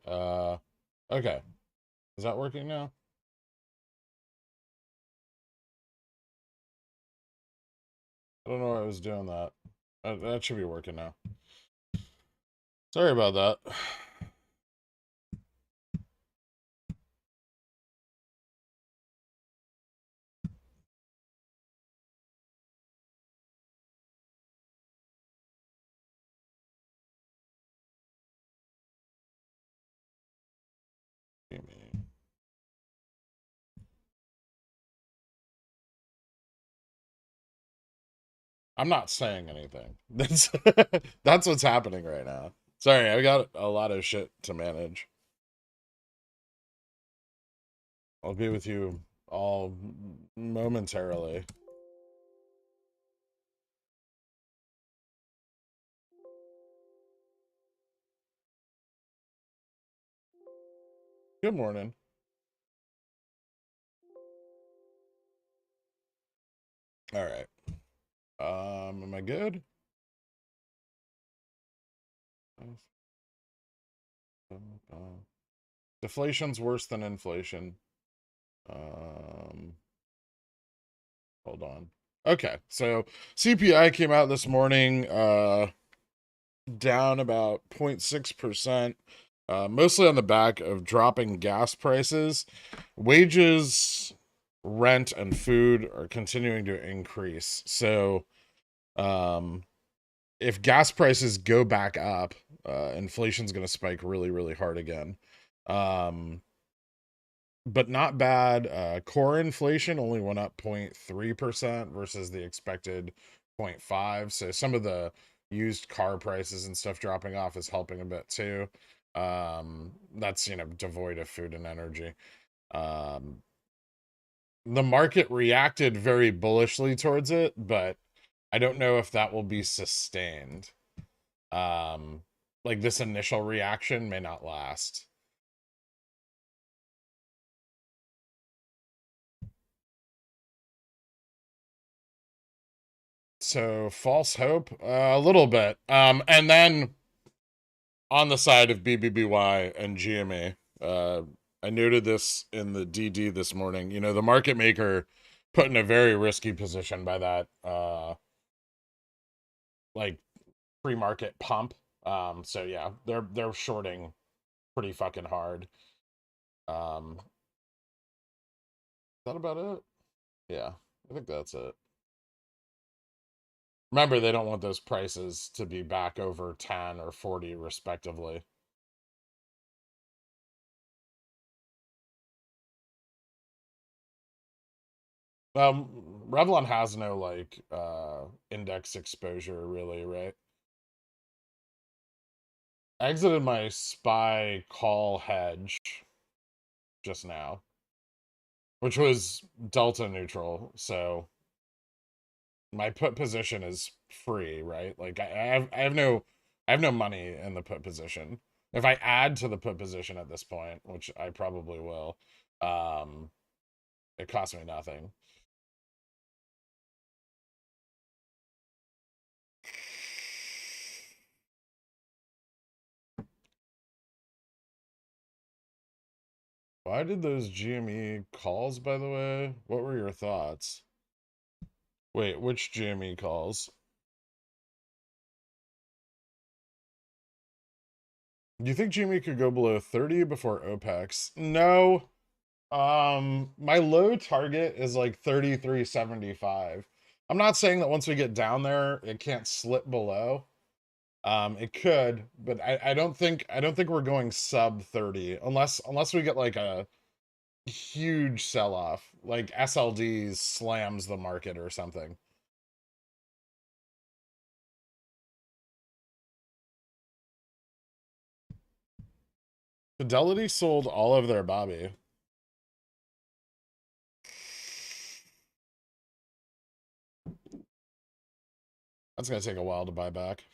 Okay. Is that working now? I don't know why I was doing that. That should be working now. Sorry about that. I'm not saying anything. That's what's happening right now. Sorry, I got a lot of shit to manage. I'll be with you all momentarily. Good morning. All right. Am I good? Deflation's worse than inflation. Um, Hold on. Okay, so CPI came out this morning, down about 0.6%, mostly on the back of dropping gas prices. Wages, rent, and food are continuing to increase. So, um, if gas prices go back up, inflation's going to spike really, really hard again. But not bad. Core inflation only went up 0.3% versus the expected 0.5. So some of the used car prices and stuff dropping off is helping a bit too. That's, devoid of food and energy. Um, the market reacted very bullishly towards it, but I don't know if that will be sustained. Um, like this initial reaction may not last. So false hope, a little bit. And then on the side of BBBY and GMA, I noted this in the DD this morning. The market maker put in a very risky position by that, like pre-market pump. So yeah, they're shorting pretty fucking hard. Is that about it? Yeah, I think that's it. Remember, they don't want those prices to be back over 10 or 40 respectively. Revlon has no like index exposure really, right? I exited my SPY call hedge just now, which was delta neutral, so my put position is free, right? Like I have no money in the put position. If I add to the put position at this point, which I probably will, um, it costs me nothing. Why did those GME calls, by the way? What were your thoughts? Wait, which GME calls? Do you think GME could go below 30 before OPEX? No. My low target is like 33.75. I'm not saying that once we get down there, it can't slip below. It could, but I don't think we're going sub 30 unless we get like a huge sell-off, like SLDs slams the market or something. Fidelity sold all of their Bobby. That's gonna take a while to buy back.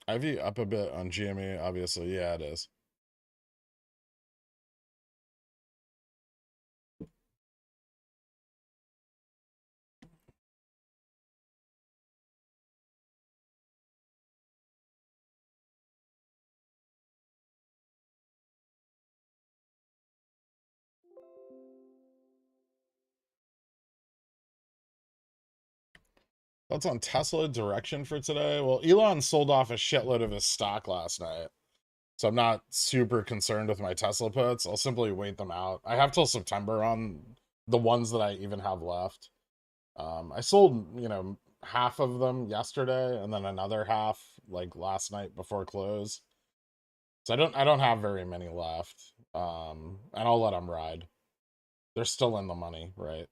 Ivy up a bit on GME, obviously. Yeah, it is. Thoughts on Tesla direction for today? Well, Elon sold off a shitload of his stock last night, so I'm not super concerned with my Tesla puts. I'll simply wait them out. I have till September on the ones that I even have left. I sold, half of them yesterday and then another half like last night before close. So I don't have very many left. And I'll let them ride. They're still in the money, right?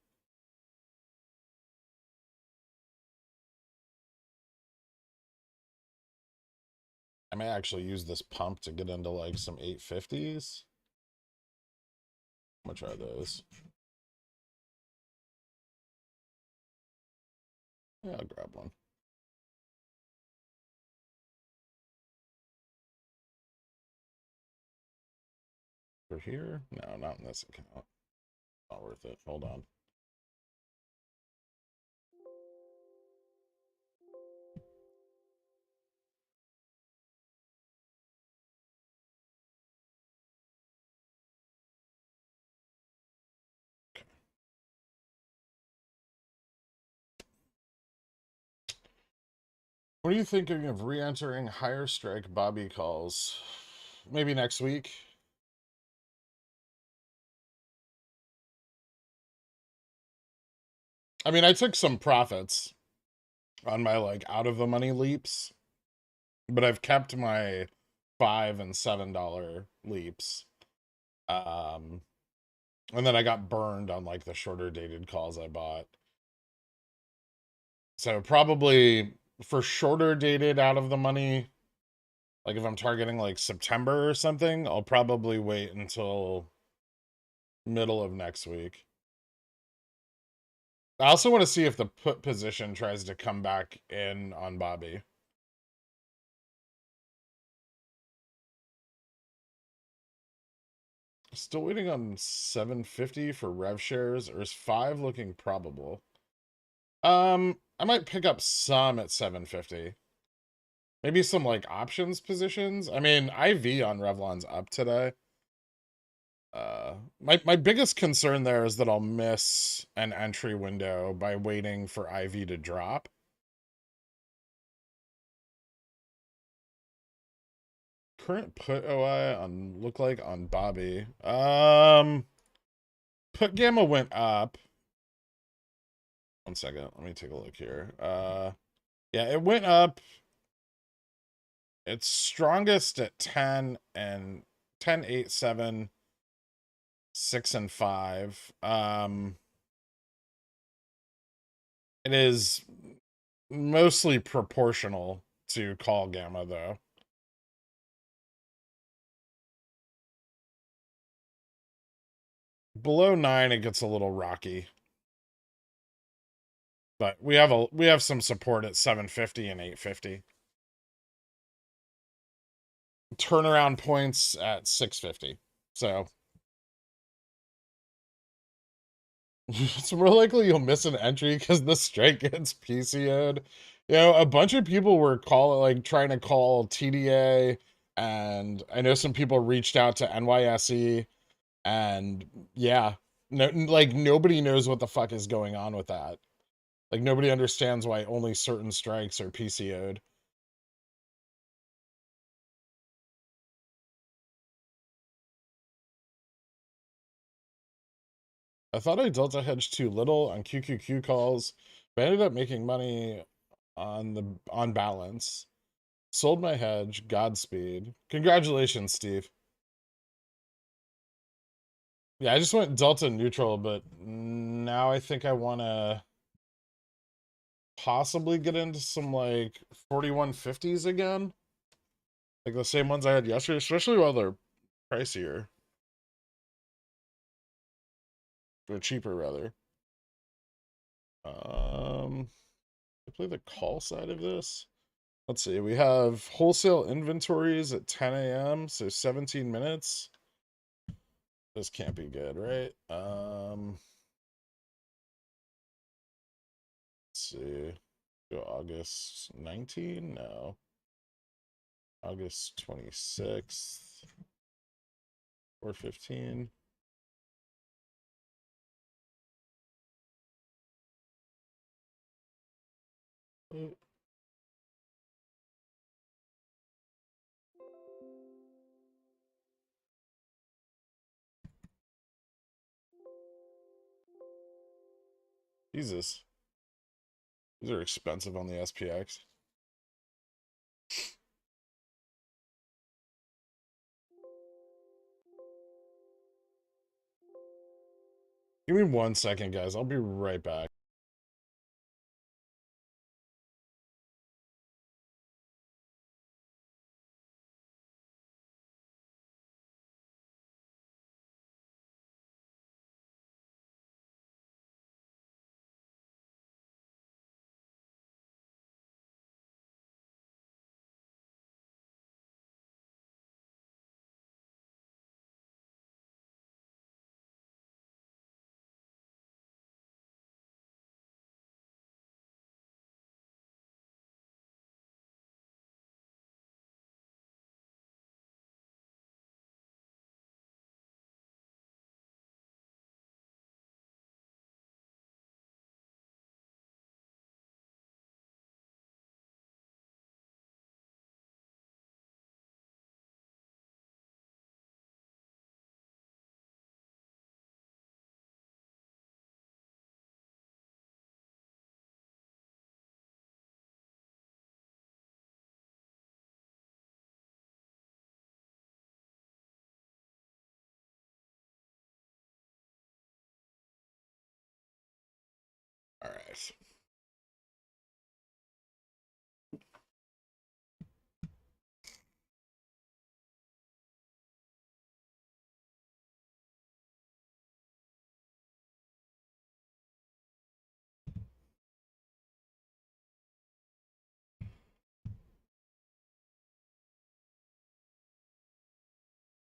I may actually use this pump to get into like some 850s. I'm gonna try those. Yeah, I'll grab one. For here? No, not in this account. Not worth it. Hold on. What are you thinking of re-entering higher strike Bobby calls? Maybe next week. I mean, I took some profits on my like out of the money leaps, but I've kept my $5 and $7 leaps. Um, and then I got burned on like the shorter dated calls I bought. So probably for shorter dated out of the money, like if I'm targeting like September or something, I'll probably wait until middle of next week. I also want to see if the put position tries to come back in on Bobby. Still waiting on 750 for rev shares, or is 5 looking probable? I might pick up some at 750. Maybe some like options positions. I mean, IV on Revlon's up today. My biggest concern there is that I'll miss an entry window by waiting for IV to drop. Current put OI on look like on Bobby. Put gamma went up. 1 second, let me take a look here. Yeah, it went up. It's strongest at 10 and 10, 8, 7, 6, and 5. It is mostly proportional to call gamma though. Below 9 it gets a little rocky. But we have some support at 750 and 850. Turnaround points at 650. So it's more likely you'll miss an entry because the strike gets PCO'd. A bunch of people were trying to call TDA, and I know some people reached out to NYSE, and yeah, no, like nobody knows what the fuck is going on with that. Like nobody understands why only certain strikes are PCO'd. I thought I delta hedged too little on QQQ calls, but I ended up making money on balance. Sold my hedge. Godspeed. Congratulations, Steve. Yeah, I just went delta neutral, but now I think I want to possibly get into some like 4150s again. Like the same ones I had yesterday, especially while they're pricier. Or cheaper, rather. I play the call side of this. Let's see. We have wholesale inventories at 10 a.m., so 17 minutes. This can't be good, right? Let's see. Go August 19? No. August 26th. 4:15. Jesus. These are expensive on the SPX. Give me 1 second, guys. I'll be right back. All right.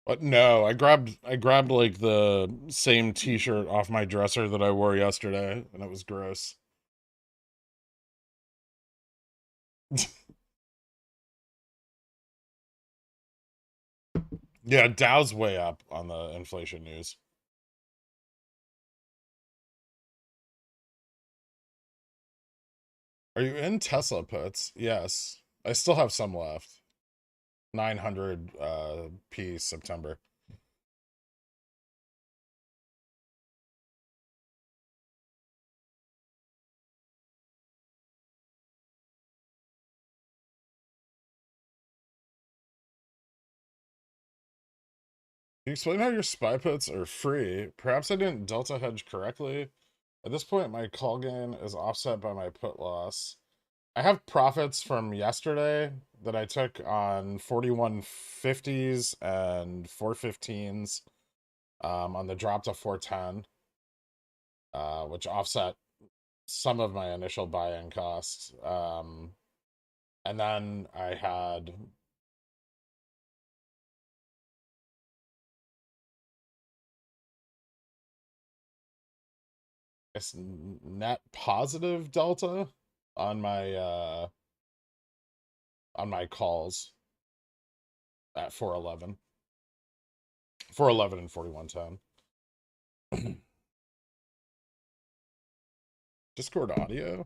But no, I grabbed like the same t-shirt off my dresser that I wore yesterday, and it was gross. Yeah, Dow's way up on the inflation news. Are you in Tesla puts? Yes. I still have some left. 900 P September. Can you explain how your spy puts are free? Perhaps I didn't delta hedge correctly. At this point, my call gain is offset by my put loss. I have profits from yesterday that I took on 4150s and 415s on the drop to 410, which offset some of my initial buy-in costs. And then I had this net positive delta on my calls at 411. 411 and 4110. Discord audio?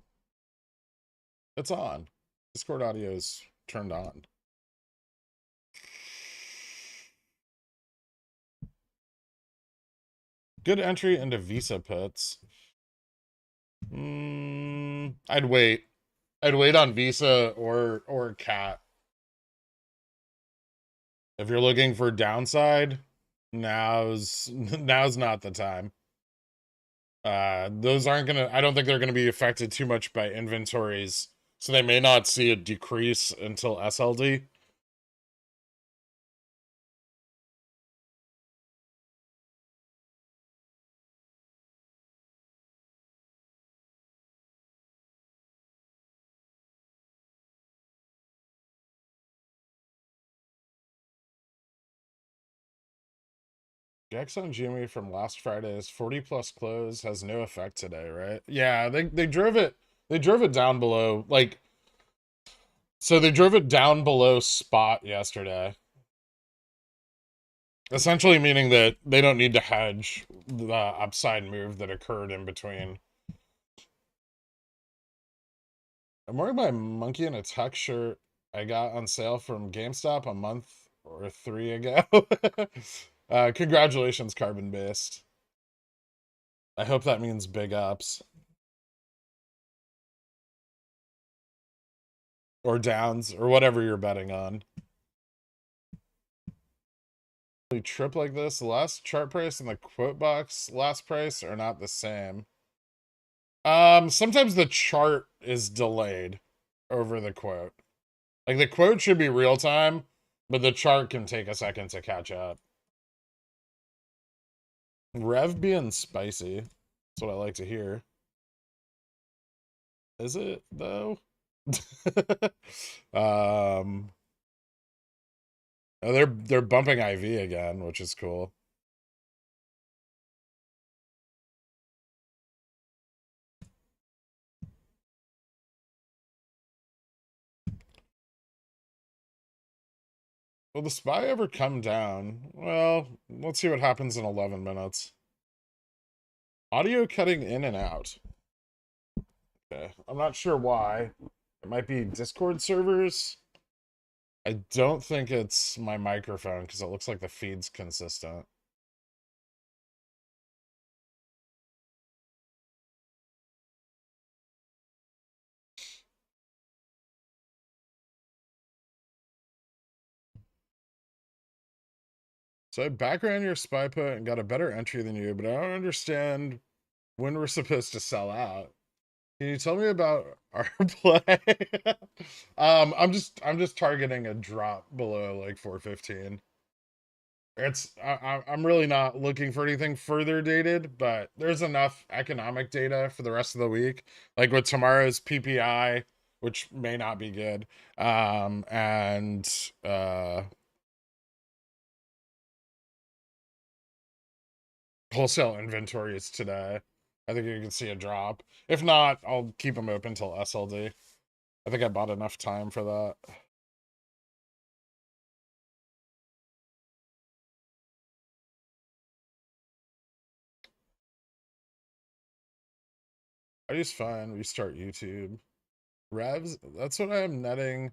It's on. Discord audio is turned on. Good entry into Visa puts. I'd wait. I'd wait on Visa or Cat. If you're looking for downside, now's not the time. Those aren't gonna, I don't think they're gonna be affected too much by inventories, so they may not see a decrease until SLD. Gex on Jimmy from last Friday's 40 plus close has no effect today, right? Yeah, they drove it down below, like, so they drove it down below spot yesterday. Essentially meaning that they don't need to hedge the upside move that occurred in between. I'm wearing my monkey in a tuck shirt I got on sale from GameStop a month or three ago. Congratulations, Carbon Based. I hope that means big ups. Or downs, or whatever you're betting on. Trip like this, the last chart price and the quote box last price are not the same. Sometimes the chart is delayed over the quote. Like the quote should be real time, but the chart can take a second to catch up. Rev being spicy. That's what I like to hear. Is it though? Oh, they're bumping IV again, which is cool. Will the SPY ever come down? Well, let's see what happens in 11 minutes. Audio cutting in and out. Okay, I'm not sure why. It might be Discord servers. I don't think it's my microphone because it looks like the feed's consistent. So I background your SPY put and got a better entry than you, but I don't understand when we're supposed to sell out. Can you tell me about our play? I'm just targeting a drop below like 415. I'm really not looking for anything further dated, but there's enough economic data for the rest of the week, like with tomorrow's PPI, which may not be good, and wholesale inventories today. I think you can see a drop. If not, I'll keep them open till SLD. I think I bought enough time for that. I just find restart YouTube. Revs, that's what I'm netting.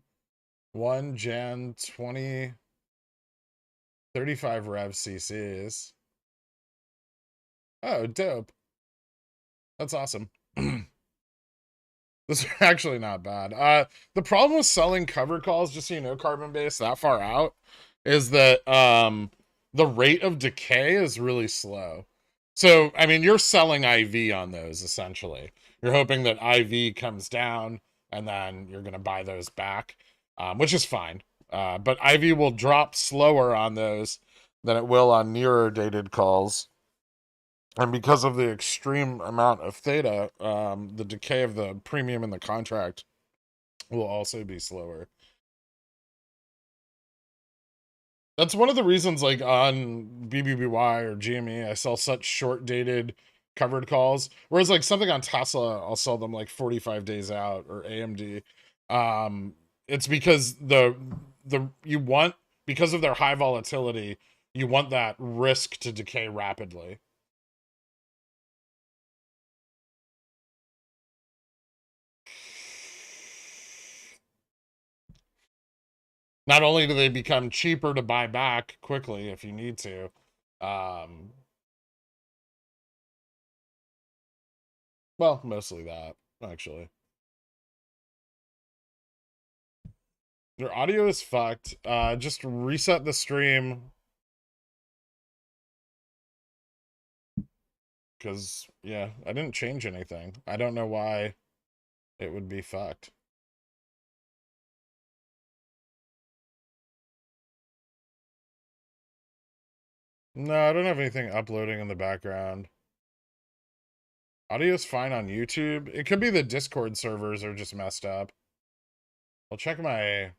1 Jan 20 35 rev CCs. Oh, dope. That's awesome. This is actually not bad. The problem with selling cover calls, just so you know, Carbon Base that far out, is that the rate of decay is really slow. So, I mean, you're selling IV on those essentially. You're hoping that IV comes down and then you're going to buy those back, which is fine. But IV will drop slower on those than it will on nearer dated calls. And because of the extreme amount of theta, the decay of the premium in the contract will also be slower. That's one of the reasons, like on BBBY or GME, I sell such short dated covered calls. Whereas, like something on Tesla, I'll sell them like 45 days out, or AMD. It's because the you want, because of their high volatility, you want that risk to decay rapidly. Not only do they become cheaper to buy back quickly if you need to, um, well, mostly that, actually. Your audio is fucked. Just reset the stream. Because, yeah, I didn't change anything. I don't know why it would be fucked. No, I don't have anything uploading in the background. Audio's fine on YouTube. It could be the Discord servers are just messed up. I'll check my...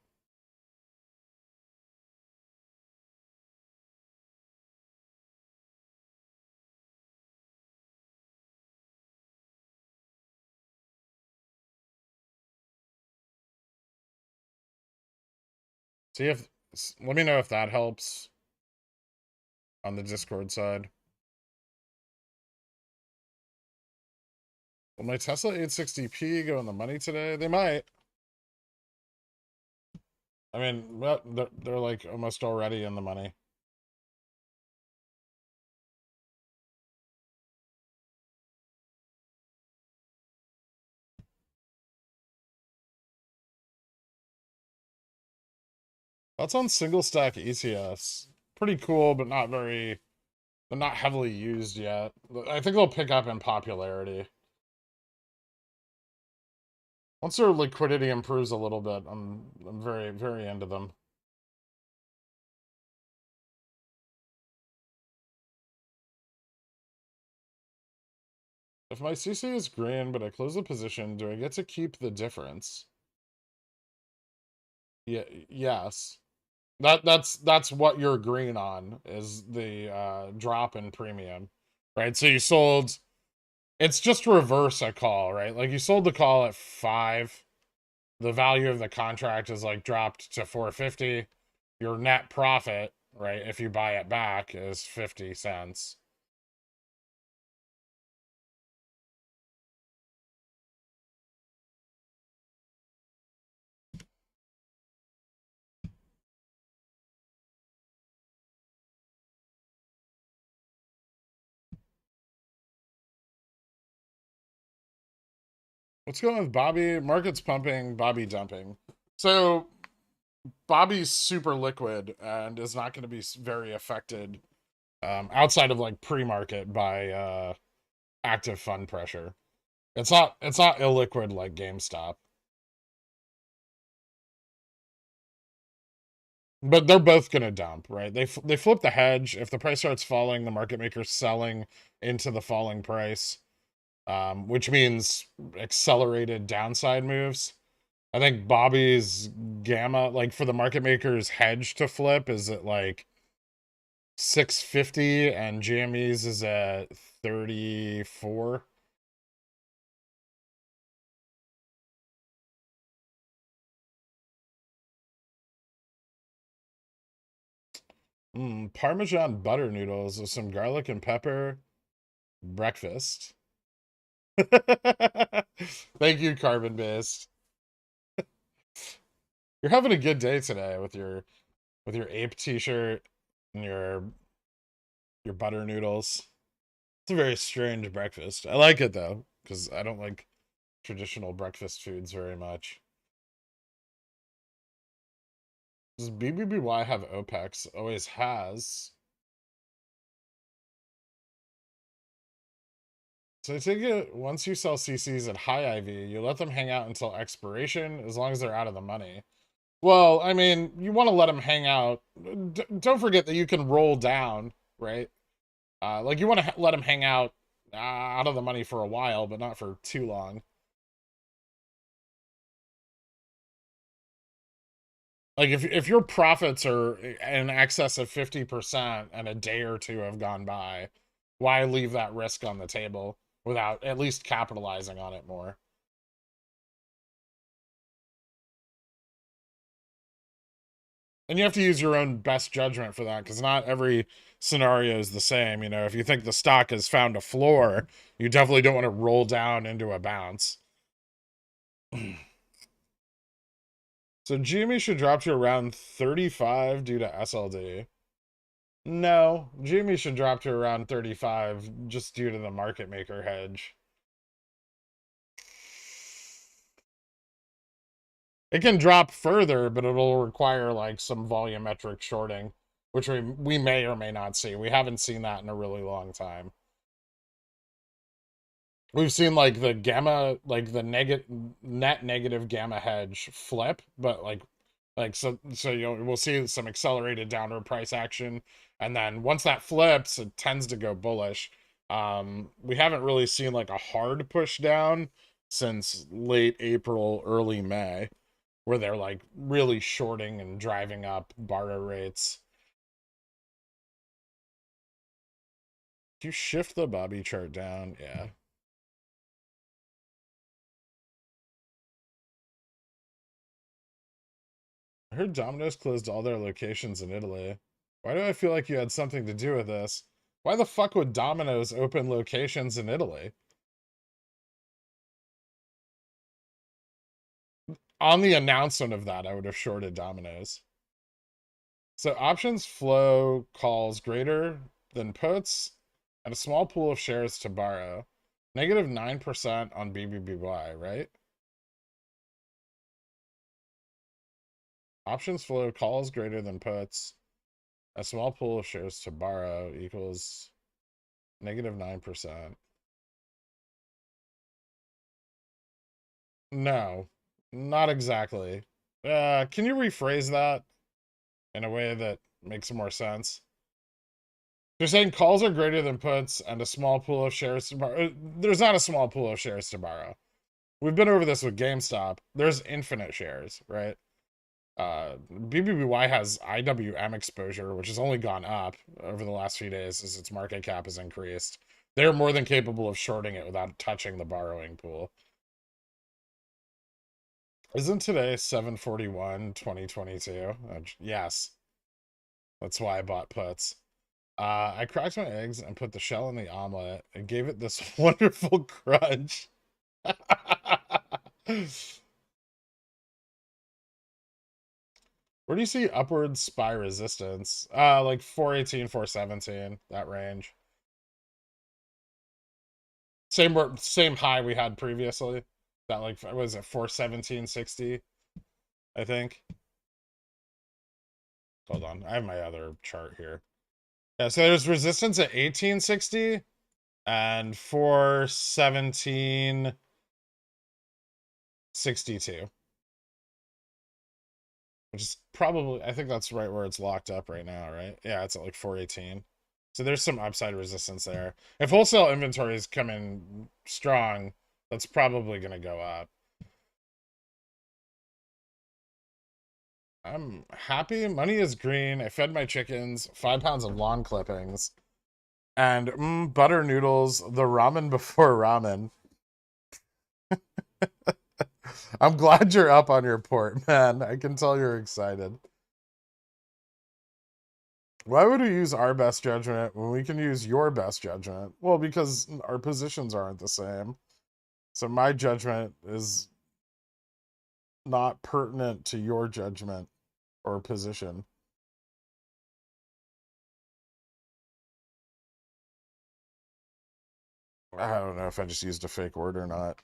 See if... Let me know if that helps on the Discord side. Will my Tesla 860p go in the money today? They might. I mean, well, they're like almost already in the money. That's on single stack ETFs. Pretty cool, but not very, but not heavily used yet. I think they'll pick up in popularity. Once their liquidity improves a little bit, I'm very, very into them. If my CC is green, but I close the position, do I get to keep the difference? Yeah, yes. That's what you're green on is the drop in premium. Right? So you sold it's just reverse a call, right? Like you sold the call at 5. The value of the contract is like dropped to 450. Your net profit, right, if you buy it back is 50 cents. What's going on with Bobby? Market's pumping, Bobby dumping. So Bobby's super liquid and is not going to be very affected outside of like pre-market by active fund pressure. It's not illiquid like GameStop. But they're both going to dump, right? They flip the hedge. If the price starts falling, the market maker's selling into the falling price, which means accelerated downside moves. I think Bobby's gamma, like for the market maker's hedge to flip, is at like 650 and GME's is at 34. Parmesan butter noodles with some garlic and pepper. Breakfast. Thank you, carbon based. You're having a good day today with your ape t-shirt and your butter noodles. It's a very strange breakfast. I like it though, because I don't like traditional breakfast foods very much. Does BBBY have OPEX? Always has. So I take it once you sell CCs at high IV, you let them hang out until expiration as long as they're out of the money. Well, I mean, you want to let them hang out. Don't forget that you can roll down, right? Like you want to let them hang out of the money for a while, but not for too long. Like if your profits are in excess of 50% and a day or two have gone by, why leave that risk on the table without at least capitalizing on it more? And you have to use your own best judgment for that because not every scenario is the same. You know, if you think the stock has found a floor, you definitely don't want to roll down into a bounce. So GME should drop to around 35 due to SLD. No, GME should drop to around 35 just due to the market maker hedge. It can drop further, but it'll require like some volumetric shorting, which we may or may not see. We haven't seen that in a really long time. We've seen like the gamma, like the net negative gamma hedge flip, but so we'll see some accelerated downward price action, and then once that flips, it tends to go bullish. We haven't really seen like a hard push down since late April, early May, where they're like really shorting and driving up borrow rates. If you shift the Bobby chart down, yeah. I heard Domino's closed all their locations in Italy. Why do I feel like you had something to do with this? Why the fuck would Domino's open locations in Italy? On the announcement of that, I would have shorted Domino's. So options flow calls greater than puts and a small pool of shares to borrow. Negative 9% on BBBY, right? Options flow calls greater than puts. A small pool of shares to borrow equals negative 9%. No, not exactly. Can you rephrase that in a way that makes more sense? They're saying calls are greater than puts and a small pool of shares to borrow. There's not a small pool of shares to borrow. We've been over this with GameStop. There's infinite shares, right? BBBY has IWM exposure, which has only gone up over the last few days as its market cap has increased. They're more than capable of shorting it without touching the borrowing pool. Isn't today 7/41/2022? Yes. That's why I bought puts. I cracked my eggs and put the shell in the omelet and gave it this wonderful crunch. Where do you see upward SPY resistance? Like 418, 417, that range. Same high we had previously. That like was it 417.60, I think. Hold on, I have my other chart here. Yeah, so there's resistance at 1860 and 417.62. Which is probably, I think that's right where it's locked up right now, right? Yeah, it's at like 418. So there's some upside resistance there. If wholesale inventories come in strong, that's probably going to go up. I'm happy. Money is green. I fed my chickens 5 pounds of lawn clippings and butter noodles, the ramen before ramen. I'm glad you're up on your port, man. I can tell you're excited. Why would we use our best judgment when we can use your best judgment? Well, because our positions aren't the same. So my judgment is not pertinent to your judgment or position. I don't know if I just used a fake word or not.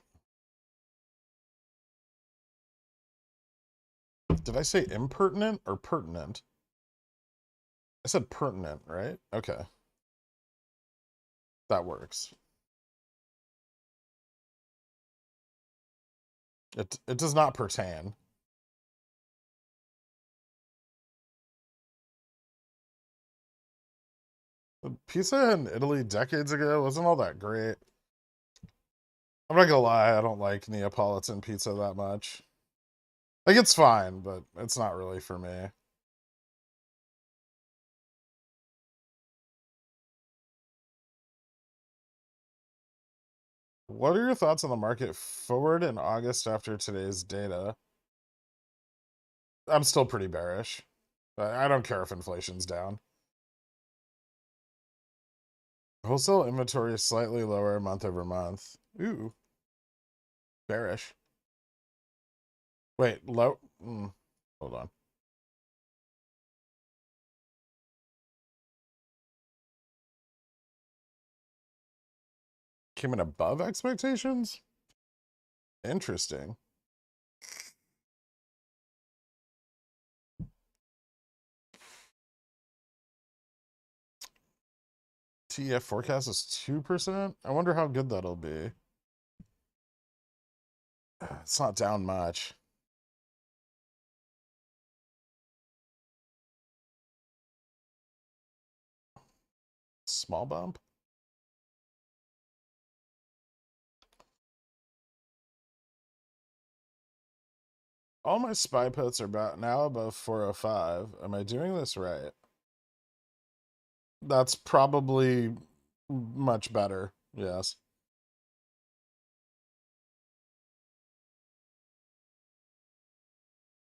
Did I say impertinent or pertinent? I said pertinent, right? Okay. That works. It does not pertain. Pizza in Italy decades ago wasn't all that great. I'm not gonna lie, I don't like Neapolitan pizza that much. Like, it's fine, but it's not really for me. What are your thoughts on the market forward in August after today's data? I'm still pretty bearish. I don't care if inflation's down. Wholesale inventory is slightly lower month over month. Ooh, bearish. Wait, low? Hold on. Came in above expectations? Interesting. TEF forecast is 2%? I wonder how good that'll be. It's not down much. Small bump? All my SPY puts are about now above 405. Am I doing this right? That's probably much better. Yes.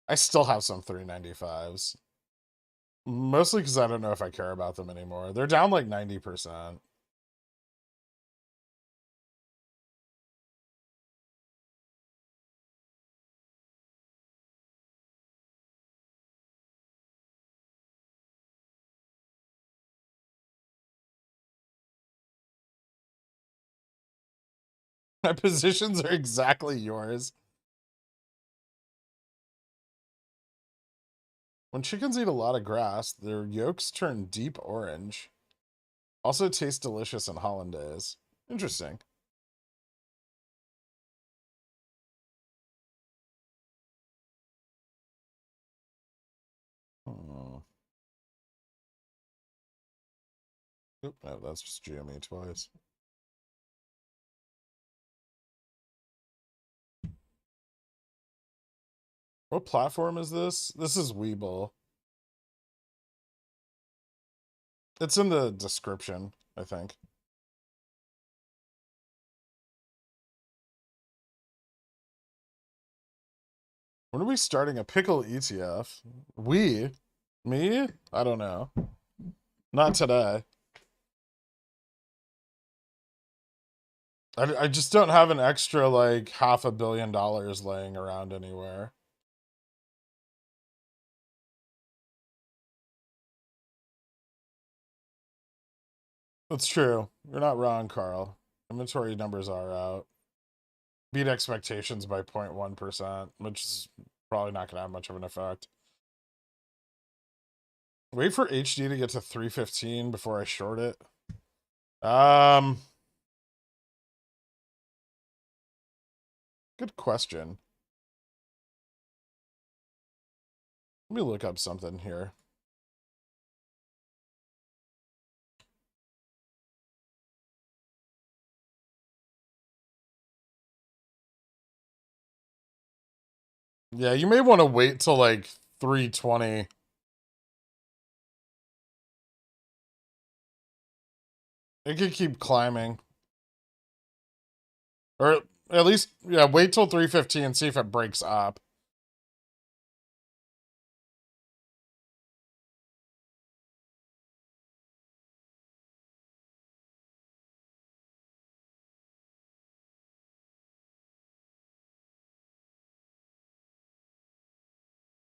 I still have some 395s. Mostly because I don't know if I care about them anymore. They're down like 90%. My positions are exactly yours. When chickens eat a lot of grass, their yolks turn deep orange. Also taste delicious in hollandaise. Interesting. Oh. Oop, no, that's just GME twice. What platform is this? This is WeBull. It's in the description, I think. When are we starting a pickle ETF? We? Me? I don't know. Not today. I just don't have an extra, like, $500 million laying around anywhere. That's true. You're not wrong, Carl. Inventory numbers are out. Beat expectations by 0.1%, which is probably not going to have much of an effect. Wait for HD to get to 315 before I short it. Good question. Let me look up something here. Yeah, you may want to wait till like 320. It could keep climbing. Or at least, yeah, wait till 315 and see if it breaks up.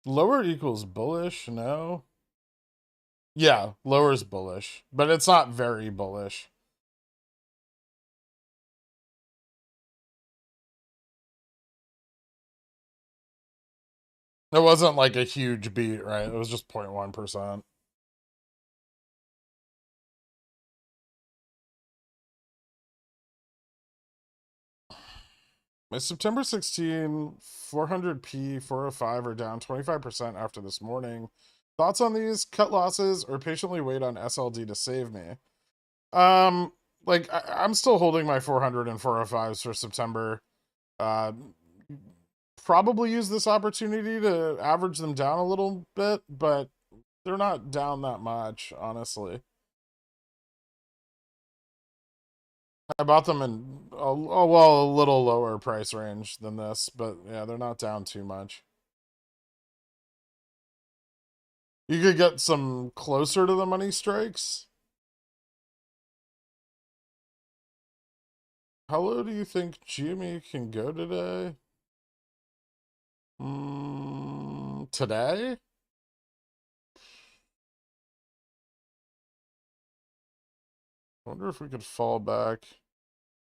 Lower equals bullish? No. Yeah, lower is bullish, but it's not very bullish. It wasn't like a huge beat, right? It was just 0.1%. My September 16, 400p, 405 are down 25% after this morning. Thoughts on these? Cut losses or patiently wait on SLD to save me? Like I'm still holding my 400 and 405s for September. Uh, Probably use this opportunity to average them down a little bit, but they're not down that much, honestly. I bought them in well, a little lower price range than this, but yeah, they're not down too much. You could get some closer to the money strikes. How low do you think GME can go today? Today? I wonder if we could fall back.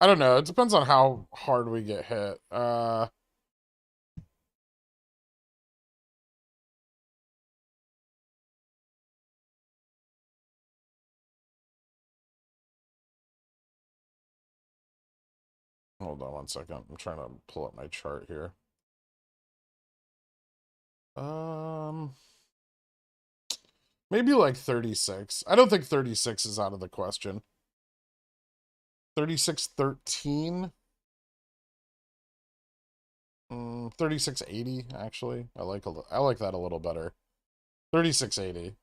I don't know. It depends on how hard we get hit. Hold on one second. I'm trying to pull up my chart here. Maybe like 36. I don't think 36 is out of the question. 36.13. 36.80 actually. I like that a little better. 36.80.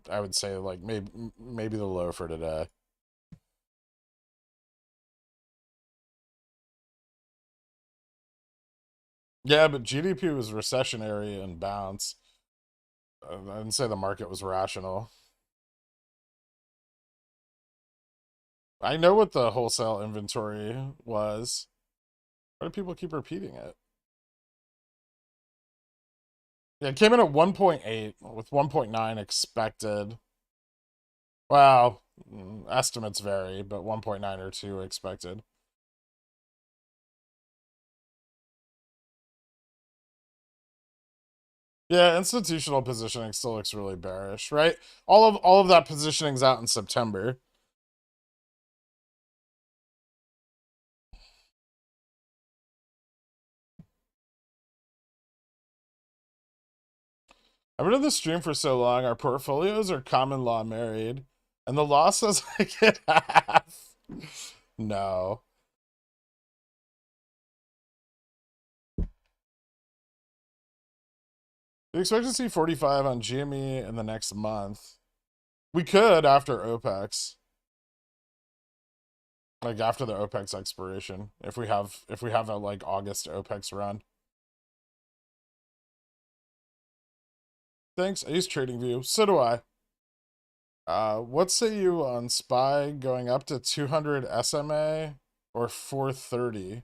I would say like maybe the low for today. Yeah, but GDP was recessionary and bounce. I didn't say the market was rational. I know what the wholesale inventory was. Why do people keep repeating it? Yeah, it came in at 1.8 with 1.9 expected. Wow, Estimates vary, but 1.9 or 2 expected. Yeah, institutional positioning still looks really bearish, right? All of that positioning's out in September. I've been in the stream for so long. Our portfolios are common law married, and the law says I get half. No. We expect to see 45 on GME in the next month. We could after OPEX. Like after the OPEX expiration. If we have a like August OPEX run. Thanks. I use TradingView. So do I. What say you on SPY going up to 200 SMA or 430?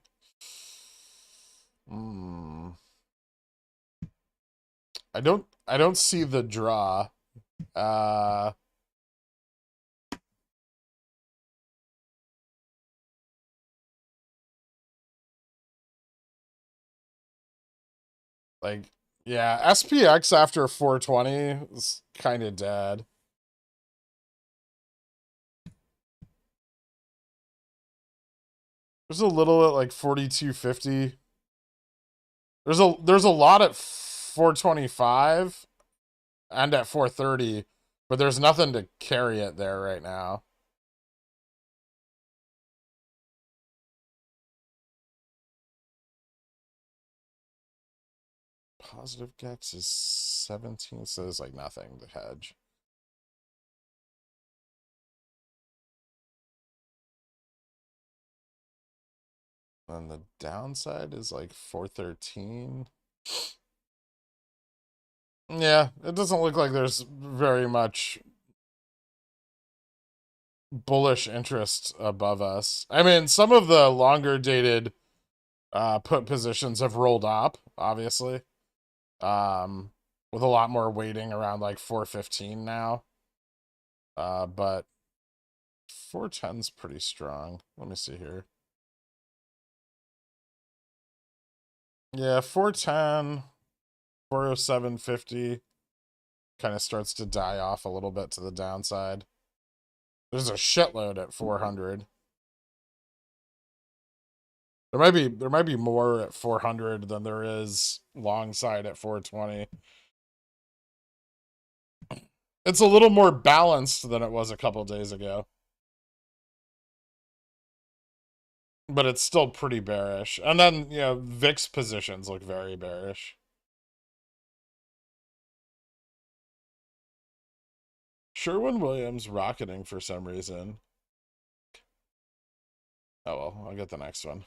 I don't see the draw. Like, yeah, SPX after 420 is kind of dead. There's a little at like 4250. There's a lot at 425 and at 430, but there's nothing to carry it there right now. Positive Gex is 17, so there's like nothing to hedge. And the downside is like 413. Yeah, it doesn't look like there's very much bullish interest above us. I mean, some of the longer dated put positions have rolled up, obviously. With a lot more weighting around like 415 now. But 410's pretty strong. Let me see here. Yeah, 410, 407.50 kind of starts to die off a little bit to the downside. There's a shitload at 400. There might be more at 400 than there is long side at 420. It's a little more balanced than it was a couple days ago. But it's still pretty bearish. And then, VIX positions look very bearish. Sherwin-Williams rocketing for some reason. Oh well, I'll get the next one.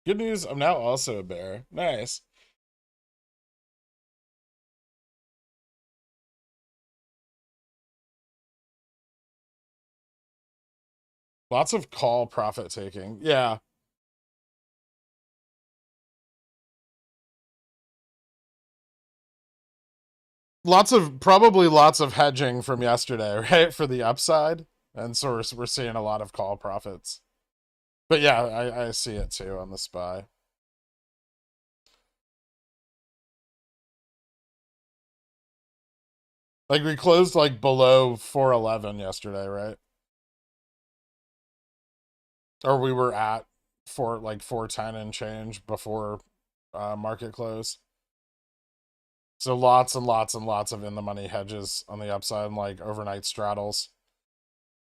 Good news, I'm now also a bear. Nice. Lots of call profit taking. Yeah. Probably lots of hedging from yesterday, right? For the upside. And so we're seeing a lot of call profits. But yeah, I see it too on the SPY. Like we closed like below 411 yesterday, right? Or we were at 410 and change before market close. So lots and lots and lots of in the money hedges on the upside and like overnight straddles.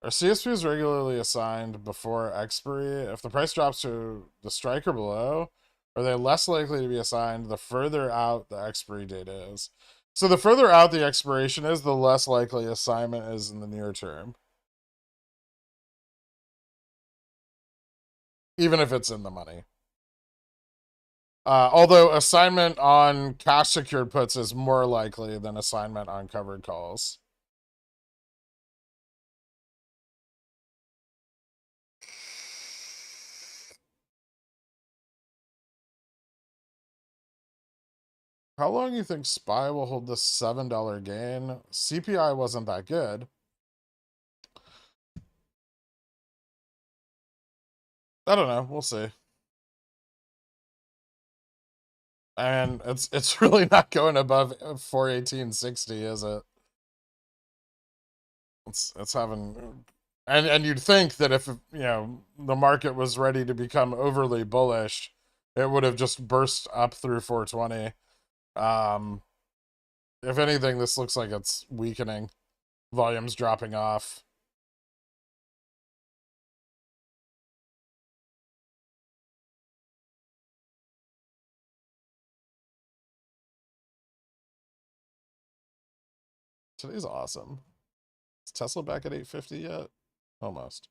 Are CSPs regularly assigned before expiry? If the price drops to the strike or below, are they less likely to be assigned the further out the expiry date is? So the further out the expiration is, the less likely assignment is in the near term. Even if it's in the money. Although assignment on cash secured puts is more likely than assignment on covered calls. How long do you think SPY will hold this $7 gain? CPI wasn't that good. I don't know. We'll see. And it's really not going above 418.60, is it? It's having, and you'd think that if the market was ready to become overly bullish, it would have just burst up through 420. Um, if anything, this looks like it's weakening. Volume's dropping off. Today's awesome. Is Tesla back at 850 yet? Almost.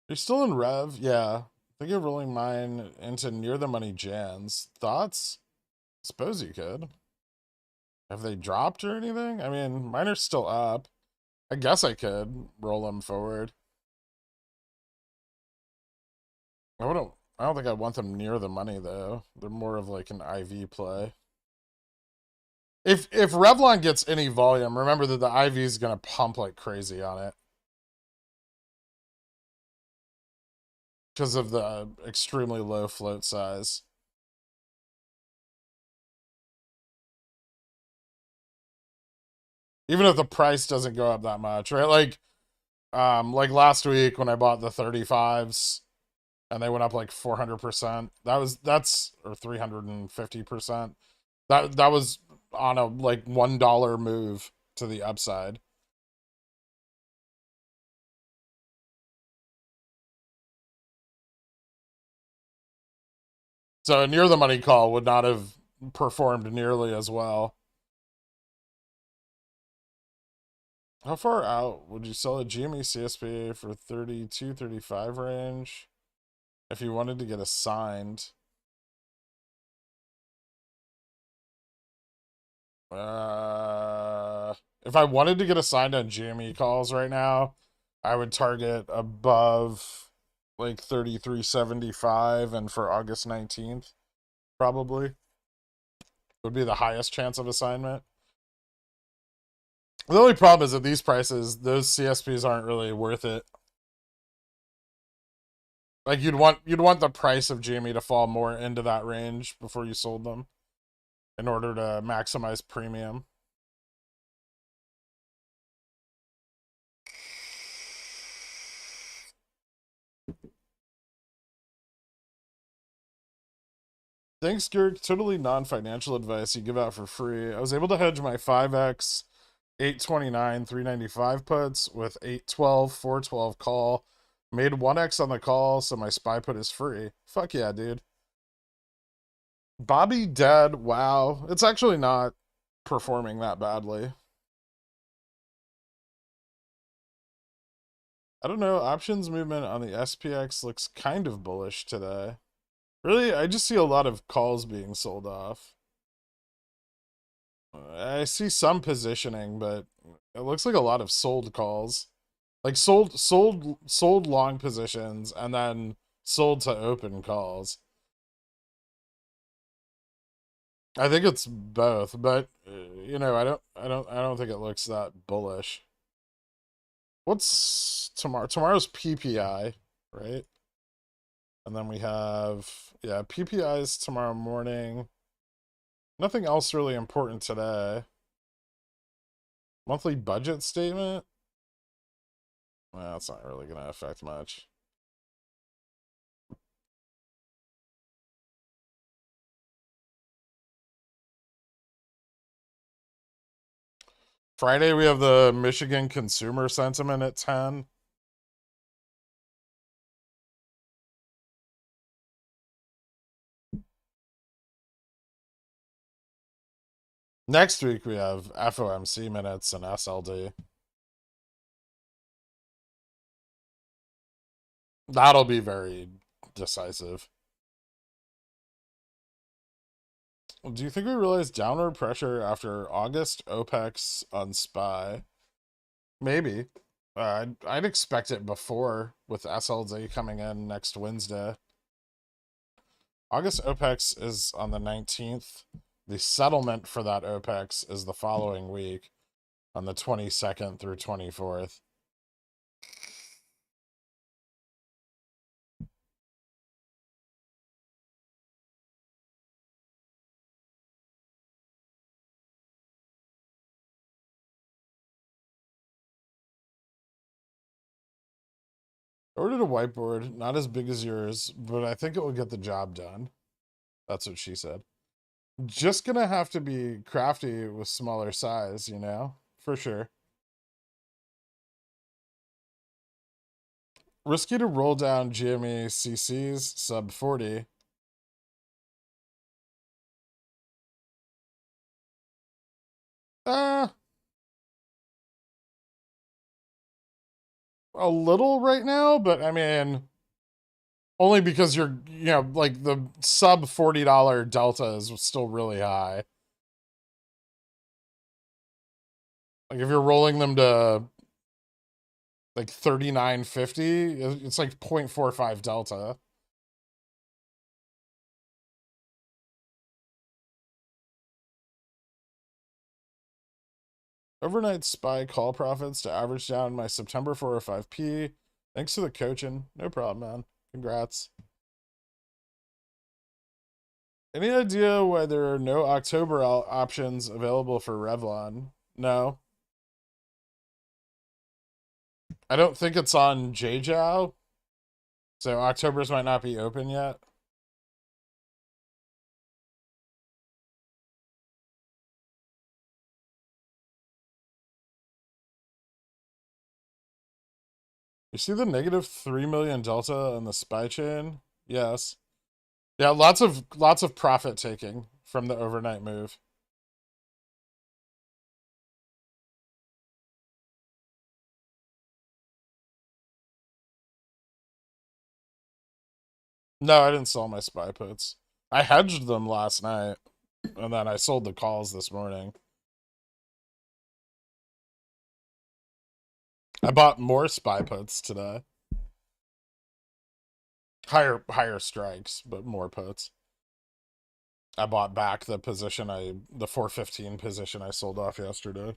You're still in Rev? Yeah. I think you're rolling mine into near the money Jans. Thoughts? Suppose you could. Have they dropped or anything? I mean, mine are still up. I guess I could roll them forward. I don't think I want them near the money though. They're more of like an IV play. If Revlon gets any volume, remember that the IV is gonna pump like crazy on it. Because of the extremely low float size. Even if the price doesn't go up that much, right? Like last week when I bought the 35s and they went up like 400%. That's or 350%. That was on a like $1 move to the upside. So a near the money call would not have performed nearly as well. How far out would you sell a GME CSP for 32, 35 range if you wanted to get assigned? If I wanted to get assigned on GME calls right now, I would target above like 33.75, and for August 19th, probably would be the highest chance of assignment. The only problem is at these prices, those CSPs aren't really worth it. Like you'd want the price of GME to fall more into that range before you sold them in order to maximize premium. Thanks, Gurk. Totally non-financial advice you give out for free. I was able to hedge my 5x 829 395 puts with 812 412 call. Made 1x on the call, so my SPY put is free. Fuck yeah, dude. Bobby dead. Wow. It's actually not performing that badly. I don't know. Options movement on the SPX looks kind of bullish today. Really, I just see a lot of calls being sold off. I see some positioning, but it looks like a lot of sold calls. Like sold long positions and then sold to open calls. I think it's both, but I don't think it looks that bullish. What's tomorrow? Tomorrow's PPI, right? And then we have PPIs tomorrow morning. Nothing else really important today. Monthly budget statement? Well, that's not really going to affect much. Friday, we have the Michigan consumer sentiment at 10. Next week, we have FOMC minutes and SLD. That'll be very decisive. Do you think we realize downward pressure after August OPEX on SPY? Maybe. I'd expect it before with SLD coming in next Wednesday. August OPEX is on the 19th. The settlement for that OPEX is the following week on the 22nd through 24th. I ordered a whiteboard, not as big as yours, but I think it will get the job done. That's what she said. Just gonna have to be crafty with smaller size, you know? For sure. Risky to roll down GME CCs sub 40. A little right now, but I mean, only because you're, you know, like the sub $40 delta is still really high. Like if you're rolling them to like 39.50, it's like 0.45 delta. Overnight SPY call profits to average down my September 405p. Thanks for the coaching. No problem, man. Congrats. Any idea why there are no October options available for Revlon? No. I don't think it's on JJow. So October's might not be open yet. You see the negative 3 million delta on the SPY chain? Yes. Yeah, lots of profit taking from the overnight move. No, I didn't sell my SPY puts. I hedged them last night, and then I sold the calls this morning. I bought more SPY puts today. Higher strikes, but more puts. I bought back the 415 position I sold off yesterday.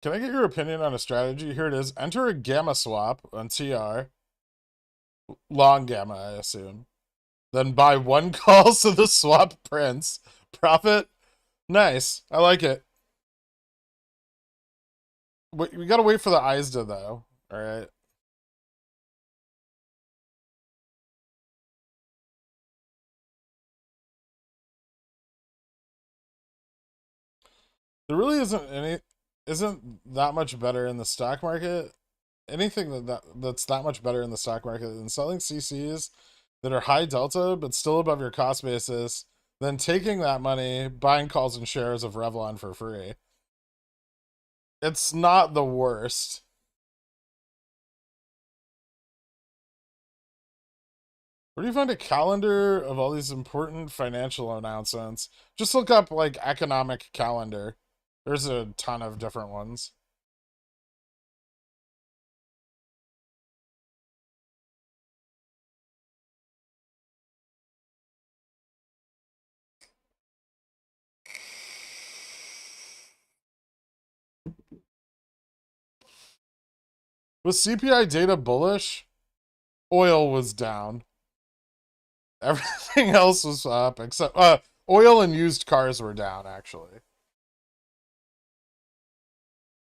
Can I get your opinion on a strategy? Here it is. Enter a gamma swap on TR. Long gamma, I assume. Then buy one call so the swap prints. Profit. Nice. I like it. We gotta wait for the ISDA though. Alright. There really isn't that much better in the stock market. Anything that's that much better in the stock market than selling CCs that are high delta but still above your cost basis, then taking that money, buying calls and shares of Revlon for free. It's not the worst. Where do you find a calendar of all these important financial announcements? Just look up like economic calendar. There's a ton of different ones. Was CPI data bullish? Oil was down. Everything else was up except oil and used cars were down actually.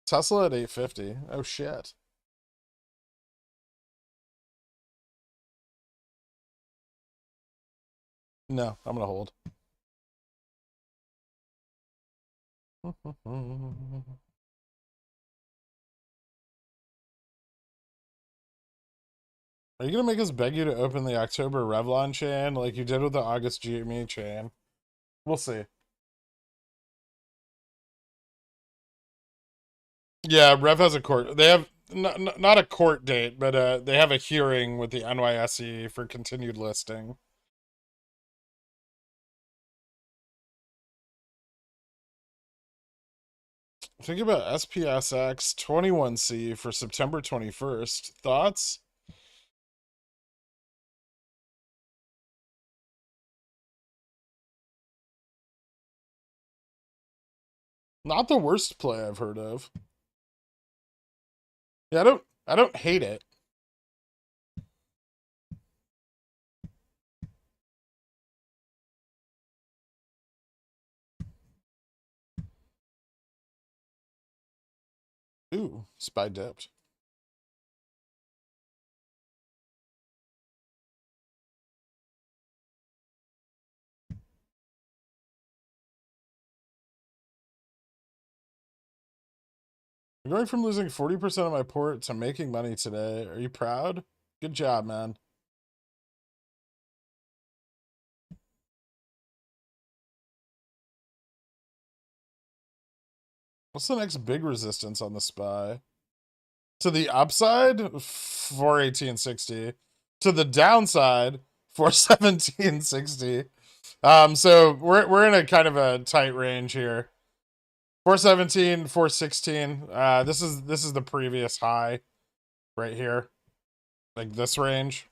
Tesla at 850. Oh shit. No, I'm gonna hold. Are you gonna make us beg you to open the October Revlon chain like you did with the August GME chain? We'll see. Yeah, Rev has a court. They have not a court date, but they have a hearing with the NYSE for continued listing. Think about SPSX 21C for September 21st. Thoughts? Not the worst play I've heard of. Yeah, I don't hate it. Ooh, SPY dipped. I'm going from losing 40% of my port to making money today. Are you proud? Good job, man. What's the next big resistance on the SPY? To the upside, 418.60. To the downside, 417.60. So we're in a kind of a tight range here. 417, 416. This is the previous high right here. Like this range.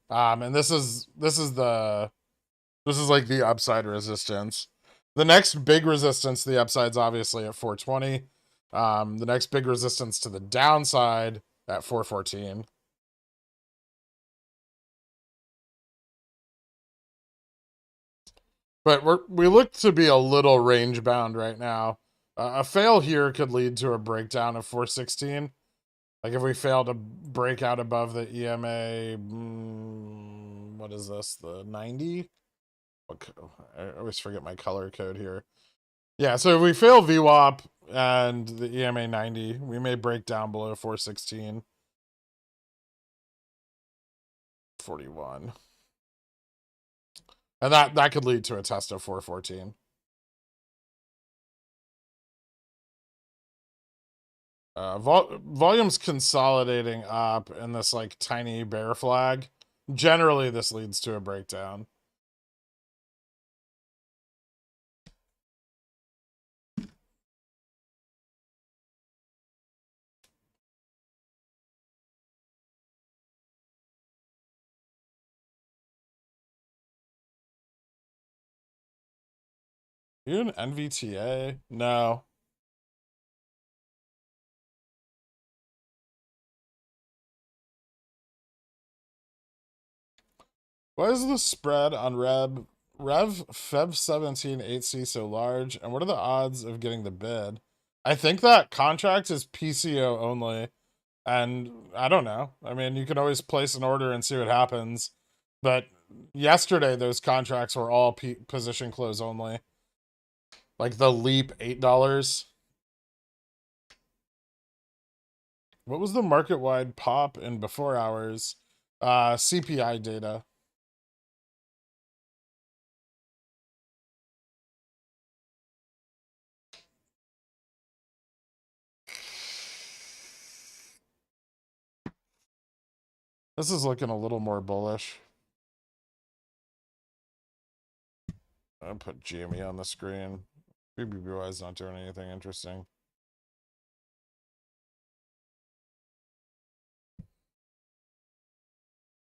And this is like the upside resistance. The next big resistance to the upside's obviously at 420. The next big resistance to the downside at 414. But we look to be a little range bound right now. A fail here could lead to a breakdown of 416. Like if we fail to break out above the EMA, what is this? The 90? I always forget my color code here. Yeah, so if we fail VWAP and the EMA 90, we may break down below 416. 41. And that could lead to a test of 414. Volume's consolidating up in this like tiny bear flag. Generally, this leads to a breakdown. You an NVTA? No. Why is the spread on Rev Feb 17 8C so large? And what are the odds of getting the bid? I think that contract is PCO only. And I don't know. I mean, you can always place an order and see what happens. But yesterday, those contracts were all position close only. Like the Leap, $8. What was the market wide pop in before hours? CPI data. This is looking a little more bullish. I'll put GME on the screen. BBBY is not doing anything interesting.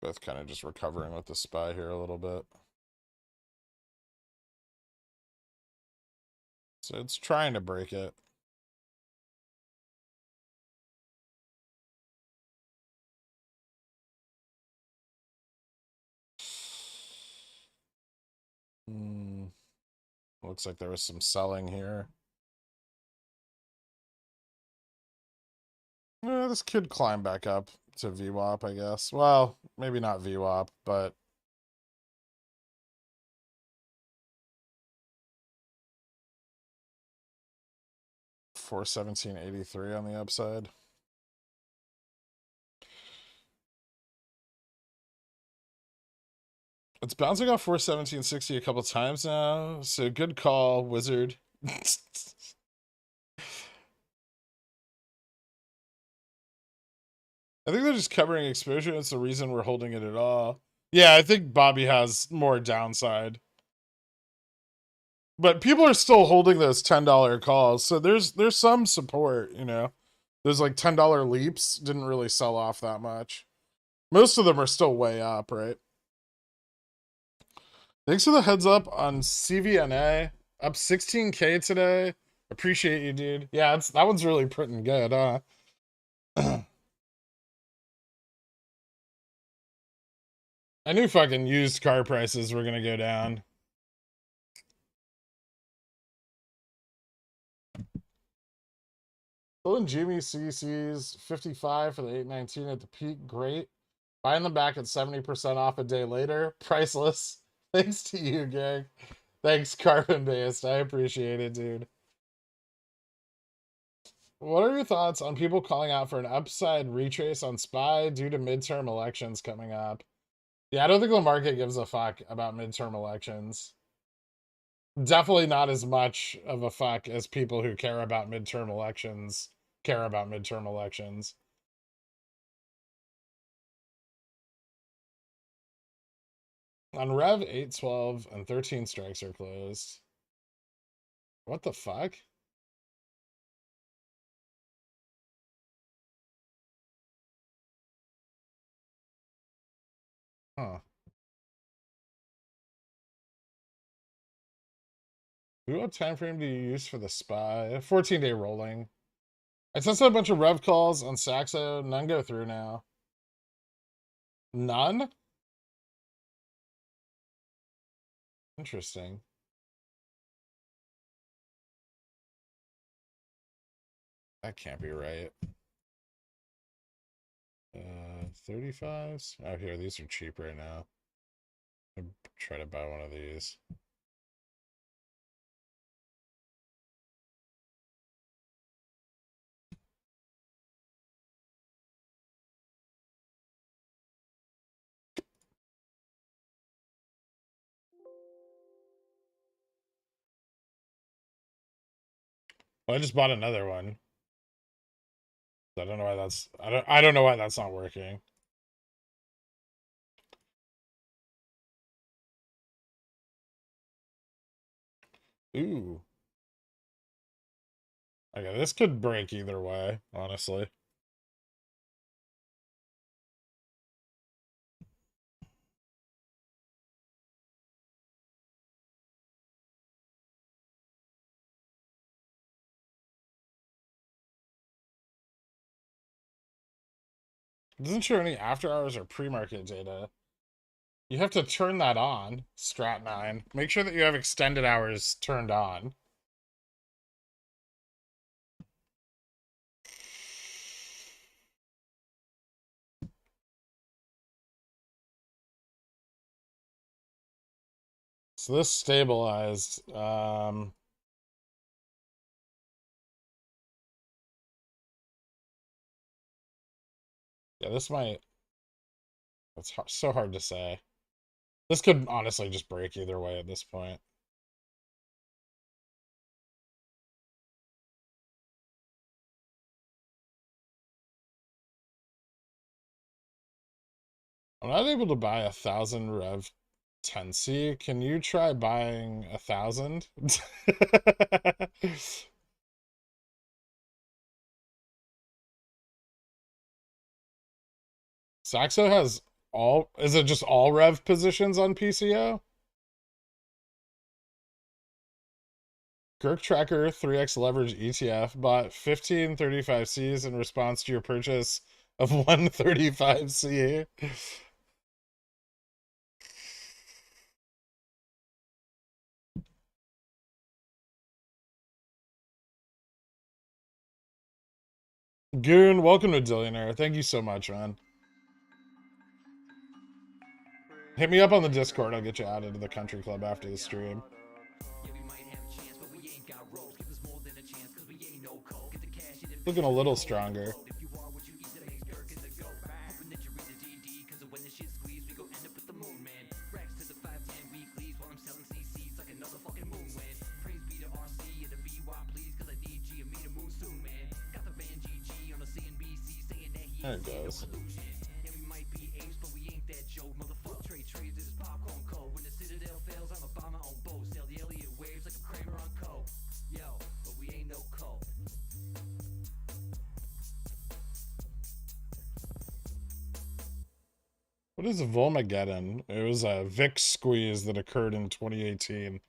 Both kind of just recovering with the SPY here a little bit. So it's trying to break it. Looks like there was some selling here. This could climb back up to VWAP, I guess. Well, maybe not VWAP, but 417.83 on the upside. It's bouncing off 417.60 a couple times now, so good call, wizard. I think they're just covering exposure. It's the reason we're holding it at all. Yeah, I think Bobby has more downside. But people are still holding those $10 calls, so there's some support, you know. Those like $10 leaps didn't really sell off that much. Most of them are still way up, right? Thanks for the heads up on CVNA. Up 16K today. Appreciate you, dude. Yeah, that one's really pretty good, huh? I knew fucking used car prices were gonna go down. Still in Jimmy CC's 55 for the 819 at the peak. Great. Buying them back at 70% off a day later. Priceless. Thanks to you, gang. Thanks, Carbon Based. I appreciate it, dude. What are your thoughts on people calling out for an upside retrace on SPY due to midterm elections coming up? Yeah, I don't think the market gives a fuck about midterm elections. Definitely not as much of a fuck as people who care about midterm elections care about midterm elections. On Rev 812 and 13 strikes are closed. What the fuck? Huh. What time frame do you use for the SPY? 14-day rolling. I tested a bunch of Rev calls on Saxo. None go through now. None? Interesting. That can't be right. 35s? Oh, here, these are cheap right now. I'll try to buy one of these. Well, I just bought another one. I don't know why that's I don't know why that's not working. Ooh. Okay, this could break either way, honestly. It doesn't show any after hours or pre-market data. You have to turn that on, Strat9. Make sure that you have extended hours turned on. So this stabilized. Yeah, this might... It's so hard to say. This could honestly just break either way at this point. I'm not able to buy 1,000 Rev 10C. Can you try buying 1,000? Saxo has all... Is it just all Rev positions on PCO? Gherk Tracker 3x leverage ETF bought 15 35Cs in response to your purchase of 135C. Goon, welcome to Dillionaire. Thank you so much, man. Hit me up on the Discord. I'll get you added to the country club after the stream. Looking a little stronger. There it goes. What is Volmageddon? It was a VIX squeeze that occurred in 2018.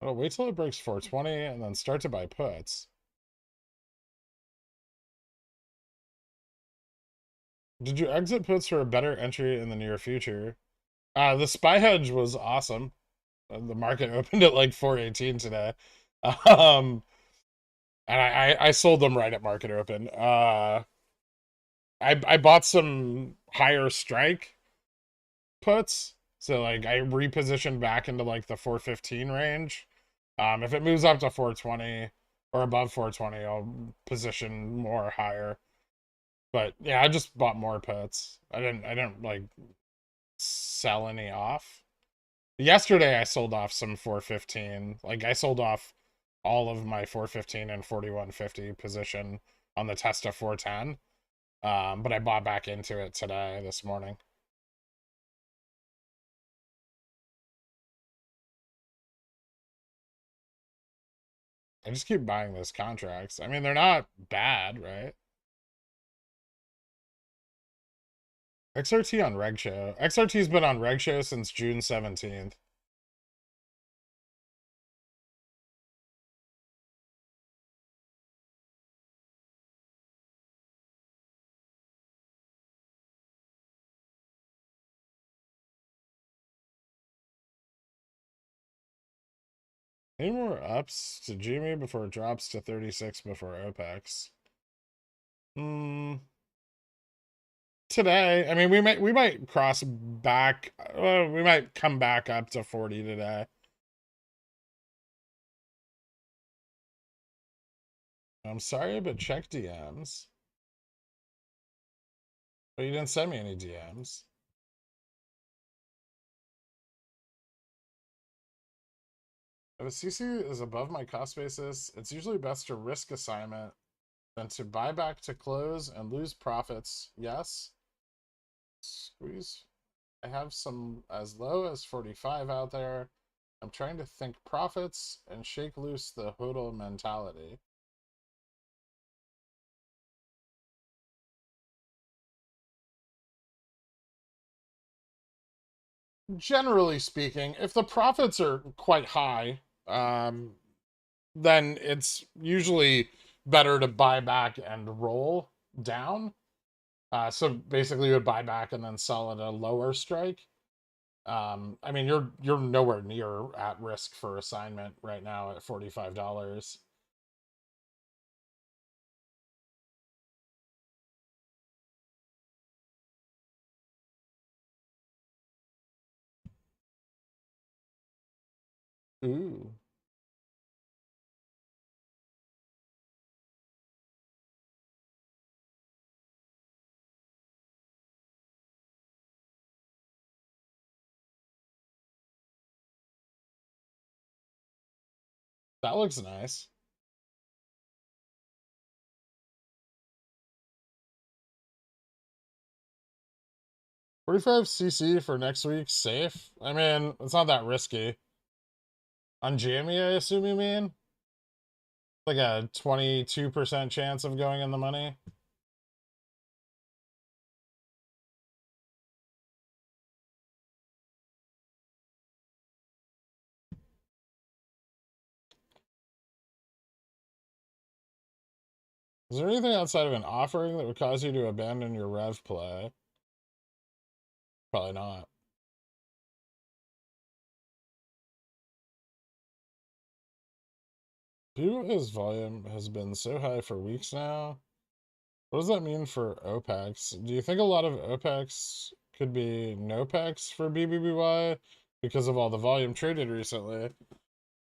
Oh, wait till it breaks 420 and then start to buy puts. Did you exit puts for a better entry in the near future? The SPY hedge was awesome. The market opened at like 418 today. Um, and I sold them right at market open. I bought some higher strike puts. So like I repositioned back into like the 415 range. If it moves up to 420 or above 420, I'll position more higher. But yeah, I just bought more puts. I didn't like sell any off. Yesterday I sold off some 415. Like I sold off all of my 415 and 4150 position on the test of 410. But I bought back into it today, this morning. I just keep buying those contracts. I mean, they're not bad, right? XRT on Reg Show. XRT's been on Reg Show since June 17th. Any more ups to Jimmy before it drops to 36 before OPEX? Today, I mean, we might cross back. We might come back up to 40 today. I'm sorry, but check DMs. But you didn't send me any DMs. If a CC is above my cost basis, it's usually best to risk assignment than to buy back to close and lose profits. Yes. Squeeze. I have some as low as 45 out there. I'm trying to think profits and shake loose the hodl mentality. Generally speaking, if the profits are quite high, then it's usually better to buy back and roll down. So basically, you would buy back and then sell at a lower strike. I mean, you're nowhere near at risk for assignment right now at $45. Ooh, that looks nice. 45 CC for next week, safe. I mean, it's not that risky. On Jamie, I assume you mean? Like a 22% chance of going in the money. Is there anything outside of an offering that would cause you to abandon your rev play? Probably not. His volume has been so high for weeks now. What does that mean for OPEX? Do you think a lot of OPEX could be NOPEX for BBBY because of all the volume traded recently?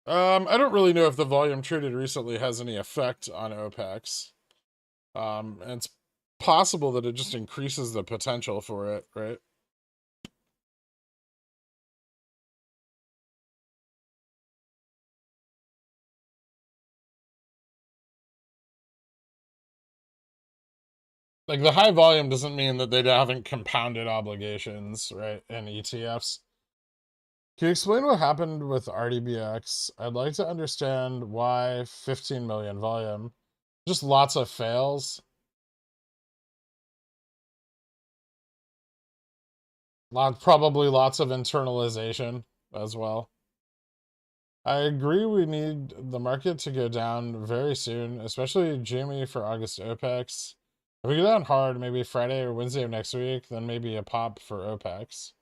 I don't really know if the volume traded recently has any effect on OPEX. And it's possible that it just increases the potential for it, right? Like the high volume doesn't mean that they haven't compounded obligations, right? In ETFs. Can you explain what happened with RDBX? I'd like to understand why 15 million volume. Just lots of fails. Probably lots of internalization as well. I agree we need the market to go down very soon, especially GME for August OPEX. If we go down hard, maybe Friday or Wednesday of next week, then maybe a pop for OPEX.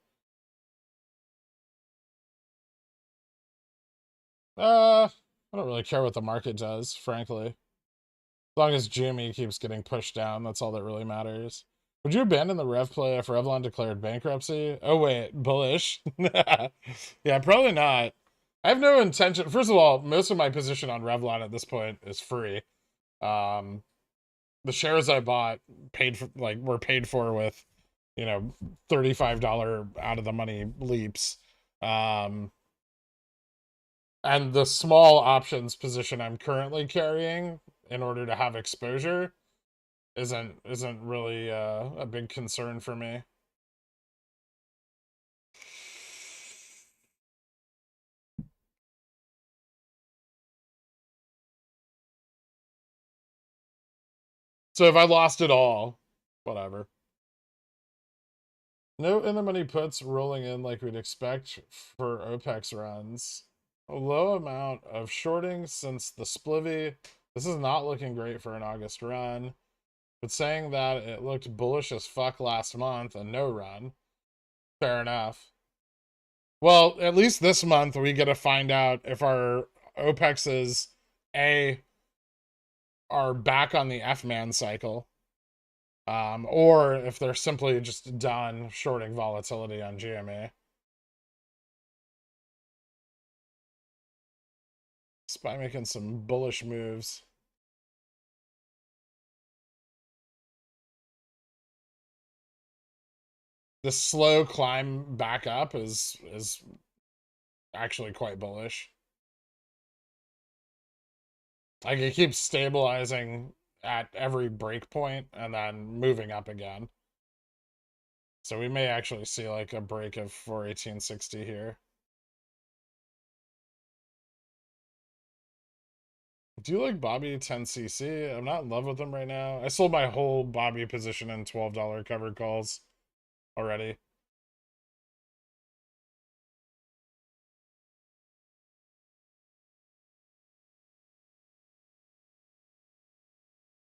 I don't really care what the market does, frankly. As long as GME keeps getting pushed down, that's all that really matters. Would you abandon the Rev play if Revlon declared bankruptcy? Oh wait, bullish. Yeah, probably not. I have no intention. First of all, most of my position on Revlon at this point is free. Um, the shares I bought were paid for with, $35 out of the money leaps. And the small options position I'm currently carrying in order to have exposure isn't really a big concern for me. So if I lost it all, whatever. No in the money puts rolling in like we'd expect for OPEX runs. A low amount of shorting since the splivvy. This is not looking great for an August run. But saying that it looked bullish as fuck last month and no run. Fair enough. Well, at least this month we get to find out if our OPEXs are back on the F-man cycle, or if they're simply just done shorting volatility on GME. SPY making some bullish moves. The slow climb back up is actually quite bullish. Like it keeps stabilizing at every break point and then moving up again. So we may actually see like a break of 418.60 here. Do you like Bobby 10cc? I'm not in love with them right now. I sold my whole Bobby position in $12 covered calls already.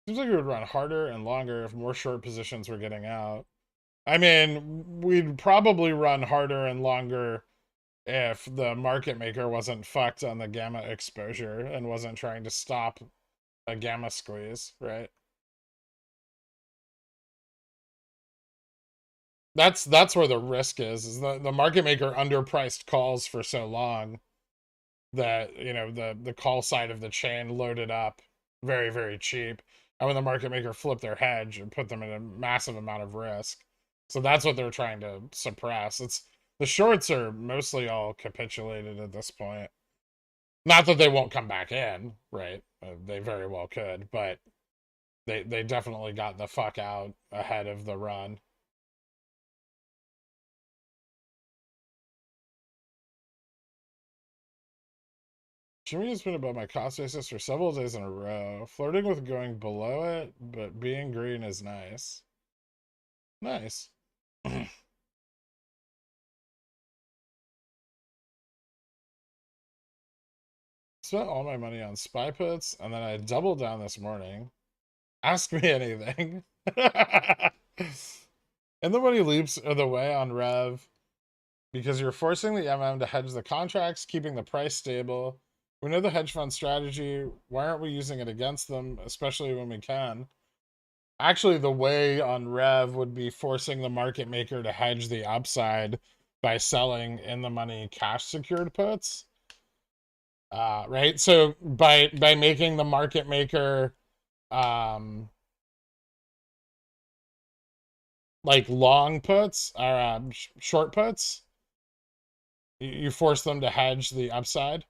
Seems like it would run harder and longer if more short positions were getting out. I mean, we'd probably run harder and longer if the market maker wasn't fucked on the gamma exposure and wasn't trying to stop a gamma squeeze, right? That's where the risk is the market maker underpriced calls for so long that the call side of the chain loaded up very, very cheap. And when the market maker flipped their hedge and put them in a massive amount of risk. So that's what they're trying to suppress. It's the shorts are mostly all capitulated at this point. Not that they won't come back in, right? They very well could, but they definitely got the fuck out ahead of the run. Jimmy has been above my cost basis for several days in a row, flirting with going below it, but being green is nice. Nice. Spent all my money on spy puts, and then I doubled down this morning. Ask me anything. And the money leaps are the way on Rev because you're forcing the MM to hedge the contracts, keeping the price stable. We know the hedge fund strategy. Why aren't we using it against them, especially when we can? Actually, the way on Rev would be forcing the market maker to hedge the upside by selling in the money cash secured puts. Right? So by making the market maker like long puts or short puts, you force them to hedge the upside.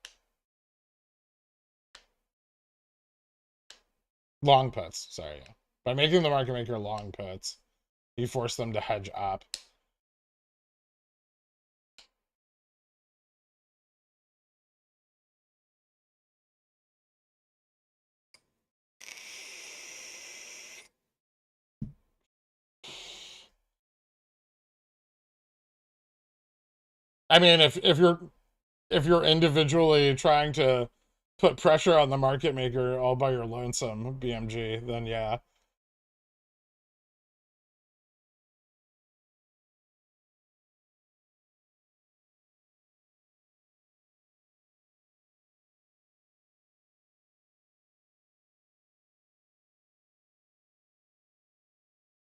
Long puts, sorry. By making the market maker long puts, you force them to hedge up. I mean, if you're individually trying to put pressure on the market maker all by your lonesome, BMG, then yeah.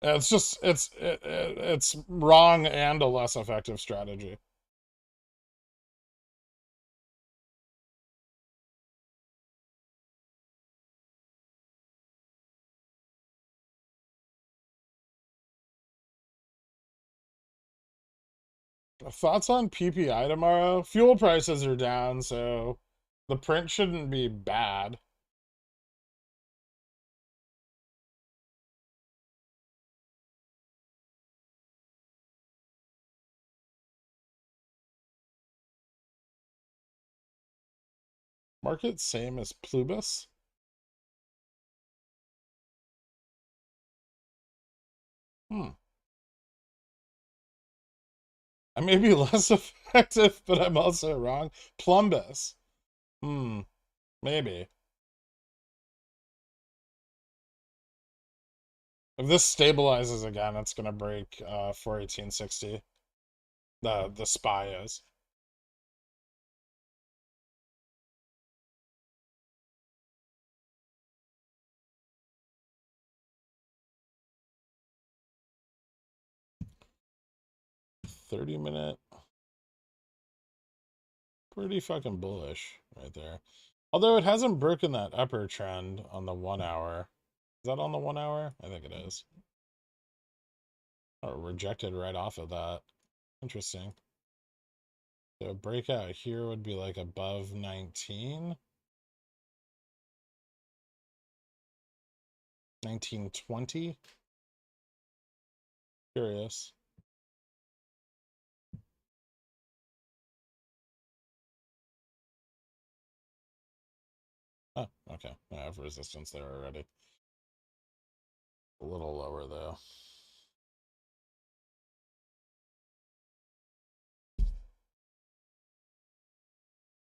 It's just it's wrong and a less effective strategy. Thoughts on PPI tomorrow? Fuel prices are down, so the print shouldn't be bad. Market same as Plubus. Hmm. I may be less effective, but I'm also wrong. Plumbus. Hmm. Maybe. If this stabilizes again, it's gonna break 418.60. The SPY is. 30-minute. Pretty fucking bullish right there. Although it hasn't broken that upper trend on the 1 hour. Is that on the 1 hour? I think it is. Oh, rejected right off of that. Interesting. So a breakout here would be like above 19. 1920. Curious. Oh, okay. I have resistance there already. A little lower though.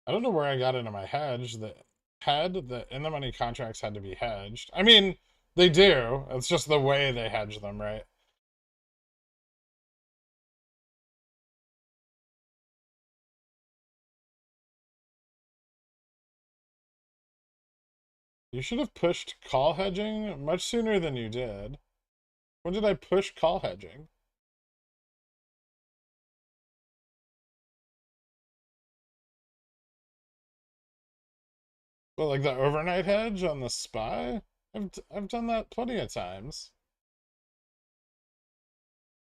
I don't know where I got into my hedge that had the in the money contracts had to be hedged. I mean, they do. It's just the way they hedge them, right? You should have pushed call hedging much sooner than you did. When did I push call hedging? Well, like the overnight hedge on the SPY? I've done that plenty of times.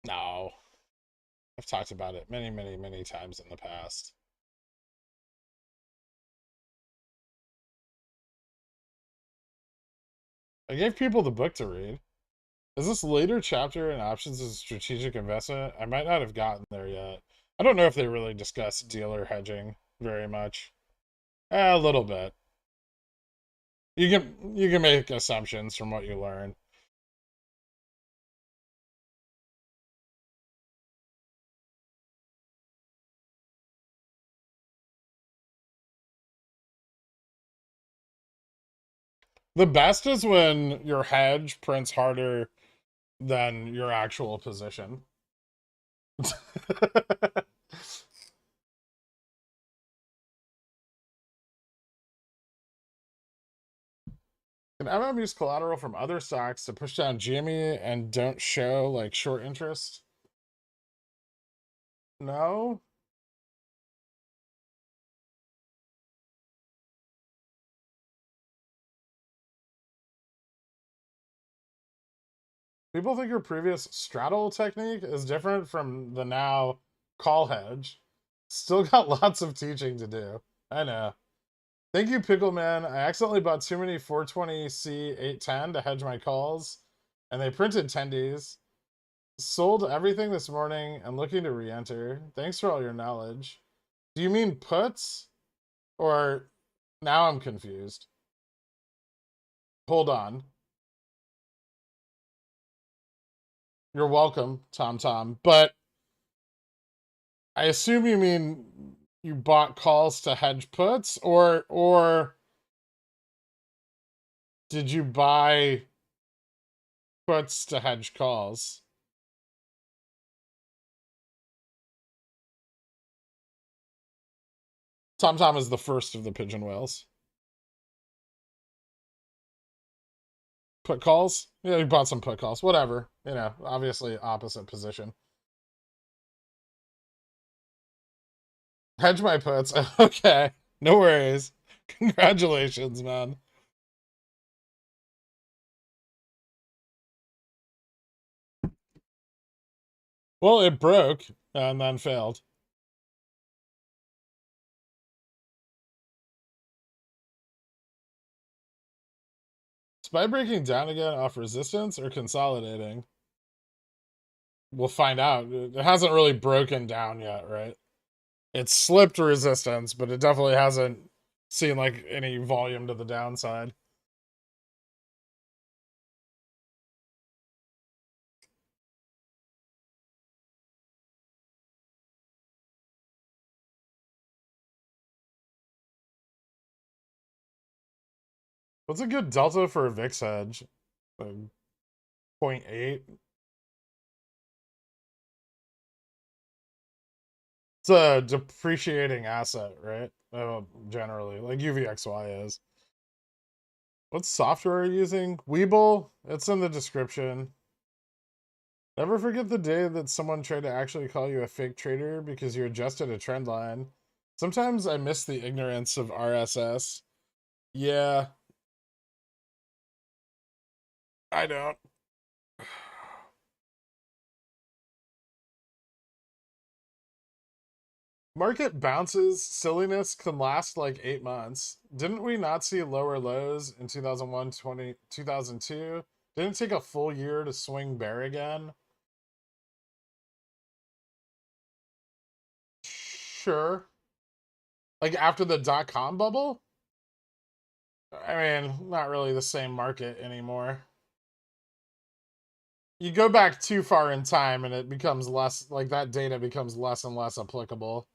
No, I've talked about it many, many, many times in the past. I gave people the book to read. Is this later chapter in options as strategic investment? I might not have gotten there yet. I don't know if they really discuss dealer hedging very much. A little bit. You can make assumptions from what you learn. The best is when your hedge prints harder than your actual position. Can MM use collateral from other stocks to push down GME and don't show like short interest? No. People think your previous straddle technique is different from the now call hedge. Still got lots of teaching to do. I know. Thank you, Pickle Man. I accidentally bought too many 420C 810 to hedge my calls, and they printed tendies. Sold everything this morning and looking to re-enter. Thanks for all your knowledge. Do you mean puts? Or now I'm confused. Hold on. You're welcome, Tom Tom. But I assume you mean you bought calls to hedge puts, or did you buy puts to hedge calls? Tom Tom is the first of the pigeon whales. Put calls? Yeah, you bought some put calls. Whatever. You know, obviously opposite position. Hedge my puts. Okay. No worries. Congratulations, man. Well, it broke and then failed. SPY breaking down again off resistance or consolidating? We'll find out. It hasn't really broken down yet, right? It's slipped resistance, but it definitely hasn't seen like any volume to the downside. What's a good delta for a VIX hedge? Like 0.8? It's a depreciating asset, right? Generally, like UVXY is. What software are you using? WeBull? It's in the description. Never forget the day that someone tried to actually call you a fake trader because you adjusted a trend line. Sometimes I miss the ignorance of RSS. Yeah, I don't. Market bounces, silliness can last like 8 months. Didn't we not see lower lows in 2001, 2002? Didn't it take a full year to swing bear again? Sure. Like after the dot-com bubble? I mean, not really the same market anymore. You go back too far in time and it becomes less, like that data becomes less and less applicable.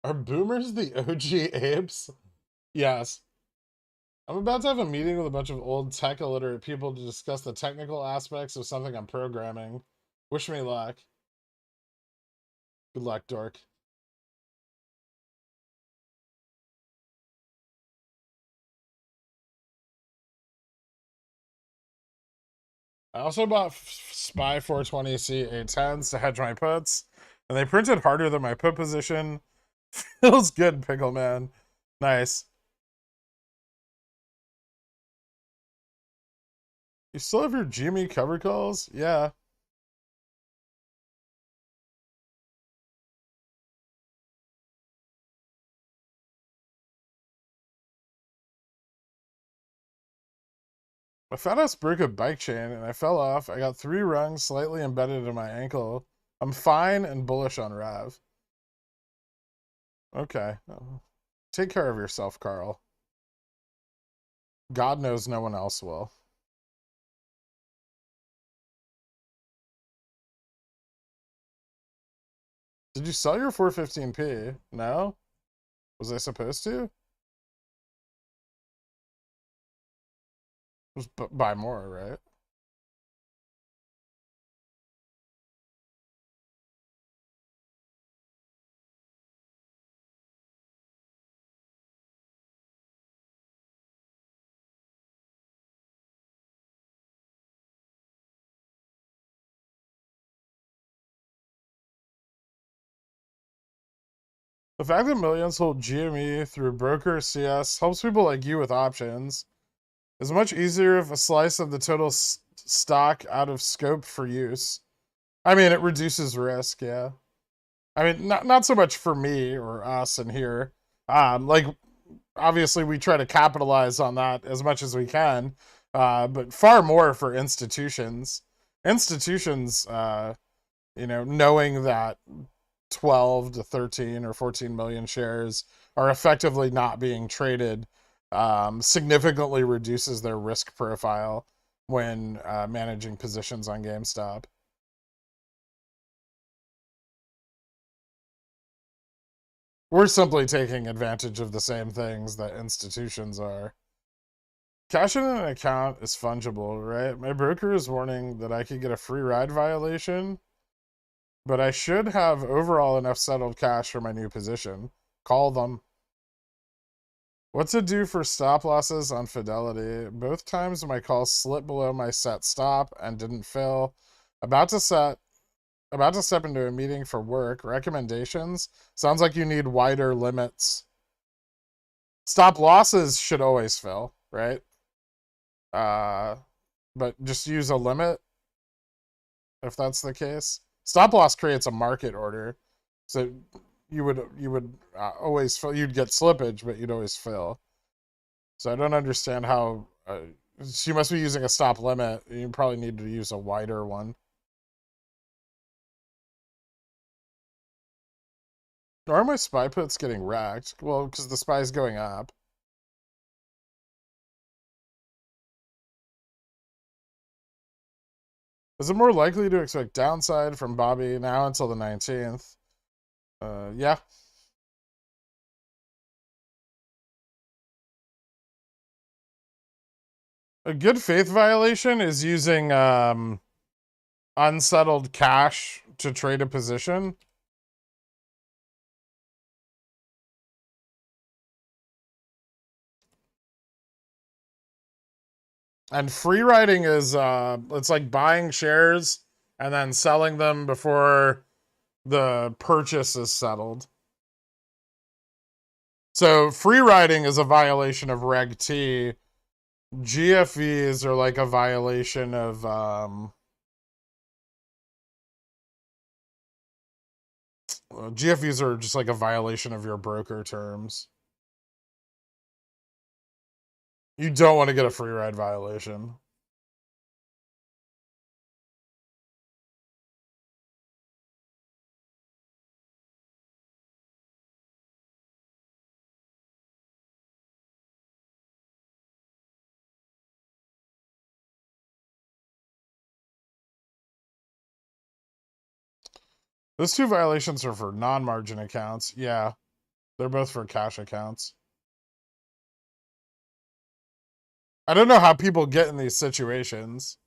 Are boomers the OG apes? Yes. I'm about to have a meeting with a bunch of old tech illiterate people to discuss the technical aspects of something I'm programming. Wish me luck. Good luck, dork. I also bought SPY 420C 810s to hedge my puts, and they printed harder than my put position. Feels good, Pickle Man. Nice. You still have your GME cover calls? Yeah. My fat ass broke a bike chain and I fell off. I got 3 rungs slightly embedded in my ankle. I'm fine and bullish on Rav. Okay. Take care of yourself, Carl. God knows no one else will. Did you sell your 415p? No? Was I supposed to? Just buy more, right? The fact that millions hold GME through broker CS helps people like you with options. It's much easier if a slice of the total stock out of scope for use. I mean, it reduces risk, yeah. I mean, not so much for me or us in here. Like obviously we try to capitalize on that as much as we can, but far more for institutions. Institutions, knowing that 12 to 13 or 14 million shares are effectively not being traded, significantly reduces their risk profile when managing positions on GameStop. We're simply taking advantage of the same things that institutions are. Cash in an account is fungible, right? My broker is warning that I could get a free ride violation, but I should have overall enough settled cash for my new position. Call them. What's it do for stop losses on Fidelity? Both times my call slipped below my set stop and didn't fill. About to step into a meeting for work. Recommendations? Sounds like you need wider limits. Stop losses should always fill, right? But just use a limit if that's the case. Stop loss creates a market order, so you would always fill. You'd get slippage, but you'd always fill. So I don't understand how. So you must be using a stop limit. You probably need to use a wider one. Or are my spy puts getting racked? Well, because the spy's going up. Is it more likely to expect downside from Bobby now until the 19th? Yeah. A good faith violation is using unsettled cash to trade a position. And free riding is it's like buying shares and then selling them before the purchase is settled. So free riding is a violation of Reg T. GFVs are like a violation of GFVs are just like a violation of your broker terms. You don't want to get a free ride violation. Those two violations are for non-margin accounts. Yeah, they're both for cash accounts. I don't know how people get in these situations.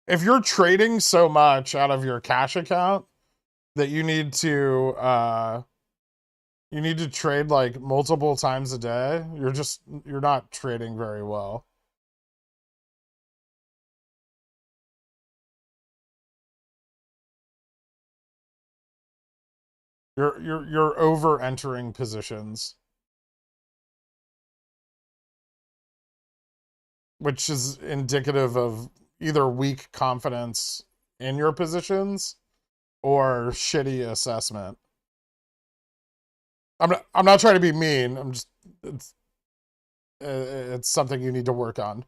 If you're trading so much out of your cash account that you need to trade like multiple times a day, you're not trading very well. You're over entering positions, which is indicative of either weak confidence in your positions or shitty assessment. I'm not trying to be mean. I'm just it's something you need to work on.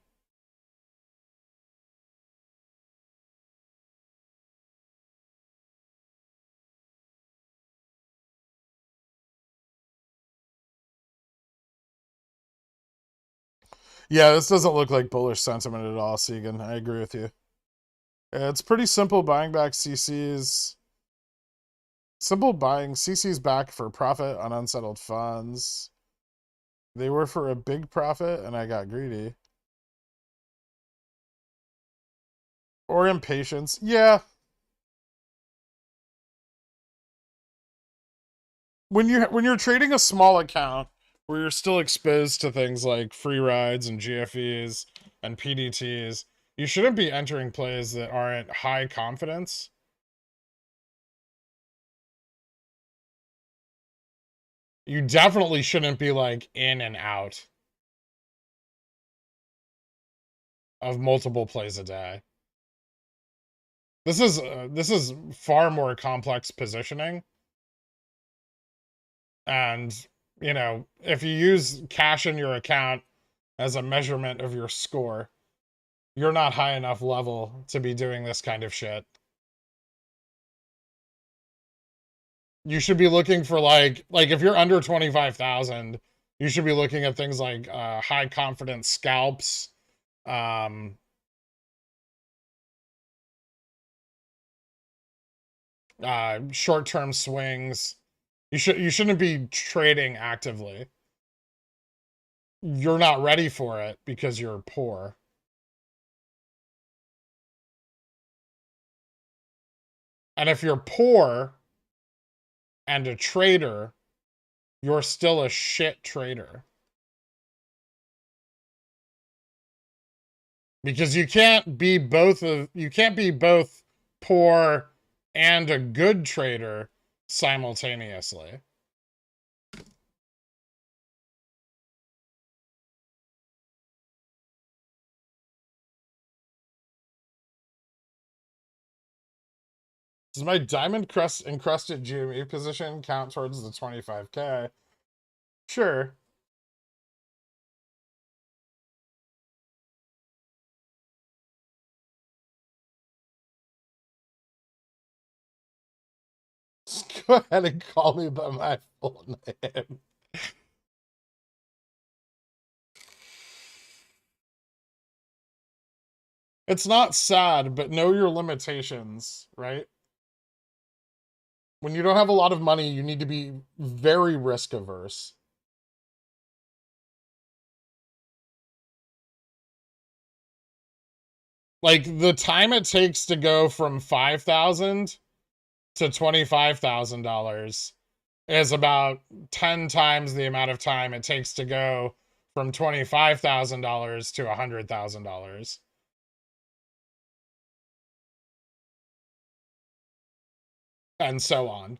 Yeah, this doesn't look like bullish sentiment at all, Segan. I agree with you. It's pretty simple buying back CCs. Simple buying CCs back for profit on unsettled funds. They were for a big profit and I got greedy. Or impatience. Yeah. When you're trading a small account where you're still exposed to things like free rides and GFEs and PDTs, you shouldn't be entering plays that aren't high confidence. You definitely shouldn't be like in and out of multiple plays a day. This is far more complex positioning, and if you use cash in your account as a measurement of your score, You're not high enough level to be doing this kind of shit. You should be looking for like if you're under 25,000, you should be looking at things like high confidence scalps, um short-term swings. You shouldn't be trading actively. You're not ready for it because you're poor. And if you're poor and a trader, you're still a shit trader. Because you can't be both poor and a good trader simultaneously. Does my diamond crust encrusted GME position count towards the 25K? Sure. Just go ahead and call me by my full name. It's not sad, but know your limitations, right? When you don't have a lot of money, you need to be very risk averse. Like the time it takes to go from 5,000 to $25,000 is about 10 times the amount of time it takes to go from $25,000 to $100,000. And so on.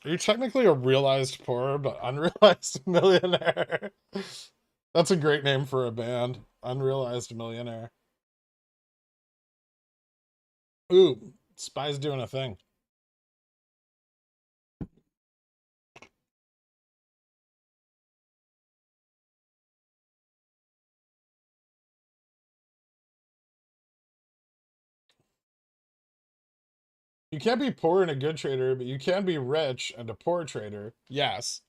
Are you technically a realized poor but unrealized millionaire? That's a great name for a band. Unrealized millionaire. Ooh, Spy's doing a thing. You can't be poor and a good trader, but you can be rich and a poor trader. Yes.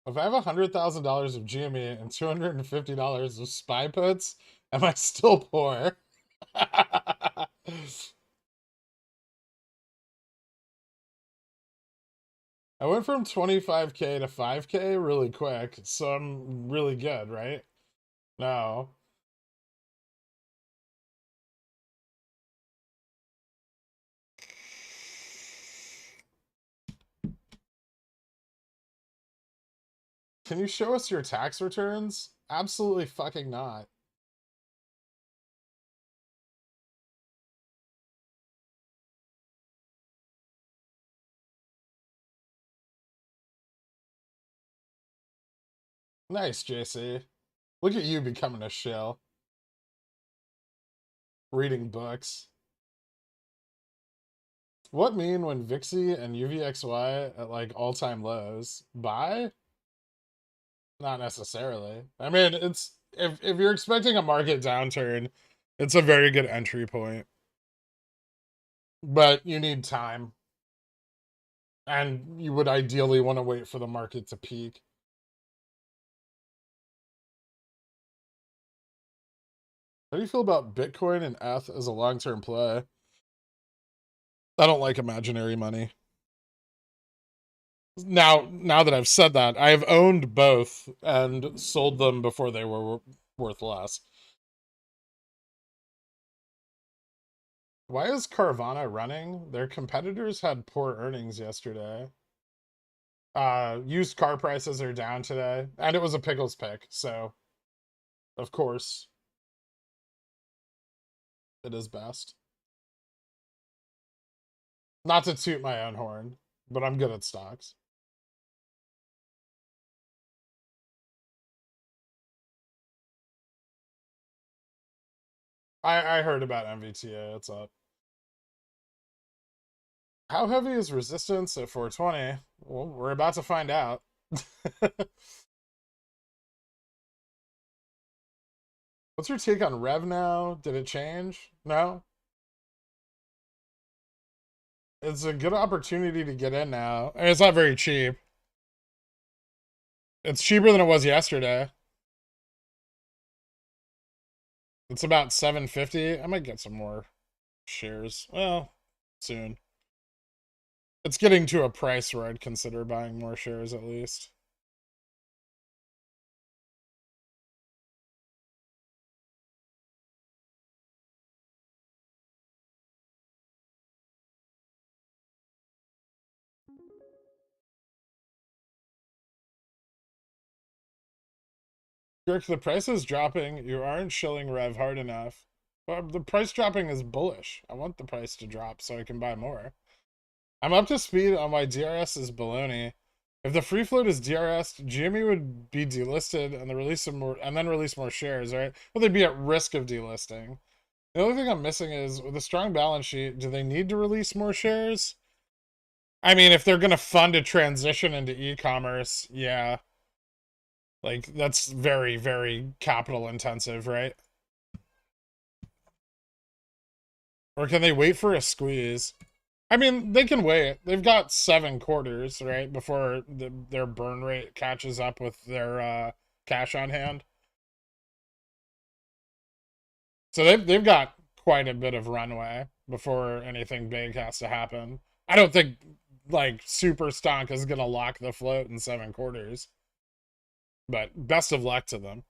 If I have $100,000 of GME and $250 of spy puts, am I still poor? I went from 25K to 5K really quick, so I'm really good, right? No. Can you show us your tax returns? Absolutely fucking not. Nice, JC. Look at you becoming a shill. Reading books. What mean when VIXY and UVXY at like all-time lows? Buy? Not necessarily. I mean, it's if you're expecting a market downturn, it's a very good entry point. But you need time. And you would ideally want to wait for the market to peak. How do you feel about Bitcoin and ETH as a long-term play? I don't like imaginary money. Now that I've said that, I have owned both and sold them before they were worth less. Why is Carvana running? Their competitors had poor earnings yesterday. Used car prices are down today, and it was a pickles pick, so of course it is best. Not to toot my own horn, but I'm good at stocks. I heard about MVTA. It's up. How heavy is resistance at 420? Well, we're about to find out. What's your take on Rev now? Did it change? No? It's a good opportunity to get in now. And it's not very cheap. It's cheaper than it was yesterday. It's about 750. I might get some more shares. Well, soon. It's getting to a price where I'd consider buying more shares at least. Dirk, the price is dropping. You aren't shilling Rev hard enough. Well, the price dropping is bullish. I want the price to drop so I can buy more. I'm up to speed on why DRS is baloney. If the free float is DRS, GME would be delisted and then release more shares, right? Well, they'd be at risk of delisting. The only thing I'm missing is with a strong balance sheet, do they need to release more shares? I mean, if they're gonna fund a transition into e-commerce, yeah. Like that's very, very capital intensive, right? Or can they wait for a squeeze? I mean, they can wait. They've got 7 quarters, right, before their burn rate catches up with their cash on hand. So they've got quite a bit of runway before anything big has to happen. I don't think like Super Stonk is gonna lock the float in 7 quarters. But best of luck to them.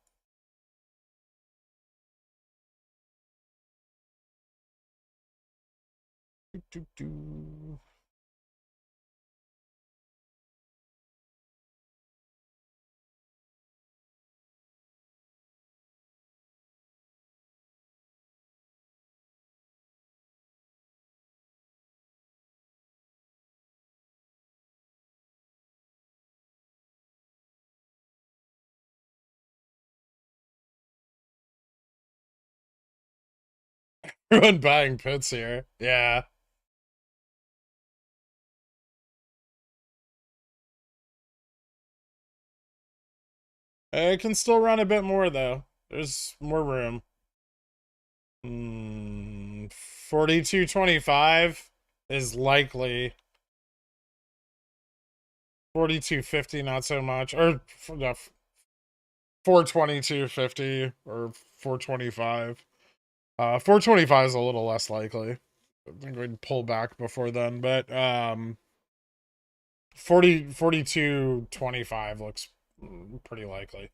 Everyone buying puts here. Yeah. It can still run a bit more though. There's more room. 42.25 is likely. 42.50 not so much. Or 422.50 or 425. 425 is a little less likely. I think we'd pull back before then, but 42.25 looks pretty likely.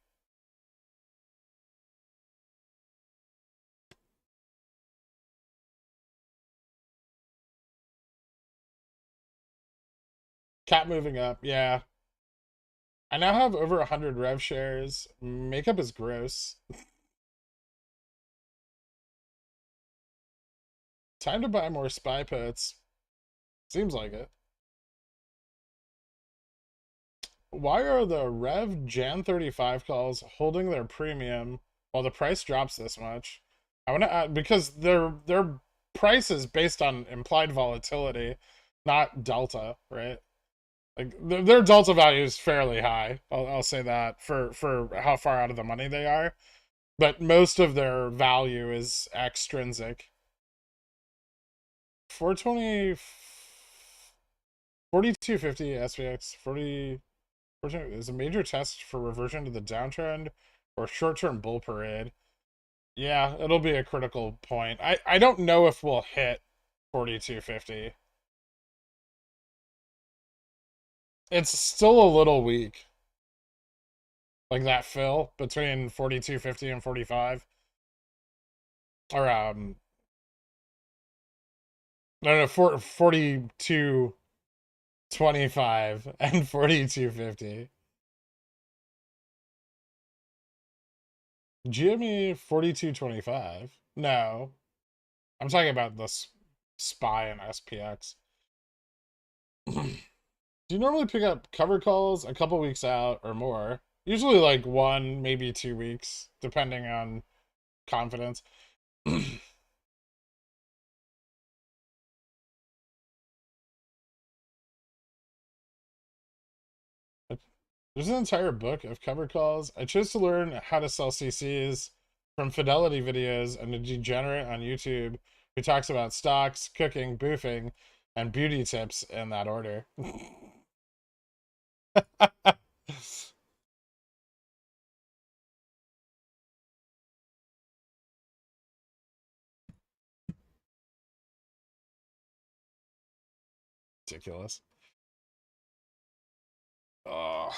Cat moving up, yeah. I now have over 100 rev shares. Makeup is gross. Time to buy more spy puts. Seems like it. Why are the Rev Jan 35 calls holding their premium while the price drops this much? I want to add because their price is based on implied volatility, not delta, right? Like their delta value is fairly high. I'll say that for how far out of the money they are, but most of their value is extrinsic. 420 4250 SPX 40 is a major test for reversion to the downtrend or short-term bull parade. Yeah, it'll be a critical point. I don't know if we'll hit 4250. It's still a little weak. Like that fill between 4250 and 45. Or no, 4225 and 4250. GME 4225. No. I'm talking about this SPY and SPX. Do you normally pick up cover calls a couple weeks out or more? Usually like 1, maybe 2 weeks, depending on confidence. There's an entire book of cover calls. I chose to learn how to sell CCs from Fidelity videos and a degenerate on YouTube who talks about stocks, cooking, boofing, and beauty tips in that order. Ridiculous. Oh.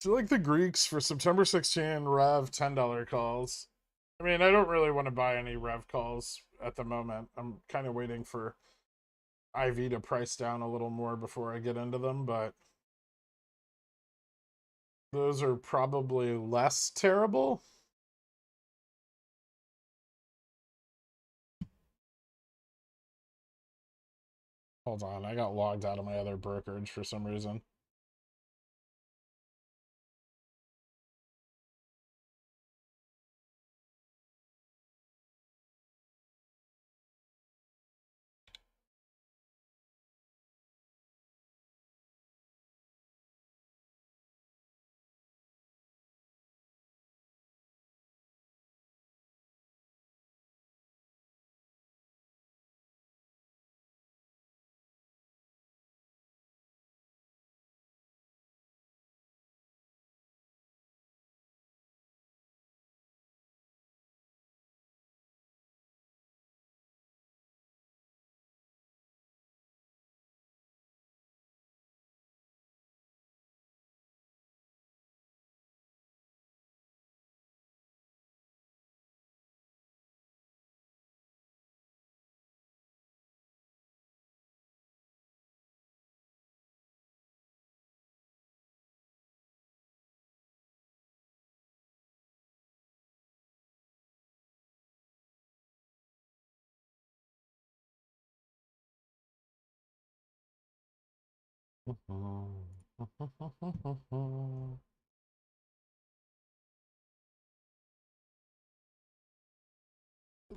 Do you like the Greeks for September 16 Rev $10 calls? I mean, I don't really want to buy any Rev calls at the moment. I'm kind of waiting for IV to price down a little more before I get into them, but those are probably less terrible. Hold on, I got logged out of my other brokerage for some reason.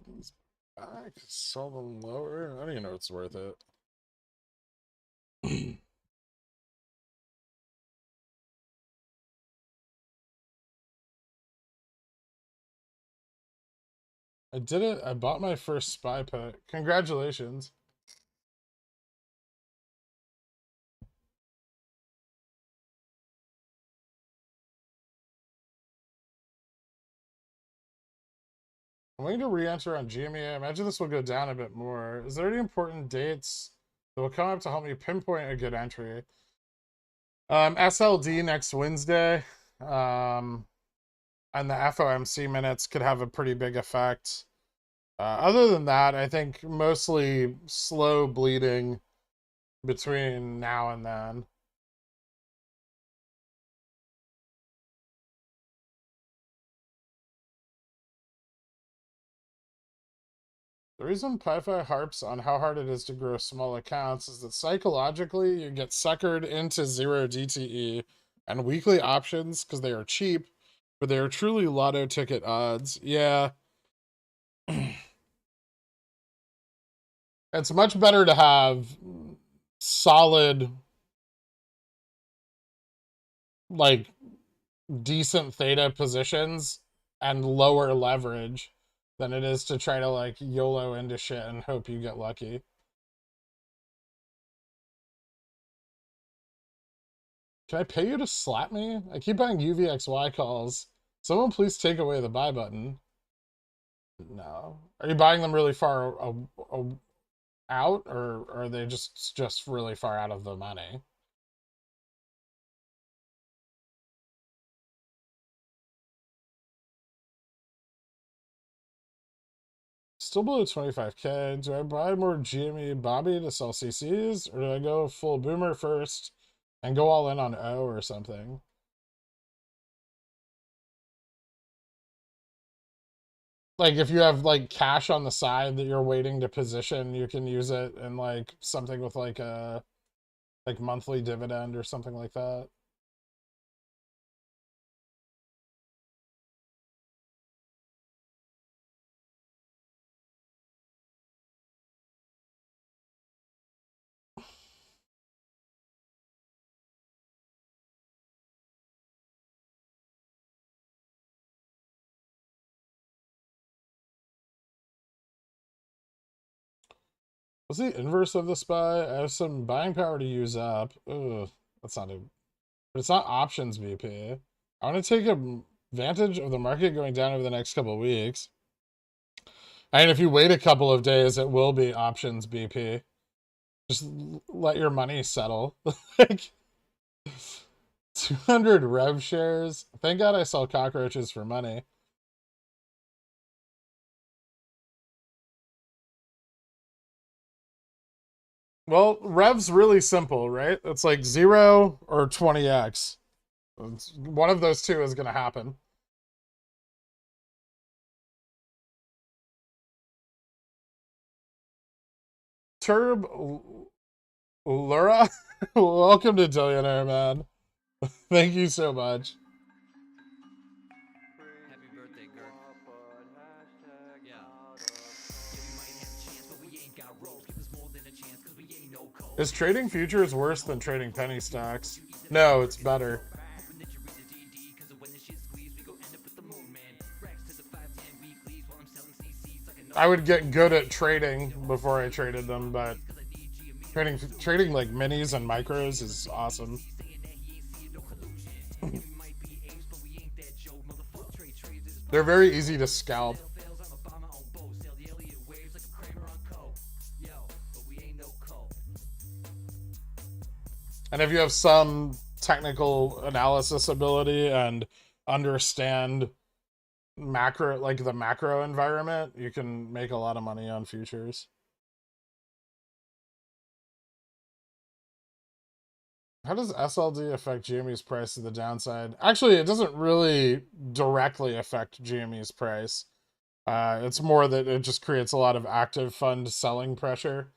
These back, sell them lower. I don't even know it's worth it. I did it. I bought my first spy pet. Congratulations. I'm waiting to re-enter on GME. I imagine this will go down a bit more. Is there any important dates that will come up to help me pinpoint a good entry? SLD next Wednesday. And the FOMC minutes could have a pretty big effect. Other than that, I think mostly slow bleeding between now and then. The reason PiFi harps on how hard it is to grow small accounts is that psychologically you get suckered into zero DTE and weekly options because they are cheap, but they are truly lotto ticket odds. Yeah. It's much better to have solid, like, decent theta positions and lower leverage than it is to try to, like, YOLO into shit and hope you get lucky. Can I pay you to slap me? I keep buying UVXY calls. Someone please take away the buy button. No. Are you buying them really far out, or are they just really far out of the money? Still below 25K. Do I buy more GME Bobby to sell CCs, or do I go full boomer first and go all in on O or something? Like, if you have, like, cash on the side that you're waiting to position, you can use it in, like, something with, like, a, like, monthly dividend or something like that. What's the inverse of the SPY? I have some buying power to use up. Ugh, that's not a... But it's not options BP. I want to take advantage of the market going down over the next couple of weeks. And if you wait a couple of days, it will be options BP. Just let your money settle. Like 200 rev shares. Thank God I sell cockroaches for money. Well, rev's really simple, right? It's like 0 or 20x. One of those two is going to happen. Turb Lura, welcome to Billionaire, man. Thank you so much. Happy birthday, Gurk. Is trading futures worse than trading penny stocks? No, it's better. I would get good at trading before I traded them, but trading like minis and micros is awesome. They're very easy to scalp. And if you have some technical analysis ability and understand macro, like the macro environment, you can make a lot of money on futures. How does SLD affect GME's price to the downside? Actually, it doesn't really directly affect GME's price. It's more that it just creates a lot of active fund selling pressure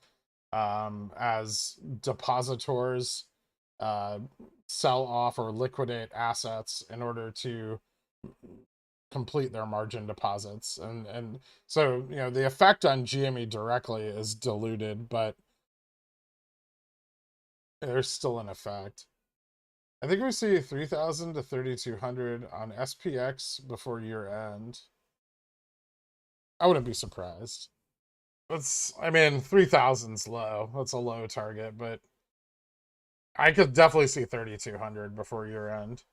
as depositors sell off or liquidate assets in order to complete their margin deposits. And so, you know, the effect on GME directly is diluted, but there's still an effect. I think we see 3,000 to 3,200 on SPX before year end. I wouldn't be surprised. I mean, 3,000's low. That's a low target, but I could definitely see 3,200 before year end.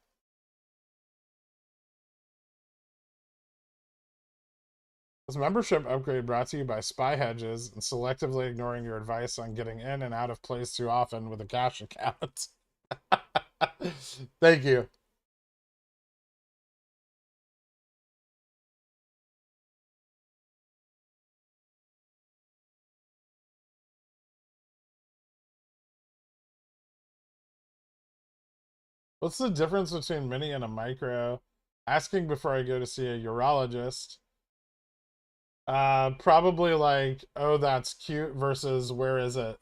This membership upgrade brought to you by Spy Hedges and selectively ignoring your advice on getting in and out of place too often with a cash account. Thank you. What's the difference between mini and a micro? Asking before I go to see a urologist. Probably like, oh, that's cute versus where is it?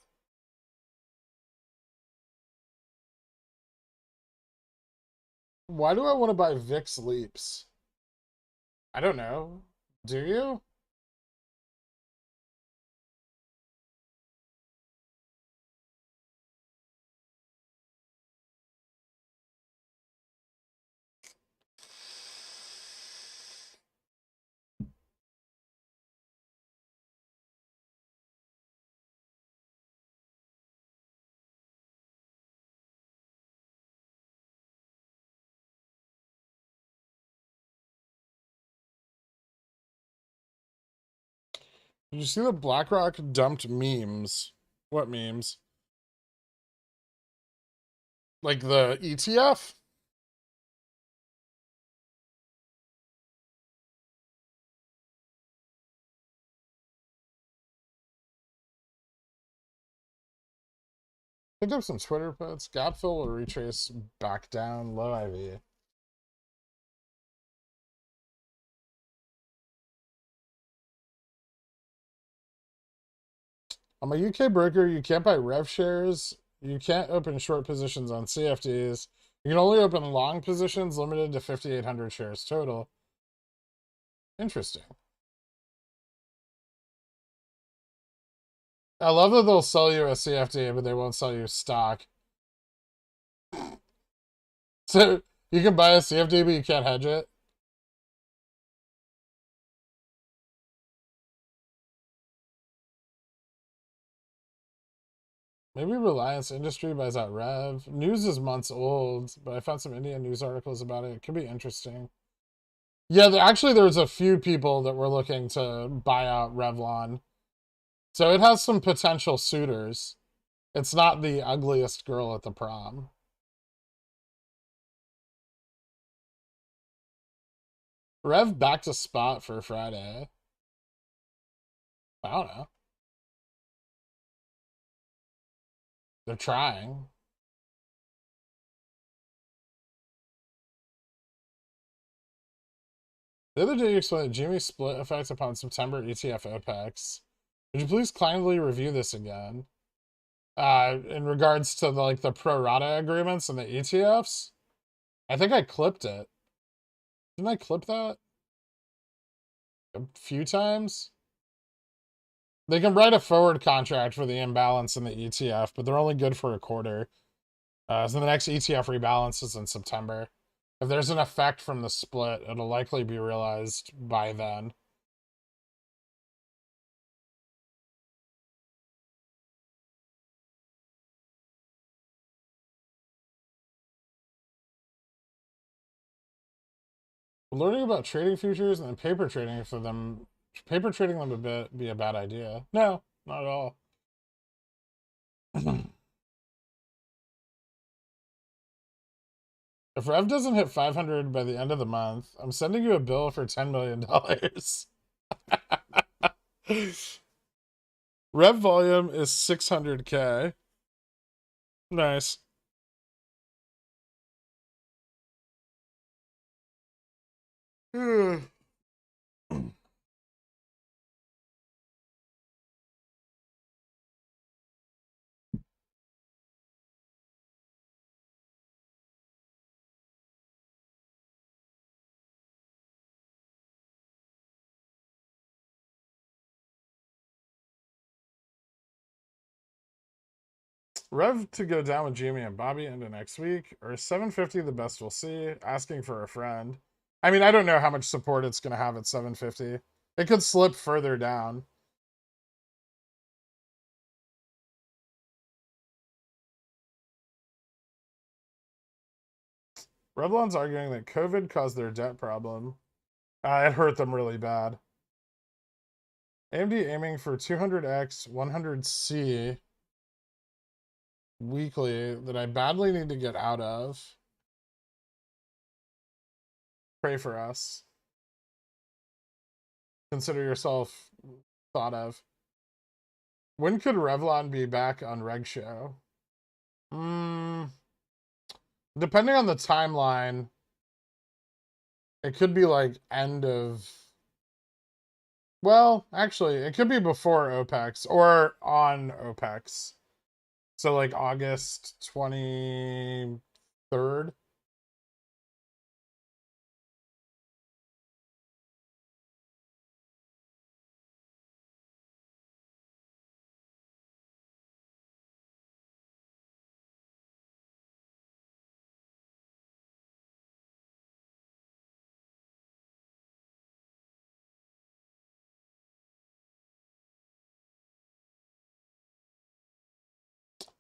Why do I want to buy VIX Leaps? I don't know. Do you? Did you see that BlackRock dumped memes? What memes? Like the ETF? Picked up some Twitter posts. Gap fill will retrace back down. Low IV. I'm a UK broker. You can't buy rev shares. You can't open short positions on CFDs. You can only open long positions limited to 5,800 shares total. Interesting. I love that they'll sell you a CFD, but they won't sell you stock. So you can buy a CFD, but you can't hedge it. Maybe Reliance Industry buys out Rev. News is months old, but I found some Indian news articles about it. It could be interesting. Yeah, actually, there's a few people that were looking to buy out Revlon. So it has some potential suitors. It's not the ugliest girl at the prom. Rev back to spot for Friday. I don't know. They're trying. The other day you explained the GME split effect upon September ETF OPEX. Would you please kindly review this again? In regards to the pro rata agreements and the ETFs? I think I clipped it. Didn't I clip that a few times? They can write a forward contract for the imbalance in the ETF, but they're only good for a quarter. So the next ETF rebalances in September. If there's an effect from the split, it'll likely be realized by then. Learning about trading futures and then paper trading for them, paper trading them a bit be a bad idea. No, not at all. If Rev doesn't hit 500 by the end of the month, I'm sending you a bill for $10 million. Rev volume is 600K. Nice. Rev to go down with Jamie and Bobby into next week, or is 750 the best we'll see? Asking for a friend. I mean, I don't know how much support it's going to have at 750. It could slip further down. Revlon's arguing that COVID caused their debt problem. It hurt them really bad. AMD aiming for 200X 100C weekly that I badly need to get out of. Pray for us. Consider yourself thought of. When could Revlon be back on Reg Show? Depending on the timeline, it could be like end of. Well, actually, it could be before OPEX or on OPEX. So like August 23rd.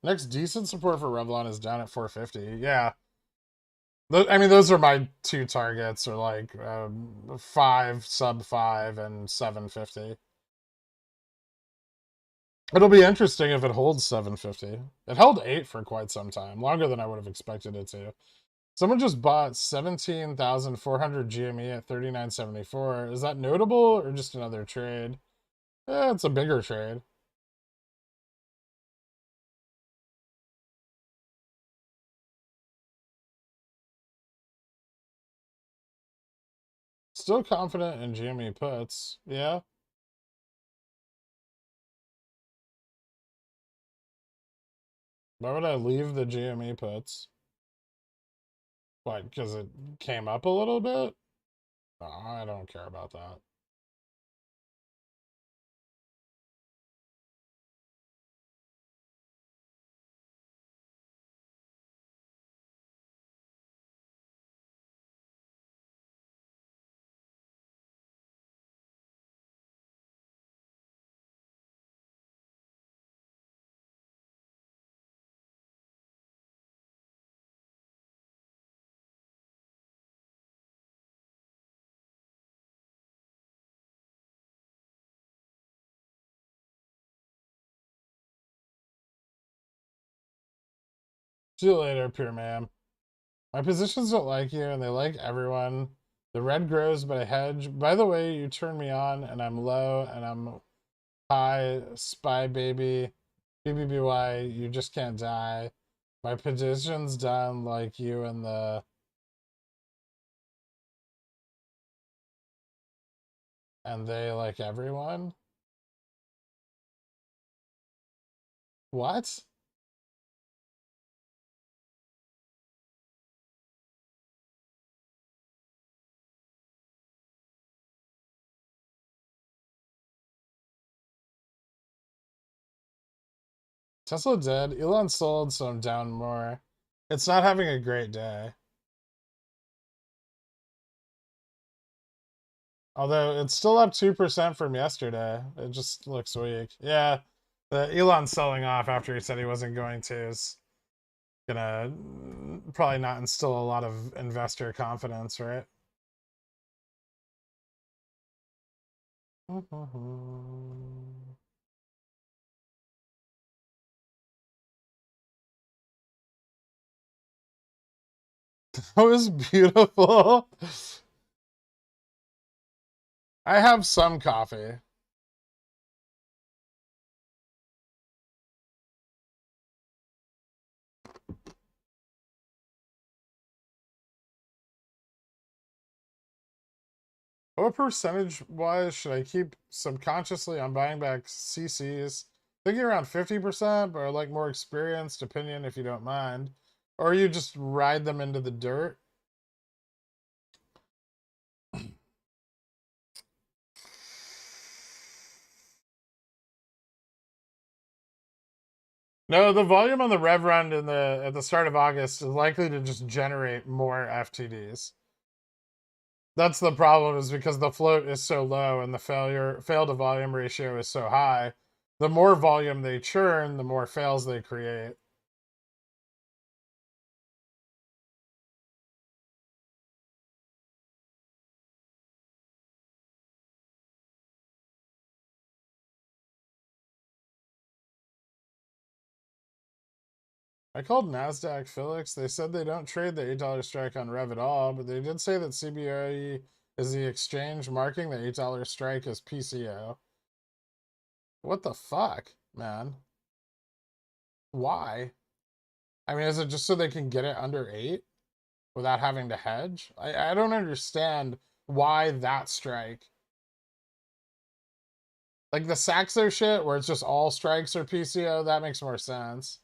Next decent support for Revlon is down at 450. Yeah. I mean, those are my two targets, are like 5, sub 5, and 750. It'll be interesting if it holds 750. It held 8 for quite some time, longer than I would have expected it to. Someone just bought 17,400 GME at 39.74. Is that notable or just another trade? It's a bigger trade. Still confident in GME puts. Yeah. Why would I leave the GME puts? What, because it came up a little bit? No, I don't care about that. See you later, pure ma'am. My positions don't like you, and they like everyone. The red grows, but I hedge. By the way, you turn me on, and I'm low, and I'm high. Spy baby. BBBY, you just can't die. My position's done like you and the... And they like everyone? What? Tesla did. Elon sold, so I'm down more. It's not having a great day. Although it's still up 2% from yesterday. It just looks weak. Yeah, the Elon selling off after he said he wasn't going to is gonna probably not instill a lot of investor confidence, right? That was beautiful. I have some coffee. What percentage wise should I keep subconsciously on buying back CCs? Thinking around 50%, but I like more experienced opinion if you don't mind. Or you just ride them into the dirt? No, the volume on the rev run in the at the start of August is likely to just generate more FTDs. That's the problem, is because the float is so low and the fail to volume ratio is so high. The more volume they churn, the more fails they create. I called NASDAQ Felix. They said they don't trade the $8 strike on Rev at all, but they did say that CBOE is the exchange marking the $8 strike as PCO. What the fuck, man? Why? I mean, is it just so they can get it under 8 without having to hedge? I don't understand why that strike. Like the Saxo shit, where it's just all strikes are PCO, that makes more sense.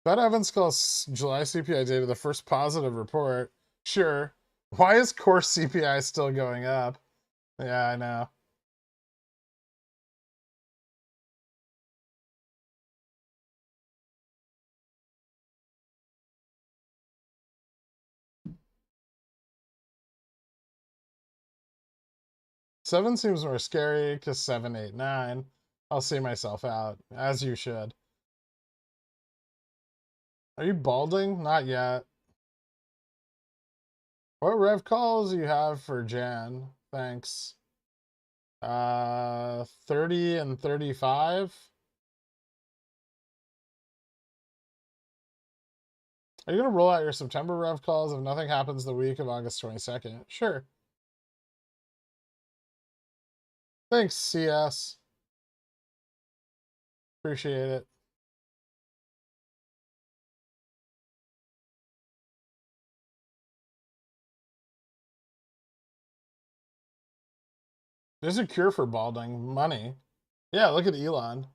Bet Evans calls July CPI data the first positive report. Sure. Why is core CPI still going up? Yeah, I know. Seven seems more scary because 7, 8, 9. I'll see myself out, as you should. Are you balding? Not yet. What rev calls you have for Jan? Thanks. 30 and 35. Are you gonna roll out your September rev calls if nothing happens the week of August 22nd? Sure. Thanks, CS. Appreciate it. There's a cure for balding. Money. Yeah, look at Elon.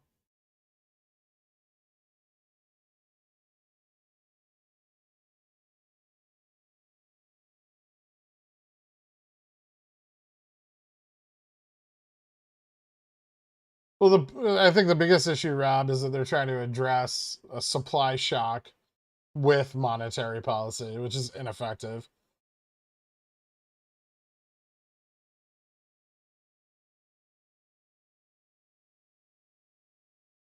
Well, I think the biggest issue, Rob, is that they're trying to address a supply shock with monetary policy, which is ineffective.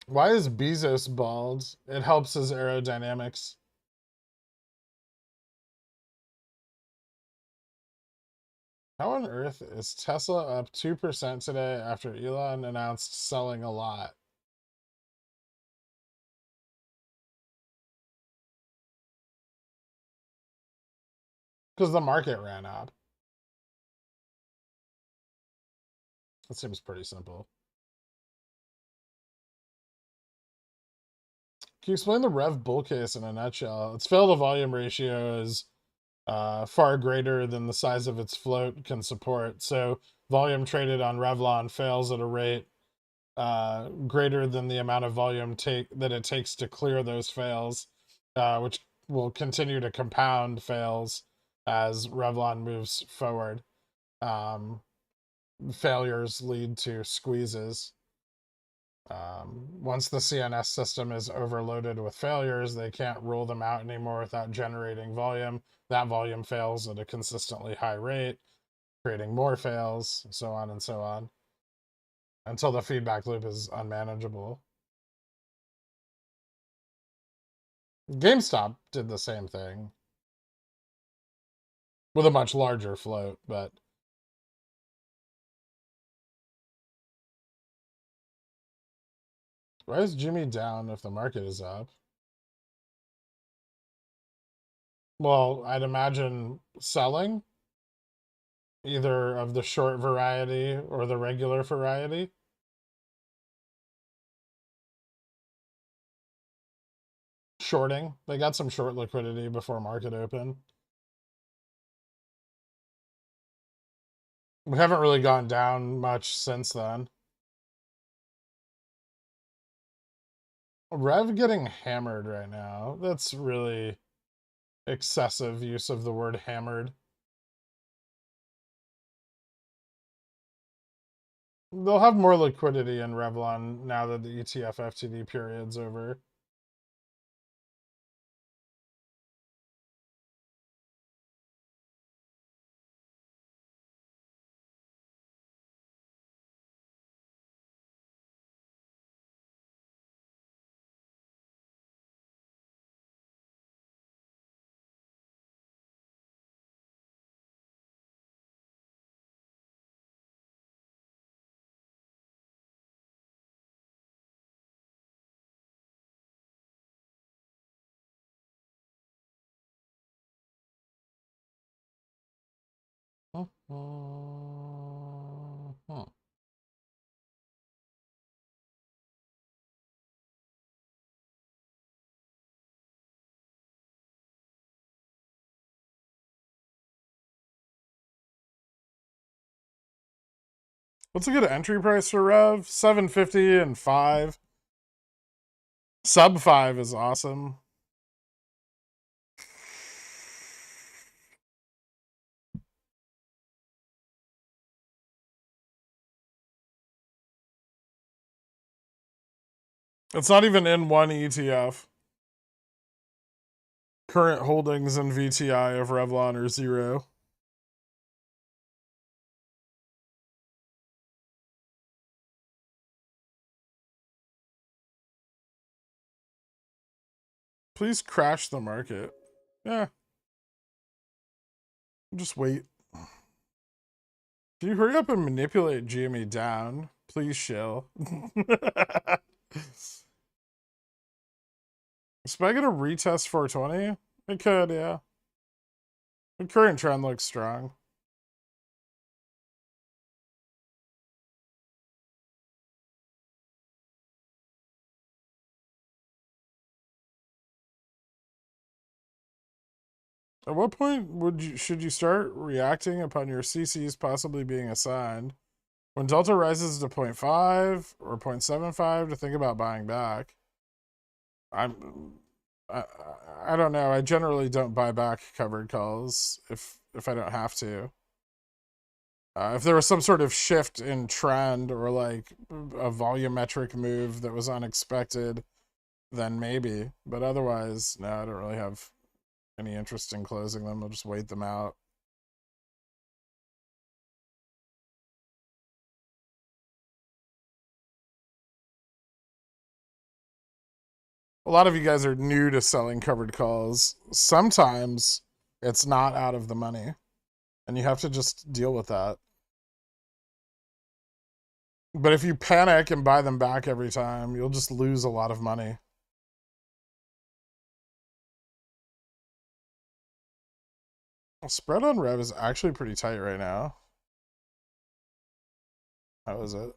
Why is Bezos bald? It helps his aerodynamics. How on earth is Tesla up 2% today after Elon announced selling a lot? Because the market ran up. That seems pretty simple. Can you explain the Rev bull case in a nutshell? Its fail to volume ratio is far greater than the size of its float can support. So volume traded on Revlon fails at a rate greater than the amount of volume that it takes to clear those fails, which will continue to compound fails as Revlon moves forward. Failures lead to squeezes. Once the CNS system is overloaded with failures, they can't rule them out anymore without generating volume. That volume fails at a consistently high rate, creating more fails, so on and so on, until the feedback loop is unmanageable. GameStop did the same thing with a much larger float, but why is Jimmy down if the market is up? Well, I'd imagine selling either of the short variety or the regular variety. Shorting. They got some short liquidity before market open. We haven't really gone down much since then. Rev getting hammered right now. That's really excessive use of the word hammered. They'll have more liquidity in Revlon now that the ETF FTD period's over. What's a good entry price for Rev? 750 and 5. Sub 5 is awesome. It's not even in one ETF. Current holdings in VTI of Revlon are 0. Please crash the market. Yeah. Just wait. Can you hurry up and manipulate GME down? Please, shill. Is SPY gonna retest 420? It could, yeah. The current trend looks strong. At what point should you start reacting upon your CCs possibly being assigned? When Delta rises to 0.5 or 0.75 to think about buying back. I, I don't know. I generally don't buy back covered calls if I don't have to. If there was some sort of shift in trend or like a volumetric move that was unexpected, then maybe. But otherwise, no, I don't really have any interest in closing them. I'll just wait them out. A lot of you guys are new to selling covered calls. Sometimes it's not out of the money. And you have to just deal with that. But if you panic and buy them back every time, you'll just lose a lot of money. Spread on Rev is actually pretty tight right now. How is it?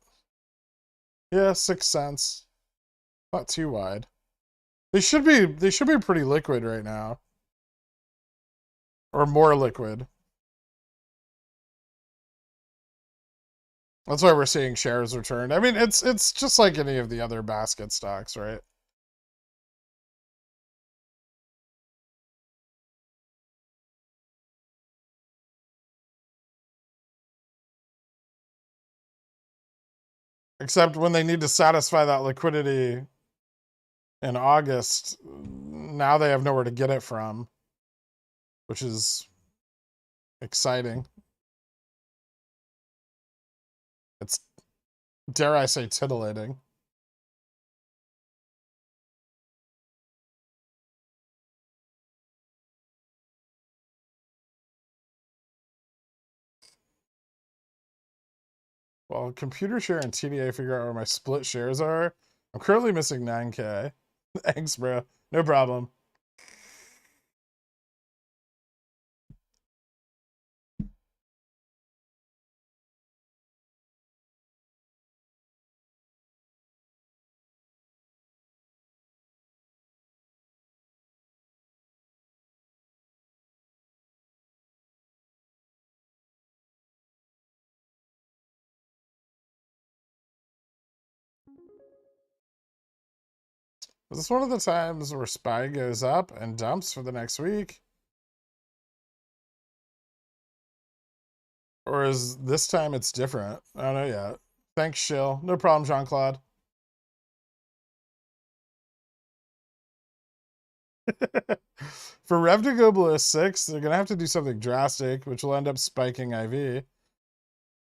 Yeah, 6 cents. Not too wide. They should be pretty liquid right now. Or more liquid. That's why we're seeing shares return. I mean, it's just like any of the other basket stocks, right? Except when they need to satisfy that liquidity in August, now they have nowhere to get it from, which is exciting. It's, dare I say, titillating. Well, computer share and TDA figure out where my split shares are. I'm currently missing 9K. Thanks, bro. No problem. Is this one of the times where SPY goes up and dumps for the next week? Or is this time it's different? I don't know yet. Thanks, Shill. No problem, Jean-Claude. For Rev to go below 6, they're going to have to do something drastic, which will end up spiking IV.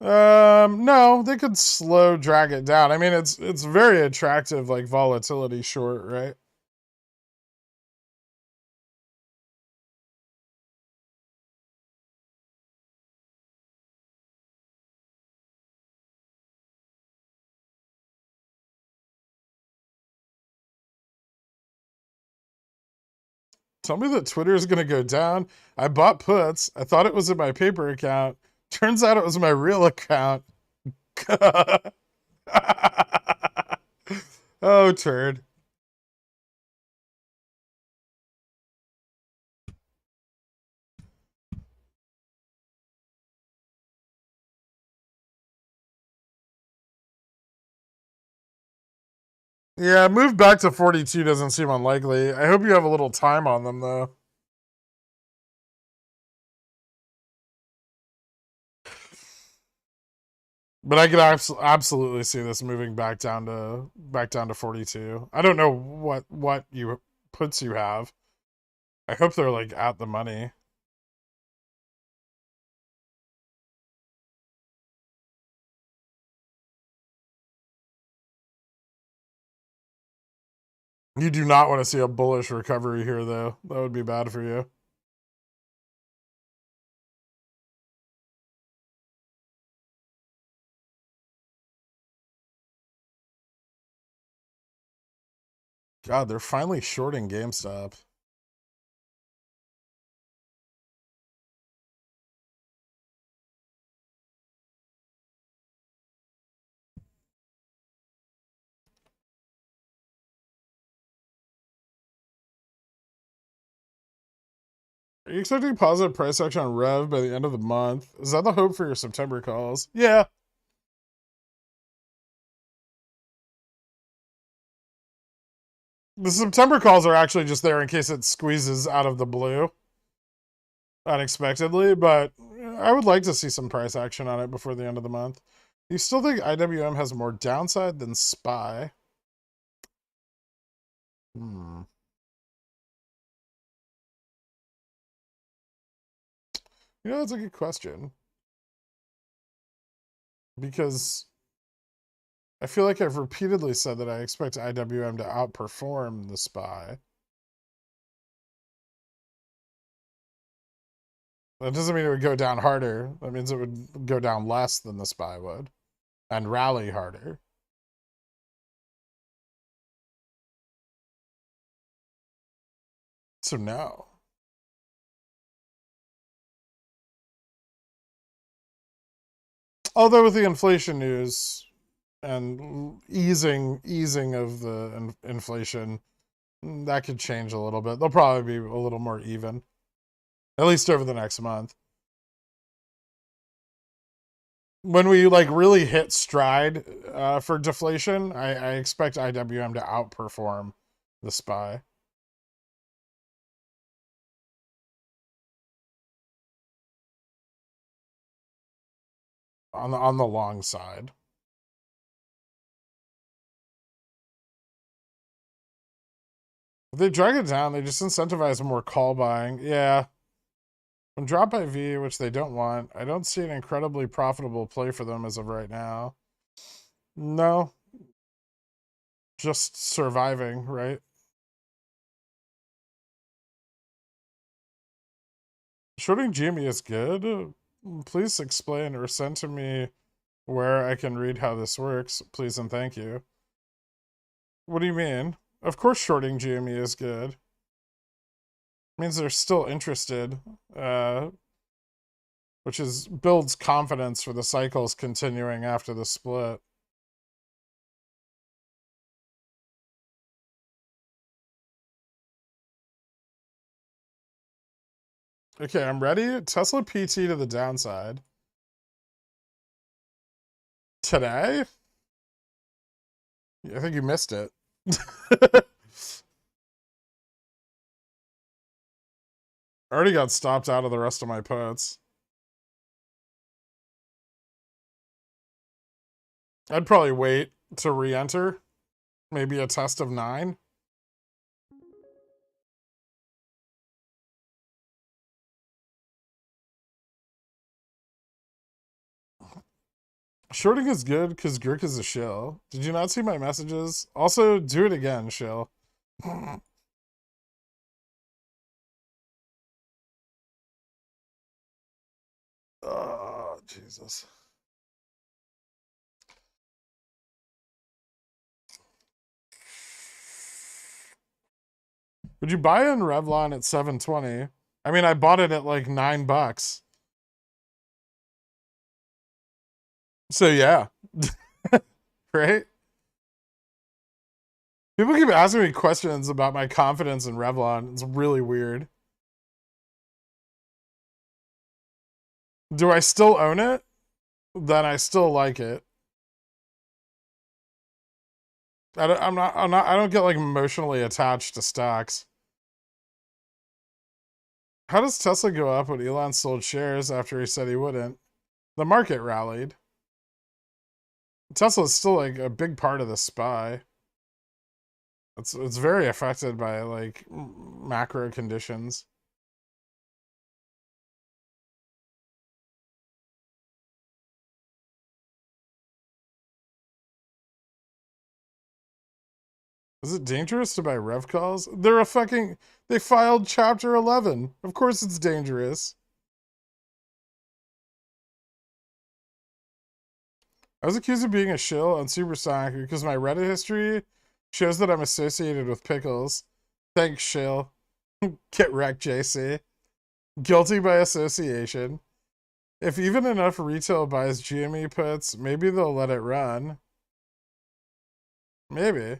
No, they could slow drag it down. I mean, it's very attractive, like volatility short, right? Tell me that Twitter is going to go down. I bought puts. I thought it was in my paper account. Turns out it was my real account. Oh, turd. Yeah, move back to 42 doesn't seem unlikely. I hope you have a little time on them, though. But I could absolutely see this moving back down to 42. I don't know what you puts you have. I hope they're like at the money. You do not want to see a bullish recovery here, though. That would be bad for you. God, they're finally shorting GameStop. Are you expecting positive price action on Rev by the end of the month? Is that the hope for your September calls? Yeah. The September calls are actually just there in case it squeezes out of the blue unexpectedly, but I would like to see some price action on it before the end of the month. You still think IWM has more downside than SPY? Hmm. You know, that's a good question. Because I feel like I've repeatedly said that I expect IWM to outperform the SPY. That doesn't mean it would go down harder. That means it would go down less than the SPY would and rally harder. So no. Although with the inflation news and easing of the inflation, that could change a little bit. They'll probably be a little more even, at least over the next month. When we like really hit stride for deflation, I expect IWM to outperform the SPY. On the long side. If they drag it down, they just incentivize more call buying. Yeah. When drop by V, which they don't want, I don't see an incredibly profitable play for them as of right now. No. Just surviving, right? Shorting GME is good. Please explain or send to me where I can read how this works. Please and thank you. What do you mean? Of course shorting GME is good. It means they're still interested, which builds confidence for the cycles continuing after the split. Okay, I'm ready. Tesla PT to the downside. Today? I think you missed it. I already got stopped out of the rest of my puts. I'd probably wait to re-enter. Maybe a test of 9. Shorting is good because Gherkin is a shill. Did you not see my messages? Also, do it again, shill. Oh, Jesus. Would you buy in Revlon at 720? I mean, I bought it at like $9. So yeah. Right? People keep asking me questions about my confidence in Revlon. It's really weird. Do I still own it? Then I still like it. I don't get like emotionally attached to stocks. How does Tesla go up when Elon sold shares after he said he wouldn't? The market rallied. Tesla is still like a big part of the SPY. It's very affected by like macro conditions. Is it dangerous to buy rev calls? They filed chapter 11. Of course it's dangerous. I was accused of being a shill on Supersonic because my Reddit history shows that I'm associated with pickles. Thanks, shill. Get wrecked, JC. Guilty by association. If even enough retail buys GME puts, maybe they'll let it run. Maybe.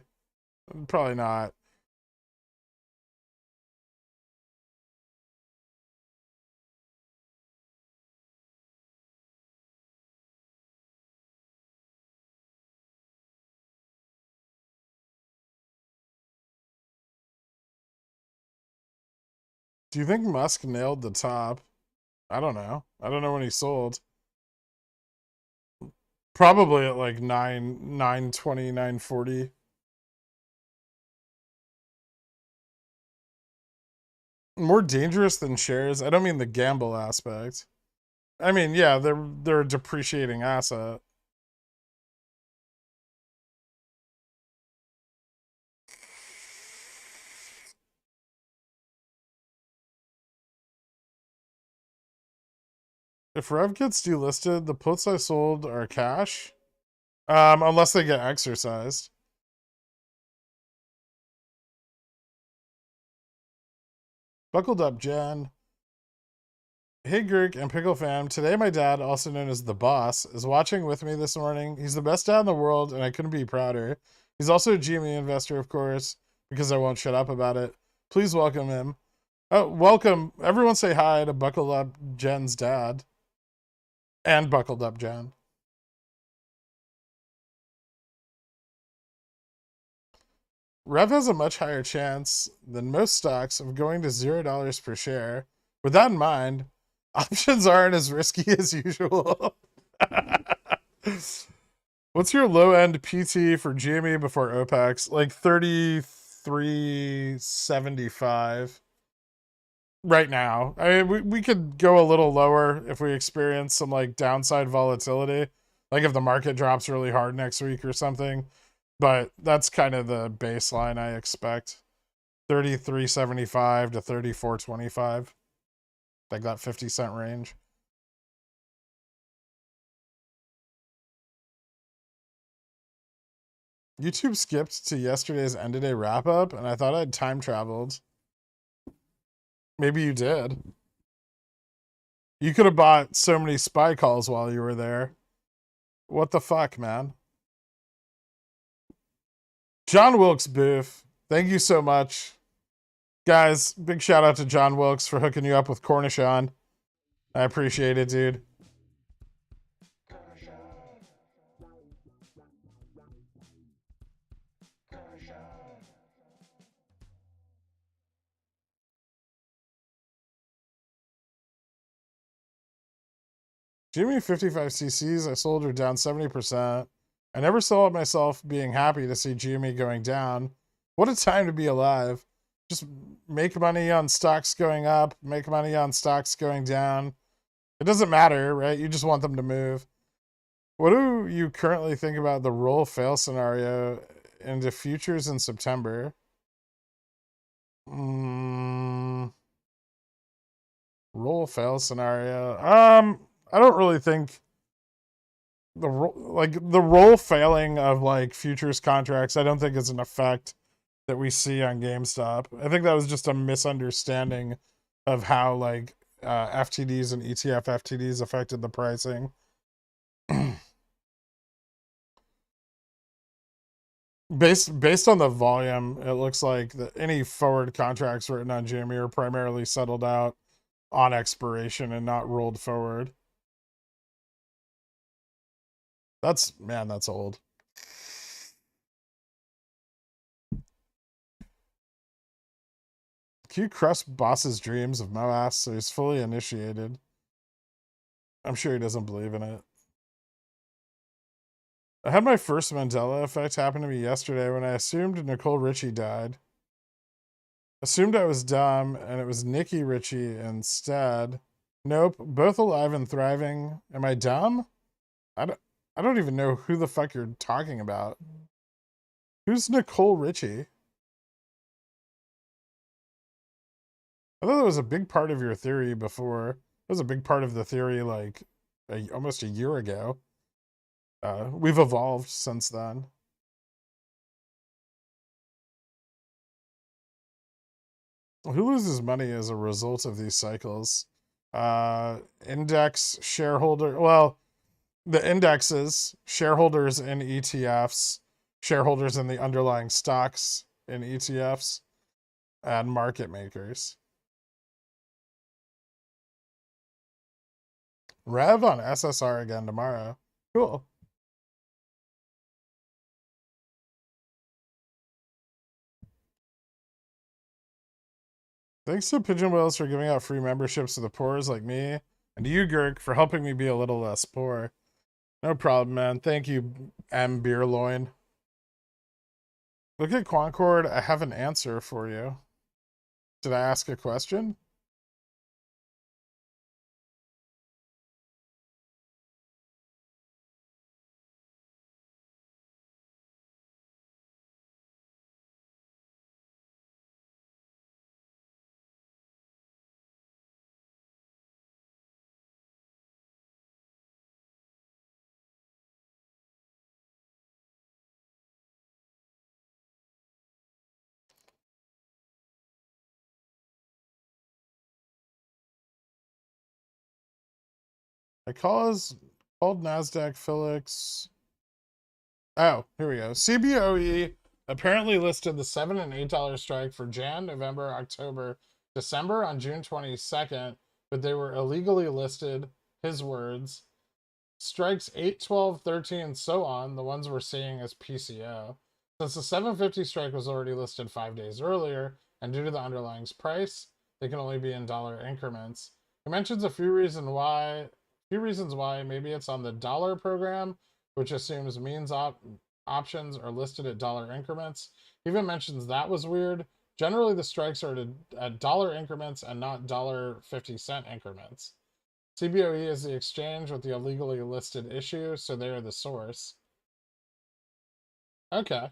Probably not. Do you think Musk nailed the top? I don't know. I don't know when he sold. Probably at like 920, 940. More dangerous than shares. I don't mean the gamble aspect. I mean, yeah, they're a depreciating asset. If Rev gets delisted, the puts I sold are cash. Unless they get exercised. Buckled up, Jen. Hey, Gurk and Pickle Fam. Today, my dad, also known as the boss, is watching with me this morning. He's the best dad in the world, and I couldn't be prouder. He's also a GME investor, of course, because I won't shut up about it. Please welcome him. Oh, welcome. Everyone say hi to Buckled Up Jen's dad. And Buckled Up Jen. Rev has a much higher chance than most stocks of going to $0 per share. With that in mind, options aren't as risky as usual. What's your low end PT for GME before OPEX? Like 33.75 right now. I mean, we could go a little lower if we experience some like downside volatility, like if the market drops really hard next week or something. But that's kind of the baseline I expect. 33.75 to 34.25. Like that 50-cent range. YouTube skipped to yesterday's end of day wrap up, and I thought I'd time traveled. Maybe you did. You could have bought so many spy calls while you were there. What the fuck, man? John Wilkes Booth, thank you so much. Guys, big shout out to John Wilkes for hooking you up with Cornichon. I appreciate it, dude. Jimmy 55 cc's, I sold her down 70%. I never saw myself being happy to see Jimmy going down. What a time to be alive. Just make money on stocks going up, make money on stocks going down. It doesn't matter, right? You just want them to move. What do you currently think about the roll fail scenario into futures in September? Roll fail scenario. I don't really think the roll failing of like futures contracts. I don't think is an effect that we see on GameStop. I think that was just a misunderstanding of how like FTDs and ETF FTDs affected the pricing. Based on the volume, it looks like any forward contracts written on GME are primarily settled out on expiration and not rolled forward. That's old. Q crushed boss's dreams of MOASS, so he's fully initiated. I'm sure he doesn't believe in it. I had my first Mandela effect happen to me yesterday when I assumed Nicole Richie died. Assumed I was dumb and it was Nikki Richie instead. Nope, both alive and thriving. Am I dumb? I don't even know who the fuck you're talking about. Who's Nicole Richie? I thought that was a big part of your theory before. It was a big part of the theory like almost a year ago. We've evolved since then. Who loses money as a result of these cycles? Index shareholder. Well, the indexes, shareholders in ETFs, shareholders in the underlying stocks in ETFs, and market makers. Rev on SSR again tomorrow. Cool. Thanks to Pigeon Whales for giving out free memberships to the poors like me, and to you, Gurk, for helping me be a little less poor. No problem, man. Thank you, M. Beerloin. Look at Concord. I have an answer for you. Did I ask a question? I called NASDAQ Felix. Oh, here we go. CBOE apparently listed the $7 and $8 strike for Jan, November, October, December on June 22nd, but they were illegally listed, his words. Strikes 8, 12, 13, and so on, the ones we're seeing as PCO. Since the 750 strike was already listed 5 days earlier, and due to the underlying price, they can only be in dollar increments. He mentions a few reasons why. Maybe it's on the dollar program, which assumes means options are listed at dollar increments. He even mentions that was weird. Generally, the strikes are at dollar increments and not $.50 increments. CBOE is the exchange with the illegally listed issue, so they are the source. Okay.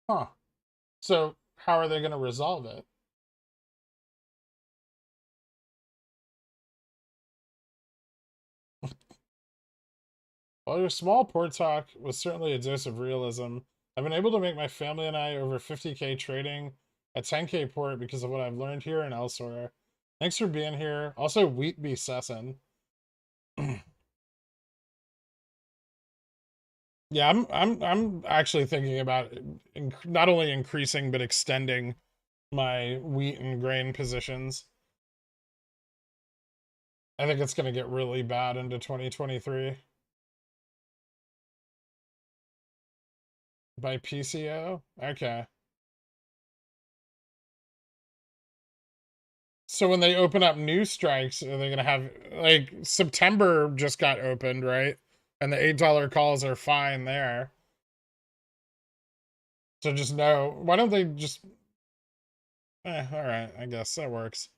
Huh. So how are they going to resolve it? While your small port talk was certainly a dose of realism, I've been able to make my family and I over 50K trading a 10K port because of what I've learned here and elsewhere. Thanks for being here. Also, Wheat be Sessin. Yeah, I'm actually thinking about not only increasing but extending my wheat and grain positions. I think it's going to get really bad into 2023 by PCO. Okay. So when they open up new strikes, are they going to have, like, September just got opened, right? And the $8 calls are fine there. So just know, why don't they just, all right, I guess that works.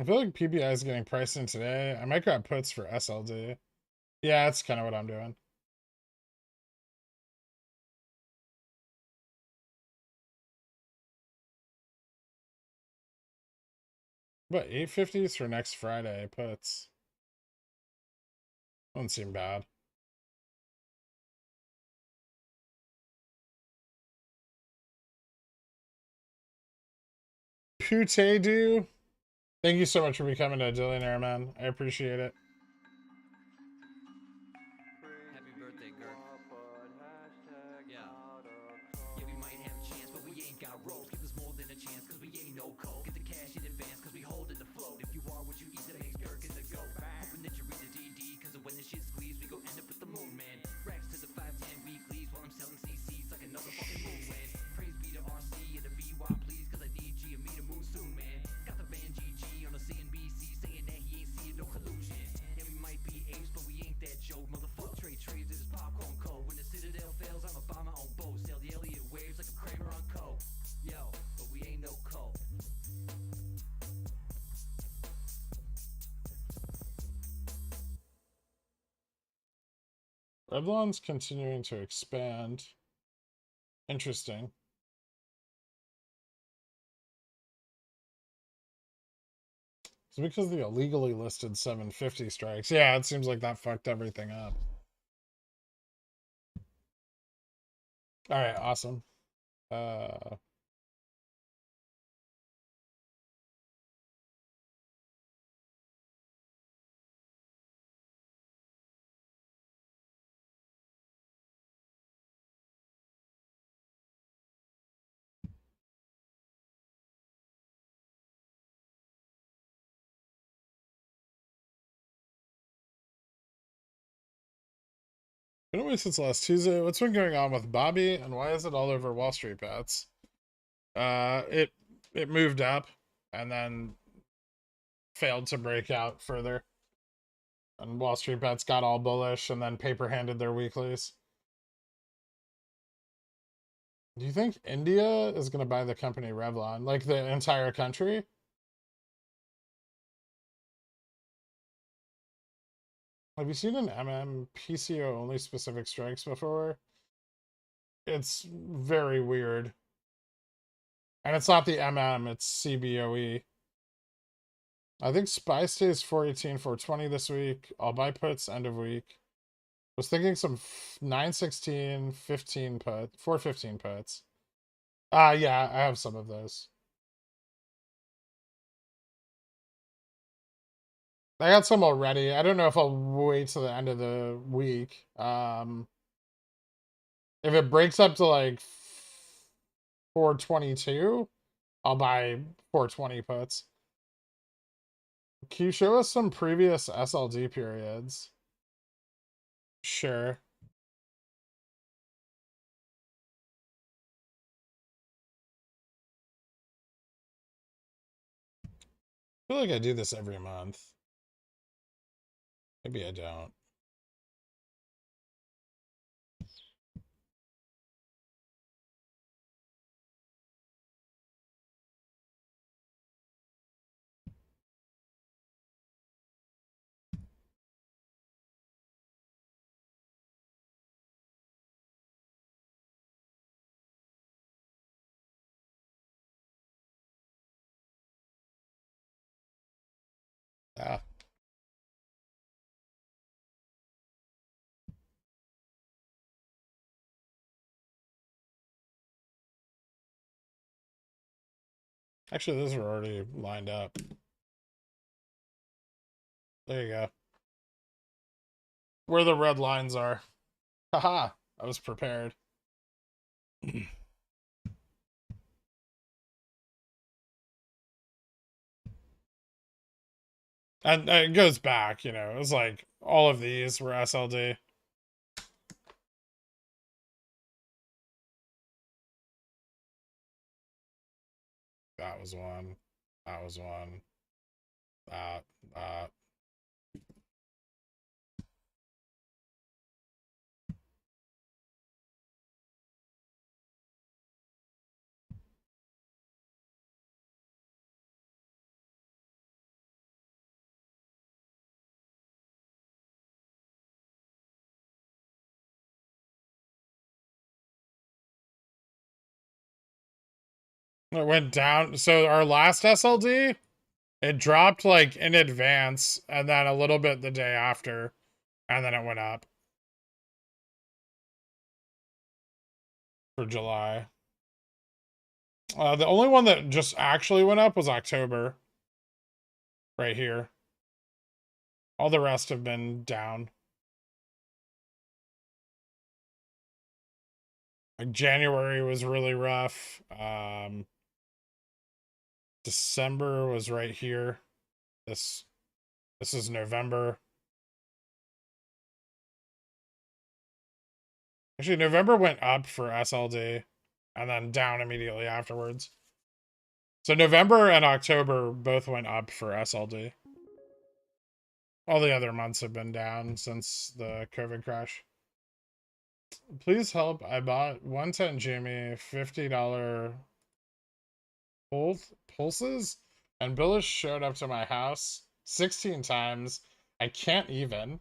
I feel like PBI is getting priced in today. I might grab puts for SLD. Yeah, that's kind of what I'm doing. But 850s for next Friday puts. Doesn't seem bad. Pute do. Thank you so much for becoming a billionaire, man. I appreciate it. Happy birthday, Gurk. Yeah. Yeah, we might have a chance, but we ain't got ropes. Give us more than a chance, cause we ain't no coke. Get the cash in advance, cause we hold it afloat. If you are what you eat, that makes Gherkin the goat. Hoping that you read the DD, cause when the shit squeeze, we go end up with the moon, man. Racks to the 510 weeklies while I'm selling CCs like another fucking moon win. Praise be to RC and the VY, please, cause I need G and me to move soon, man. Got the man GG on the CNBC saying that he ain't seeing no collusion. And we might be apes, but we ain't that Joe, motherfucker. Trades this popcorn code. When the Citadel fails, I'ma buy my own boat. Sail the Elliott waves like a Kramer on coke. Yo, but we ain't no cult. Revlon's continuing to expand. Interesting. It's because the illegally listed 750 strikes. Yeah, it seems like that fucked everything up. All right, awesome. Been away since last Tuesday. What's been going on with Bobby, and why is it all over Wall Street bets? It moved up and then failed to break out further. And Wall Street bets got all bullish and then paper handed their weeklies. Do you think India is going to buy the company Revlon? Like the entire country? Have you seen an PCO only specific strikes before? It's very weird. And it's not the it's CBOE. I think SPY stays 418, 420 this week. I'll buy puts end of week. Was thinking some 916, 15 put, 415 puts. Yeah, I have some of those. I got some already. I don't know if I'll wait till the end of the week. If it breaks up to like 422, I'll buy 420 puts. Can you show us some previous SLD periods? Sure. I feel like I do this every month. Maybe I don't. Ah. Actually, those are already lined up. There you go. Where the red lines are. Haha, I was prepared. And it goes back, you know, it was like all of these were SLD. That was one. That was one. That. It went down. So our last SLD, it dropped like in advance and then a little bit the day after, and then it went up for July. The only one that just actually went up was October. Right here. All the rest have been down. Like January was really rough. December was right here. This is November. Actually, November went up for SLD and then down immediately afterwards. So November and October both went up for SLD. All the other months have been down since the COVID crash. Please help. I bought 110 Jimmy, $50 pulses, and Billis showed up to my house 16 times. I can't even.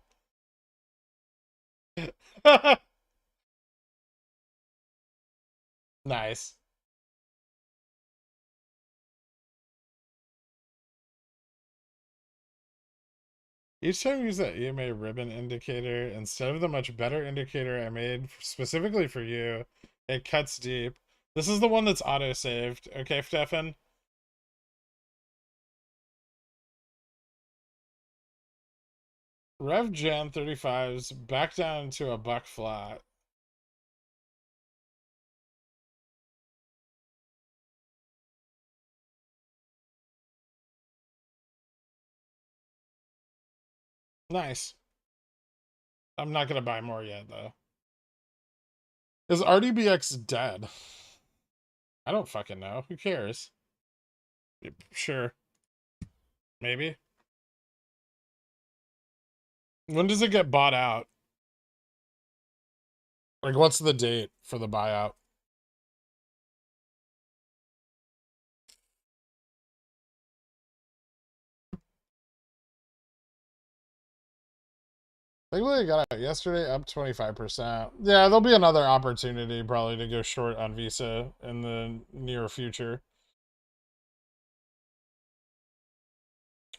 Nice. Each time you use that EMA ribbon indicator, instead of the much better indicator I made specifically for you, it cuts deep. This is the one that's auto-saved. Okay, Stefan? Rev Gen 35's back down to a buck flat. Nice. I'm not gonna buy more yet, though. Is RDBX dead? I don't fucking know. Who cares? Sure. Maybe. When does it get bought out? Like, what's the date for the buyout? I think we got out yesterday, up 25%. Yeah, there'll be another opportunity probably to go short on Visa in the near future.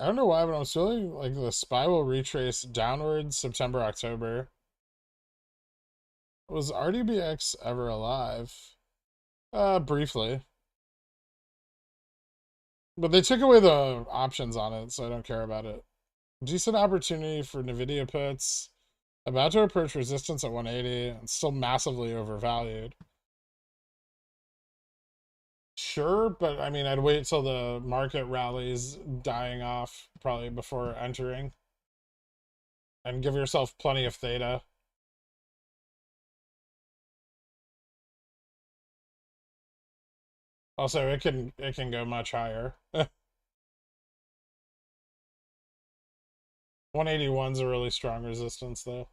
I don't know why, but I'm feeling like the SPY will retrace downwards September, October. Was RDBX ever alive? Briefly. But they took away the options on it, so I don't care about it. Decent opportunity for NVIDIA puts. About to approach resistance at 180. And still massively overvalued. Sure, but I mean, I'd wait till the market rallies dying off probably before entering. And give yourself plenty of theta. Also, it can go much higher. 181's a really strong resistance, though.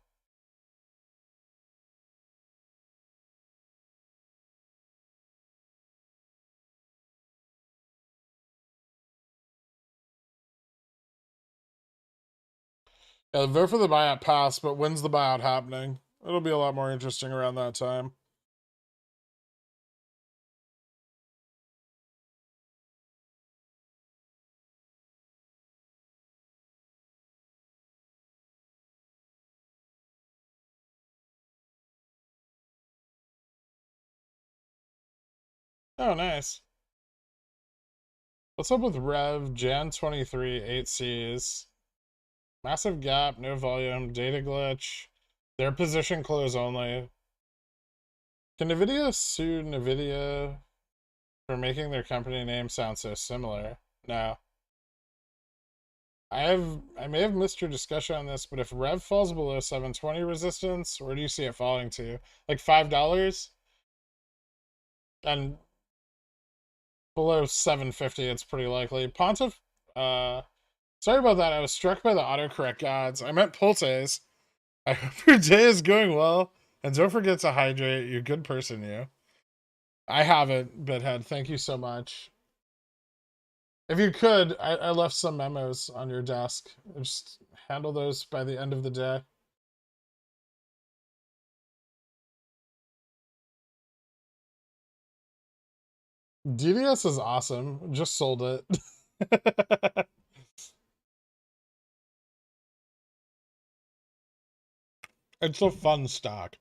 Yeah, vote for the buyout pass, but when's the buyout happening? It'll be a lot more interesting around that time. Oh, nice. What's up with Rev, Jan 23, 8 Cs? Massive gap, no volume, data glitch. Their position close only. Can NVIDIA sue NVIDIA for making their company name sound so similar? No. I may have missed your discussion on this, but if Rev falls below 720 resistance, where do you see it falling to? Like $5? And below 750, it's pretty likely. Pontiff, sorry about that. I was struck by the autocorrect gods. I meant Pultes. I hope your day is going well. And don't forget to hydrate. You're a good person, you. I haven't, Bithead. Thank you so much. If you could, I left some memos on your desk. Just handle those by the end of the day. DDS is awesome. Just sold it. It's a fun stock.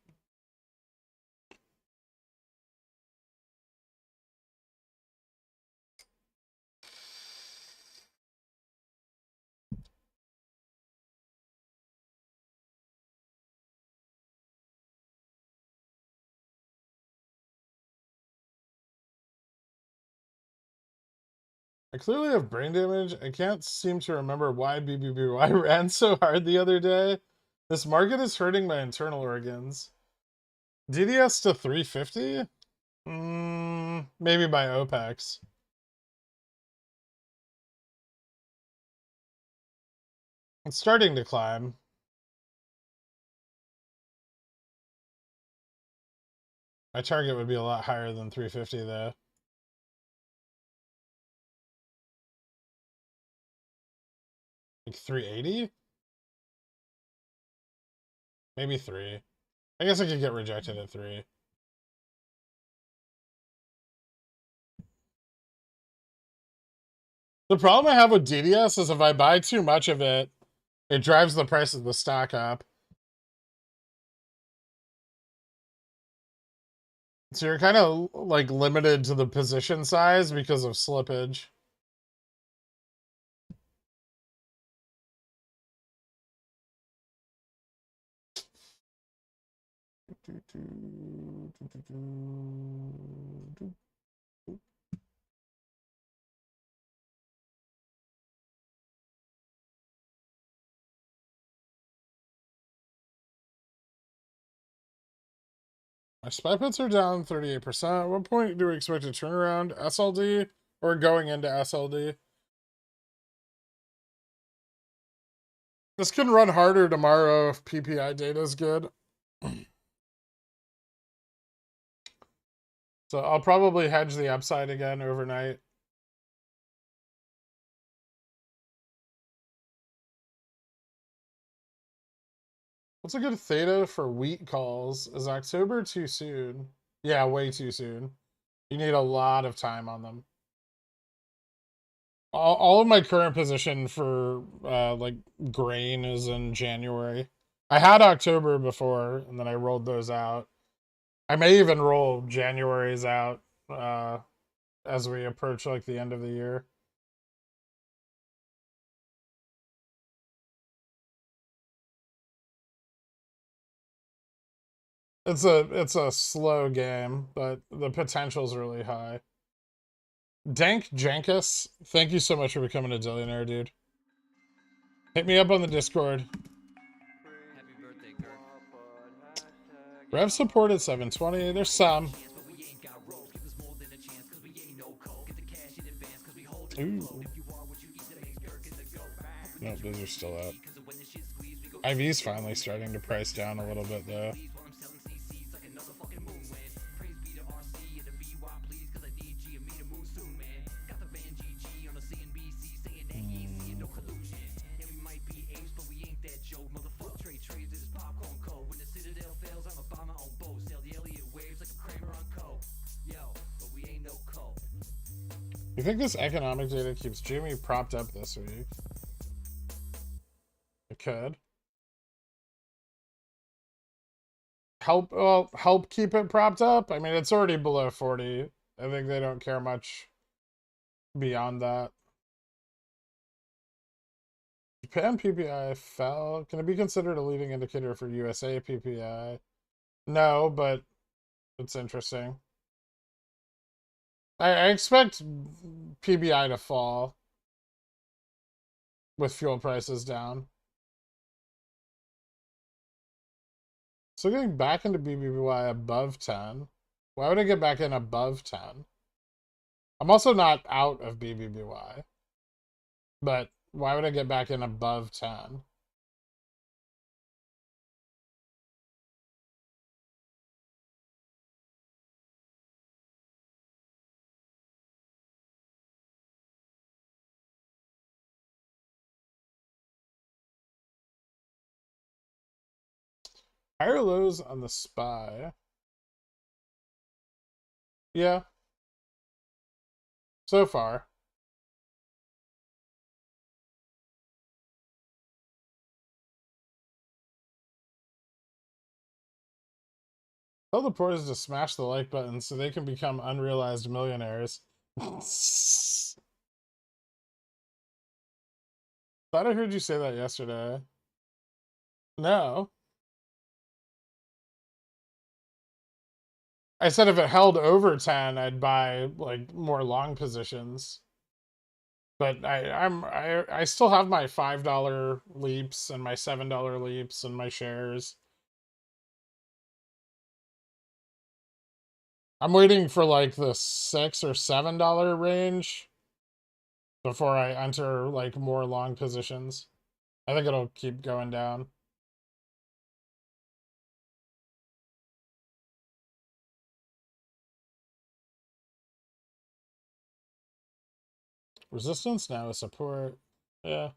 I clearly have brain damage. I can't seem to remember why BBBY ran so hard the other day. This market is hurting my internal organs. DDS to 350? Maybe by OPEX. It's starting to climb. My target would be a lot higher than 350 though. Like 380? Maybe 3. I guess I could get rejected at 3. The problem I have with DDS is if I buy too much of it, it drives the price of the stock up. So you're kind of like limited to the position size because of slippage. My SPY puts are down 38%. At what point do we expect a turnaround? SLD or going into SLD? This can run harder tomorrow if PPI data is good. So I'll probably hedge the upside again overnight. What's a good theta for wheat calls? Is October too soon? Yeah, way too soon. You need a lot of time on them. All of my current position for like grain is in January. I had October before, and then I rolled those out. I may even roll January's out as we approach like the end of the year. It's a slow game, but the potential's really high. Dank Jankus, thank you so much for becoming a Dillionaire, dude. Hit me up on the Discord. Happy birthday, Gurk. Rev support at 720. There's some. Ooh. Nope, those are still up. IV's finally starting to price down a little bit, though. You think this economic data keeps Jimmy propped up this week? It could. Help keep it propped up? I mean, it's already below 40. I think they don't care much beyond that. Japan PPI fell. Can it be considered a leading indicator for USA PPI? No, but it's interesting. I expect PBI to fall with fuel prices down. So getting back into BBY above 10. Why would I get back in above 10? I'm also not out of BBBY. But why would I get back in above 10? Higher lows on the SPY. Yeah. So far. Tell the porters to smash the like button so they can become unrealized millionaires. Thought I heard you say that yesterday. No. I said if it held over 10, I'd buy like more long positions. But I still have my $5 leaps and my $7 leaps and my shares. I'm waiting for like the $6 or $7 range before I enter like more long positions. I think it'll keep going down. Resistance now is support. Yeah.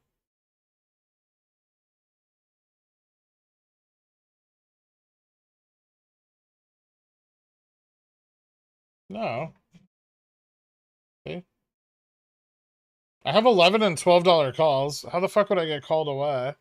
No. Okay. I have $11 and $12 calls. How the fuck would I get called away?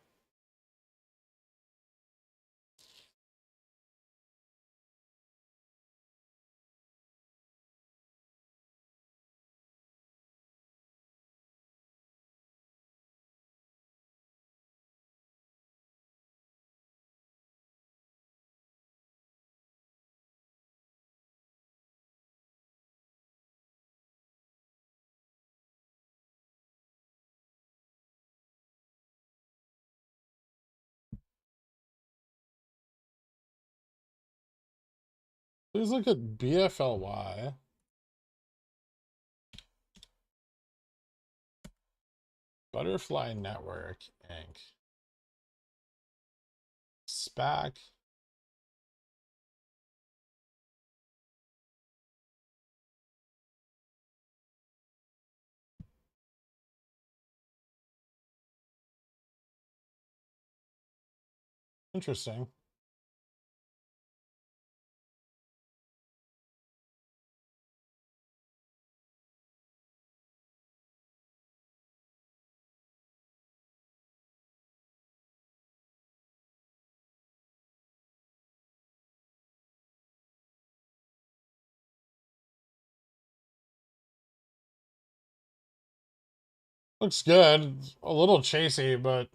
Please look at BFLY. Butterfly Network, Inc. SPAC. Interesting. Looks good. A little chasey, but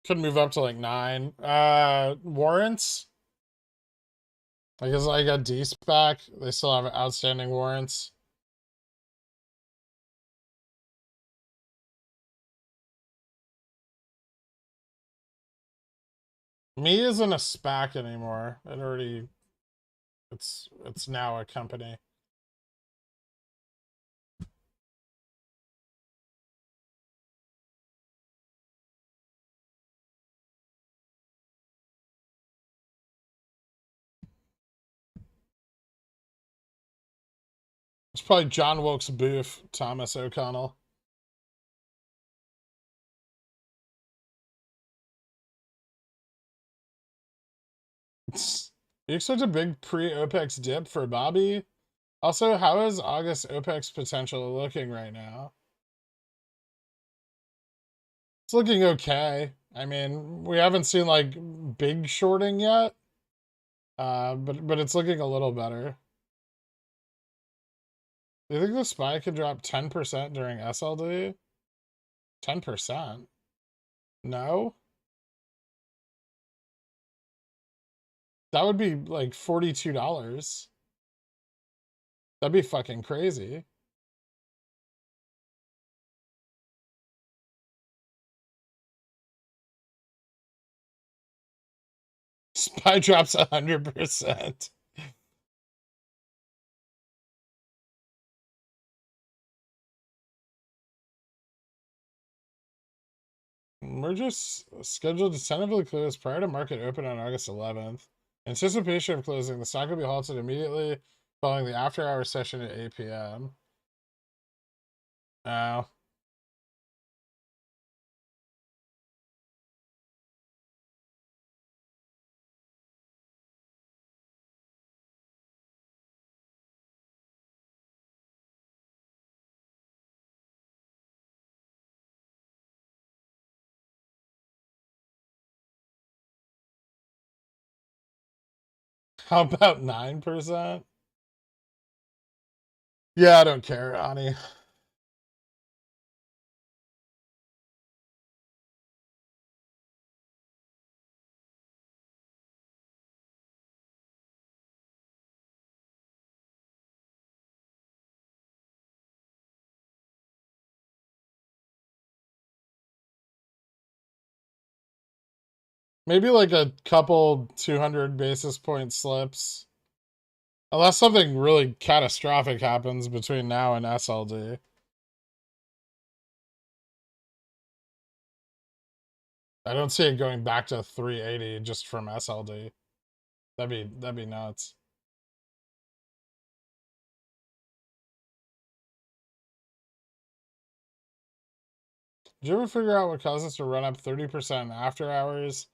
could move up to like 9. Warrants. I guess I got D-SPAC. They still have outstanding warrants. Me isn't a SPAC anymore. It's now a company. It's probably John Wilkes Booth, Thomas O'Connell. You expect a big pre-OPEX dip for Bobby? Also, how is August OPEX potential looking right now? It's looking okay. I mean, we haven't seen like big shorting yet. But it's looking a little better. Do you think the SPY could drop 10% during SLD? 10%? No? That would be like $42. That'd be fucking crazy. SPY drops 100%. Mergers scheduled to tentatively close prior to market open on August 11th. Anticipation of closing, the stock will be halted immediately following the after-hours session at 8 p.m. Oh. How about 9%? Yeah, I don't care, Ani. Maybe like a couple 200 basis point slips. Unless something really catastrophic happens between now and SLD. I don't see it going back to 380 just from SLD. That'd be nuts. Did you ever figure out what caused us to run up 30% after hours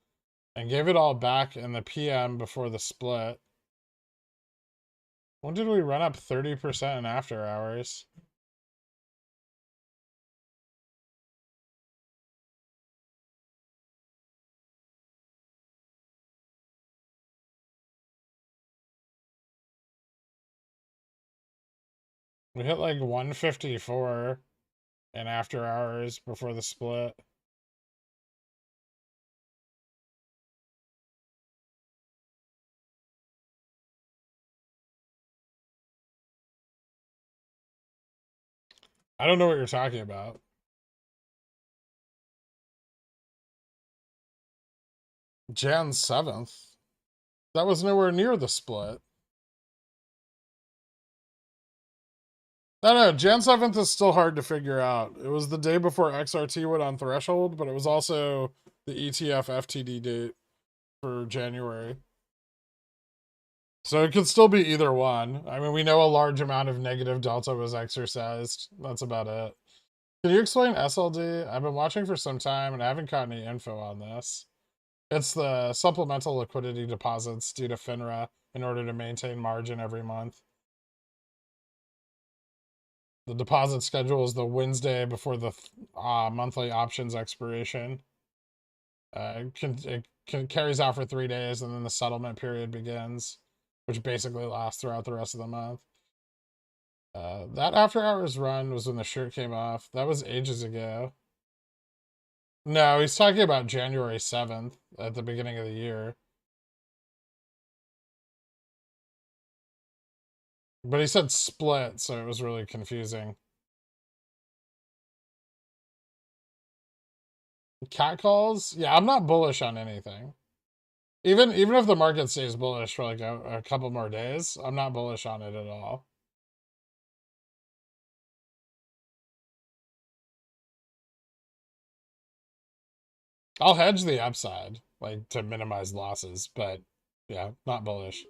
and gave it all back in the PM before the split? When did we run up 30% in after hours? We hit like 154 in after hours before the split. I don't know what you're talking about. Jan 7th? That was nowhere near the split. No, Jan 7th is still hard to figure out. It was the day before XRT went on threshold, but it was also the ETF FTD date for January. So it could still be either one. I mean, we know a large amount of negative delta was exercised. That's about it. Can you explain SLD? I've been watching for some time and I haven't got any info on this. It's the supplemental liquidity deposits due to FINRA in order to maintain margin every month. The deposit schedule is the Wednesday before the monthly options expiration. It carries out for 3 days and then the settlement period begins, which basically lasts throughout the rest of the month. That after hours run was when the shirt came off. That was ages ago. No, he's talking about January 7th at the beginning of the year. But he said split, so it was really confusing. Catcalls? Yeah, I'm not bullish on anything. Even if the market stays bullish for like a couple more days, I'm not bullish on it at all. I'll hedge the upside, like to minimize losses, but yeah, not bullish.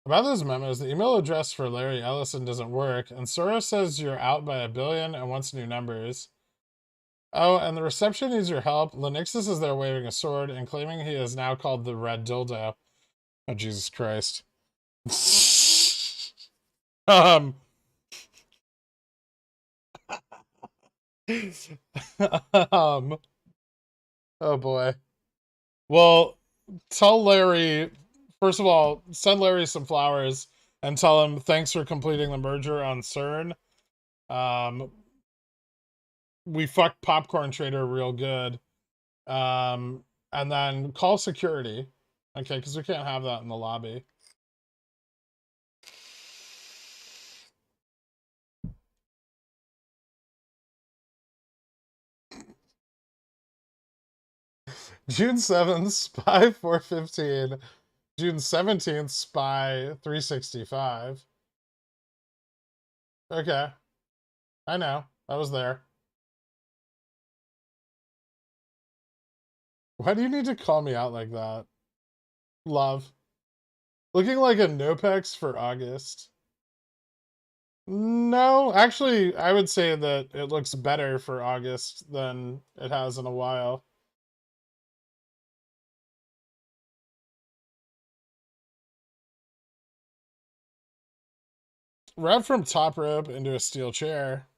About those memos, the email address for Larry Ellison doesn't work, and Soros says you're out by 1 billion and wants new numbers. Oh, and the reception needs your help. Lenixis is there waving a sword and claiming he is now called the Red Dildo. Oh, Jesus Christ. um, um, oh boy. Well, tell Larry, first of all, send Larry some flowers and tell him thanks for completing the merger on CERN. We fucked Popcorn Trader real good. And then call security. Okay, because we can't have that in the lobby. June 7th, Spy 415. June 17th, Spy 365. Okay. I know. I was there. Why do you need to call me out like that? Love. Looking like a Nopex for August. No, actually, I would say that it looks better for August than it has in a while. Rev from top rope into a steel chair.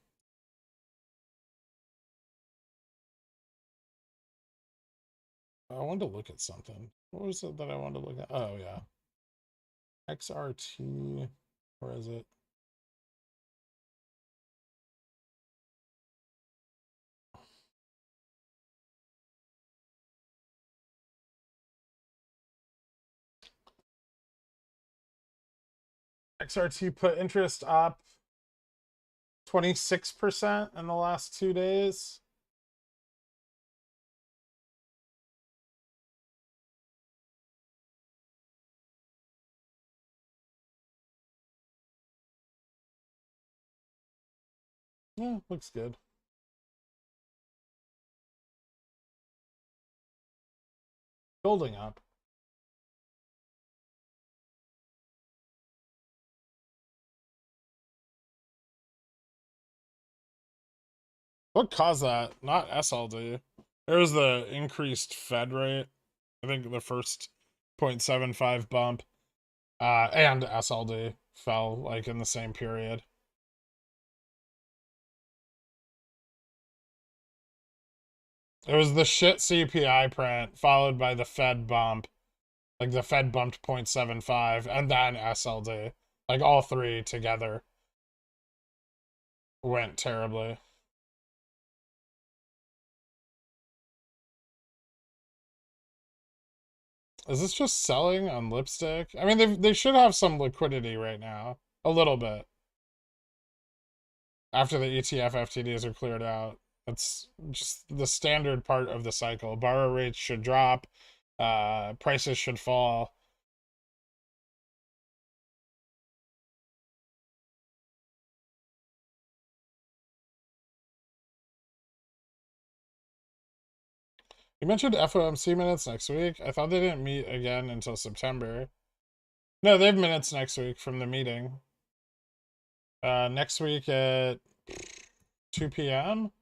I wanted to look at something. What was it that I wanted to look at? Oh, yeah. XRT. Where is it? XRT put interest up 26% in the last 2 days. Yeah, looks good. Building up. What caused that? Not SLD. It was the increased Fed rate. I think the first 0.75 bump. And SLD fell like in the same period. It was the shit CPI print followed by the Fed bump. Like the Fed bumped 0.75 and then SLD. Like all three together went terribly. Is this just selling on lipstick? I mean, they should have some liquidity right now. A little bit. After the ETF FTDs are cleared out. It's just the standard part of the cycle. Borrow rates should drop. Prices should fall. You mentioned FOMC minutes next week. I thought they didn't meet again until September. No, they have minutes next week from the meeting. Next week at 2 p.m.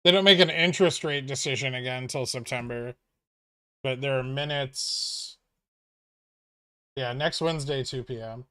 They don't make an interest rate decision again until September. But there are minutes. Yeah, next Wednesday, 2 p.m.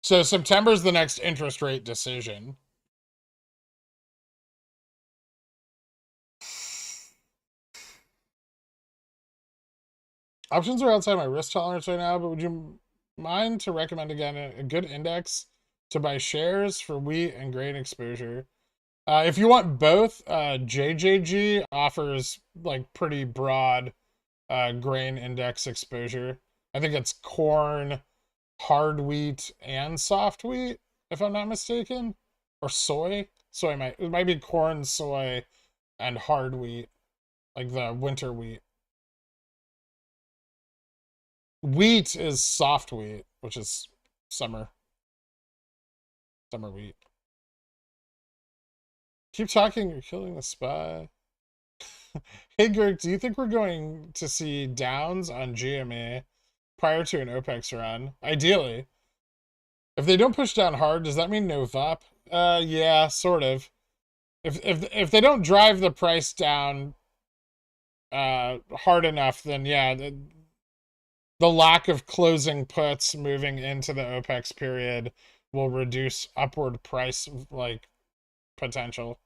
So September's the next interest rate decision. Options are outside my risk tolerance right now, but would you mind to recommend again a good index to buy shares for wheat and grain exposure? If you want both, JJG offers like pretty broad grain index exposure. I think it's corn, hard wheat, and soft wheat, if I'm not mistaken, or soy. It might be corn, soy, and hard wheat, like the winter wheat. Wheat is soft wheat, which is summer wheat. Keep talking, you're killing the spy. Hey Greg, do you think we're going to see downs on GME prior to an OPEX run? Ideally. If they don't push down hard, does that mean no VOP? Yeah, sort of. If they don't drive the price down hard enough, then yeah, the lack of closing puts moving into the OPEX period will reduce upward price like potential.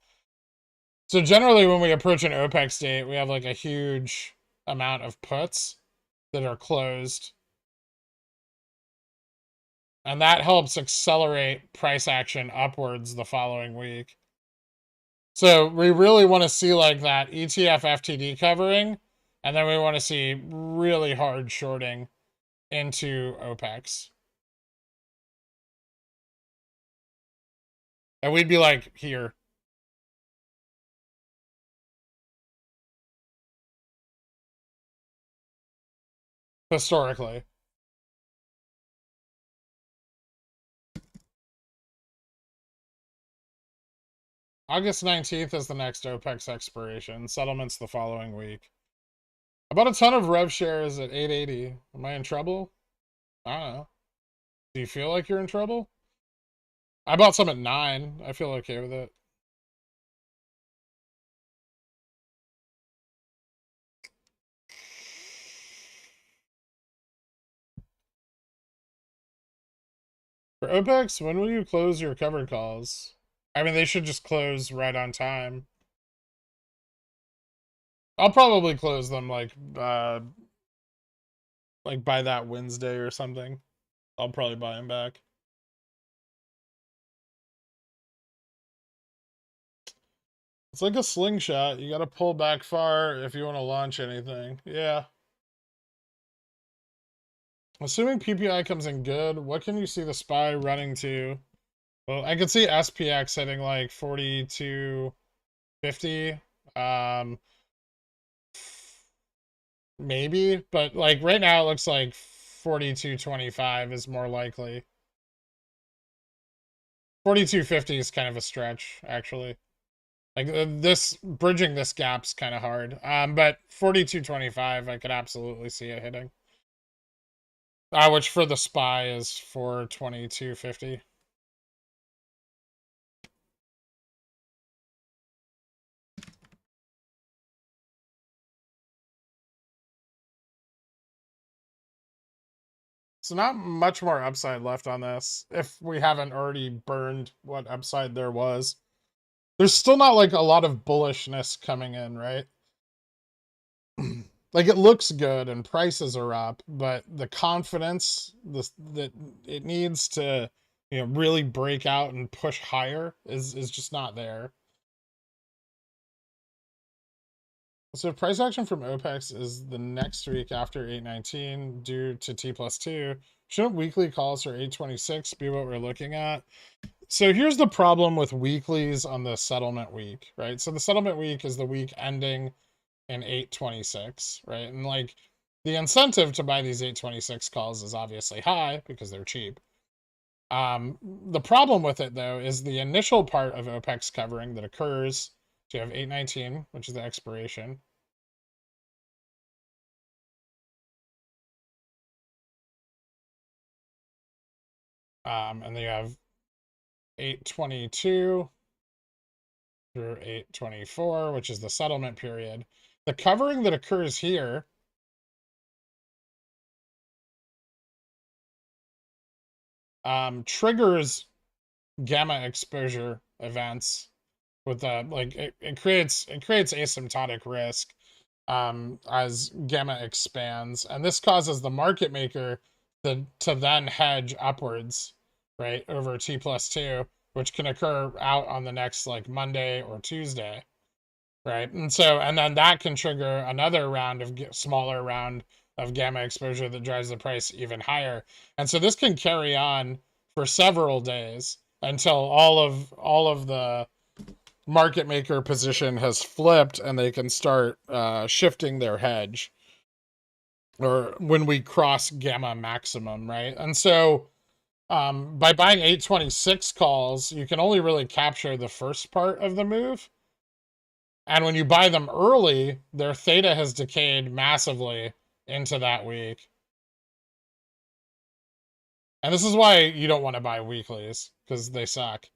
So generally when we approach an OPEX date, we have like a huge amount of puts that are closed. And that helps accelerate price action upwards the following week. So we really want to see like that ETF FTD covering, and then we want to see really hard shorting into OPEX. And we'd be like here. Historically. August 19th is the next OPEX expiration. Settlement's the following week. I bought a ton of rev shares at 880. Am I in trouble? I don't know. Do you feel like you're in trouble? I bought some at 9. I feel okay with it. For OPEX, when will you close your covered calls? I mean, they should just close right on time. I'll probably close them like by that Wednesday or something. I'll probably buy them back. It's like a slingshot. You gotta pull back far if you want to launch anything. Yeah. Assuming PPI comes in good, what can you see the SPY running to? Well, I could see SPX hitting like 42.50. Maybe, but like right now it looks like 42.25 is more likely. 42.50 is kind of a stretch, actually. Like this bridging this gap's kind of hard. But 42.25 I could absolutely see it hitting. Which for the SPY is 422.50. So not much more upside left on this, if we haven't already burned what upside there was. There's still not like a lot of bullishness coming in, right? Like it looks good and prices are up, but the confidence that it needs to, you know, really break out and push higher is just not there. So price action from OPEX is the next week after 819 due to T+2. Shouldn't weekly calls for 826 be what we're looking at? So here's the problem with weeklies on the settlement week, right? So the settlement week is the week ending in 826, right? And like the incentive to buy these 826 calls is obviously high because they're cheap. The problem with it though is the initial part of OPEX covering that occurs. So you have 819, which is the expiration. And then you have 822 through 824, which is the settlement period. The covering that occurs here triggers gamma exposure events with the it creates asymptotic risk as gamma expands, and this causes the market maker to then hedge upwards, right, over T+2, which can occur out on the next like Monday or Tuesday, right? And then that can trigger another round of smaller round of gamma exposure that drives the price even higher. And so this can carry on for several days until all of the market maker position has flipped and they can start shifting their hedge, or when we cross gamma maximum, right? And so by buying 826 calls, you can only really capture the first part of the move. And when you buy them early, their theta has decayed massively into that week. And this is why you don't want to buy weeklies, because they suck.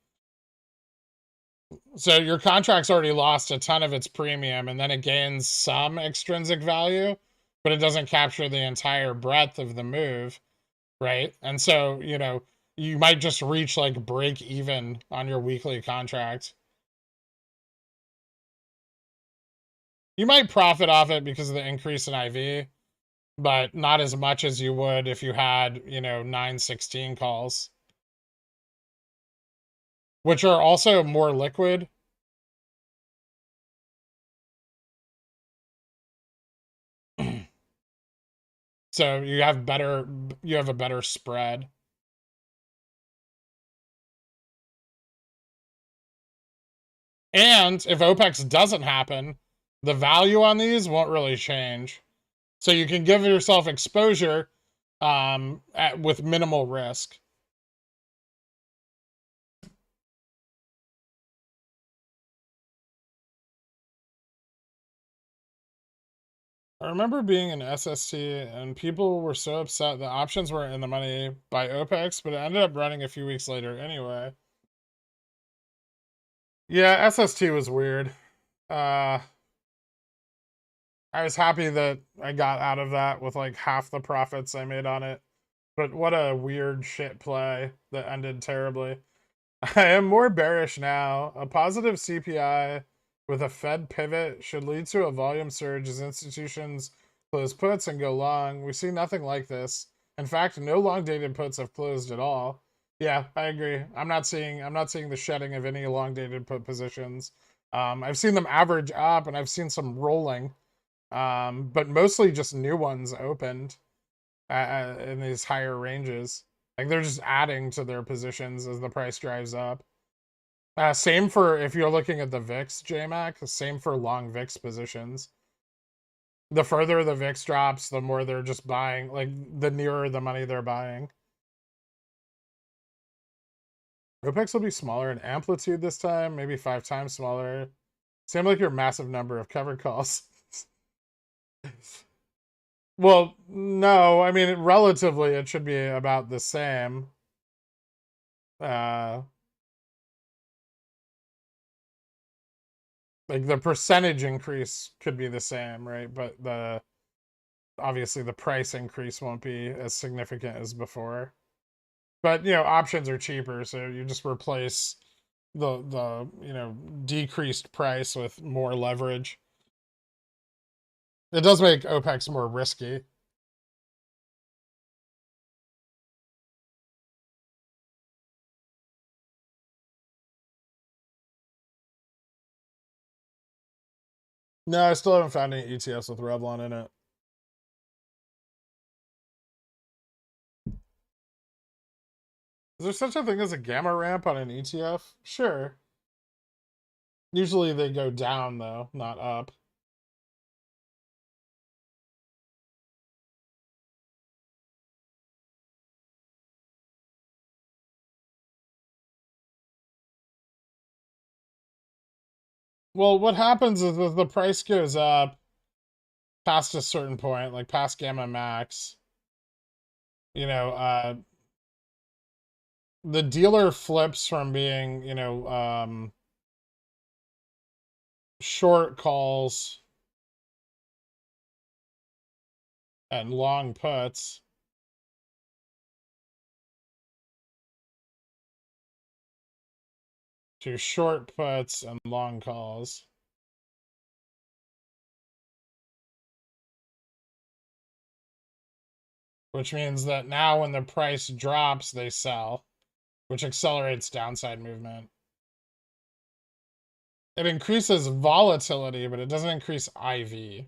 So your contract's already lost a ton of its premium, and then it gains some extrinsic value, but it doesn't capture the entire breadth of the move, right? And so, you know, you might just reach like break even on your weekly contract. You might profit off it because of the increase in IV, but not as much as you would if you had, you know, 916 calls, which are also more liquid. So you have a better spread. And if OPEX doesn't happen, the value on these won't really change. So you can give yourself exposure with minimal risk. I remember being in SST and people were so upset the options weren't in the money by OPEX, but it ended up running a few weeks later anyway. Yeah, SST was weird. I was happy that I got out of that with like half the profits I made on it. But what a weird shit play that ended terribly. I am more bearish now. A positive CPI with a Fed pivot should lead to a volume surge as institutions close puts and go long. We see nothing like this. In fact, no long dated puts have closed at all. Yeah, I agree. I'm not seeing the shedding of any long dated put positions. I've seen them average up and I've seen some rolling, but mostly just new ones opened in these higher ranges. Like they're just adding to their positions as the price drives up. Same for if you're looking at the VIX, JMac, same for long VIX positions. The further the VIX drops, the more they're just buying, like the nearer the money they're buying. OPEX will be smaller in amplitude this time, maybe 5 times smaller. Same like your massive number of covered calls. Well, no, I mean, relatively, it should be about the same. Like the percentage increase could be the same, right? But obviously the price increase won't be as significant as before. But, you know, options are cheaper, so you just replace the you know, decreased price with more leverage. It does make OPEX more risky. No, I still haven't found any ETFs with Revlon in it. Is there such a thing as a gamma ramp on an ETF? Sure. Usually they go down, though, not up. Well, what happens is if the price goes up past a certain point, like past gamma max, you know, the dealer flips from being, you know, short calls and long puts to short puts and long calls. Which means that now when the price drops, they sell, which accelerates downside movement. It increases volatility, but it doesn't increase IV.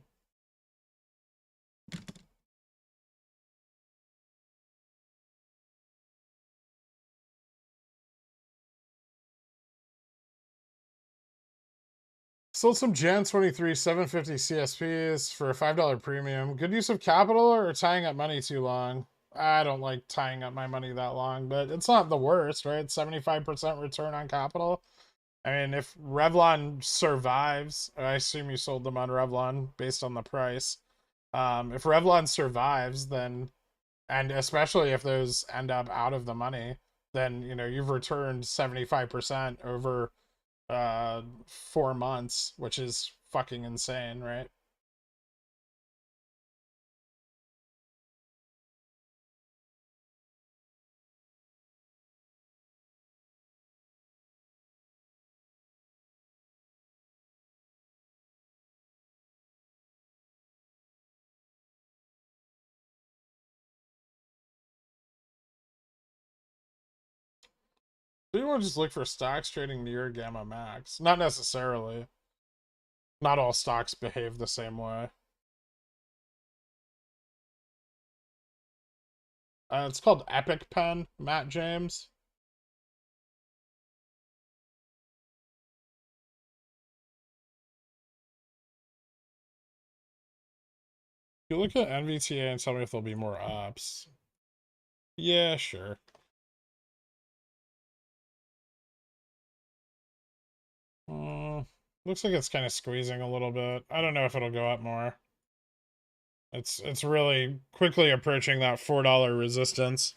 Sold some Jan 23 750 CSPs for a $5 premium. Good use of capital or tying up money too long? I don't like tying up my money that long, but it's not the worst, right? 75% return on capital. I mean, if Revlon survives, I assume you sold them on Revlon based on the price. If Revlon survives, then, and especially if those end up out of the money, then, you know, you've returned 75% over 4 months, which is fucking insane, right? People just look for stocks trading near gamma max. Not necessarily. Not all stocks behave the same way. It's called Epic Pen, Matt James. You look at NVTA and tell me if there'll be more ups. Yeah, sure. Looks like it's kind of squeezing a little bit. I don't know if it'll go up more. It's really quickly approaching that $4 resistance.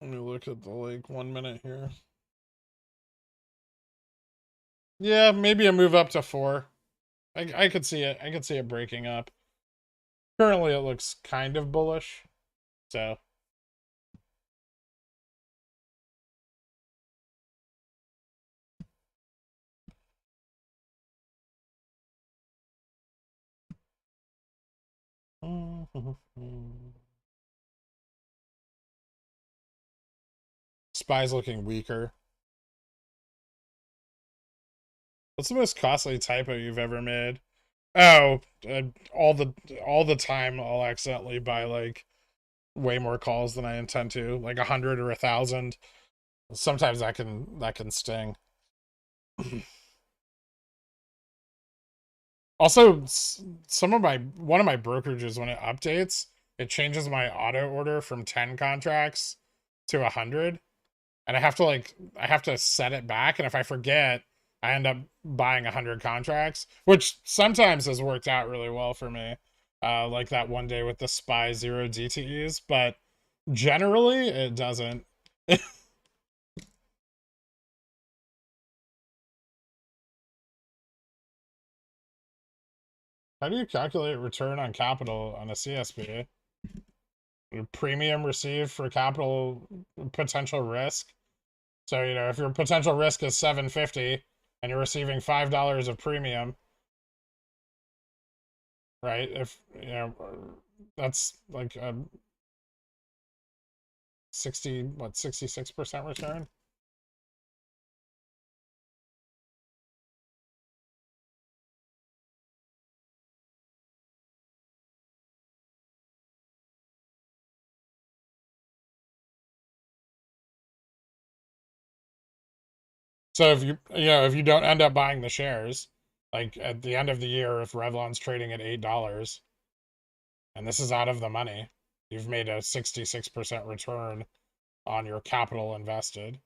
Let me look at the like 1 minute here. Yeah, maybe a move up to 4. I could see it. I could see it breaking up. Currently, it looks kind of bullish. So. Spy's looking weaker. What's the most costly typo you've ever made? Oh, all the time I'll accidentally buy like way more calls than I intend to, like 100 or 1,000. Sometimes that can sting. Also, one of my brokerages, when it updates, it changes my auto order from 10 contracts to 100, and I have to set it back, and if I forget, I end up buying 100 contracts, which sometimes has worked out really well for me. Like that one day with the SPY 0 DTEs, but generally it doesn't. How do you calculate return on capital on a CSP? Premium received for capital potential risk. So, you know, if your potential risk is 750 and you're receiving $5 of premium, right? If, you know, that's like a 66% return? So if you don't end up buying the shares, like at the end of the year, if Revlon's trading at $8 and this is out of the money, you've made a 66% return on your capital invested.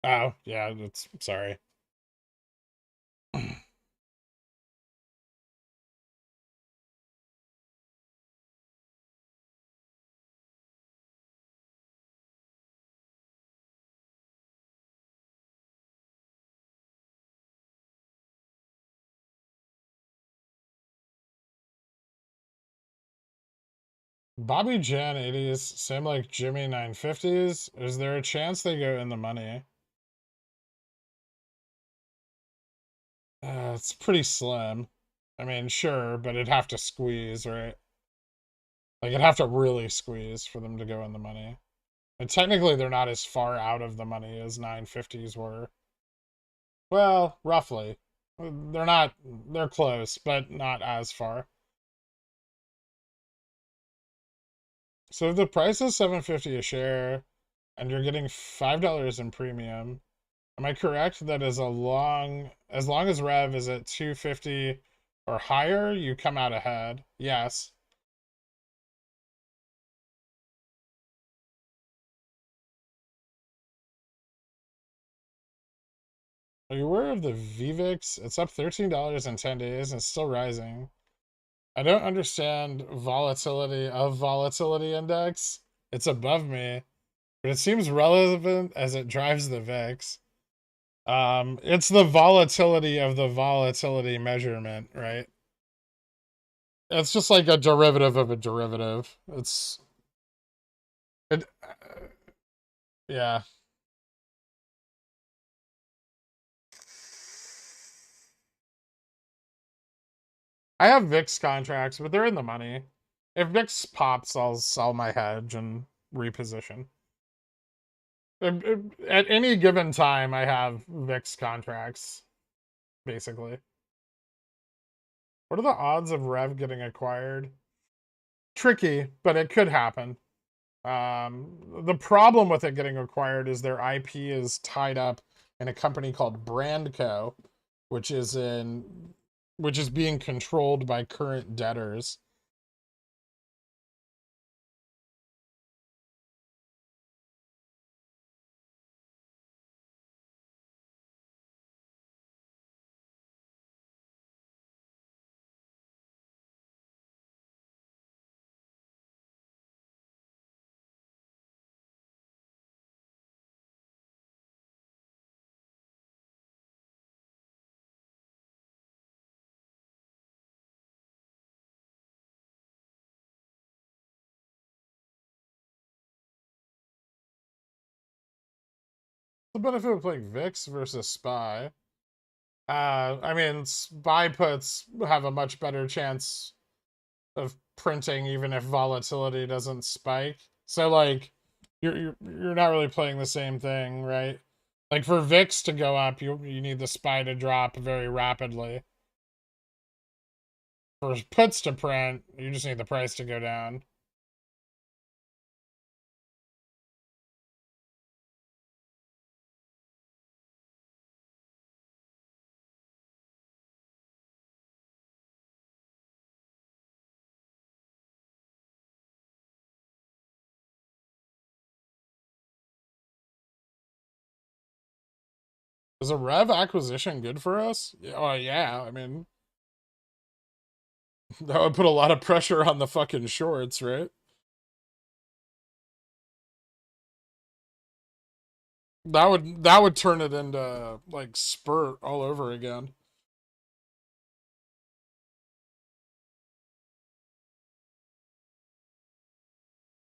Oh, yeah, that's sorry. Bobby Jan 80s, same like Jimmy 950s. Is there a chance they go in the money? It's pretty slim. I mean, sure, but it'd have to squeeze, right? Like, it'd have to really squeeze for them to go in the money. And technically, they're not as far out of the money as 950s were. Well, roughly. They're not, they're close, but not as far. So if the price is $7.50 a share and you're getting $5 in premium, am I correct that as long as Rev is at 250 or higher, you come out ahead? Yes. Are you aware of the VVIX? It's up $13 in 10 days and it's still rising. I don't understand volatility index. It's above me, but it seems relevant as it drives the VIX. It's the volatility of the volatility measurement, right? It's just like a derivative of a derivative. It, yeah. I have VIX contracts, but they're in the money. If VIX pops, I'll sell my hedge and reposition. At any given time, I have VIX contracts, basically. What are the odds of Rev getting acquired? Tricky, but it could happen. The problem with it getting acquired is their IP is tied up in a company called Brandco, which is being controlled by current debtors. The benefit of playing VIX versus SPY. I mean, SPY puts have a much better chance of printing even if volatility doesn't spike. So like, you're not really playing the same thing, right? Like for VIX to go up, you need the SPY to drop very rapidly. For puts to print, you just need the price to go down. Is a Rev acquisition good for us? Oh yeah, I mean, that would put a lot of pressure on the fucking shorts, right? That would turn it into like spurt all over again.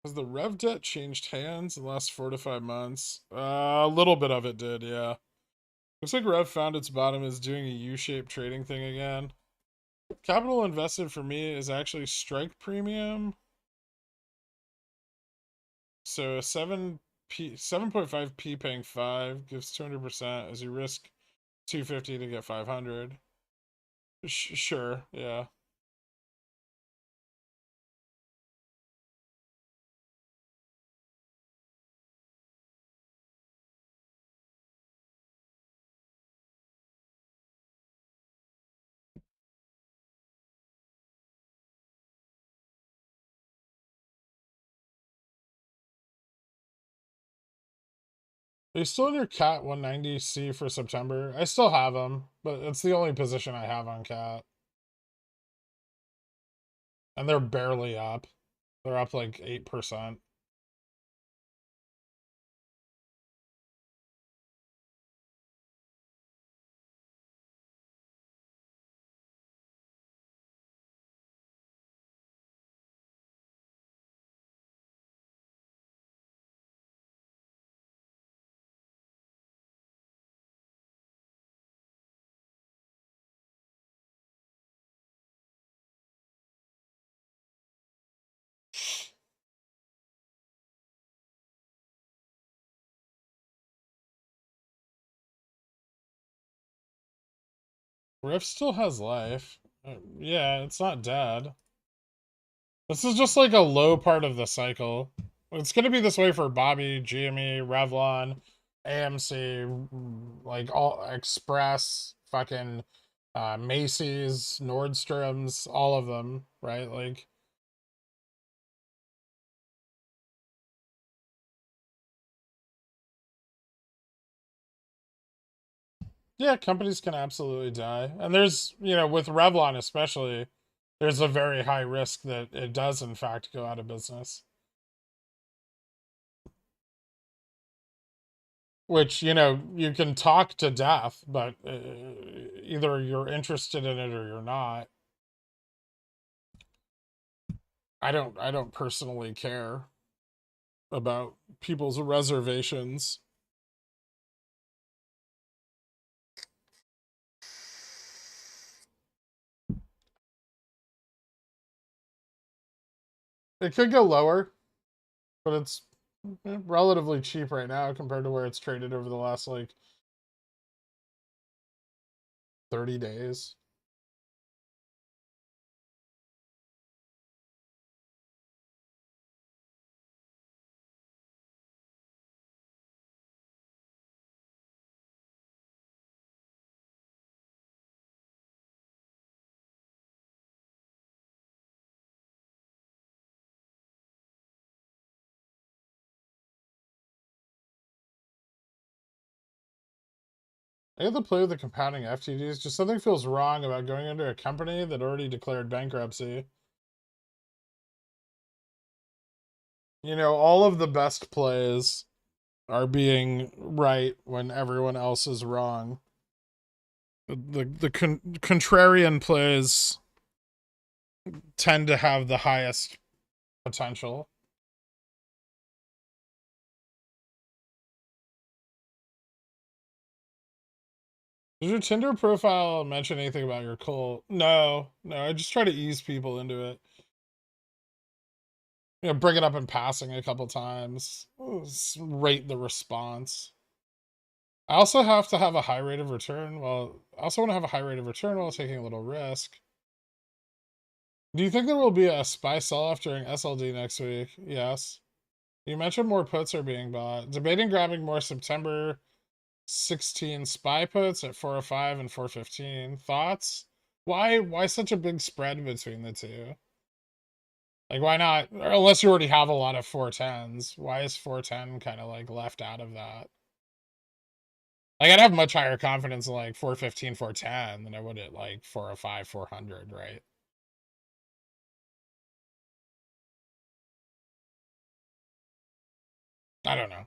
Has the Rev debt changed hands in the last 4 to 5 months? A little bit of it did, yeah. Looks like Rev found its bottom, is doing a U-shaped trading thing again. Capital invested for me is actually strike premium. So a 7.5p paying 5 gives 200% as you risk 250 to get 500. Sure, yeah. Are you still in your Cat 190C for September? I still have them, but it's the only position I have on Cat. And they're barely up. They're up like 8%. Rift still has life. Yeah, it's not dead. This is just like a low part of the cycle. It's going to be this way for Bobby, GME, Revlon, AMC, like all Express, fucking Macy's, Nordstrom's, all of them, right? Like, yeah, companies can absolutely die. And there's, you know, with Revlon especially, there's a very high risk that it does, in fact, go out of business. Which, you know, you can talk to death, but either you're interested in it or you're not. I don't personally care about people's reservations. It could go lower, but it's relatively cheap right now compared to where it's traded over the last like 30 days. I have to play with the compounding FTDs. Just something feels wrong about going into a company that already declared bankruptcy. You know, all of the best plays are being right when everyone else is wrong. The contrarian plays tend to have the highest potential. Does your Tinder profile mention anything about your cult? No, no. I just try to ease people into it. You know, bring it up in passing a couple times. Rate the response. I also have to have a high rate of return. Well, I also want to have a high rate of return while taking a little risk. Do you think there will be a SPY sell-off during SLD next week? Yes. You mentioned more puts are being bought. Debating grabbing more September 16 SPY puts at 405 and 415. Thoughts? Why such a big spread between the two? Like, why not? Or unless you already have a lot of 410s. Why is 410 kind of like left out of that? Like, I'd have much higher confidence in like 415, 410 than I would at like 405, 400, right? I don't know.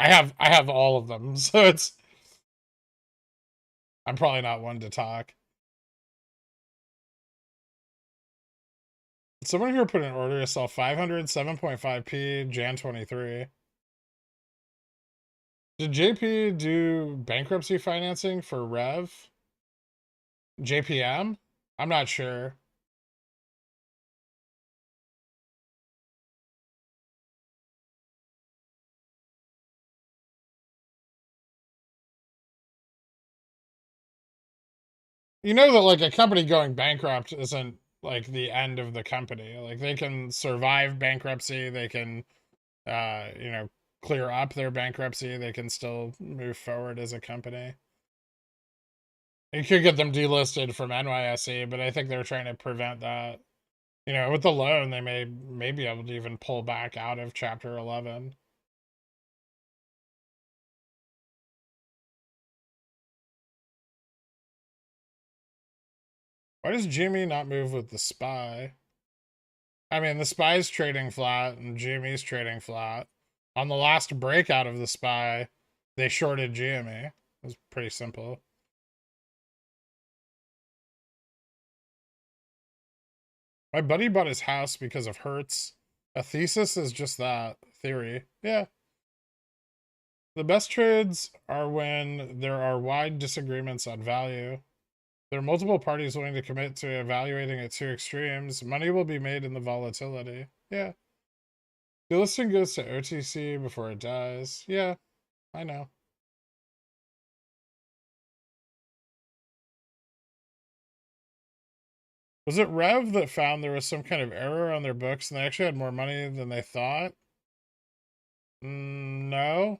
I have all of them, so it's I'm probably not one to talk. Someone here put an order to sell 500 7.5p Jan 23. Did JP do bankruptcy financing for Rev? JPM? I'm not sure. You know that like a company going bankrupt isn't like the end of the company. Like they can survive bankruptcy, they can you know, clear up their bankruptcy, they can still move forward as a company. You could get them delisted from NYSE, but I think they're trying to prevent that. You know, with the loan, they may be able to even pull back out of Chapter 11. Why does Jimmy not move with the SPY? I mean, the SPY's trading flat and GME's trading flat. On the last breakout of the SPY, they shorted GME. It was pretty simple. My buddy bought his house because of Hertz. A thesis is just that. Theory. Yeah. The best trades are when there are wide disagreements on value. There are multiple parties willing to commit to evaluating at two extremes. Money will be made in the volatility. Yeah. The listing goes to OTC before it dies. Yeah, I know. Was it Rev that found there was some kind of error on their books and they actually had more money than they thought? No.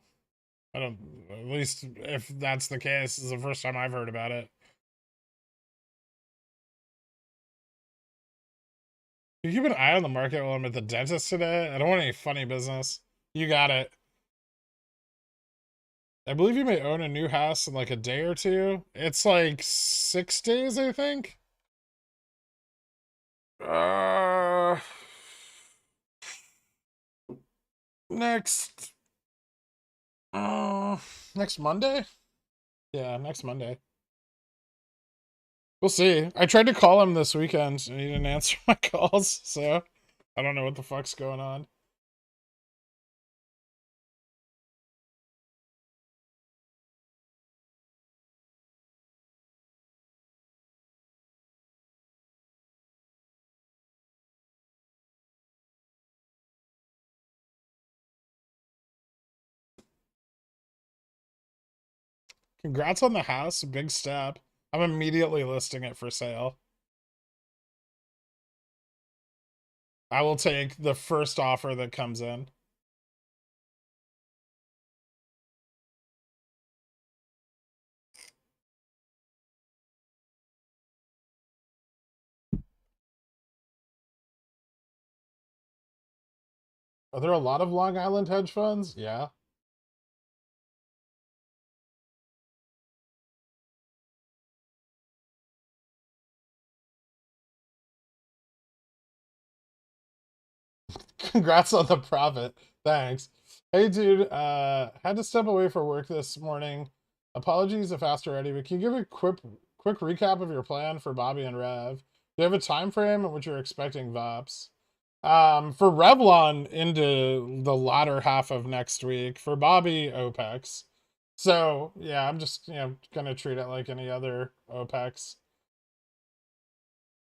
I don't, at least if that's the case, this is the first time I've heard about it. Can you keep an eye on the market while I'm at the dentist today? I don't want any funny business. You got it. I believe you may own a new house in like a day or two. It's like 6 days, I think. Uh, next, uh, next Monday? Yeah, next Monday. We'll see. I tried to call him this weekend and he didn't answer my calls, so I don't know what the fuck's going on. Congrats on the house, big step. I'm immediately listing it for sale. I will take the first offer that comes in. Are there a lot of Long Island hedge funds? Yeah. Congrats on the profit. Thanks. Hey, dude, had to step away for work this morning. Apologies if asked already, but can you give a quick recap of your plan for Bobby and Rev? Do you have a time frame in which you're expecting VOPs? For Revlon into the latter half of next week. For Bobby, OPEX. So, yeah, I'm just, gonna treat it like any other OPEX.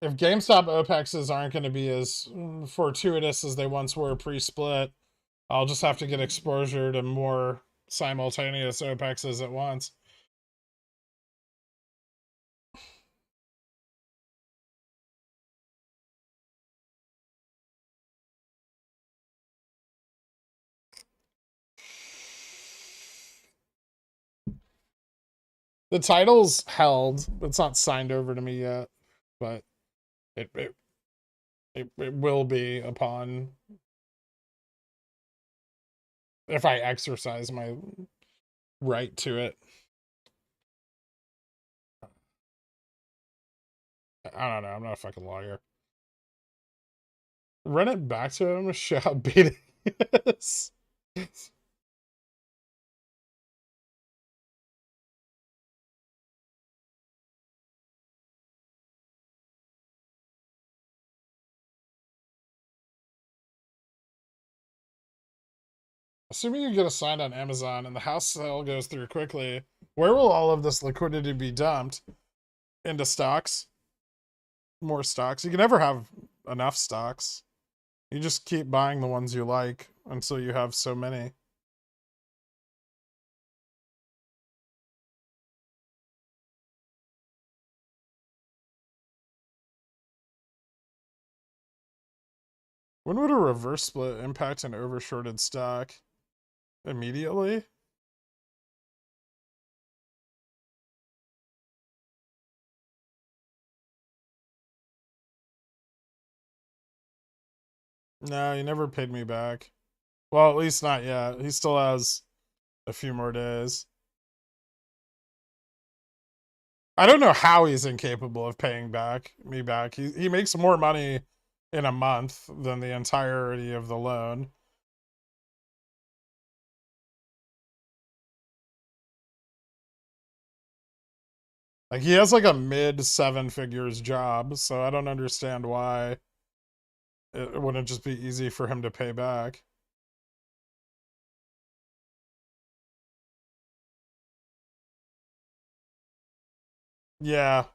If GameStop OPEXs aren't going to be as fortuitous as they once were pre-split, I'll just have to get exposure to more simultaneous OPEXs at once. The title's held. It's not signed over to me yet, but it will be upon if I exercise my right to it. I don't know. I'm not a fucking lawyer. Run it back to him. Show how beating it is. Assuming you get assigned on Amazon and the house sale goes through quickly, where will all of this liquidity be dumped? Into stocks? More stocks? You can never have enough stocks. You just keep buying the ones you like until you have so many. When would a reverse split impact an overshorted stock? Immediately? No, he never paid me back. Well, at least not yet. He still has a few more days. I don't know how he's incapable of paying me back. He makes more money in a month than the entirety of the loan. Like, he has like a mid 7 figures job, so I don't understand why it wouldn't just be easy for him to pay back. Yeah,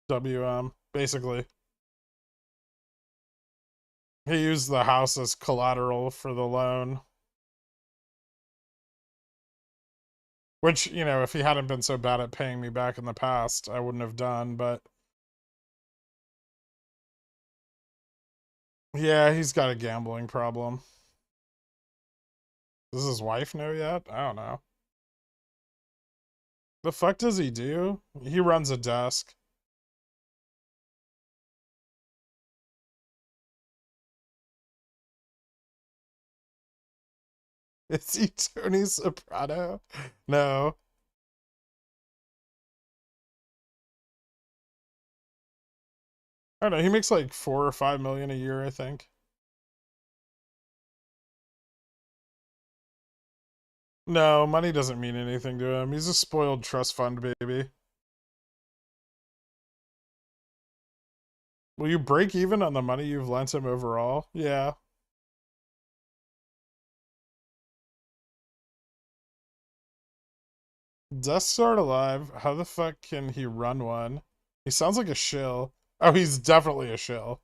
WM, basically. He used the house as collateral for the loan. Which, if he hadn't been so bad at paying me back in the past, I wouldn't have done, but Yeah, he's got a gambling problem. Does his wife know yet? I don't know. The fuck does he do? He runs a desk. Is he Tony Soprano? No. I don't know. He makes like 4 or 5 million a year, I think. No, money doesn't mean anything to him. He's a spoiled trust fund baby. Will you break even on the money you've lent him overall? Yeah. Desks aren't alive. How the fuck can he run one? He sounds like a shill. Oh, he's definitely a shill.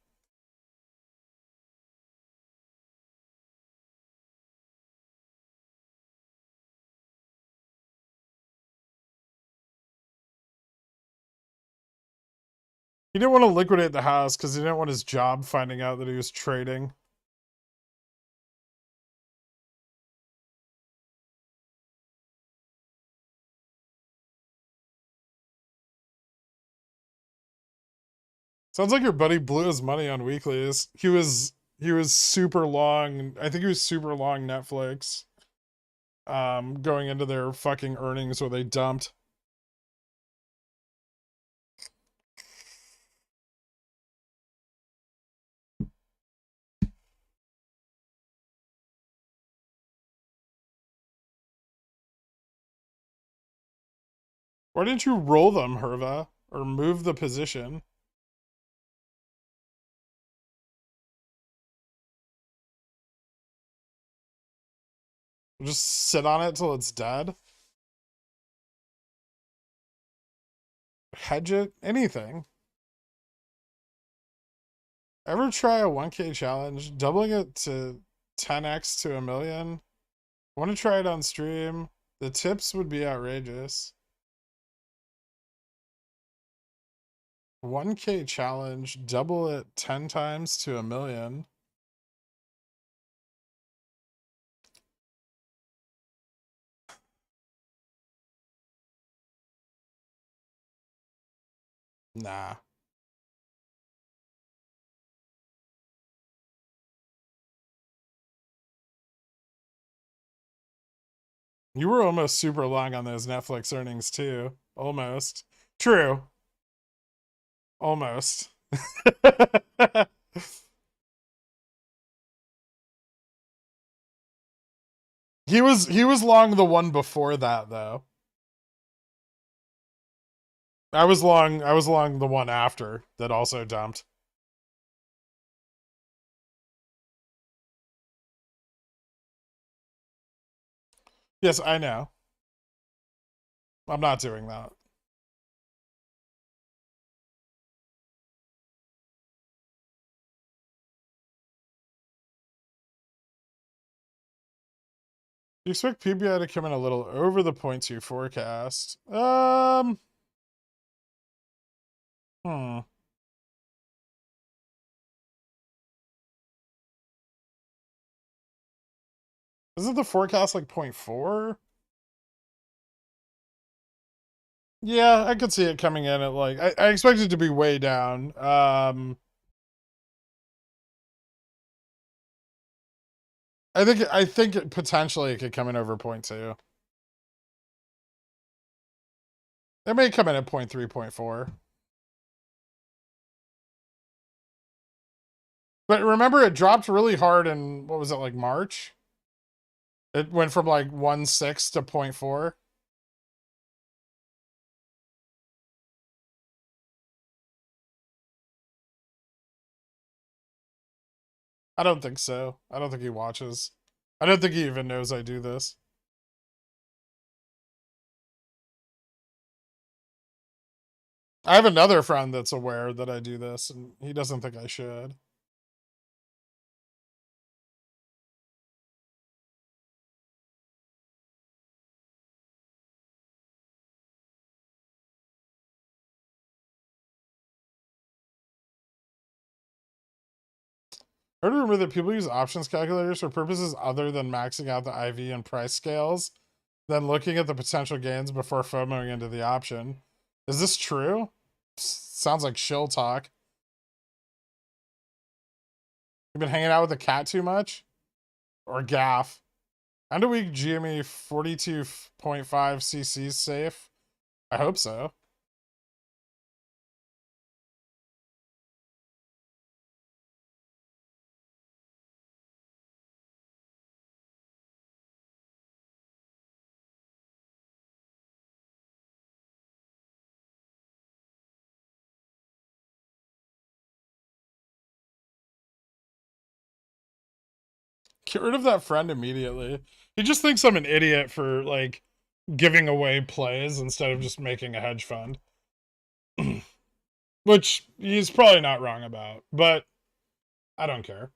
He didn't want to liquidate the house because he didn't want his job finding out that he was trading. Sounds like your buddy blew his money on weeklies. He was super long. I think he was super long Netflix. Going into their fucking earnings where they dumped. Why didn't you roll them, Herva? Or move the position? Just sit on it till it's dead? Hedge it? Anything. Ever try a 1K challenge? Doubling it to 10x to a million? Want to try it on stream? The tips would be outrageous. 1K challenge, double it 10 times to a million. Nah. You were almost super long on those Netflix earnings too. Almost. True. Almost. he was long the one before that though. I was long the one after that also dumped. Yes, I know. I'm not doing that. You expect PBI to come in a little over the points you forecast? Hmm. Isn't the forecast like 0.4? Yeah, I could see it coming in at like I expect it to be way down. I think potentially it could come in over 0.2. It may come in at 0.3, 0.4. But remember it dropped really hard in what was it, like March? It went from like 1.6 to 0.4. I don't think so. I don't think he watches. I don't think he even knows I do this. I have another friend that's aware that I do this, and he doesn't think I should. I heard a rumor that people use options calculators for purposes other than maxing out the IV and price scales, then looking at the potential gains before FOMOing into the option. Is this true? Sounds like shill talk. You been hanging out with the cat too much? Or gaff? End of week GME 42.5 cc's safe? I hope so. Get rid of that friend immediately. He just thinks I'm an idiot for, like, giving away plays instead of just making a hedge fund. Which he's probably not wrong about, but I don't care.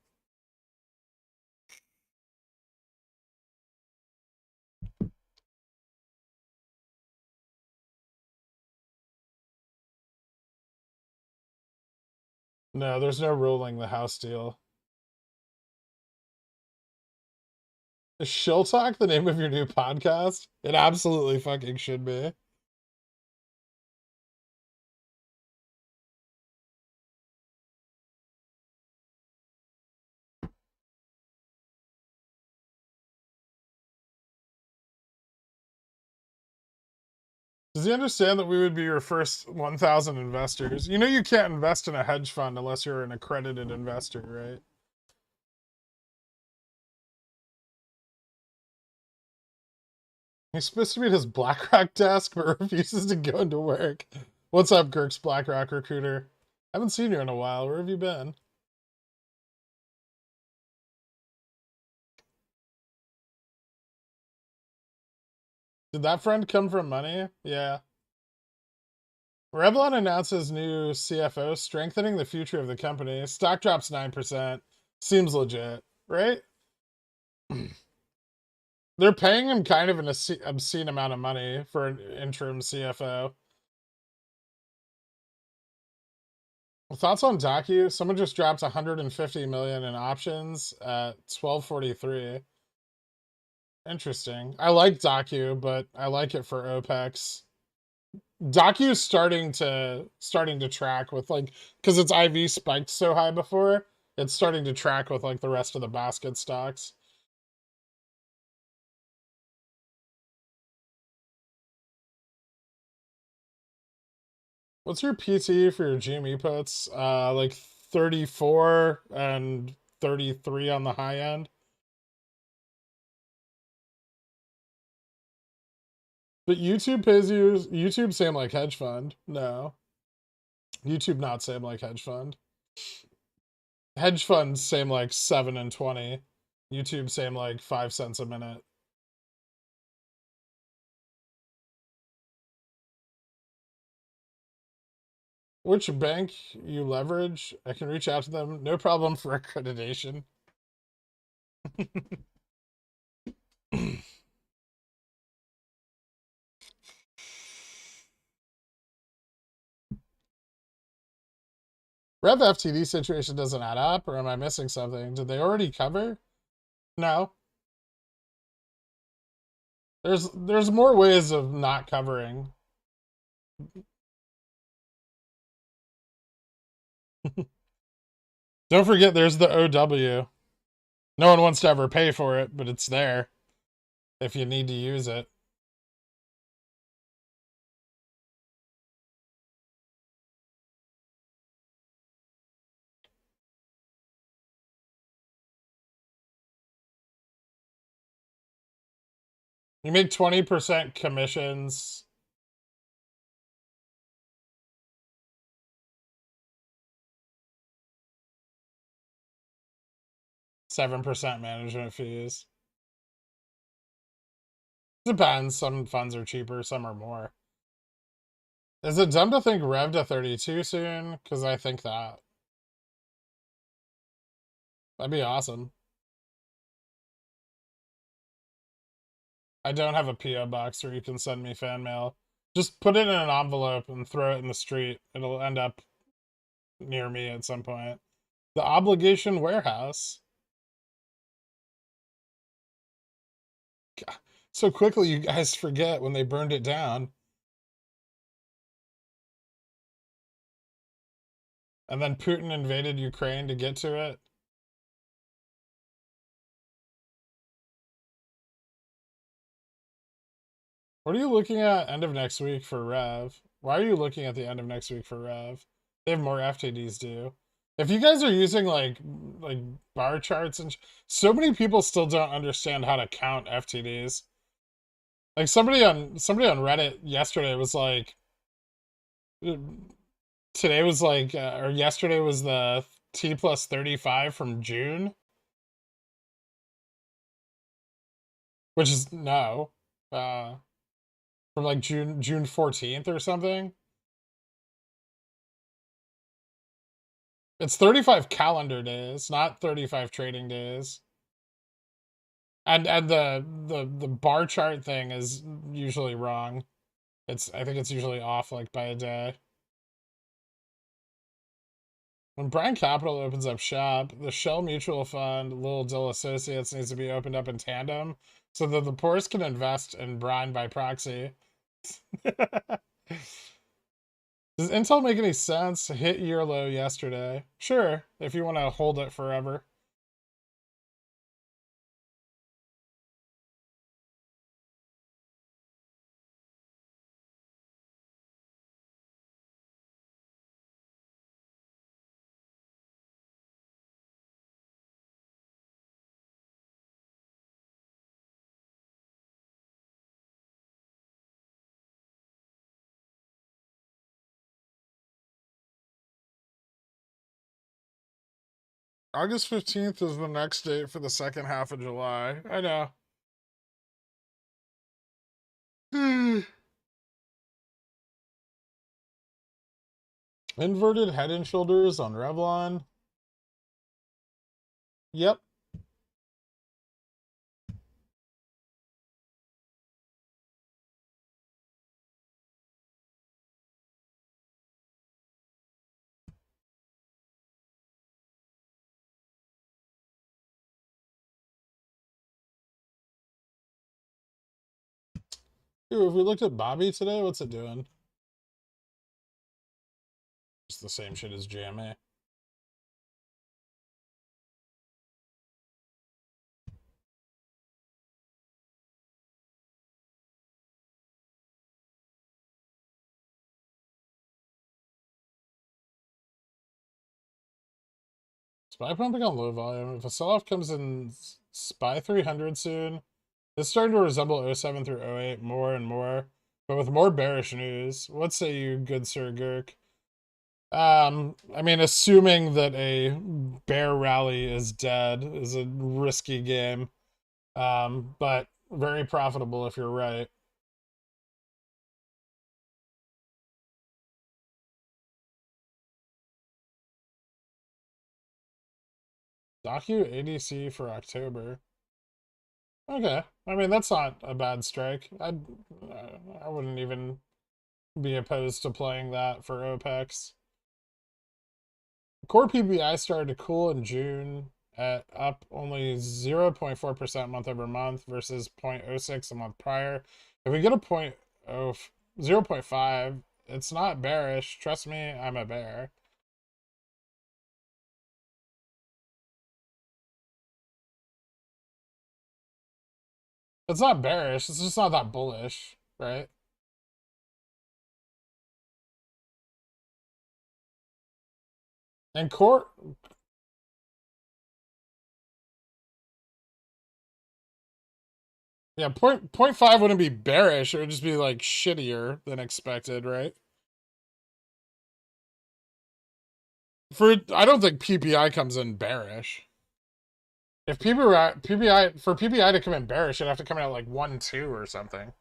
No, there's no ruling the house deal. Is Shill Talk the name of your new podcast? It absolutely fucking should be. Does he understand that we would be your first 1,000 investors? You know you can't invest in a hedge fund unless you're an accredited investor, right? He's supposed to be at his BlackRock desk, but refuses to go into work. What's up, Girk's BlackRock recruiter? Haven't seen you in a while. Where have you been? Did that friend come from money? Yeah. Revlon announces new CFO, strengthening the future of the company. Stock drops 9%. Seems legit, right? They're paying him kind of an obscene amount of money for an interim CFO. Thoughts on Docu? Someone just dropped 150 million in options at 1243. Interesting. I like Docu, but I like it for OPEX. Docu is starting to track with, like, because its IV spiked so high before, it's starting to track with, like, the rest of the basket stocks. What's your PT for your GME puts? Like 34 and 33 on the high end. But YouTube pays you. YouTube same like hedge fund. No. YouTube not same like hedge fund. Hedge fund same like 7 and 20. YouTube same like 5 cents a minute. Which bank you leverage? I can reach out to them. No problem for accreditation. Rev FTD situation doesn't add up, or am I missing something? Did they already cover? No. There's more ways of not covering. Don't forget there's the OW. No one wants to ever pay for it, but it's there if you need to use it. You make 20% commissions. %7 management fees. Depends. Some funds are cheaper, some are more. Is it dumb to think Rev to 32 soon? Because I think that. That'd be awesome. I don't have a P.O. box where you can send me fan mail. Just put it in an envelope and throw it in the street. It'll end up near me at some point. The obligation warehouse. God, so quickly you guys forget when they burned it down. And then Putin invaded Ukraine to get to it. What are you looking at end of next week for Rev? Why are you looking at the end of next week for Rev? They have more FTDs due. If you guys are using like bar charts and so many people still don't understand how to count FTDs. Like somebody on Reddit yesterday was like, today was like, or yesterday was the T plus 35 from June, which is no, from like June 14th or something. It's 35 calendar days, not 35 trading days. And the bar chart thing is usually wrong. I think it's usually off like by a day. When Brine Capital opens up shop, the Shell Mutual Fund, Little Dill Associates needs to be opened up in tandem so that the poorest can invest in Brine by proxy. Does Intel make any sense? Hit year low yesterday. Sure, if you want to hold it forever. August 15th is the next date for the second half of July. I know. Inverted head and shoulders on Revlon. Yep. Ooh, if we looked at Bobby today, what's it doing? It's the same shit as GMA. Spy pumping on low volume. If a sell-off comes in Spy 300 soon, it's starting to resemble '07 through '08 more and more, but with more bearish news. What say you, good Sir Gurk? I mean, assuming that a bear rally is dead is a risky game, but very profitable if you're right. Docu ADC for October. Okay, I mean that's not a bad strike. I wouldn't even be opposed to playing that for OPEX. Core PBI started to cool in June at up only 0.4% month over month versus 0.06 a month prior. If we get a 0.5, it's not bearish. Trust me, I'm a bear. It's not bearish. It's just not that bullish, right? And core, yeah, point 5 wouldn't be bearish. It would just be like shittier than expected, right? I don't think PPI comes in bearish. If PPI to come in bearish, it'd have to come in at like 1-2 or something.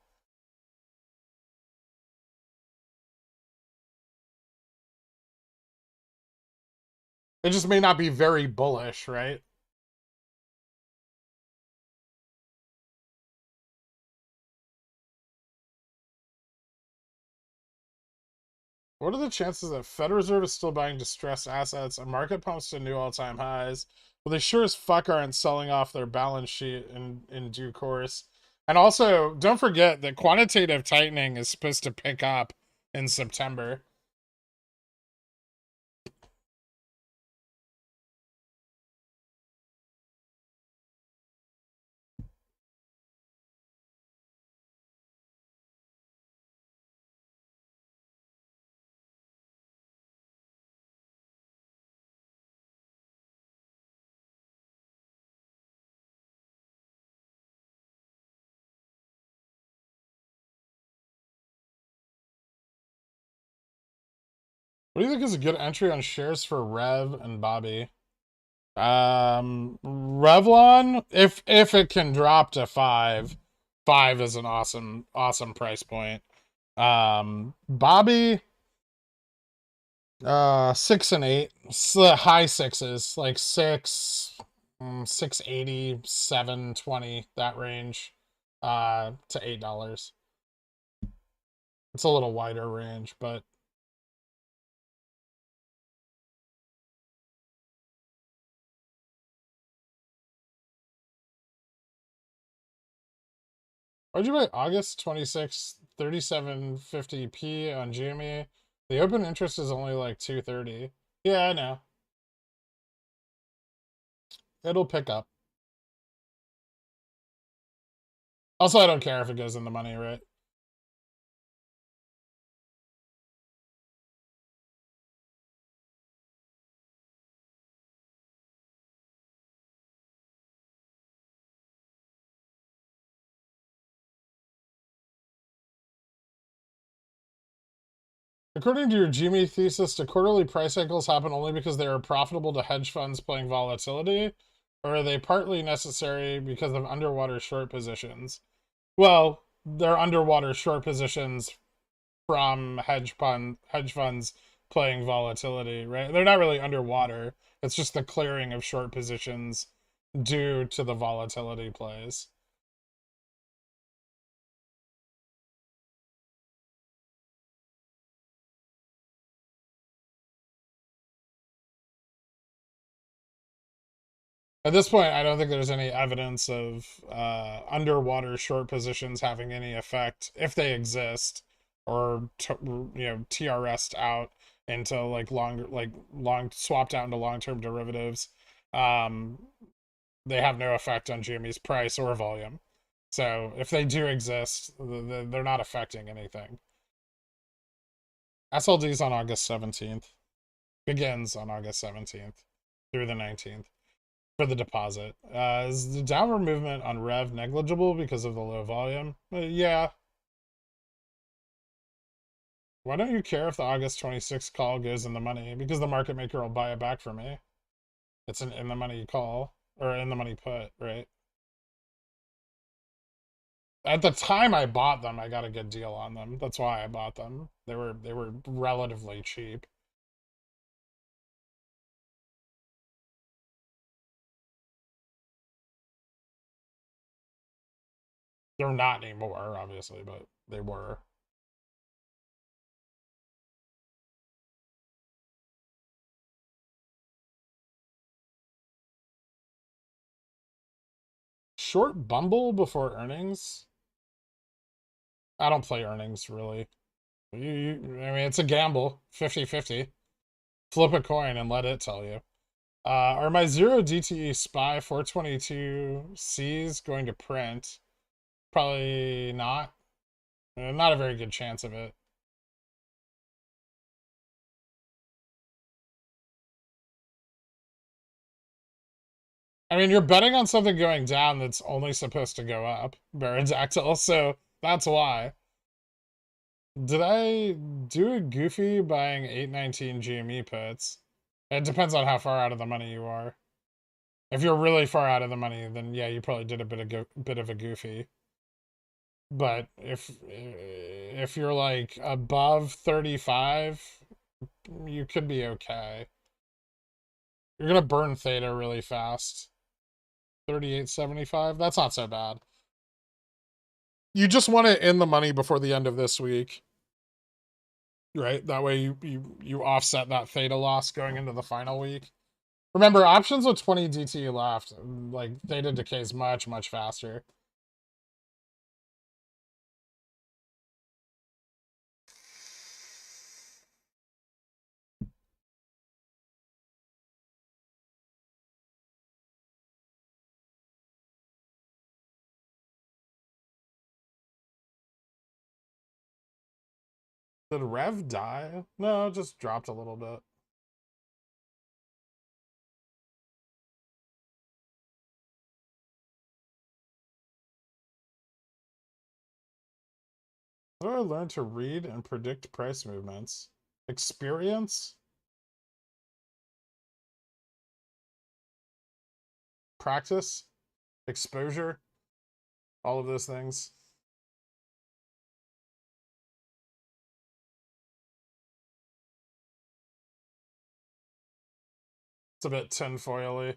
It just may not be very bullish, right? What are the chances that Fed Reserve is still buying distressed assets and market pumps to new all-time highs? Well, they sure as fuck aren't selling off their balance sheet in due course. And also, don't forget that quantitative tightening is supposed to pick up in September. What do you think is a good entry on shares for Rev and Bobby? Revlon, if it can drop to 5 is an awesome price point. Bobby, 6 and 8, high sixes, like 6, 680, 720, that range, to $8. It's a little wider range, but why'd you buy August 26th, 3750p on GME? The open interest is only like 230. Yeah, I know. It'll pick up. Also, I don't care if it goes in the money, right? According to your GME thesis, do quarterly price cycles happen only because they are profitable to hedge funds playing volatility? Or are they partly necessary because of underwater short positions? Well, they're underwater short positions from hedge funds playing volatility, right? They're not really underwater. It's just the clearing of short positions due to the volatility plays. At this point, I don't think there's any evidence of underwater short positions having any effect, if they exist, or TRS'd out into like long swapped out into long-term derivatives. They have no effect on GME's price or volume. So if they do exist, they're not affecting anything. SLD's on August 17th. Begins on August 17th through the 19th. For the deposit. Is the downward movement on Rev negligible because of the low volume? Yeah. Why don't you care if the August 26th call goes in the money? Because the market maker will buy it back for me. It's an in the money call, or in the money put, right? At the time I bought them, I got a good deal on them. That's why I bought them. They were relatively cheap. They're not anymore, obviously, but they were. Short Bumble before earnings? I don't play earnings, really. I mean, it's a gamble, 50-50. Flip a coin and let it tell you. Are my 0 DTE SPY 422Cs going to print? Probably not. Not a very good chance of it. I mean, you're betting on something going down that's only supposed to go up, Baradactyl, so that's why. Did I do a goofy buying 819 GME puts? It depends on how far out of the money you are. If you're really far out of the money, then yeah, you probably did a bit of a goofy. But if you're like above 35, you could be okay. You're gonna burn theta really fast. 38.75. That's not so bad. You just want it in the money before the end of this week. right? That way you offset that theta loss going into the final week. Remember, options with 20 DT left, like theta decays much, much faster. Did Rev die? No, it just dropped a little bit. How do I learn to read and predict price movements? Experience? Practice? Exposure? All of those things. It's a bit tinfoily.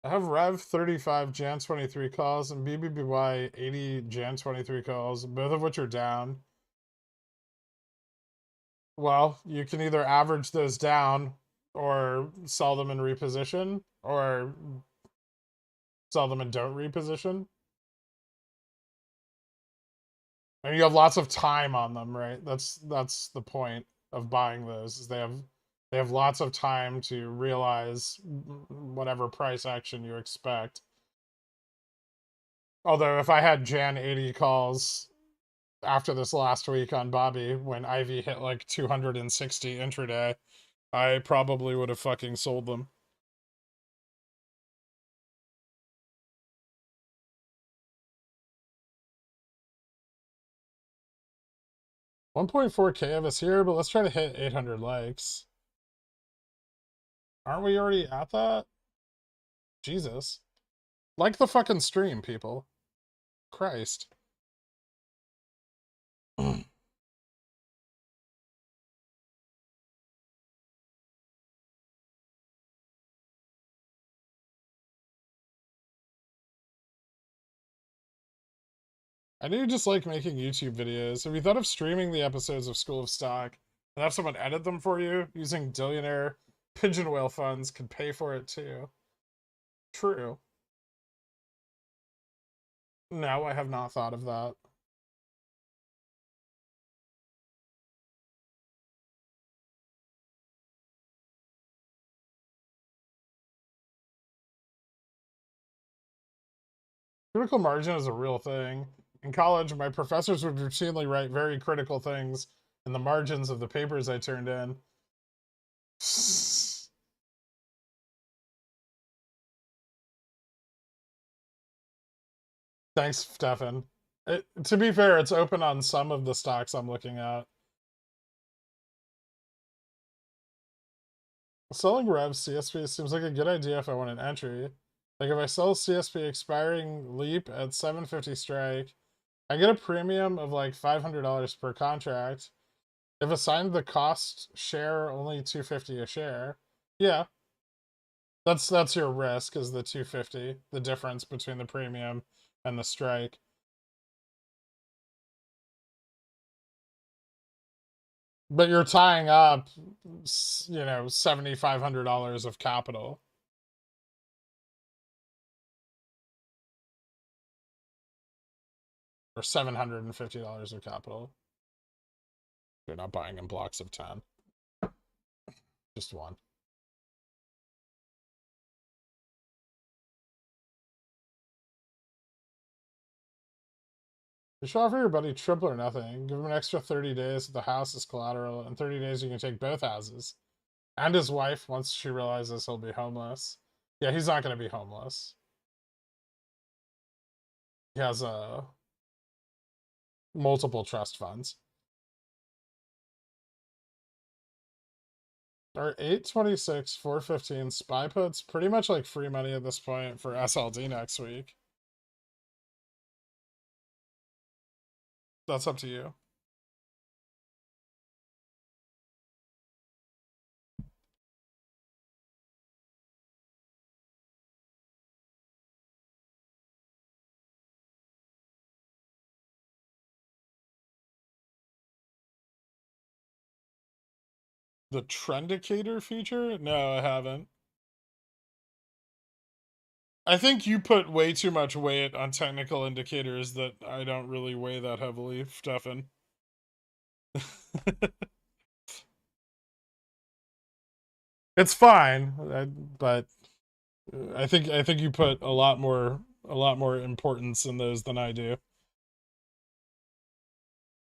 I have Rev 35 Jan 23 calls and BBBY 80 Jan 23 calls, both of which are down. Well, you can either average those down or sell them and reposition, or sell them and don't reposition. And you have lots of time on them, right? That's the point of buying those, is they have lots of time to realize whatever price action you expect. Although if I had Jan 80 calls after this last week on Bobby when Ivy hit like 260 intraday, I probably would have fucking sold them. $1.4K of us here, but let's try to hit 800 likes. Aren't we already at that? Jesus. Like the fucking stream, people. Christ. I do just like making YouTube videos. Have you thought of streaming the episodes of School of Stock and have someone edit them for you? Using Dillionaire pigeon whale funds could pay for it too. True. No, I have not thought of that. Critical margin is a real thing. In college, my professors would routinely write very critical things in the margins of the papers I turned in. Thanks, Stefan. To be fair, it's open on some of the stocks I'm looking at. Selling Rev CSP seems like a good idea if I want an entry. Like if I sell CSP expiring leap at 750 strike, I get a premium of like $500 per contract. If assigned the cost share only 250 a share, yeah, that's your risk, is the 250, the difference between the premium and the strike. But you're tying up, you know, $7,500 of capital. Or $750 of capital. You're not buying in blocks of 10. Just one. You should offer your buddy triple or nothing. Give him an extra 30 days at the house as collateral. In 30 days, you can take both houses. And his wife, once she realizes he'll be homeless. Yeah, he's not going to be homeless. He has multiple trust funds. Our 826, 415 spy puts pretty much like free money at this point for SLD next week. That's up to you. The Trendicator feature? No, I haven't. I think you put way too much weight on technical indicators that I don't really weigh that heavily, Stefan. It's fine, but I think you put a lot more importance in those than I do.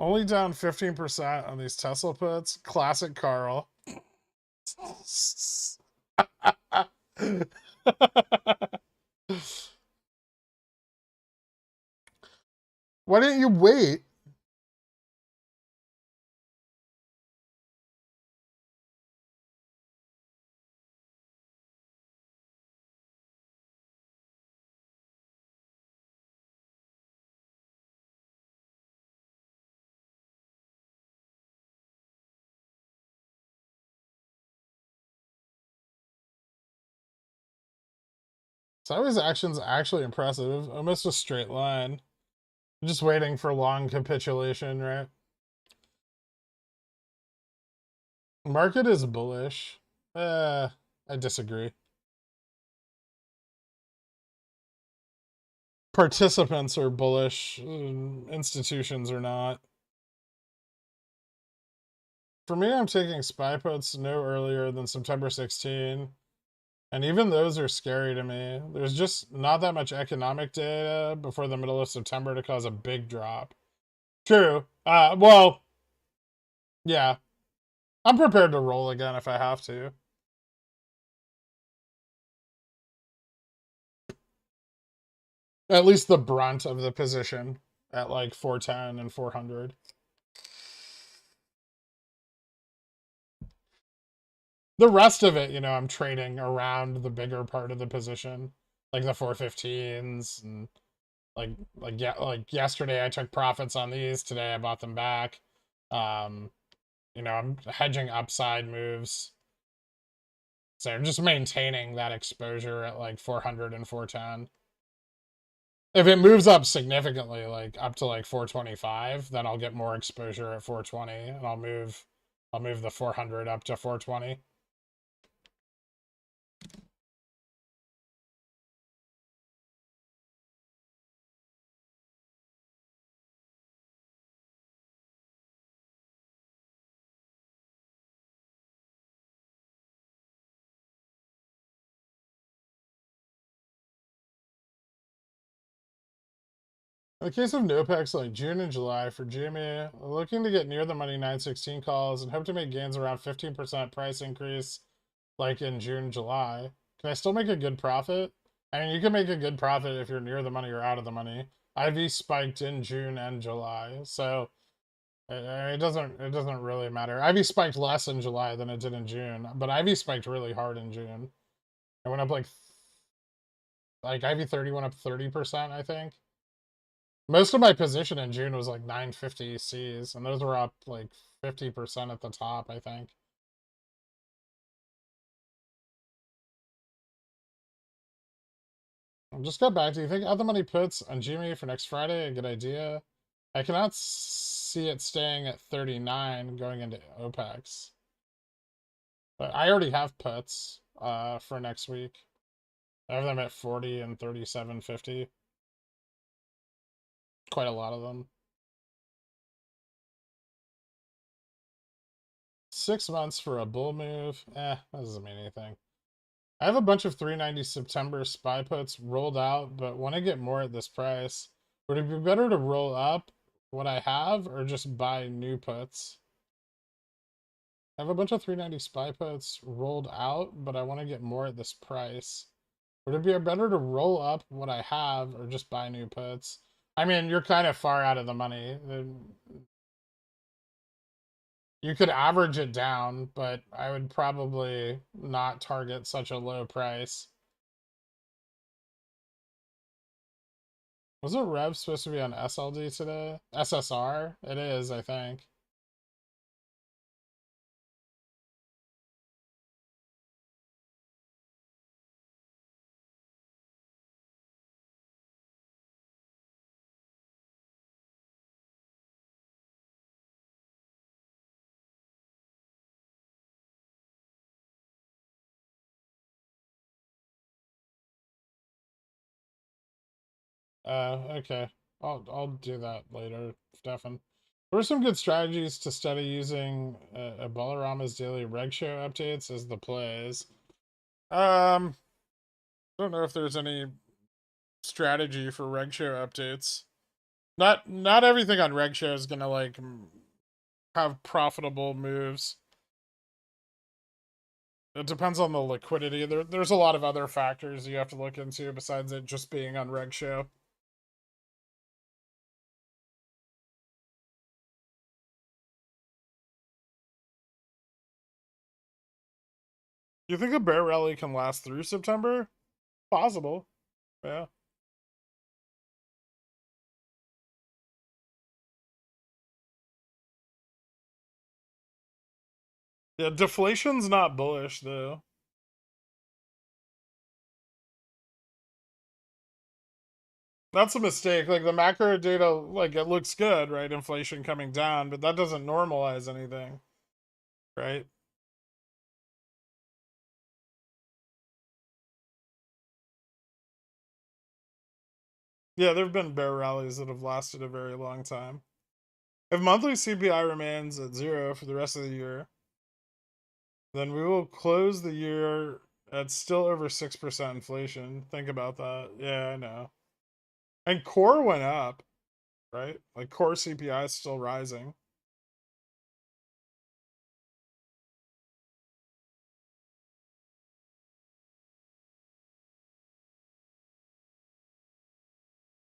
Only down 15% on these Tesla puts. Classic Carl. Why didn't you wait? Sideways action's actually impressive. Almost a straight line. I'm just waiting for long capitulation, right? Market is bullish. I disagree. Participants are bullish. Institutions are not. For me, I'm taking SPY puts no earlier than September 16. And even those are scary to me. There's just not that much economic data before the middle of September to cause a big drop. True. Well, yeah. I'm prepared to roll again if I have to. At least the brunt of the position at like 410 and 400. The rest of it, you know, I'm trading around the bigger part of the position, like the 415s and like yesterday I took profits on these, today I bought them back. You know, I'm hedging upside moves. So I'm just maintaining that exposure at like 400 and 410. If it moves up significantly, like up to like 425, then I'll get more exposure at 420 and I'll move the 400 up to 420. In the case of NOPEX, like June and July for Jimmy, looking to get near the money 916 calls and hope to make gains around 15% price increase like in June, July. Can I still make a good profit? I mean, you can make a good profit if you're near the money or out of the money. IV spiked in June and July, so it doesn't really matter. IV spiked less in July than it did in June, but IV spiked really hard in June. It went up like IV 30 went up 30%, I think. Most of my position in June was like 950 Cs, and those were up like 50% at the top, I think. Just got back. Do you think other money puts on Jimmy for next Friday a good idea? I cannot see it staying at 39 going into OPEX. But I already have puts for next week. I have them at 40 and 37.50. Quite a lot of them. 6 months for a bull move. That doesn't mean anything. I have a bunch of 390 September SPY puts rolled out, but when I get more at this price, would it be better to roll up what I have or just buy new puts? I have a bunch of 390 SPY puts rolled out, but I want to get more at this price. Would it be better to roll up what I have or just buy new puts? I mean, you're kind of far out of the money. You could average it down, but I would probably not target such a low price. Wasn't Rev supposed to be on SLD today? SSR? It is, I think. Okay. I'll do that later, Stefan. What are some good strategies to study using Bolorama's daily reg show updates as the plays? I don't know if there's any strategy for reg show updates. Not everything on reg show is gonna like have profitable moves. It depends on the liquidity. There's a lot of other factors you have to look into besides it just being on reg show. Do you think a bear rally can last through September? Possible. Yeah. Yeah, deflation's not bullish though. That's a mistake. Like the macro data, like it looks good, right? Inflation coming down, but that doesn't normalize anything, right? Yeah, there have been bear rallies that have lasted a very long time. If monthly CPI remains at 0 for the rest of the year, then we will close the year at still over 6% inflation. Think about that. Yeah, I know. And core went up, right? Like core CPI is still rising.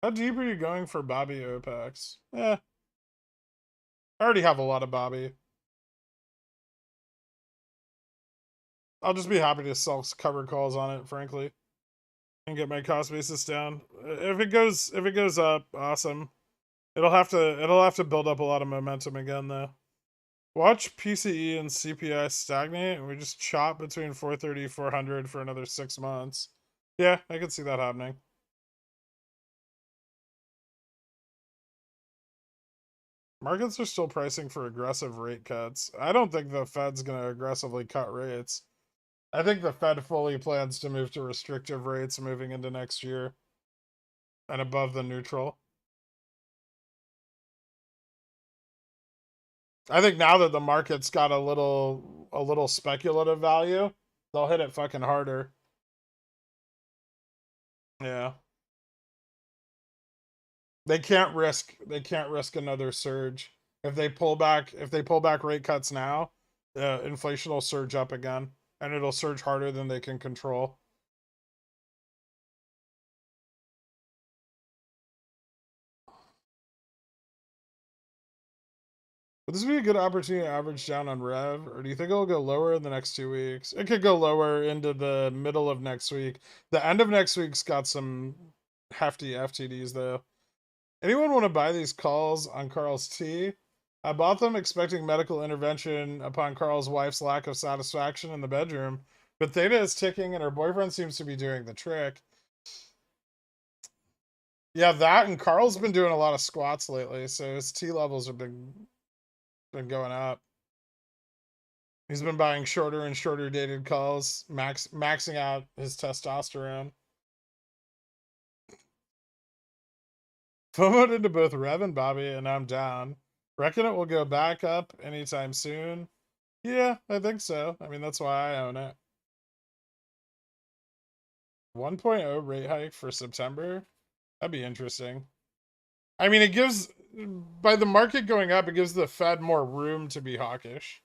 How deep are you going for Bobby OPEX? I already have a lot of Bobby. I'll just be happy to sell covered calls on it, frankly, and get my cost basis down. If it goes up, awesome. It'll have to build up a lot of momentum again though. Watch PCE and CPI stagnate, and we just chop between 430 400 for another 6 months. Yeah, I could see that happening. Markets are still pricing for aggressive rate cuts. I don't think the Fed's going to aggressively cut rates. I think the Fed fully plans to move to restrictive rates moving into next year and above the neutral. I think now that the market's got a little speculative value, they'll hit it fucking harder. Yeah. They can't risk another surge. If they pull back rate cuts now, inflation will surge up again, and it'll surge harder than they can control. Would this be a good opportunity to average down on Rev, or do you think it'll go lower in the next 2 weeks? It could go lower into the middle of next week. The end of next week's got some hefty FTDs though. Anyone want to buy these calls on Carl's T? I bought them expecting medical intervention upon Carl's wife's lack of satisfaction in the bedroom, but Theta is ticking and her boyfriend seems to be doing the trick. Yeah, that and Carl's been doing a lot of squats lately, so his T levels have been going up. He's been buying shorter and shorter dated calls, maxing out his testosterone. FOMO'd into both Rev and Bobby, and I'm down. Reckon it will go back up anytime soon. Yeah, I think so. I mean, that's why I own it. 1.0 rate hike for September? That'd be interesting. I mean, it gives, by the market going up, it gives the Fed more room to be hawkish.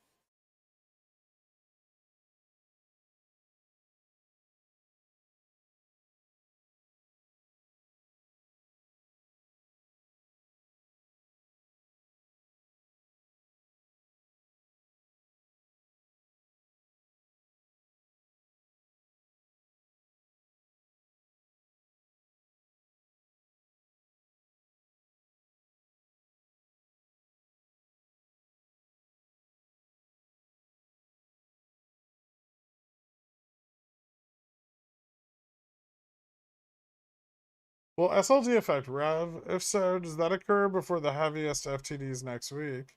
Will SLT affect Rev? If so, does that occur before the heaviest FTDs next week?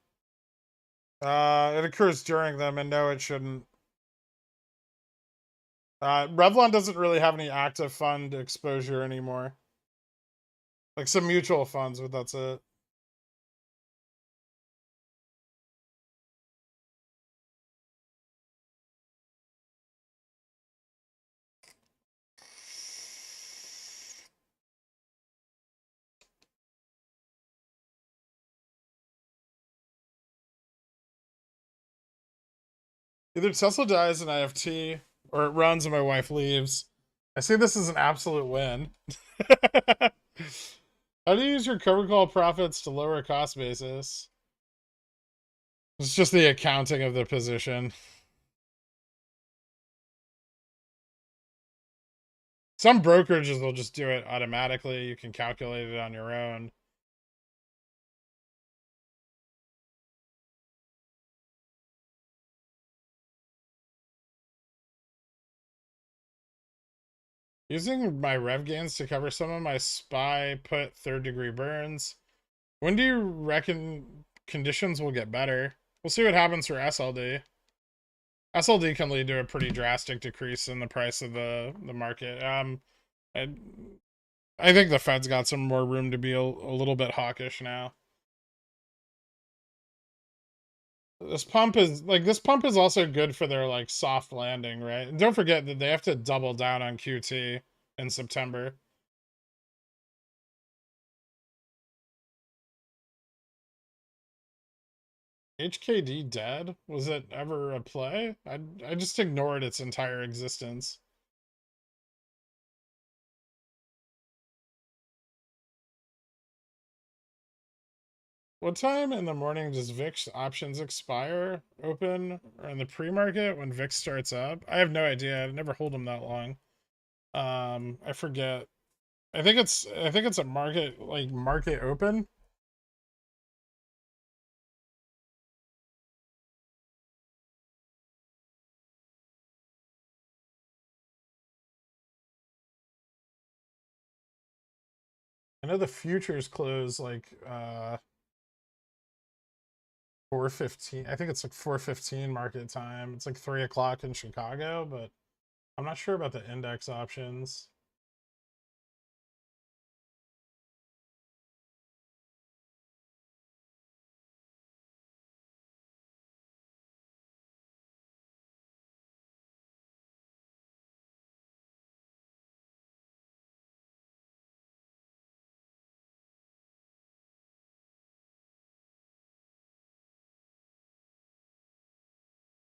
It occurs during them, and no, it shouldn't. Revlon doesn't really have any active fund exposure anymore. Like some mutual funds, but that's it. Either Tesla dies in IFT or it runs and my wife leaves. I see this as an absolute win. How do you use your cover call profits to lower a cost basis? It's just the accounting of the position. Some brokerages will just do it automatically. You can calculate it on your own. Using my rev gains to cover some of my SPY put third degree burns. When do you reckon conditions will get better? We'll see what happens for SLD. SLD can lead to a pretty drastic decrease in the price of the market. I, I think the Fed's got some more room to be a little bit hawkish now. This pump is also good for their like soft landing, right? And don't forget that they have to double down on QT in September. HKD dead? Was it ever a play? I just ignored its entire existence. What time in the morning does VIX options expire? Open or in the pre-market when VIX starts up? I have no idea. I never hold them that long. I forget. I think it's a market open. I know the futures close like 4:15. I think it's like 4:15 market time. It's like 3 o'clock in Chicago, but I'm not sure about the index options.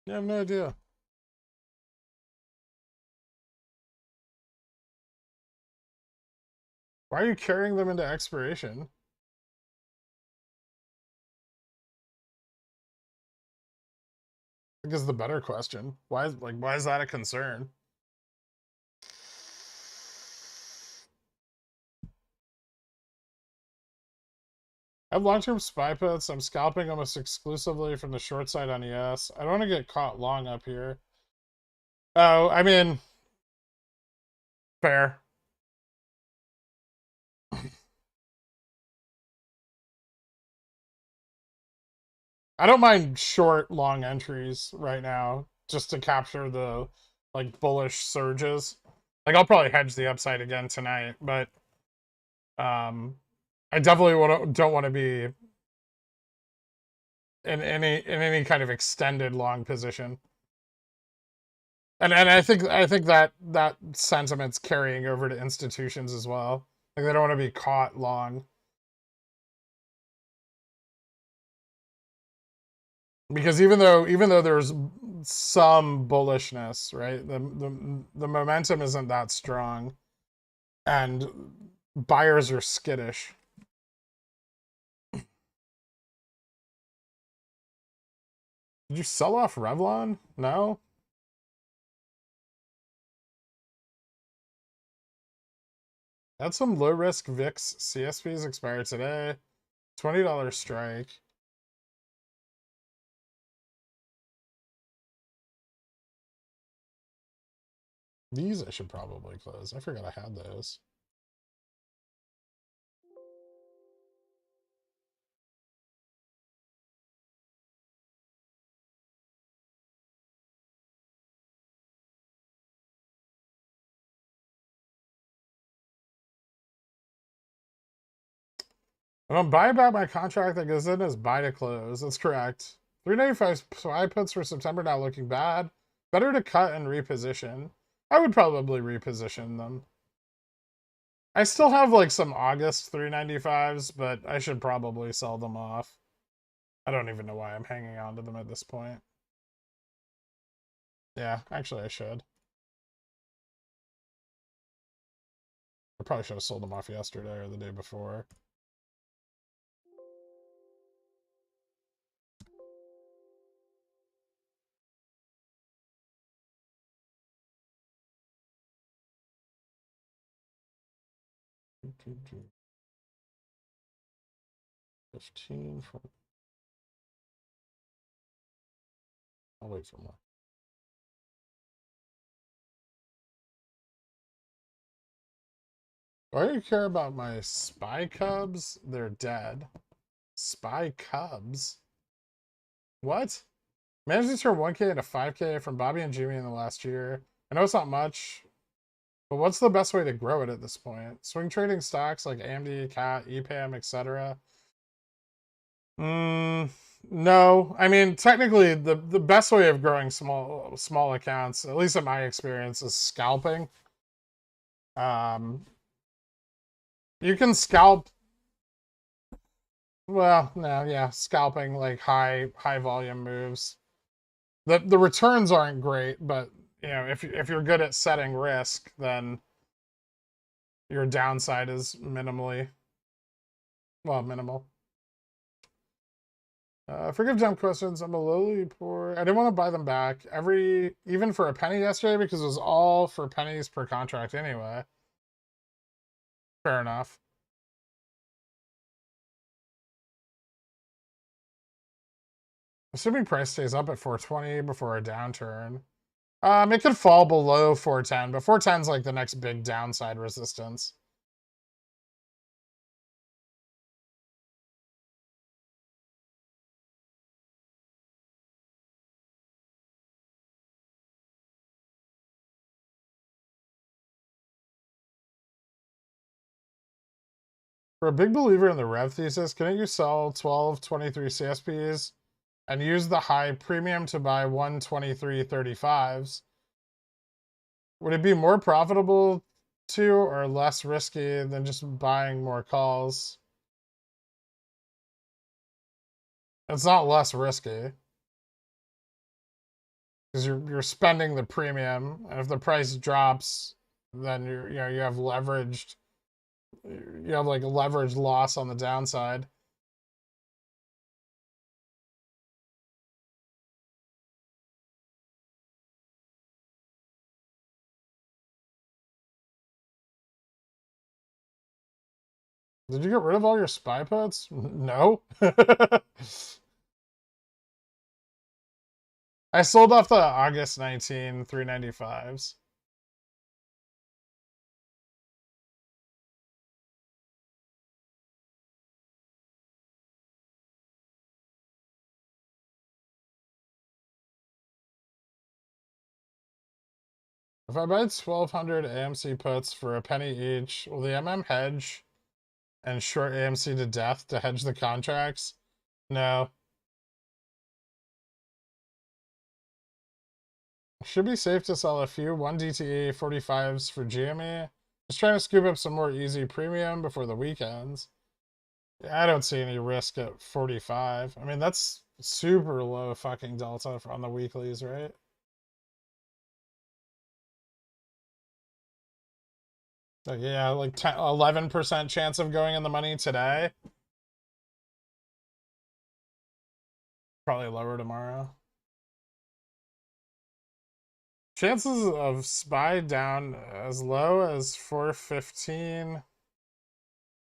Yeah, I have no idea. Why are you carrying them into expiration? I think is the better question. Why is that a concern? I have long-term SPY puts. I'm scalping almost exclusively from the short side on ES. I don't want to get caught long up here. Oh, I mean, fair. I don't mind short, long entries right now just to capture the like bullish surges. Like I'll probably hedge the upside again tonight, but I definitely don't want to be in any kind of extended long position. And I think that sentiment's carrying over to institutions as well. Like they don't want to be caught long. Because even though there's some bullishness, right? The momentum isn't that strong, and buyers are skittish. Did you sell off Revlon? No. Had some low risk VIX CSPs expire today. $20 strike. These I should probably close. I forgot I had those. I'm buying back my contract that goes in as buy to close. That's correct. 395 SPY puts for September not looking bad. Better to cut and reposition. I would probably reposition them. I still have like some August 395s, but I should probably sell them off. I don't even know why I'm hanging on to them at this point. Yeah, actually I should. I probably should have sold them off yesterday or the day before. $15 for... I'll wait for more. Why do you care about my spy cubs? They're dead. Spy cubs? What? Managed to turn 1K into 5K from Bobby and Jimmy in the last year. I know it's not much, but what's the best way to grow it at this point? Swing trading stocks like AMD, CAT, EPAM, etc. No. I mean, technically, the best way of growing small accounts, at least in my experience, is scalping. You can scalp. Well, no, yeah, scalping like high volume moves. The returns aren't great, but you know, if you're good at setting risk, then your downside is minimal. Forgive dumb questions. I'm a lowly poor. I didn't want to buy them back even for a penny yesterday because it was all for pennies per contract anyway. Fair enough. Assuming price stays up at 420 before a downturn. It could fall below 410, but 410 is like the next big downside resistance. For a big believer in the rev thesis, couldn't you sell 1223 CSPs and use the high premium to buy 123.35s? Would it be more profitable to or less risky than just buying more calls? It's not less risky because you're spending the premium, and if the price drops, then you have leveraged. You have like a leveraged loss on the downside. Did you get rid of all your spy puts? No. I sold off the August 19 395s. If I buy 1,200 AMC puts for a penny each, will the MM hedge and short AMC to death to hedge the contracts? No. Should be safe to sell a few 1 DTE 45s for GME. Just trying to scoop up some more easy premium before the weekends. I don't see any risk at 45. I mean, that's super low fucking delta on the weeklies, right? Like, yeah, like 11% chance of going in the money today. Probably lower tomorrow. Chances of SPY down as low as 415,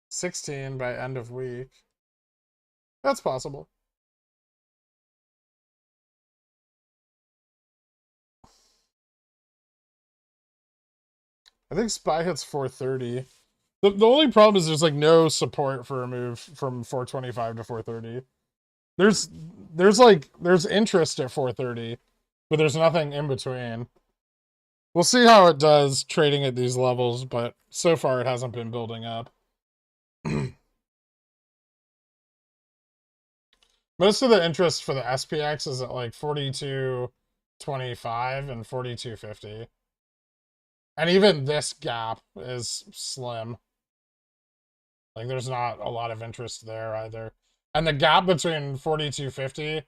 16 by end of week. That's possible. I think SPY hits 430. The only problem is there's like no support for a move from 425 to 430. There's interest at 430, but there's nothing in between. We'll see how it does trading at these levels, but so far it hasn't been building up. Most of the interest for the SPX is at like 42.25 and 42.50. And even this gap is slim. Like there's not a lot of interest there either. And the gap between 42.50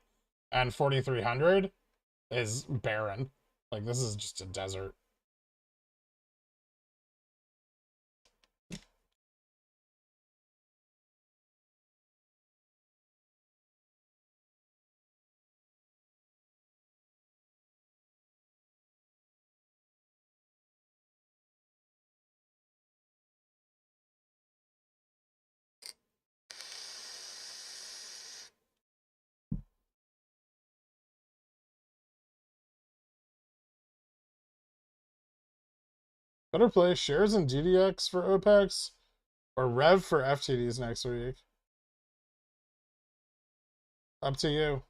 and 4300 is barren. Like this is just a desert. Better play shares in DDX for OPEX or Rev for FTDs next week. Up to you.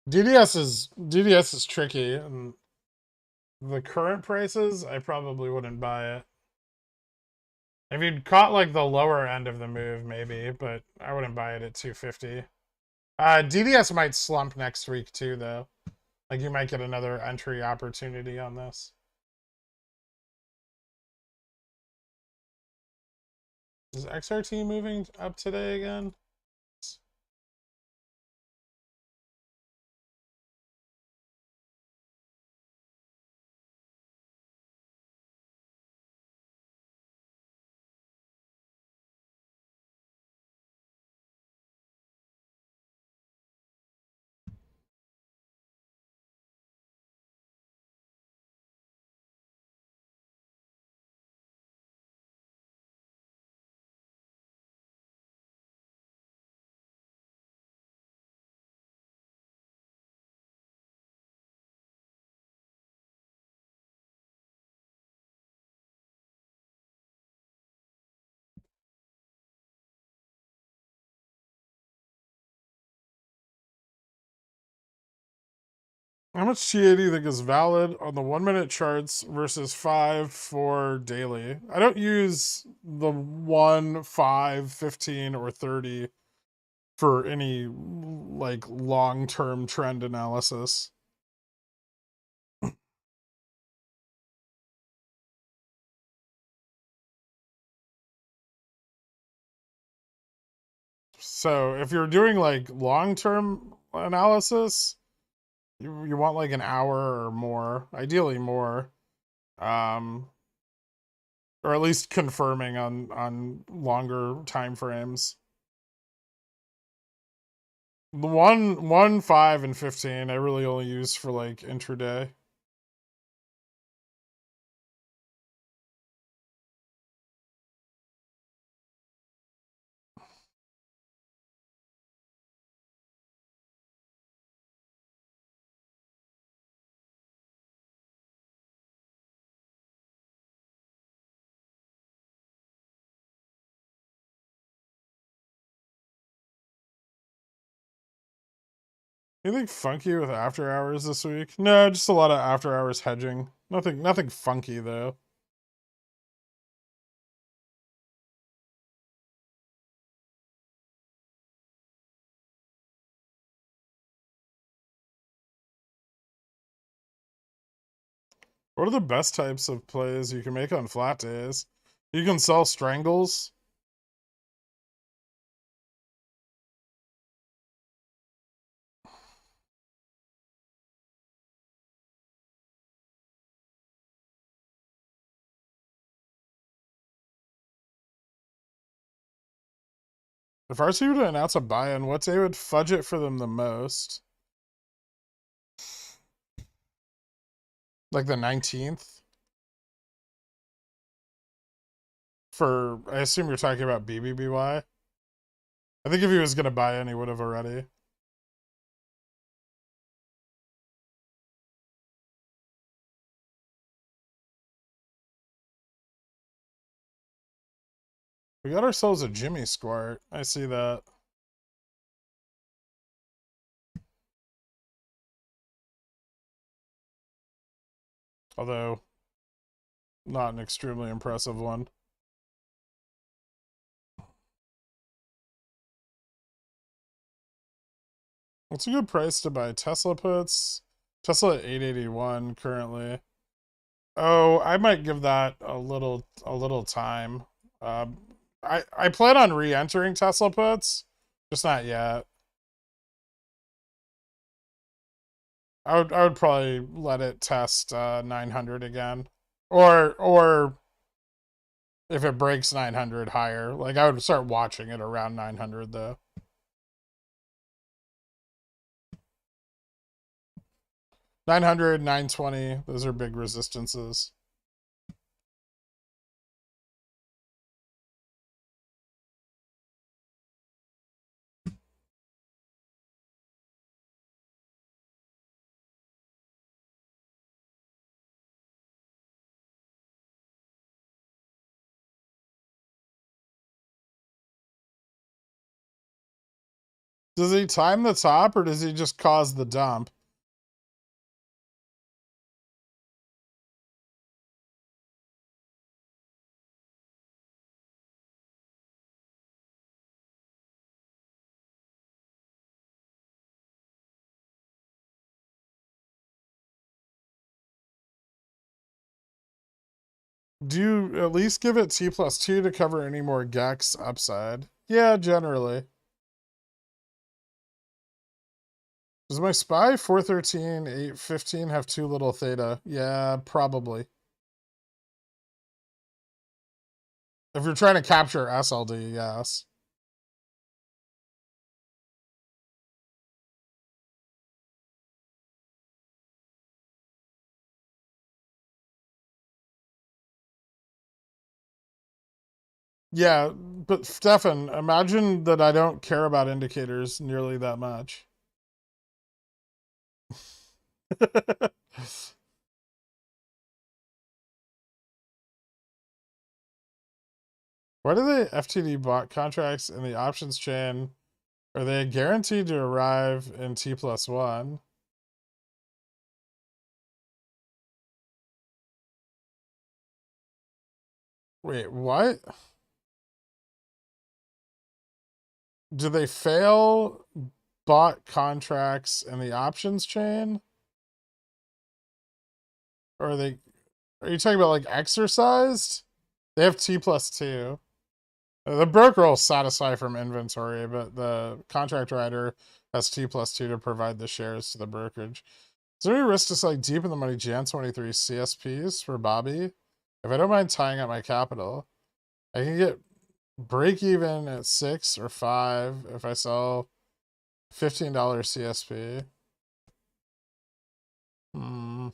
DDS is tricky, and the current prices, I probably wouldn't buy it. If you'd caught like the lower end of the move, maybe, but I wouldn't buy it at 250. DDS might slump next week too, though. Like you might get another entry opportunity on this. Is XRT moving up today again? How much TA do you think is valid on the 1-minute charts versus 5 for daily? I don't use the 1, 5, 15, or 30 for any like long-term trend analysis. So if you're doing like long-term analysis, you want like an hour or more, ideally more, or at least confirming on longer time frames. The 1, 5, and 15 I really only use for like intraday. Anything funky with after hours this week? No, just a lot of after hours hedging. Nothing funky though. What are the best types of plays you can make on flat days? You can sell strangles. If RC were to announce a buy-in, what day would fudge it for them the most? Like the 19th? For, I assume you're talking about BBBY? I think if he was going to buy in, he would have already. We got ourselves a Jimmy Squart. I see that. Although, not an extremely impressive one. What's a good price to buy Tesla puts? Tesla at 881 currently. Oh, I might give that a little time. I plan on re-entering Tesla puts, just not yet. I would probably let it test 900 again, or if it breaks 900 higher, like I would start watching it around 900 though. 900, 920, those are big resistances. Does he time the top or does he just cause the dump? Do you at least give it T+2 to cover any more Gex upside? Yeah, generally. Does my SPY 413, 815 have too little theta? Yeah, probably. If you're trying to capture SLD, yes. Yeah, but Stefan, imagine that I don't care about indicators nearly that much. Why do they FTD bot contracts in the options chain? Are they guaranteed to arrive in T+1? Wait, what? Do they fail bot contracts in the options chain? Or are you talking about like exercised? They have T+2. The broker will satisfy from inventory, but the contract writer has T+2 to provide the shares to the brokerage. Is there any risk to selling deep in the money Jan 23 CSPs for Bobby? If I don't mind tying up my capital, I can get break even at 6 or 5 if I sell $15 CSP. Hmm.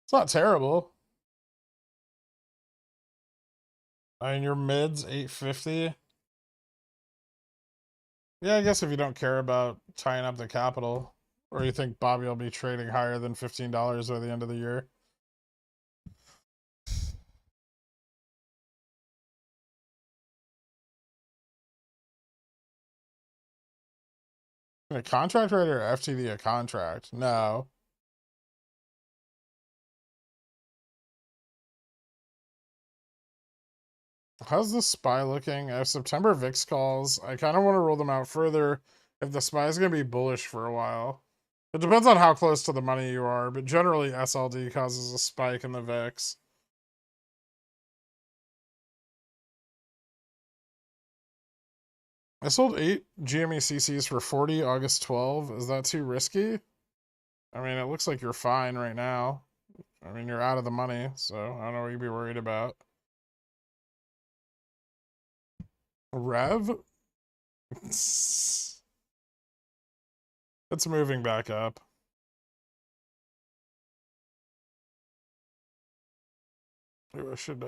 It's not terrible. I mean, your mid's 850. Yeah, I guess if you don't care about tying up the capital, or you think Bobby will be trading higher than $15 by the end of the year. A contract writer or FTD a contract? No. How's the SPY looking? I have September VIX calls. I kind of want to roll them out further if the SPY is going to be bullish for a while. It depends on how close to the money you are, but generally SLD causes a spike in the VIX. I sold 8 GME for 40 August 12. Is that too risky? I mean, it looks like you're fine right now. I mean, you're out of the money, so I don't know what you'd be worried about. Rev? It's moving back up. Maybe I should,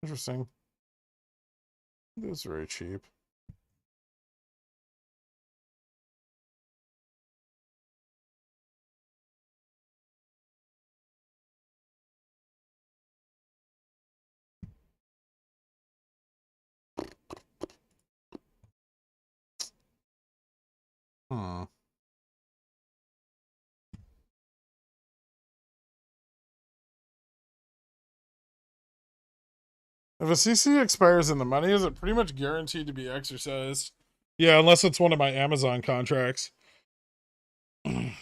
interesting. It is very cheap. If a CC expires in the money, is it pretty much guaranteed to be exercised? Yeah, unless it's one of my Amazon contracts. I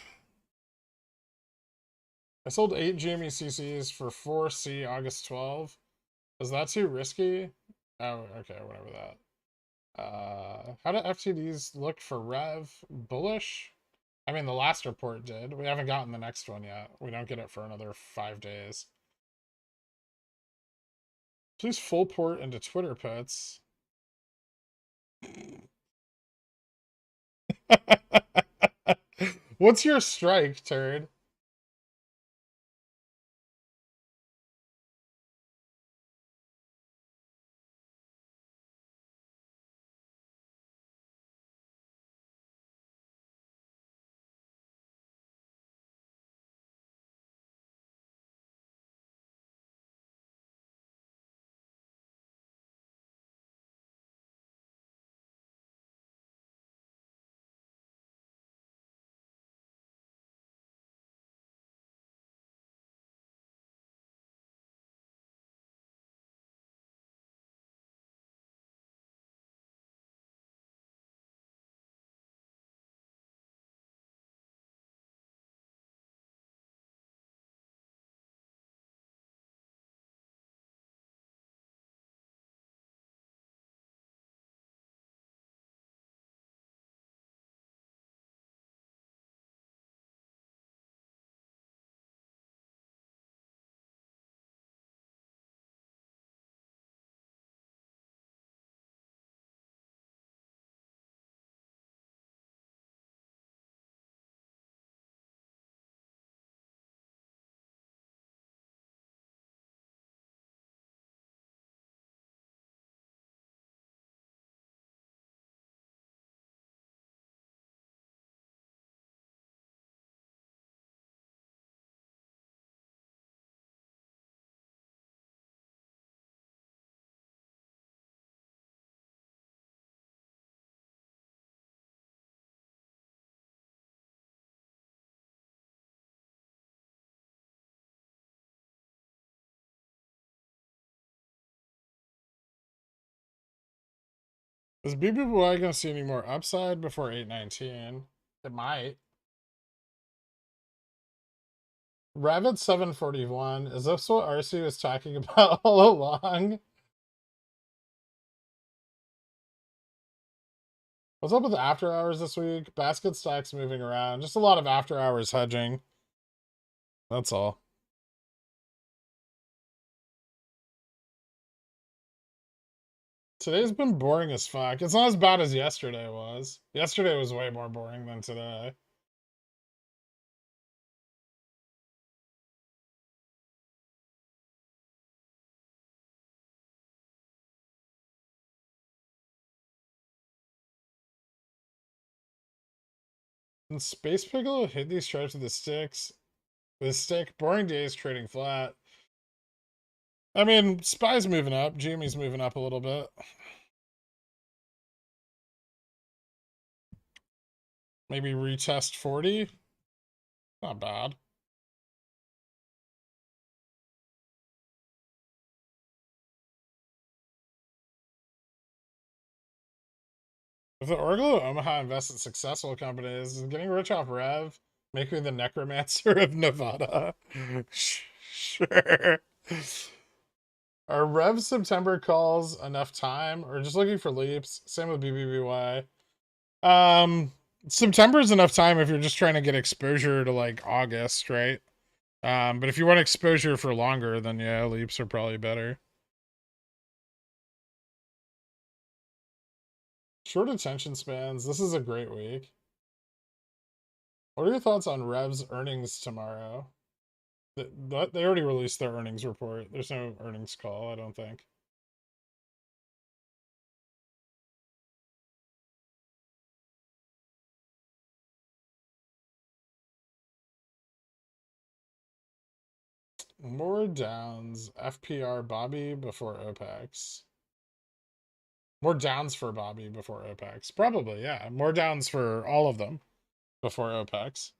sold 8 GME CCs for 4C August 12. Is that too risky? Oh, okay, whatever that. How do FTDs look for Rev? Bullish? I mean, the last report did. We haven't gotten the next one yet. We don't get it for another 5 days. Please full port into Twitter puts. What's your strike, turd? Is BBY gonna see any more upside before 819? It might. Rabbit 741. Is this what RC was talking about all along? What's up with after hours this week? Basket stacks moving around. Just a lot of after hours hedging. That's all. Today's been boring as fuck. It's not as bad as yesterday was. Yesterday was way more boring than today. And Space Piccolo hit these stripes with the sticks. With a stick. Boring days trading flat. I mean, Spy's moving up. Jimmy's moving up a little bit. Maybe retest 40. Not bad. If the Orglo Omaha invests in successful companies, is getting rich off Rev make me the necromancer of Nevada? Sure. Are Rev September calls enough time, or just looking for leaps? Same with BBBY. September is enough time if you're just trying to get exposure to like August, right? But if you want exposure for longer, then yeah, leaps are probably better. Short attention spans. This is a great week. What are your thoughts on Rev's earnings tomorrow? They already released their earnings report. There's no earnings call, I don't think. More downs. FPR Bobby before OPEX. More downs for Bobby before OPEX. Probably, yeah. More downs for all of them before OPEX.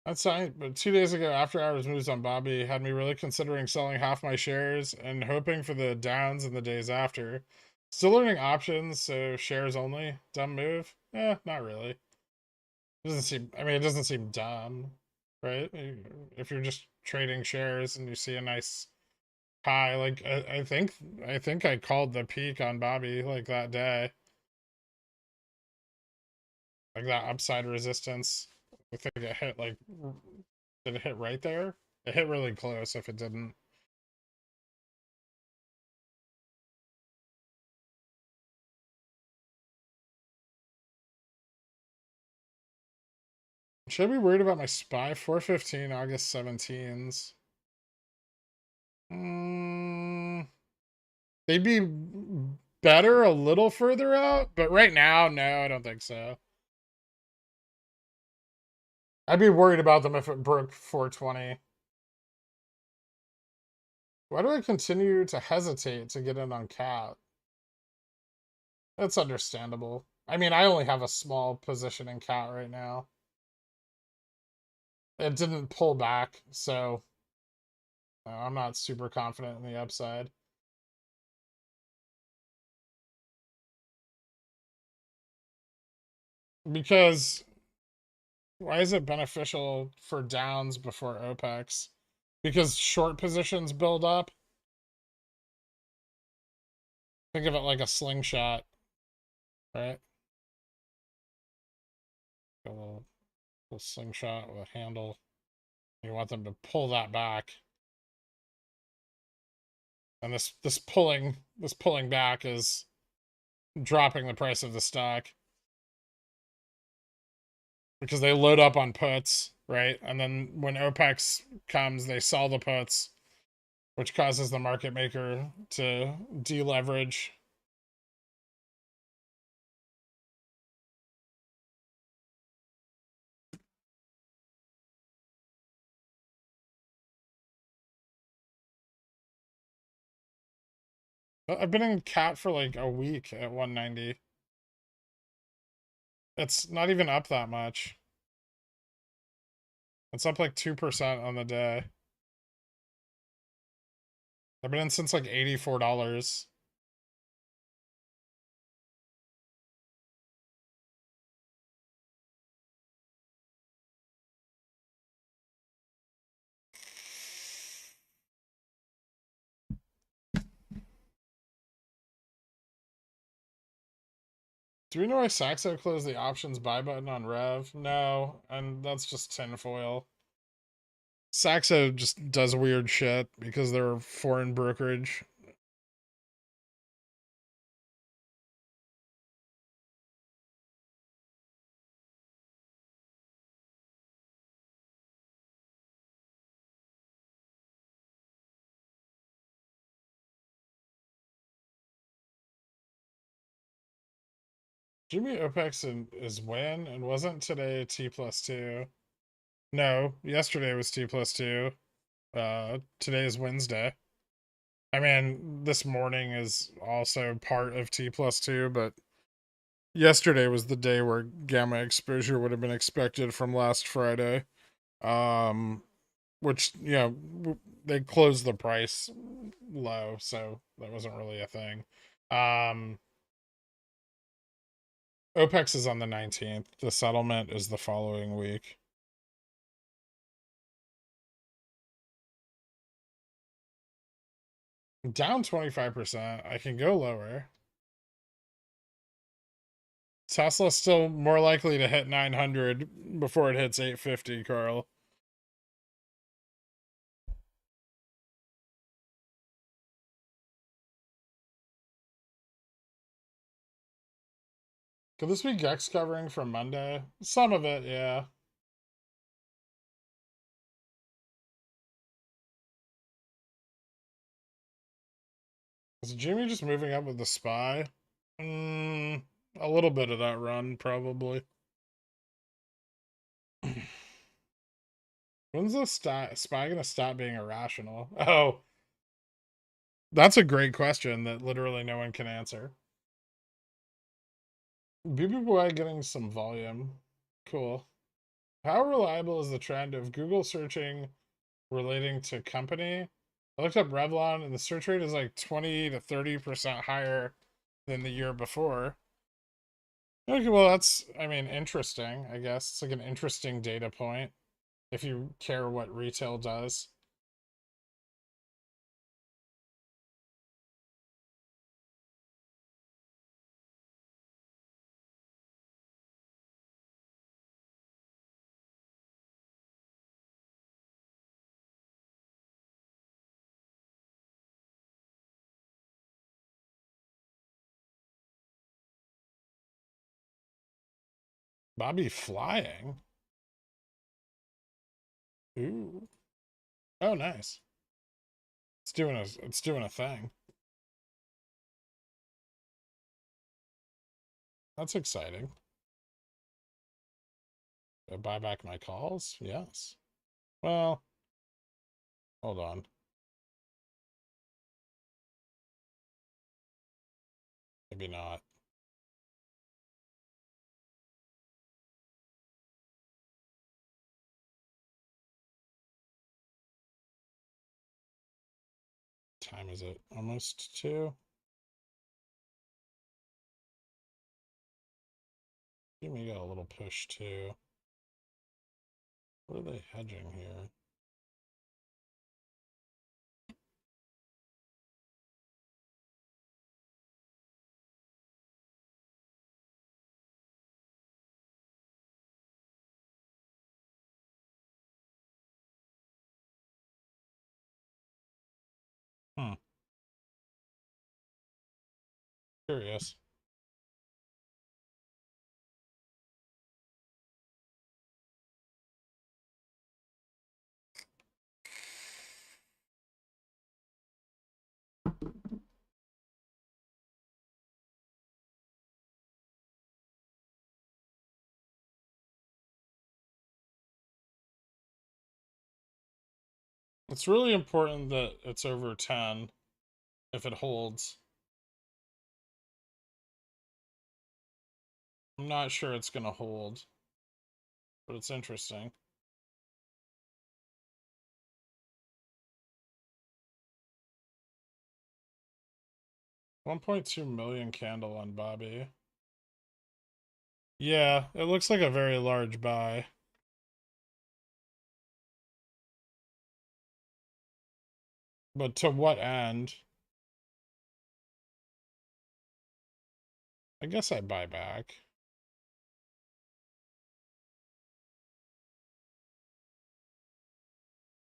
That's fine, but 2 days ago, after hours moves on Bobby had me really considering selling half my shares and hoping for the downs in the days after. Still learning options, so shares only. Dumb move? Not really. It doesn't seem, I mean, it doesn't seem dumb, right? If you're just trading shares and you see a nice high, like I think I called the peak on Bobby like that day. Like that upside resistance. I think it hit like, did it hit right there? It hit really close if it didn't. Should I be worried about my SPY? 415 August 17s. They'd be better a little further out, but right now, no, I don't think so. I'd be worried about them if it broke 420. Why do I continue to hesitate to get in on cat? That's understandable. I mean, I only have a small position in cat right now. It didn't pull back, so I'm not super confident in the upside. Because why is it beneficial for downs before OPEX? Because short positions build up. Think of it like a slingshot, right? A little slingshot with a handle. You want them to pull that back. And this pulling back is dropping the price of the stock. Because they load up on puts, right? And then when OPEX comes, they sell the puts, which causes the market maker to deleverage. I've been in cat for like a week at 190. It's not even up that much. It's up like 2% on the day. I've been in since like $84. Do we know why Saxo closed the options buy button on Rev? No, and that's just tinfoil. Saxo just does weird shit because they're a foreign brokerage. Jimmy OPEX is when, and wasn't today T+2? No, yesterday was T+2. Today is Wednesday. I mean, this morning is also part of T+2, but yesterday was the day where gamma exposure would have been expected from last Friday. Which, they closed the price low, so that wasn't really a thing. OPEX is on the 19th. The settlement is the following week. Down 25%. I can go lower. Tesla's still more likely to hit 900 before it hits 850, Carl. Could this be Gex covering from Monday? Some of it, yeah. Is Jimmy just moving up with the SPY? A little bit of that run, probably. When's the SPY gonna stop being irrational? Oh, that's a great question that literally no one can answer. BB Boy getting some volume. Cool. How reliable is the trend of Google searching relating to company? I looked up Revlon and the search rate is like 20 to 30% higher than the year before. Okay, well, that's, I mean, interesting, I guess. It's like an interesting data point if you care what retail does. Bobby flying. Ooh. Oh, nice. It's doing a thing. That's exciting. Do I buy back my calls? Yes. Well, hold on. Maybe not. Time is it? Almost 2? Give me a little push too. What are they hedging here? Hmm. Curious. It's really important that it's over 10 if it holds. I'm not sure it's going to hold, but it's interesting. $1.2 million candle on Bobby. Yeah, it looks like a very large buy. But to what end? I guess I buy back.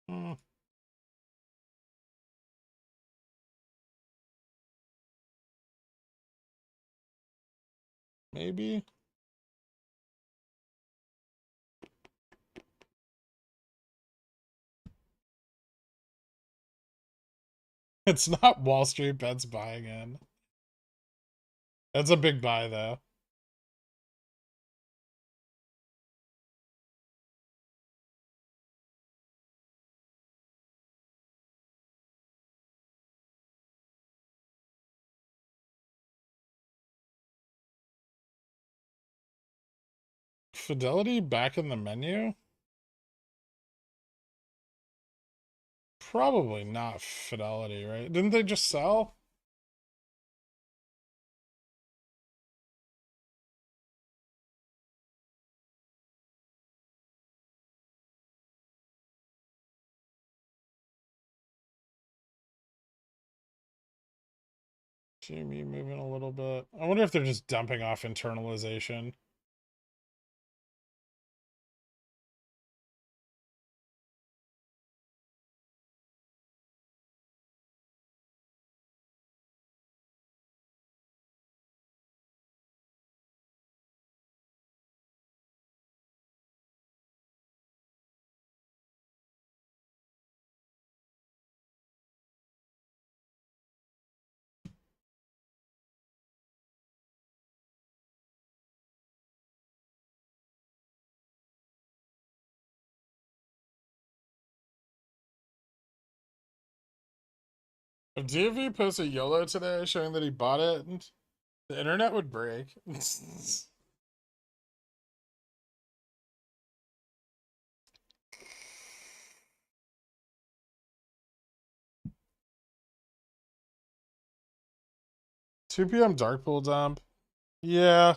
Hmm. Maybe. It's not Wall Street bets buying in. That's a big buy, though. Fidelity back in the menu? Probably not Fidelity, right? Didn't they just sell? GME moving a little bit. I wonder if they're just dumping off internalization. If DV posts a YOLO today showing that he bought it, the internet would break. 2 p.m. dark pool dump. Yeah,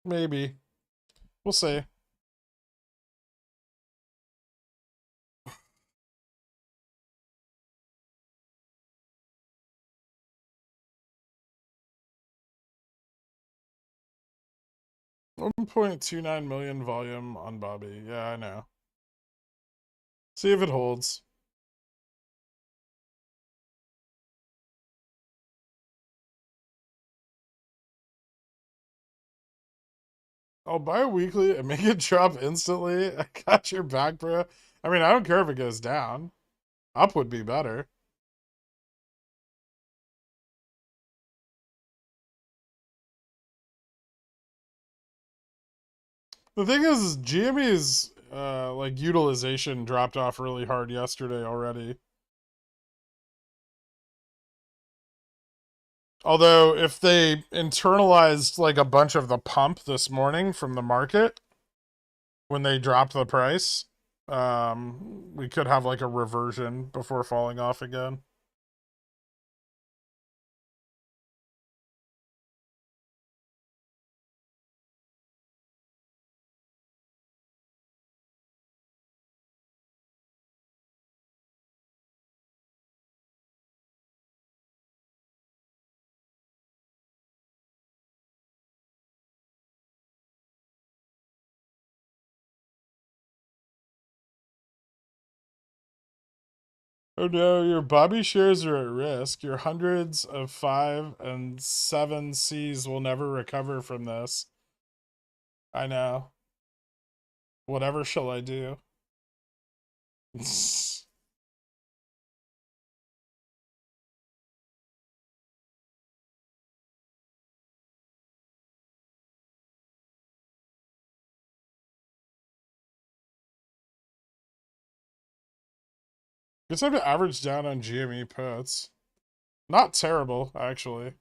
maybe. We'll see. $1.29 million volume on Bobby. Yeah, I know. See if it holds. I'll buy a weekly and make it drop instantly. I got your back, bro. I mean, I don't care if it goes down. Up would be better. The thing is, GME's like utilization dropped off really hard yesterday already. Although if they internalized like a bunch of the pump this morning from the market when they dropped the price, we could have like a reversion before falling off again. Oh no, your Bobby shares are at risk. Your hundreds of 5 and 7 C's will never recover from this. I know. Whatever shall I do? It's time to average down on GME puts. Not terrible, actually.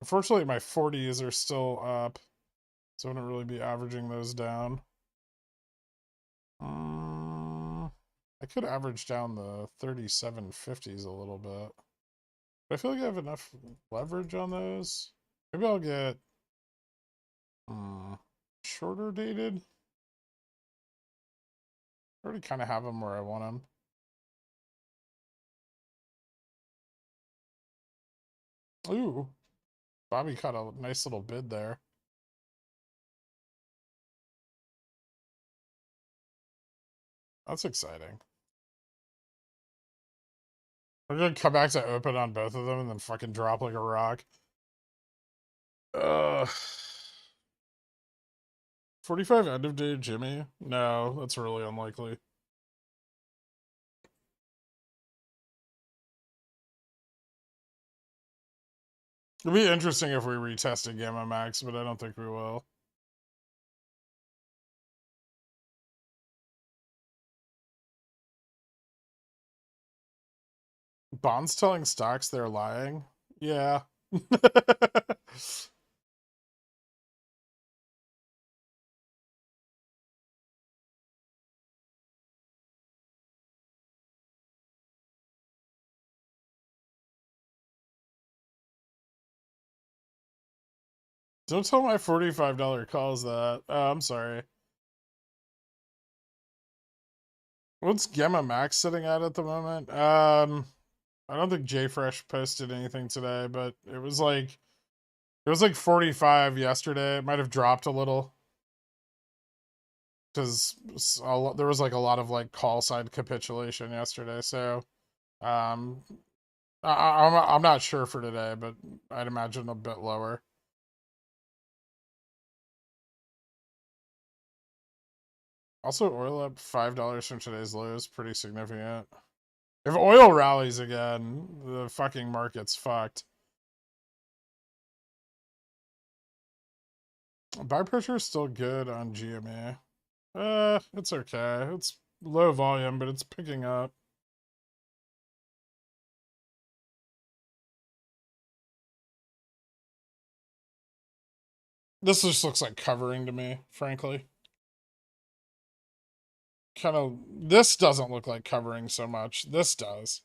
Unfortunately, my 40s are still up, so I wouldn't really be averaging those down. I could average down the 3750s a little bit. But I feel like I have enough leverage on those. Maybe I'll get shorter dated. I already kind of have them where I want them. Ooh, Bobby caught a nice little bid there. That's exciting. We're gonna come back to open on both of them and then fucking drop like a rock. 45 end of day Jimmy? No, that's really unlikely. It'd be interesting if we retested Gamma Max, but I don't think we will. Bonds telling stocks they're lying? Yeah. Don't tell my $45 calls that. Oh, I'm sorry. What's Gamma Max sitting at the moment? I don't think JFresh posted anything today, but it was like 45 yesterday. It might have dropped a little because there was like a lot of like call side capitulation yesterday. So, I'm not sure for today, but I'd imagine a bit lower. Also, oil up $5 from today's lows, pretty significant. If oil rallies again, the fucking market's fucked. Buy pressure is still good on GME. It's okay. It's low volume, but it's picking up. This just looks like covering to me, frankly. This doesn't look like covering so much. This does.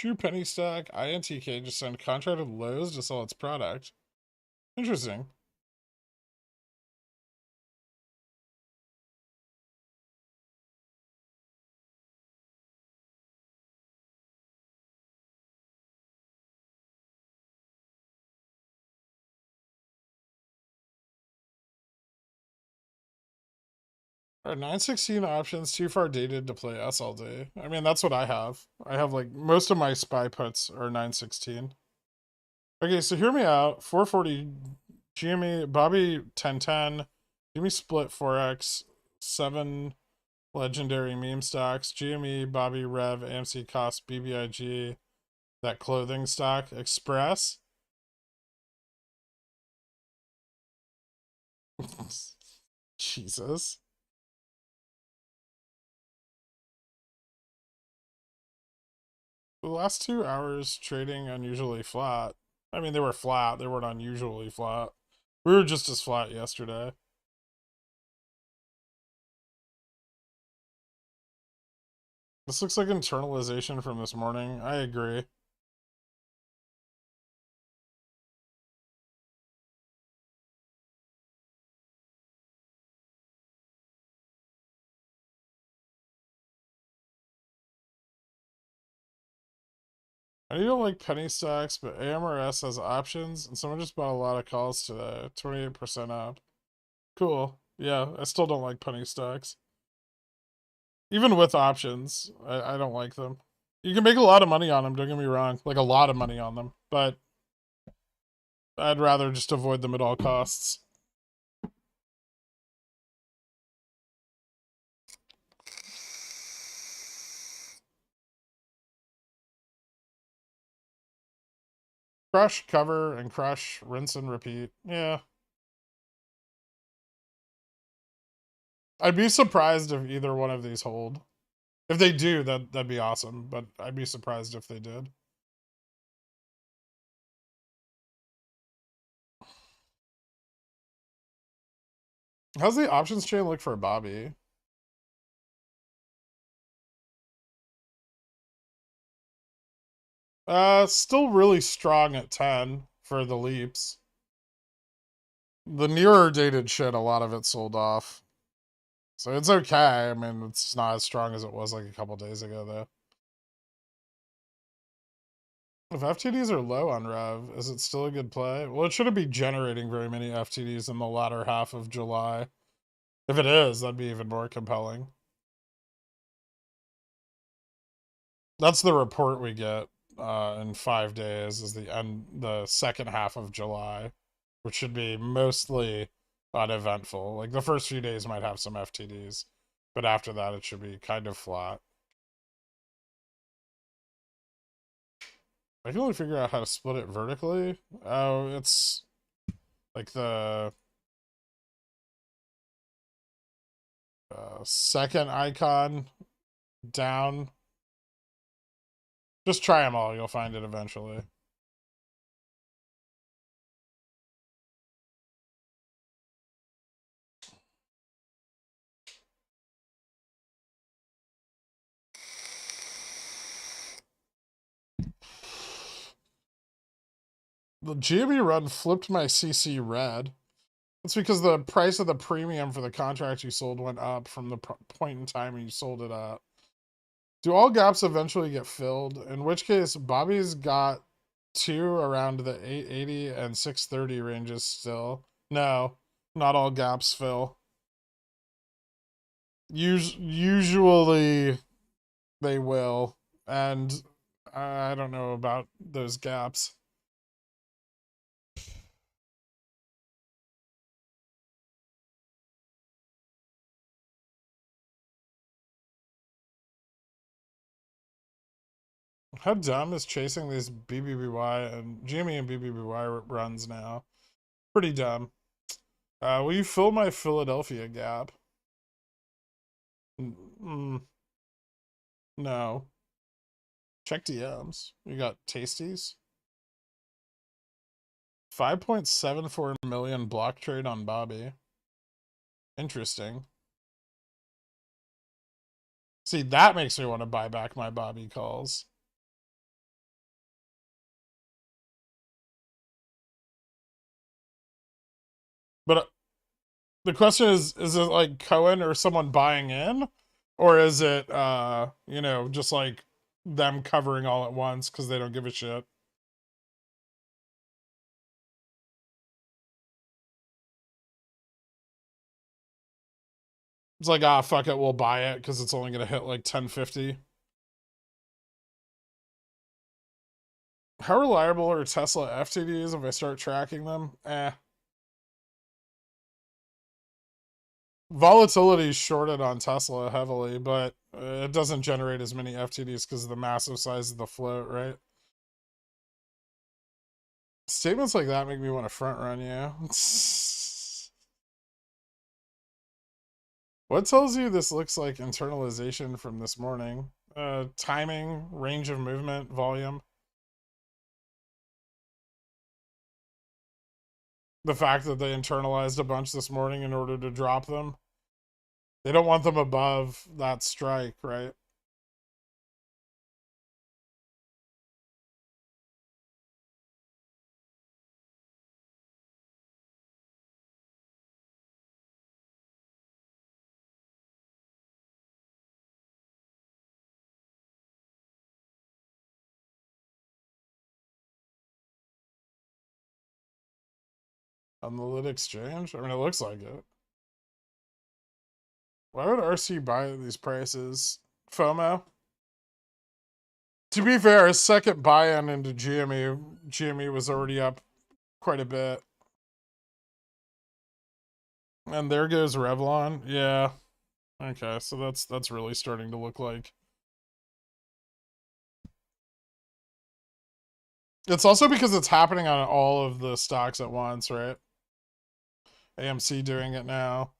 True Penny Stock, INTK just signed a contract with Lowe's to sell its product. Interesting. Are 916 options too far dated to play S all day? I mean, that's what I have. I have like most of my SPY puts are 916. Okay, so hear me out. 440 GME, Bobby 1010, GME split Forex, 7 legendary meme stocks, GME, Bobby Rev, AMC Cost, BBIG, that clothing stock, Express. Jesus. The last 2 hours trading unusually flat. I mean, they were flat. They weren't unusually flat. We were just as flat yesterday. This looks like internalization from this morning. I agree. I don't like penny stocks, but AMRS has options, and someone just bought a lot of calls today. 28% up. Cool. Yeah, I still don't like penny stocks. Even with options, I don't like them. You can make a lot of money on them, don't get me wrong. Like, a lot of money on them. But I'd rather just avoid them at all costs. Crush, cover, and crush, rinse and repeat. Yeah. I'd be surprised if either one of these hold. If they do, that'd be awesome, but I'd be surprised if they did. How's the options chain look for Bobby? Still really strong at 10 for the leaps. The nearer dated shit, a lot of it sold off. So it's okay. I mean, it's not as strong as it was like a couple days ago, though. If FTDs are low on Rev, is it still a good play? Well, it shouldn't be generating very many FTDs in the latter half of July. If it is, that'd be even more compelling. That's the report we get in 5 days, is the second half of July, which should be mostly uneventful. Like, the first few days might have some FTDs, but after that it should be kind of flat. I can only figure out how to split it vertically. Oh, it's like the second icon down. Just try them all, you'll find it eventually. The GME run flipped my CC red. It's because the price of the premium for the contract you sold went up from the point in time you sold it at. Do all gaps eventually get filled? In which case, Bobby's got 2 around the 880 and 630 ranges still. No, not all gaps fill. Usually they will, and I don't know about those gaps. How dumb is chasing these BBBY and GME and BBBY runs now? Pretty dumb. Will you fill my Philadelphia gap? No. Check DMs. You got Tasties? 5.74 million block trade on Bobby. Interesting. See, that makes me want to buy back my Bobby calls. The question is it like Cohen or someone buying in? Or is it, you know, just like them covering all at once because they don't give a shit? It's like, ah, fuck it, we'll buy it because it's only going to hit like 1050. How reliable are Tesla FTDs if I start tracking them? Volatility shorted on Tesla heavily, but it doesn't generate as many FTDs because of the massive size of the float, right? Statements like that make me want to front run you. What tells you this looks like internalization from this morning? Timing, range of movement, volume. The fact that they internalized a bunch this morning in order to drop them. They don't want them above that strike, right? On the lit exchange? I mean, it looks like it. Why would RC buy at these prices? FOMO? To be fair, his second buy-in into GME was already up quite a bit. And there goes Revlon. Yeah. Okay, so that's really starting to look like. It's also because it's happening on all of the stocks at once, right? AMC doing it now.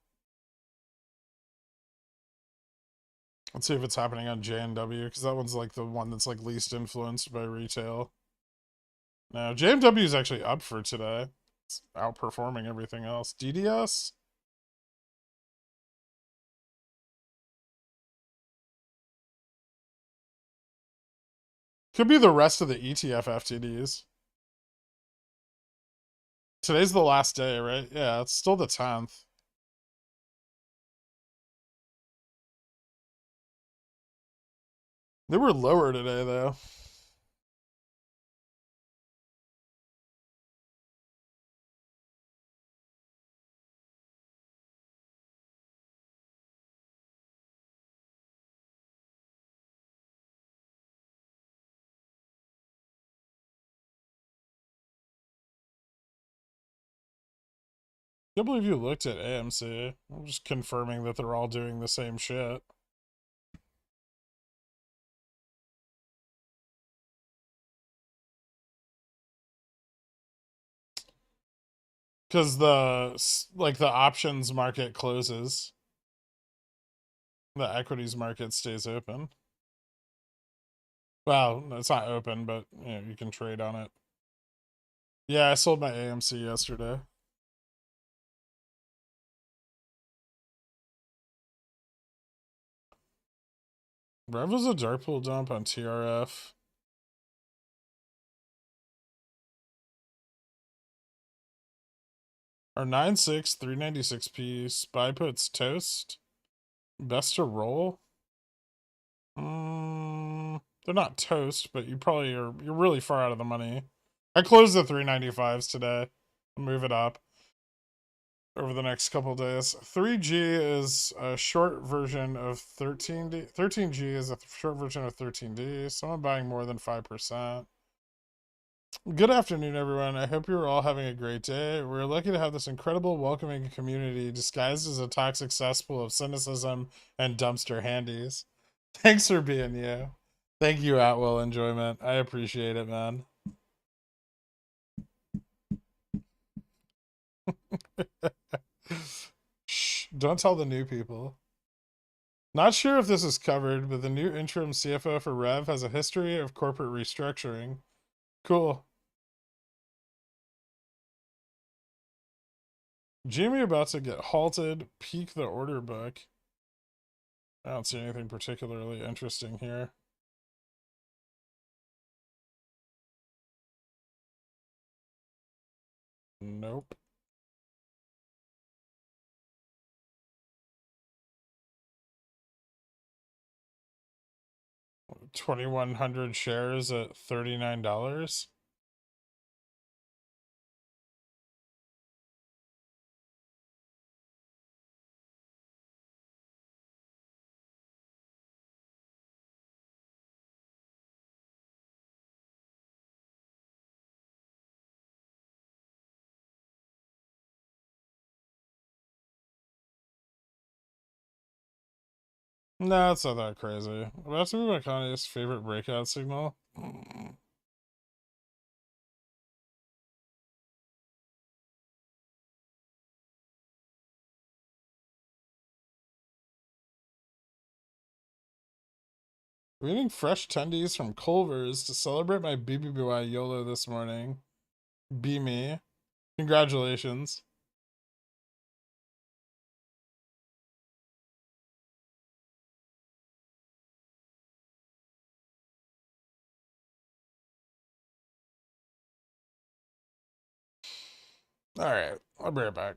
Let's see if it's happening on JNW, because that one's like the one that's like least influenced by retail. No, JMW is actually up for today. It's outperforming everything else. DDS? Could be the rest of the ETF FTDs. Today's the last day, right? Yeah, it's still the 10th. They were lower today, though. Can't believe you looked at AMC. I'm just confirming that they're all doing the same shit. Because the options market closes. The equities market stays open. Well, it's not open, but you know, you can trade on it. Yeah, I sold my AMC yesterday. Rev was a dark pool dump on TRF. Our 9.6, 396p SPY puts toast. Best to roll? They're not toast, but you're really far out of the money. I closed the 395s today. I'll move it up over the next couple days. 3G is a short version of 13D. 13G is a short version of 13D. Someone buying more than 5%. Good afternoon, everyone. I hope you're all having a great day. We're lucky to have this incredible, welcoming community disguised as a toxic cesspool of cynicism and dumpster handies. Thanks for being you. Thank you, Atwell Enjoyment. I appreciate it, man. Shh, don't tell the new people. Not sure if this is covered, but the new interim CFO for Rev has a history of corporate restructuring. Cool. Jimmy about to get halted. Peek the order book. I don't see anything particularly interesting here. Nope. 2,100 shares at $39. No, it's not that crazy. About to be my Kanye's favorite breakout signal. I'm eating fresh tendies from Culver's to celebrate my BBBY YOLO this morning. Be me. Congratulations. Alright, I'll be right back.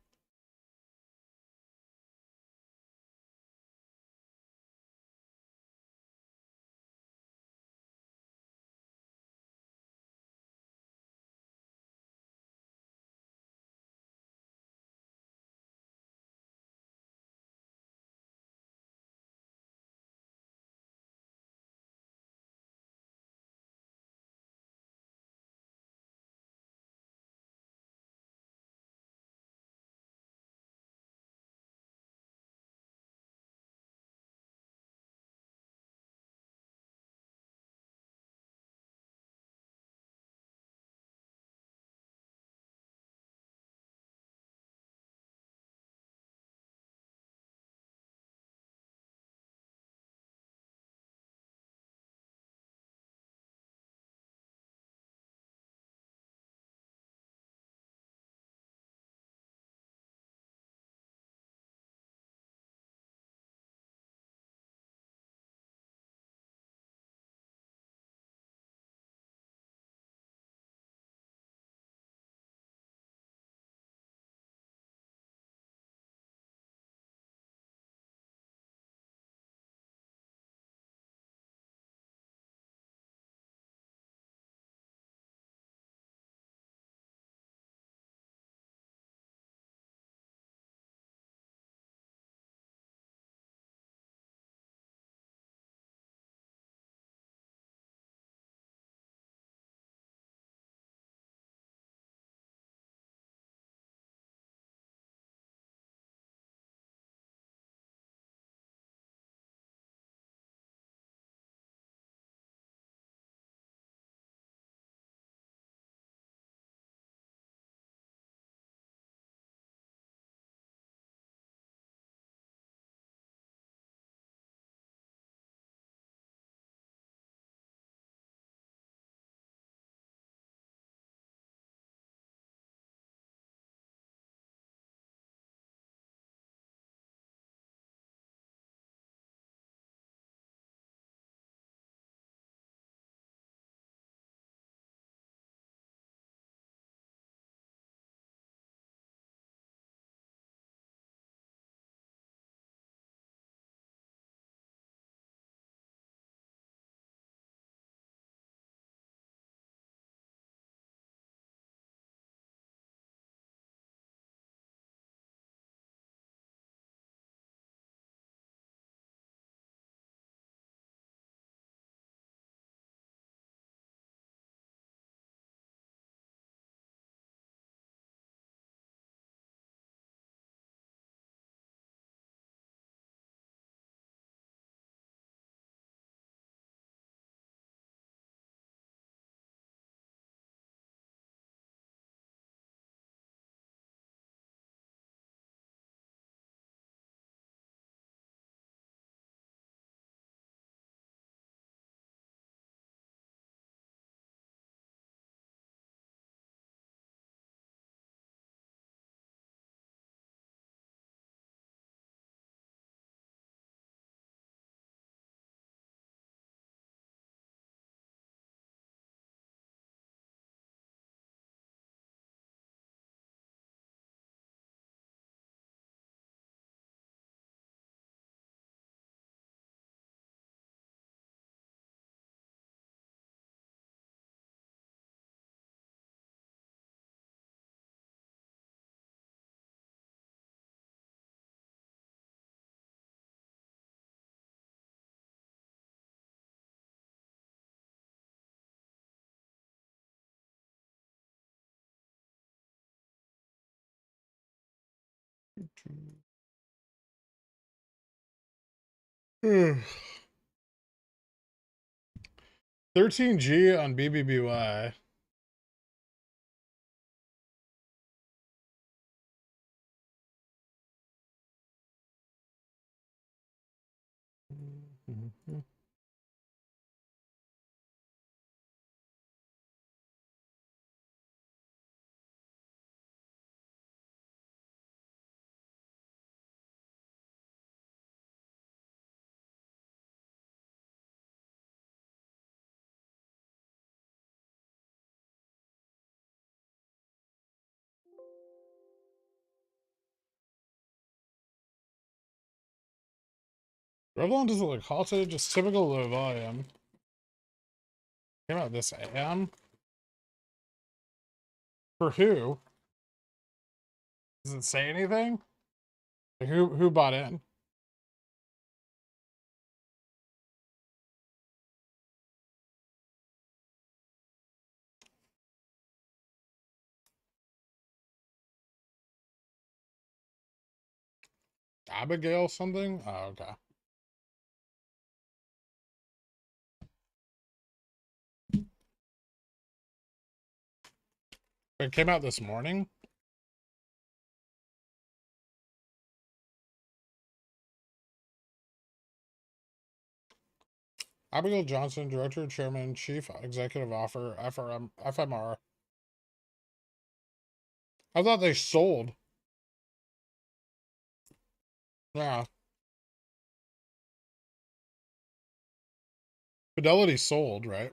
$13G on BBBY. Revlon doesn't look halted, just typical low volume. Came out this AM. For who? Does it say anything? Like who bought in? Abigail something? Oh, okay. It came out this morning. Abigail Johnson, Director, Chairman, Chief Executive Officer, FMR. I thought they sold. Yeah. Fidelity sold, right?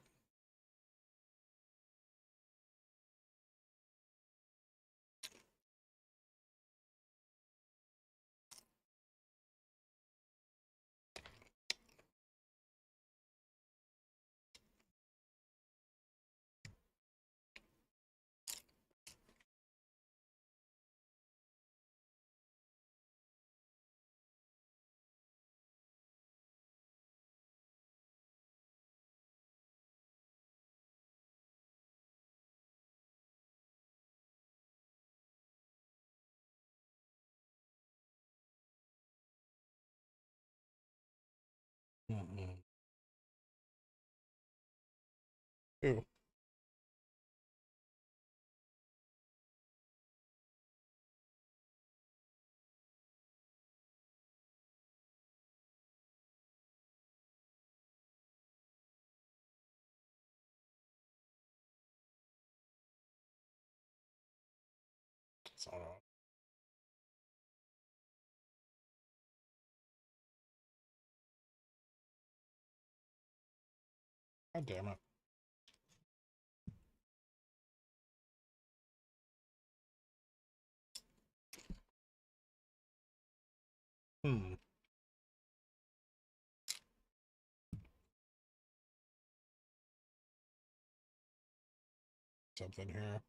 Ooh. So, God damn it. Something here.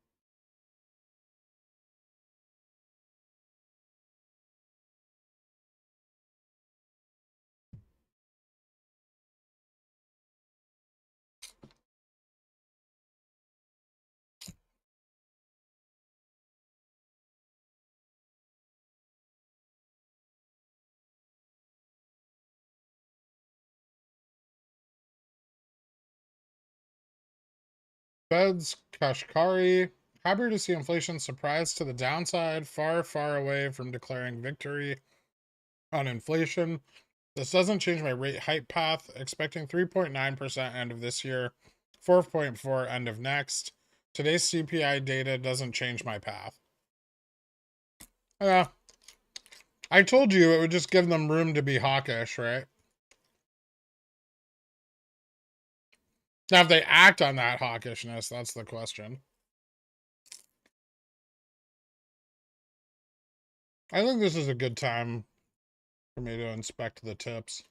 Fed's Kashkari. Happy to see inflation surprise to the downside, far, far away from declaring victory on inflation. This doesn't change my rate hike path, expecting 3.9% end of this year, 4.4 end of next. Today's CPI data doesn't change my path. Yeah. I told you it would just give them room to be hawkish, right? Now, if they act on that hawkishness, that's the question. I think this is a good time for me to inspect the tips.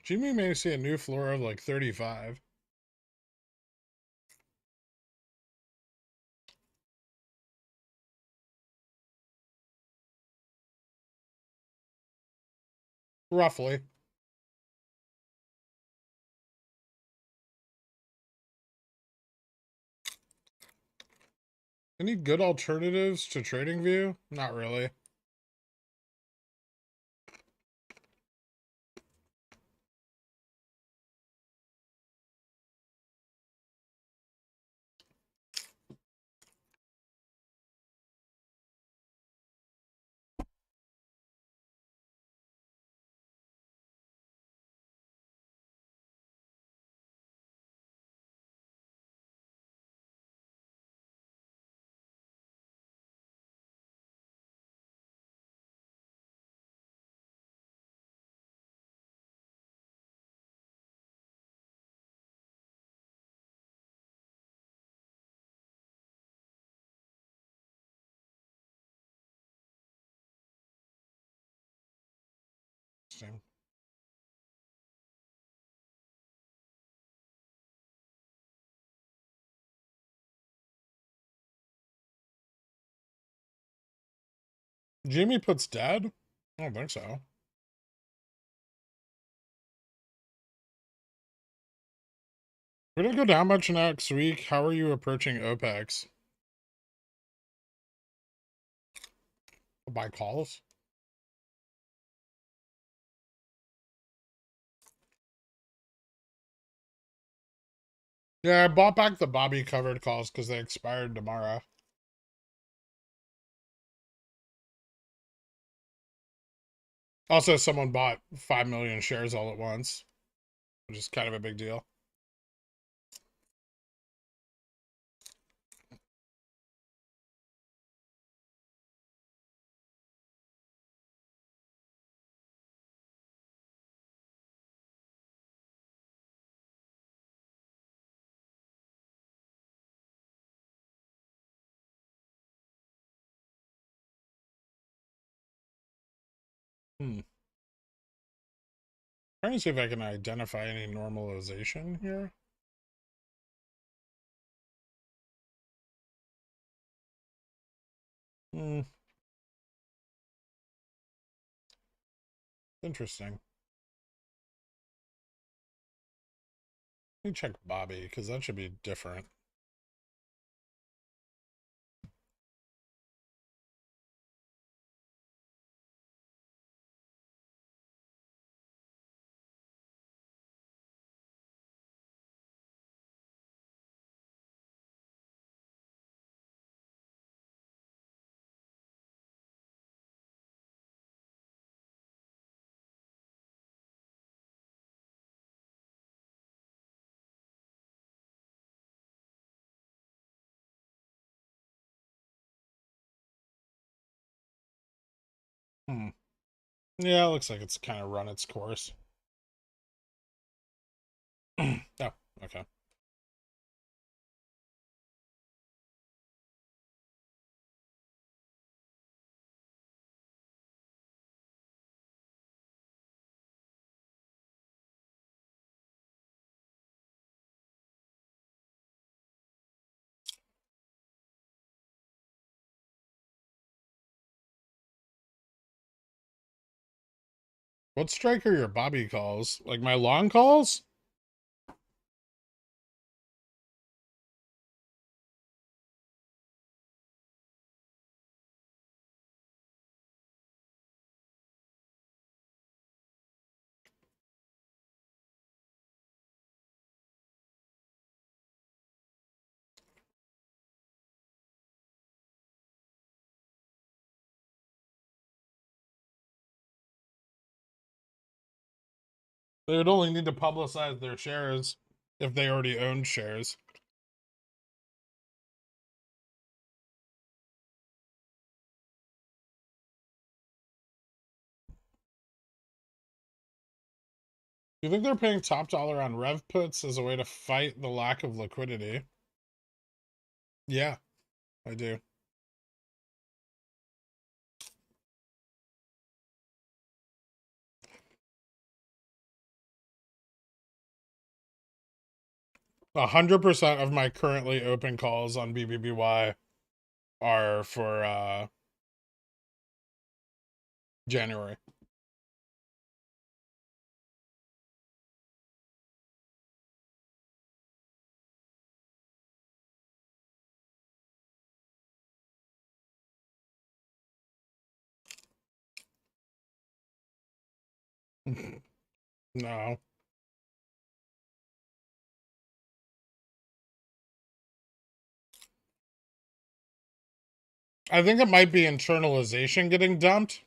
Jimmy may see a new floor of like 35. Roughly. Any good alternatives to TradingView? Not really. Interesting. Jimmy puts dead? I don't think so. We're gonna go down much next week. How are you approaching OPEX? Buy calls? Yeah, I bought back the Bobby covered calls because they expired tomorrow. Also, someone bought 5 million shares all at once, which is kind of a big deal. Trying to see if I can identify any normalization here. Interesting. Let me check Bobby, because that should be different. Yeah, it looks like it's kind of run its course. Oh, okay. What strike are your Bobby calls? Like my long calls? They would only need to publicize their shares if they already owned shares. Do you think they're paying top dollar on rev puts as a way to fight the lack of liquidity? Yeah, I do. 100% of my currently open calls on BBBY are for January. No. I think it might be internalization getting dumped.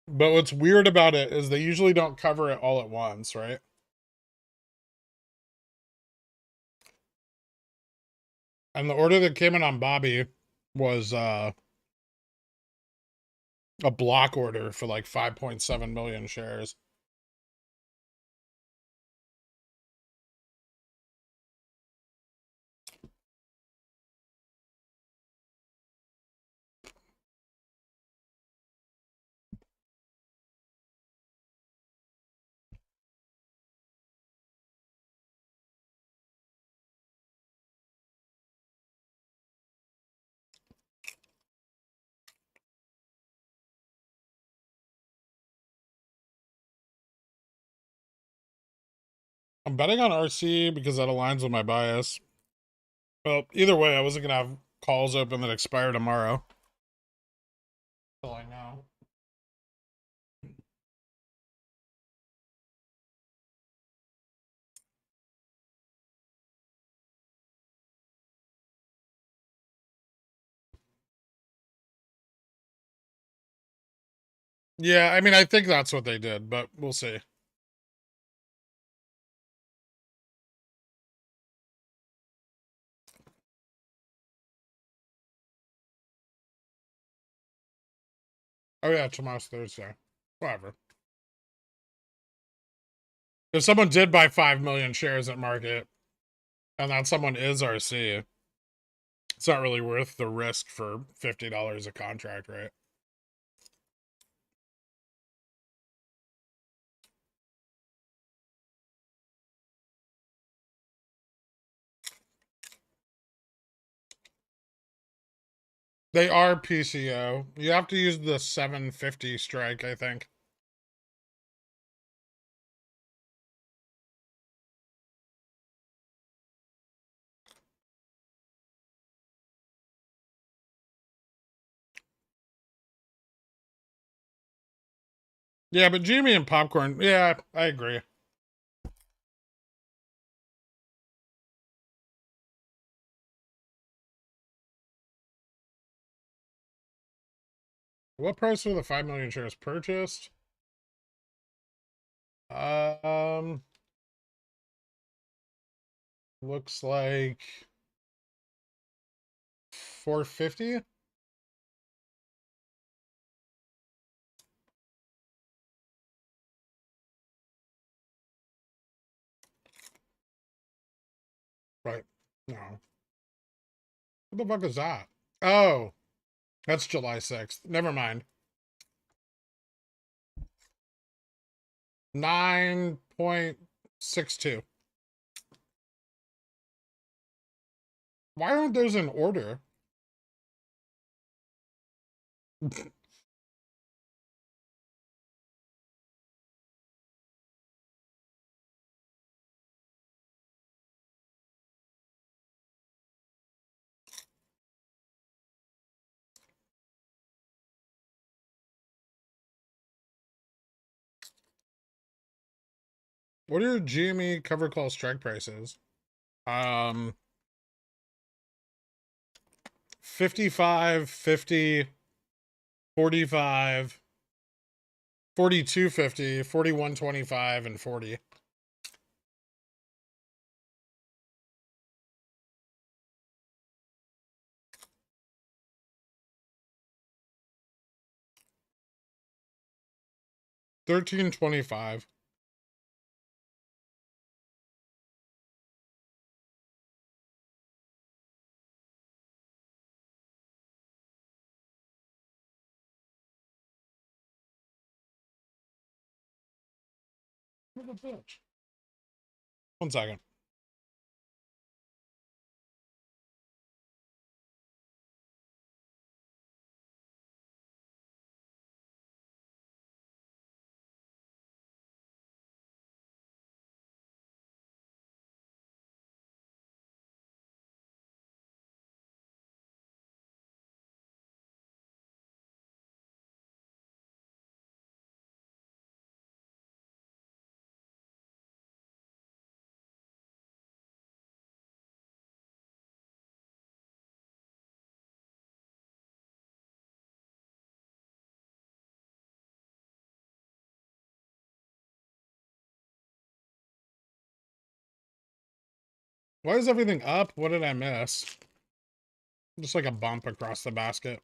But what's weird about it is they usually don't cover it all at once, right? And the order that came in on Bobby was a block order for like 5.7 million shares. I'm betting on RC because that aligns with my bias. Well, either way, I wasn't going to have calls open that expire tomorrow. That's all I know. Yeah, I mean, I think that's what they did, but we'll see. Oh yeah, tomorrow's Thursday. Whatever. If someone did buy 5 million shares at market, and that someone is RC, it's not really worth the risk for $50 a contract, right? They are PCO. You have to use the 750 strike, I think. Yeah, but Jimmy and Popcorn, yeah, I agree. What price were the 5 million shares purchased? Looks like 450. Right. No. What the fuck is that? Oh, that's July 6th. Never mind. 9.62. Why aren't those in order? What are your GME cover call strike prices? 55, 50, 45, 42.50, 41.25, and 40. $13.25. What a bitch. 1 second. Why is everything up? What did I miss? Just like a bump across the basket.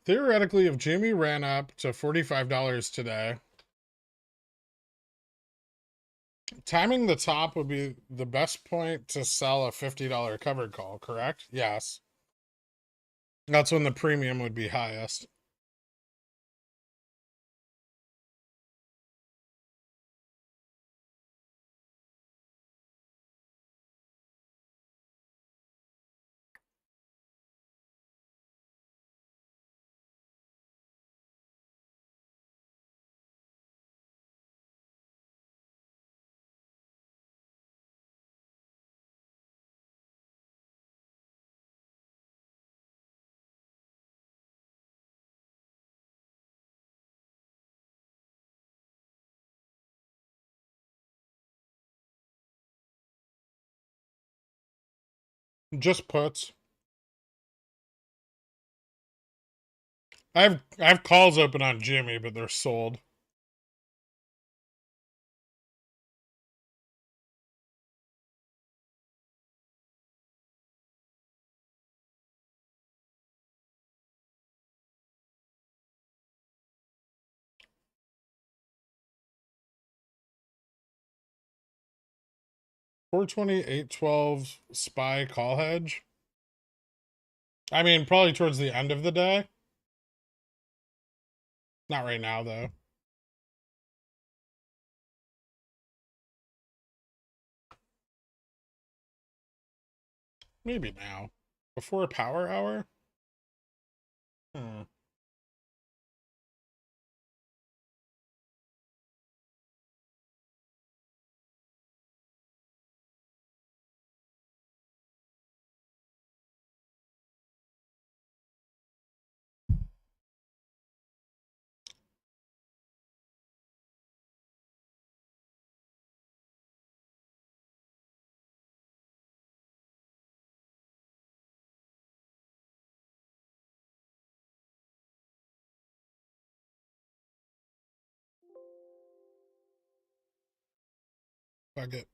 Theoretically, if Jimmy ran up to $45 today, timing the top would be the best point to sell a $50 covered call, correct? Yes. That's when the premium would be highest. Just puts. I have calls open on Jimmy, but they're sold. $428.12 SPY call hedge. I mean, probably towards the end of the day. Not right now, though. Maybe now. Before power hour? Hmm. Fuck it.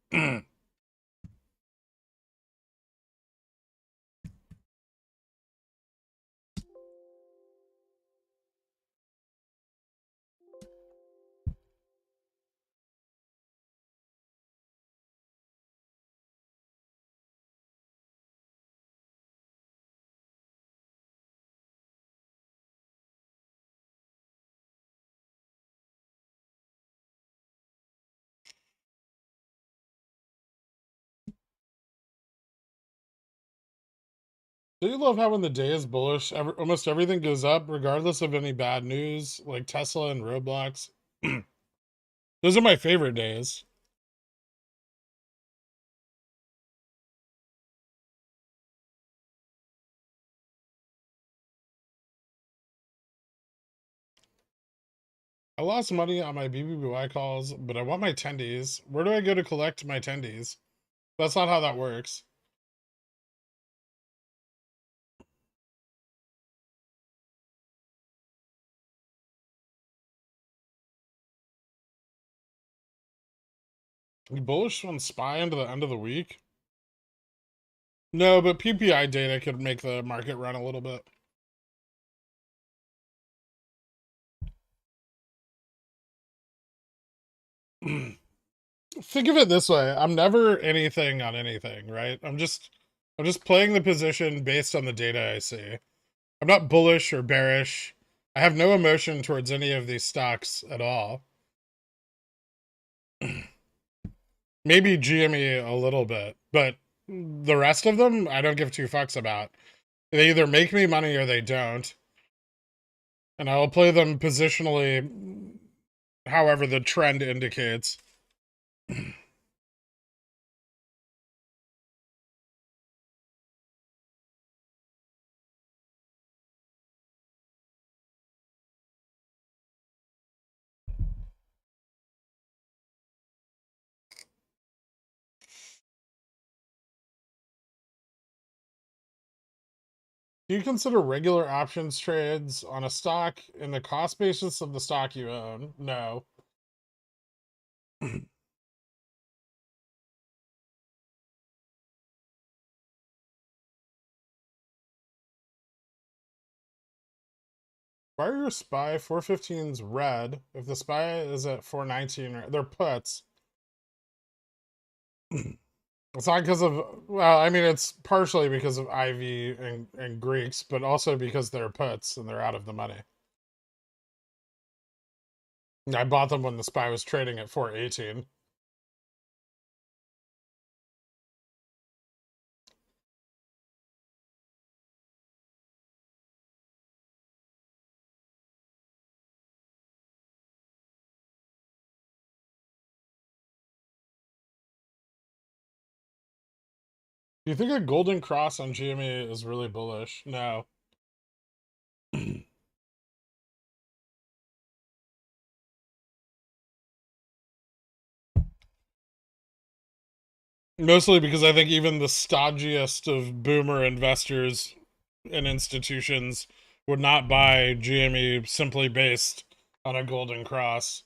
Do you love how when the day is bullish, almost everything goes up, regardless of any bad news, like Tesla and Roblox? Those are my favorite days. I lost money on my BBBY calls, but I want my tendies. Where do I go to collect my tendies? That's not how that works. You bullish on SPY into the end of the week? No, but PPI data could make the market run a little bit. Think of it this way. I'm never anything on anything, right? I'm just playing the position based on the data I see. I'm not bullish or bearish. I have no emotion towards any of these stocks at all. Maybe GME a little bit, but the rest of them, I don't give two fucks about. They either make me money or they don't. And I will play them positionally however the trend indicates. Do you consider regular options trades on a stock in the cost basis of the stock you own? No. Why are your SPY 415s red if the SPY is at 419? They're puts. It's not because of, well, I mean, it's partially because of IV and Greeks, but also because they're puts and they're out of the money. I bought them when the SPY was trading at 418. Do you think a golden cross on GME is really bullish? No. Mostly because I think even the stodgiest of boomer investors and institutions would not buy GME simply based on a golden cross.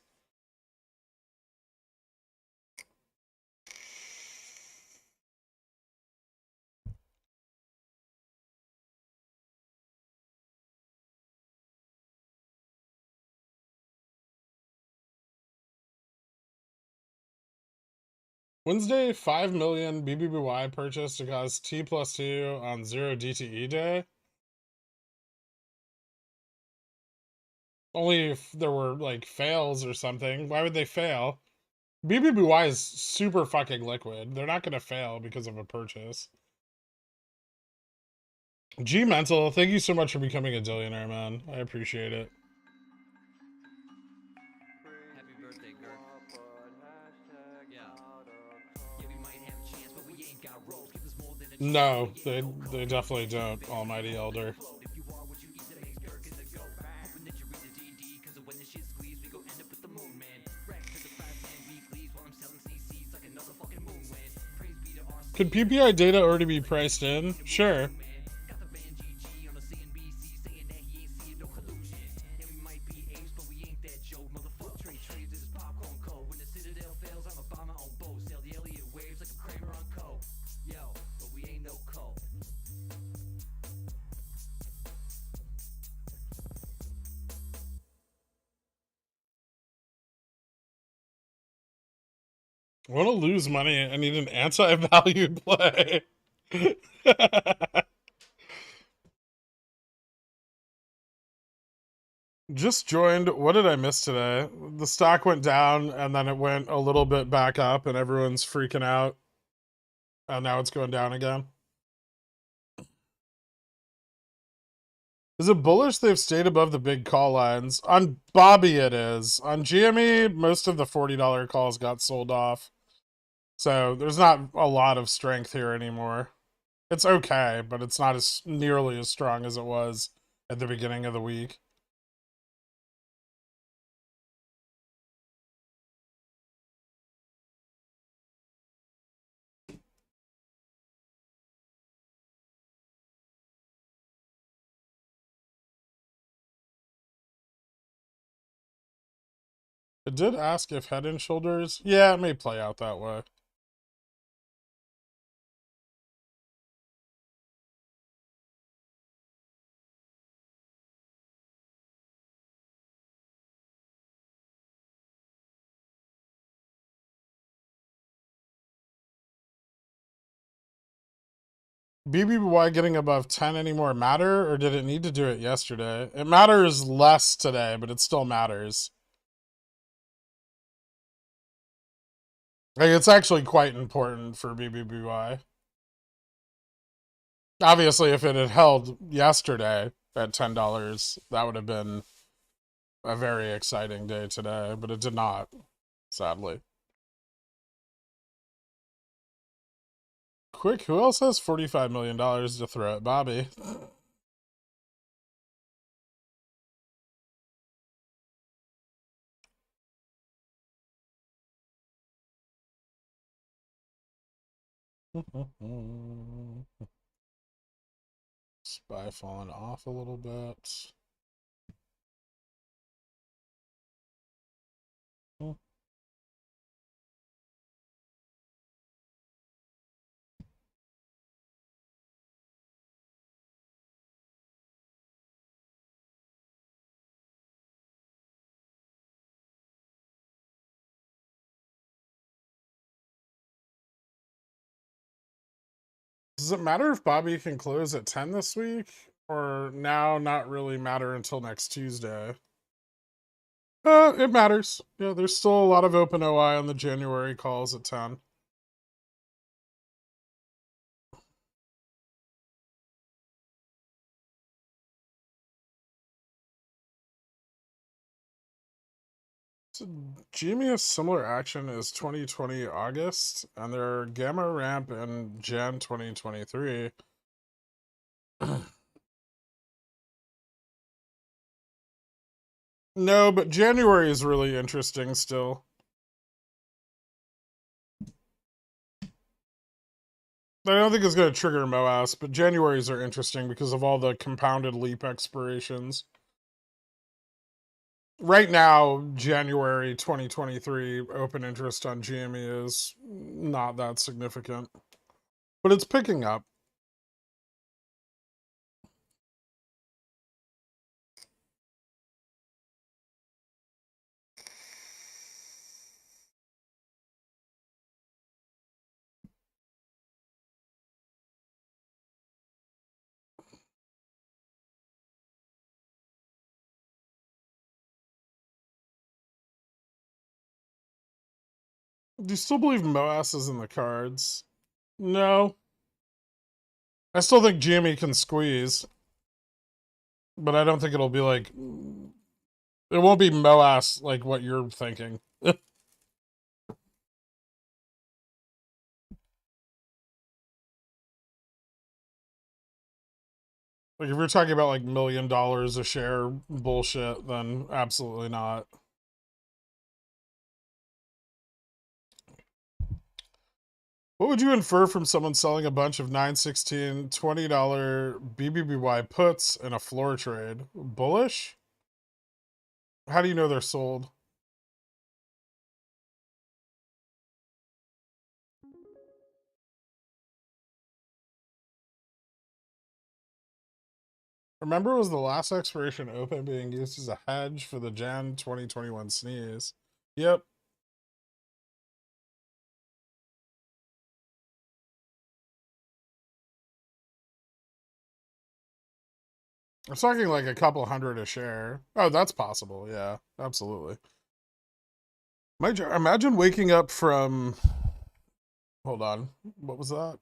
Wednesday, 5 million BBBY purchase to cause T+2 on 0 DTE day. Only if there were like fails or something. Why would they fail? BBBY is super fucking liquid. They're not going to fail because of a purchase. G Mental, thank you so much for becoming a Dillionaire, man. I appreciate it. Happy birthday, Gurk. Yeah. Yeah, we might have a chance, but we ain't got rolls. Give us more than a chance. No, they definitely don't, Almighty Elder. If you are what you eat, that makes Gherkin the go. Hoping that you read the DD, cause when the shit squeeze, we go end up with the moon, man. Rack to the 5-man weeklies while I'm selling CCs like another fucking moon win. Praise be to our Could PPI data already be priced in? Sure. got the band GG on the CNBC saying that he ain't seeing no collusion. And we might be apes, but we ain't that Joe. Motherfucker trade trades, this is popcorn code. When the Citadel fails, I'ma buy my own boat. Sail the Elliott waves like a Kramer on coke. Yo, but we ain't no cult. I want to lose money. I need an anti-value play. Just joined. What did I miss today? The stock went down and then it went a little bit back up and everyone's freaking out. And now it's going down again. Is it bullish they've stayed above the big call lines? On Bobby it is. On GME, most of the $40 calls got sold off. So there's not a lot of strength here anymore. It's okay, but it's not as nearly as strong as it was at the beginning of the week. It did ask if Head and Shoulders. Yeah, it may play out that way. BBY getting above 10 anymore matter, or did it need to do it yesterday? It matters less today, but it still matters. Like, it's actually quite important for BBBY. Obviously, if it had held yesterday at $10, that would have been a very exciting day today, but it did not, sadly. Quick, who else has $45 million to throw at Bobby? Spy falling off a little bit. Does it matter if Bobby can close at 10 this week? Or now not really matter until next Tuesday? It matters. Yeah, there's still a lot of open OI on the January calls at 10. So GME has similar action as 2020 August, and their gamma ramp in Jan 2023. No, but January is really interesting still. I don't think it's going to trigger MOASS, but Januaries are interesting because of all the compounded leap expirations. Right now, January 2023 open interest on GME is not that significant, but it's picking up. Do you still believe MOASS is in the cards? No. I still think GME can squeeze, but I don't think it'll be like... It won't be MOASS like what you're thinking. Like, if you're talking about, like, $1 million a share bullshit, then absolutely not. What would you infer from someone selling a bunch of 916 $20 BBBY puts in a floor trade? Bullish? How do you know they're sold? Remember, was the last expiration open being used as a hedge for the Jan 2021 sneeze? Yep. I'm talking like a couple hundred a share. Oh, that's possible. Yeah, absolutely. Imagine waking up from... Hold on. What was that?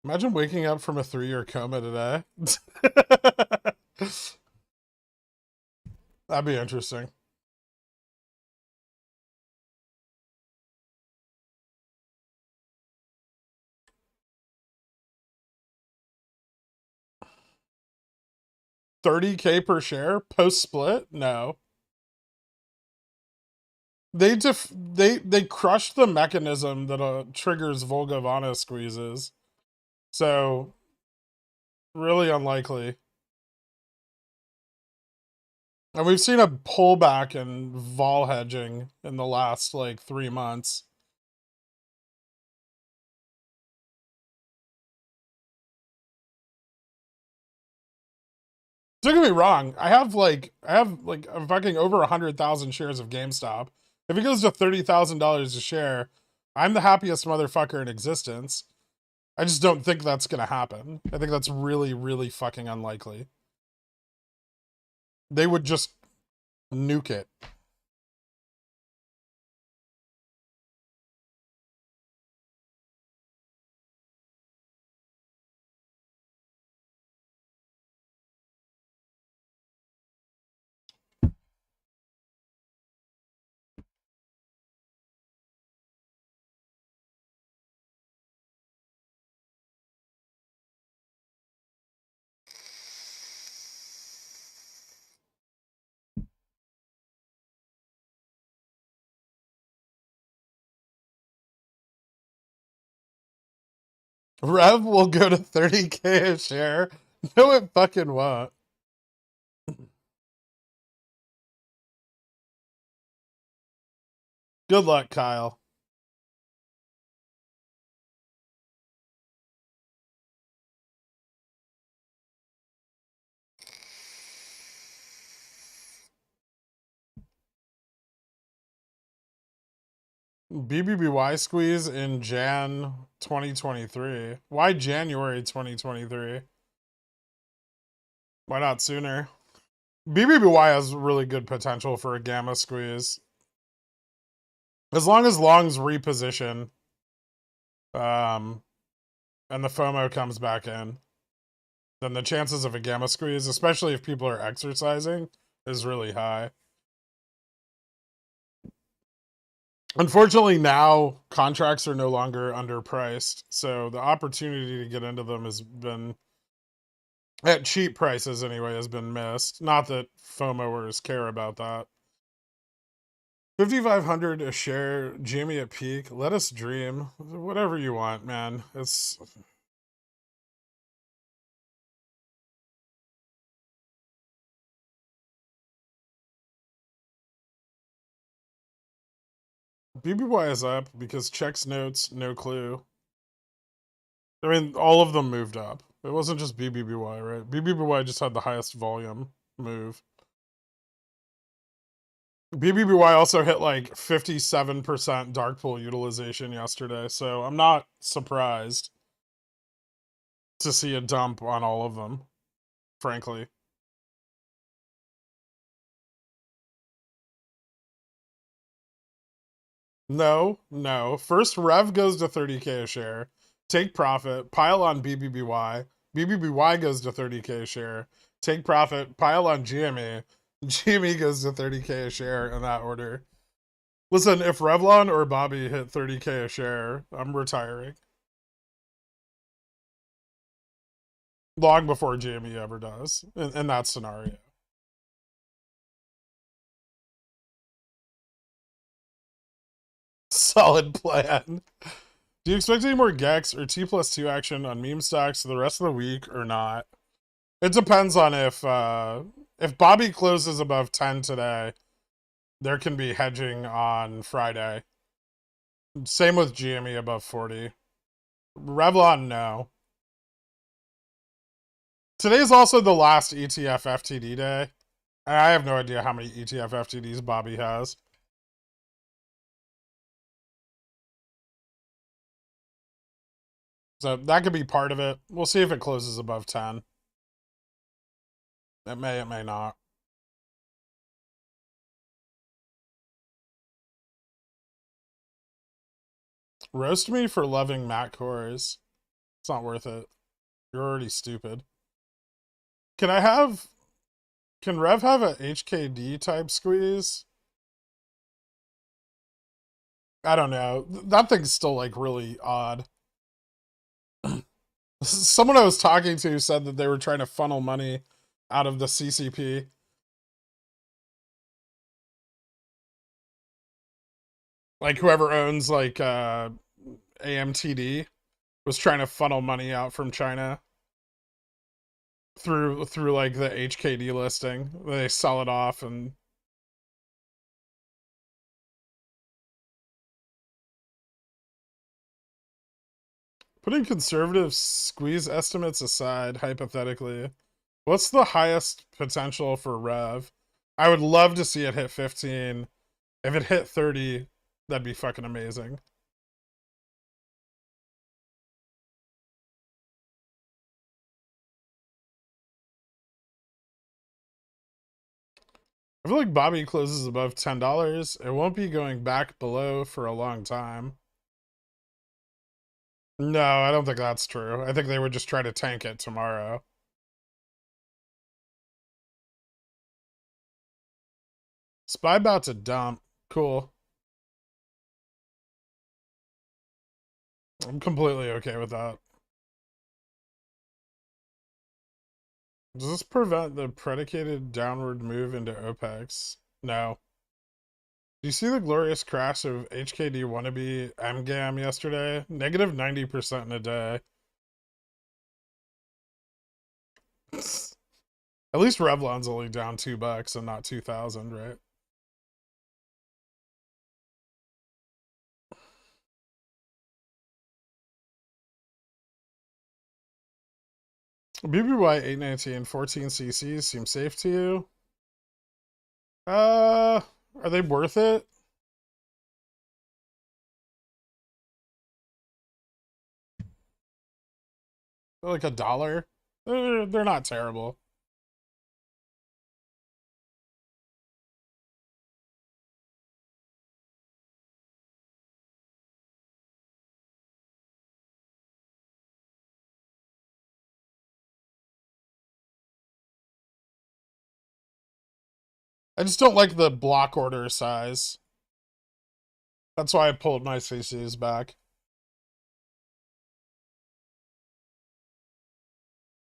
Imagine waking up from a 3-year coma today. That'd be interesting. $30K per share post split? No. They crushed the mechanism that triggers Volga-Vana squeezes. So really unlikely. And we've seen a pullback in vol hedging in the last like 3 months. Don't get me wrong. I have like fucking over 100,000 shares of GameStop. If it goes to $30,000 a share, I'm the happiest motherfucker in existence. I just don't think that's going to happen. I think that's really, really fucking unlikely. They would just nuke it. Rev will go to 30K a share. No, it fucking won't. Good luck, Kyle. BBBY squeeze in Jan 2023. Why January 2023? Why not sooner? BBBY has really good potential for a gamma squeeze. As long as longs reposition, and the FOMO comes back in, then the chances of a gamma squeeze, especially if people are exercising, is really high. Unfortunately, now contracts are no longer underpriced, so the opportunity to get into them has been, at cheap prices anyway, has been missed. Not that FOMOers care about that. 5,500 a share, Jamie at peak. Let us dream. Whatever you want, man. It's BBY is up because checks notes, no clue. I mean, all of them moved up. It wasn't just BBBY, right? BBBY just had the highest volume move. BBBY also hit like 57% dark pool utilization yesterday, so I'm not surprised to see a dump on all of them, frankly. No. First, Rev goes to 30K a share. Take profit, pile on BBBY. BBBY goes to 30K a share. Take profit, pile on GME. GME goes to 30K a share in that order. Listen, if Revlon or Bobby hit 30K a share, I'm retiring. Long before GME ever does, in that scenario. Solid plan. Do you expect any more GEX or T+2 action on meme stocks the rest of the week or not? It depends on if Bobby closes above 10 today, there can be hedging on Friday. Same with GME above 40. Revlon, no. Today's also the last ETF FTD day. I have no idea how many ETF FTDs Bobby has. So that could be part of it. We'll see if it closes above 10. It may not. Roast me for loving Matt Kors. It's not worth it. You're already stupid. Can Rev have a HKD type squeeze? I don't know. That thing's still like really odd. Someone I was talking to said that they were trying to funnel money out of the CCP. Like whoever owns like AMTD was trying to funnel money out from China through like the HKD listing. They sell it off and putting conservative squeeze estimates aside, hypothetically, what's the highest potential for Rev? I would love to see it hit 15 If it hit 30, that'd be fucking amazing. I feel like Bobby closes above $10. It won't be going back below for a long time. No, I don't think that's true. I think they would just try to tank it tomorrow. Spy about to dump. Cool. I'm completely okay with that. Does this prevent the predicated downward move into OPEX? No. Do you see the glorious crash of HKD wannabe MGAM yesterday? Negative 90% in a day. At least Revlon's only down $2 and not 2,000, right? BBY 819 14 CCs seem safe to you? Are they worth it? They're like $1. They're not terrible. I just don't like the block order size. That's why I pulled my CCs back.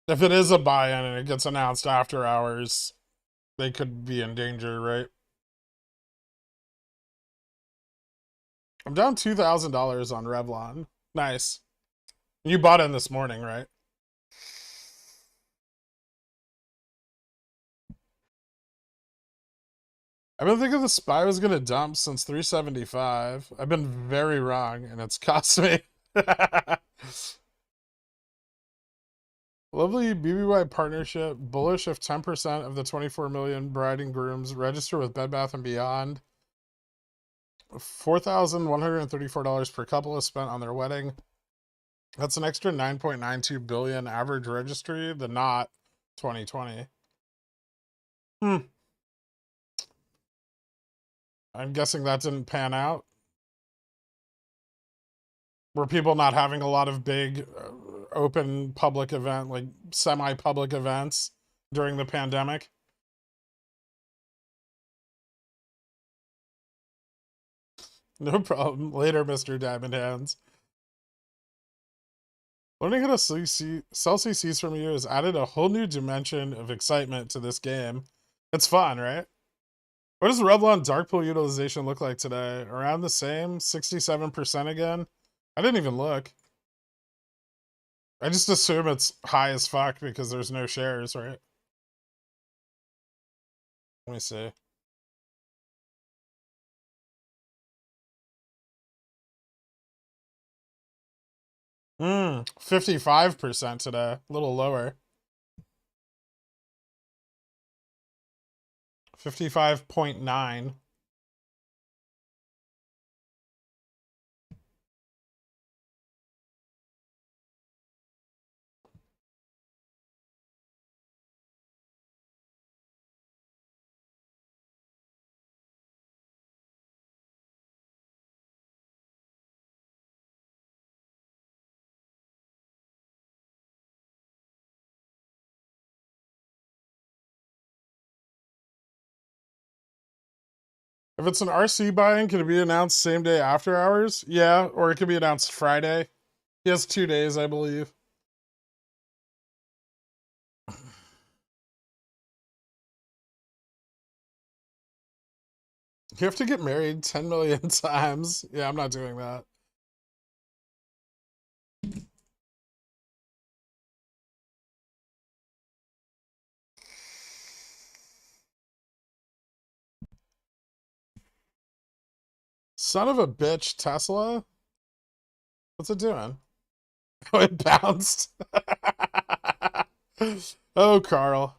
If it is a buy-in and it gets announced after hours, they could be in danger, right? I'm down $2,000 on Revlon. Nice. You bought in this morning, right? I've been thinking the SPY was going to dump since 375. I've been very wrong, and it's cost me. Lovely BBY partnership. Bullish if 10% of the 24 million bride and grooms register with Bed Bath & Beyond. $4,134 per couple is spent on their wedding. That's an extra 9.92 billion average registry, the not 2020. I'm guessing that didn't pan out. Were people not having a lot of big open public event, like semi-public events during the pandemic? No problem. Later, Mr. Diamond Hands. Learning how to sell CCs from you has added a whole new dimension of excitement to this game. It's fun, right? What does Revlon dark pool utilization look like today? Around the same? 67% again? I didn't even look. I just assume it's high as fuck because there's no shares, right? Let me see. Hmm, 55% today. A little lower. 55.9. If it's an RC buy-in, can it be announced same day after hours? Yeah, or it can be announced Friday. He has 2 days, I believe. You have to get married 10 million times. Yeah, I'm not doing that. Son of a bitch, Tesla? What's it doing? Oh, it bounced. Oh, Carl.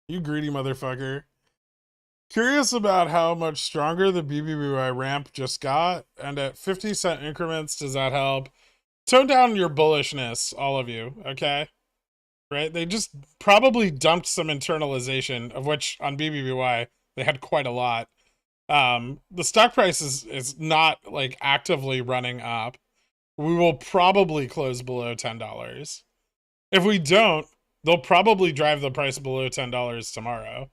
You greedy motherfucker. Curious about how much stronger the BBBY ramp just got, and at 50-cent increments, does that help? Tone down your bullishness, all of you, okay? Right? They just probably dumped some internalization, of which on BBBY they had quite a lot. The stock price is not like actively running up. We will probably close below $10. If we don't, they'll probably drive the price below $10 tomorrow.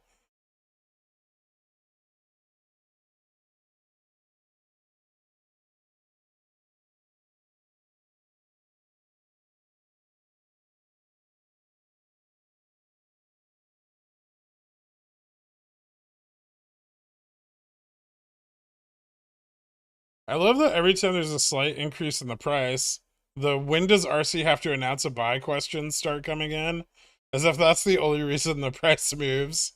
I love that every time there's a slight increase in the price, the when does RC have to announce a buy questions start coming in, as if that's the only reason the price moves.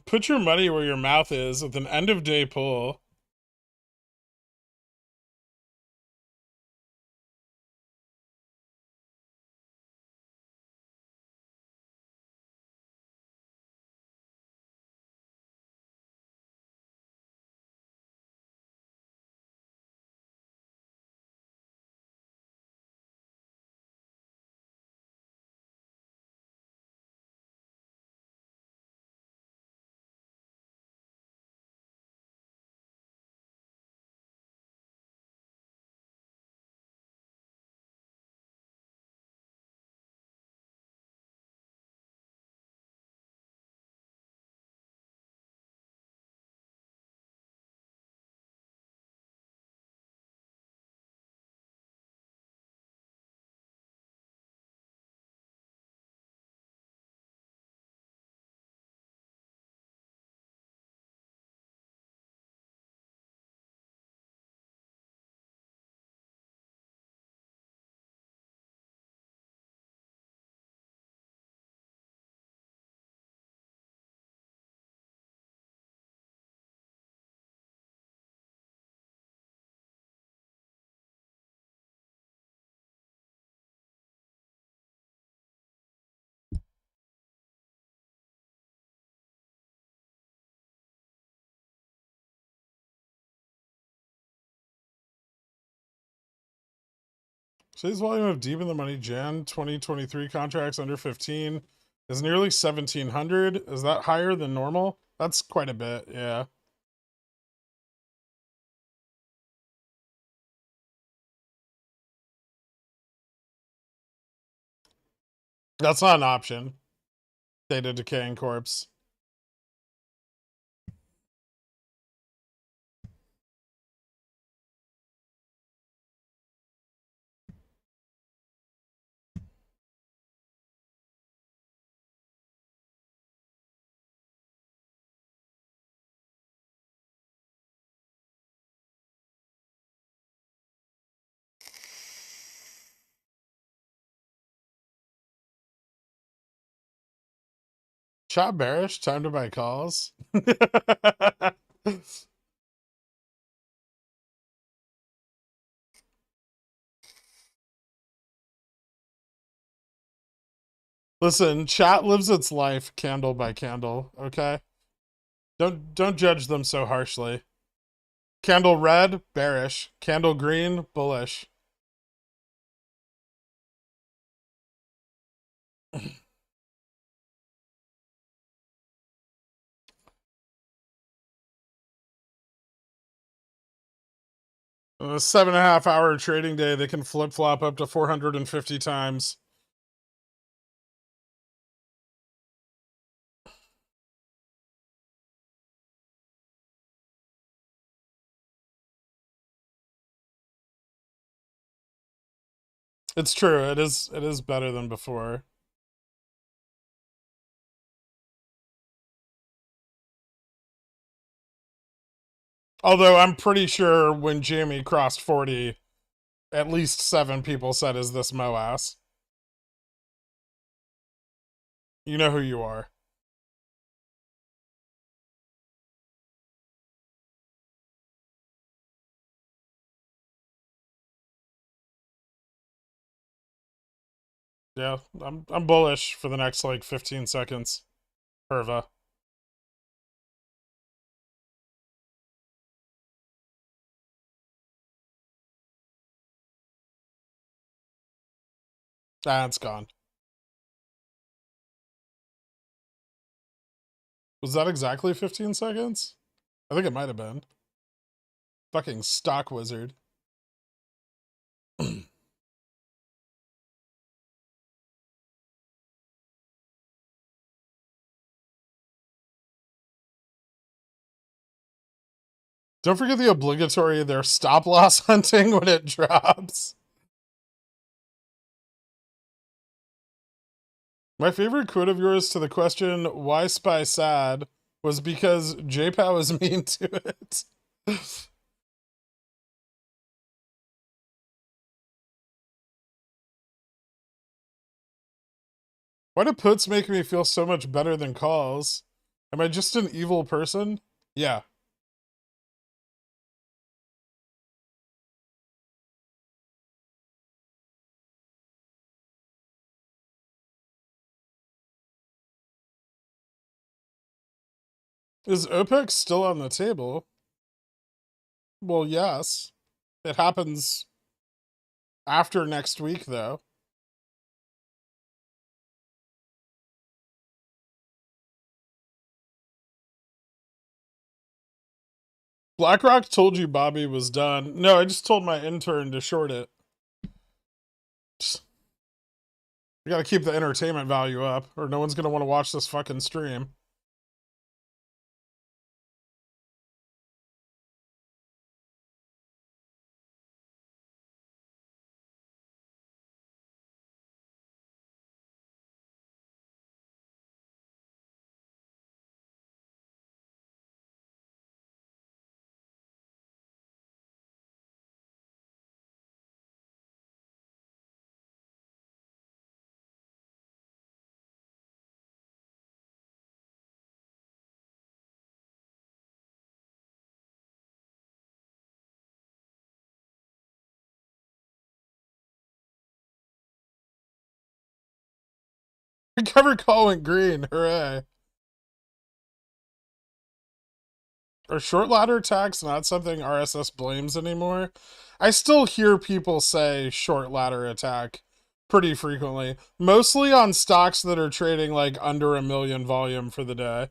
Put your money where your mouth is with an end of day pull. Today's volume of deep in the money Jan 2023 contracts under 15 is nearly 1,700. Is that higher than normal? That's quite a bit, yeah. That's not an option. Data decaying corpse. Chop bearish, time to buy calls. Listen, chat lives its life candle by candle, okay? Don't judge them so harshly. Candle red, bearish. Candle green, bullish. 7.5 hour trading day, they can flip flop up to 450 times. It's true. It is better than before. Although I'm pretty sure when Jamie crossed 40, at least 7 people said, "Is this MOASS?" You know who you are. Yeah, I'm bullish for the next like 15 seconds. Perva. Ah, it's gone. Was that exactly 15 seconds? I think it might have been. Fucking stock wizard. Don't forget the obligatory, their stop loss hunting when it drops. My favorite quote of yours to the question, why spy sad, was because JPOW is mean to it. Why do puts make me feel so much better than calls? Am I just an evil person? Yeah. Is OPEC still on the table? Well, yes. It happens after next week, though. BlackRock told you Bobby was done. No, I just told my intern to short it. We gotta keep the entertainment value up, or no one's gonna want to watch this fucking stream. Recover call went green. Hooray. Are short ladder attacks not something RSS blames anymore? I still hear people say short ladder attack pretty frequently, mostly on stocks that are trading like under 1 million volume for the day.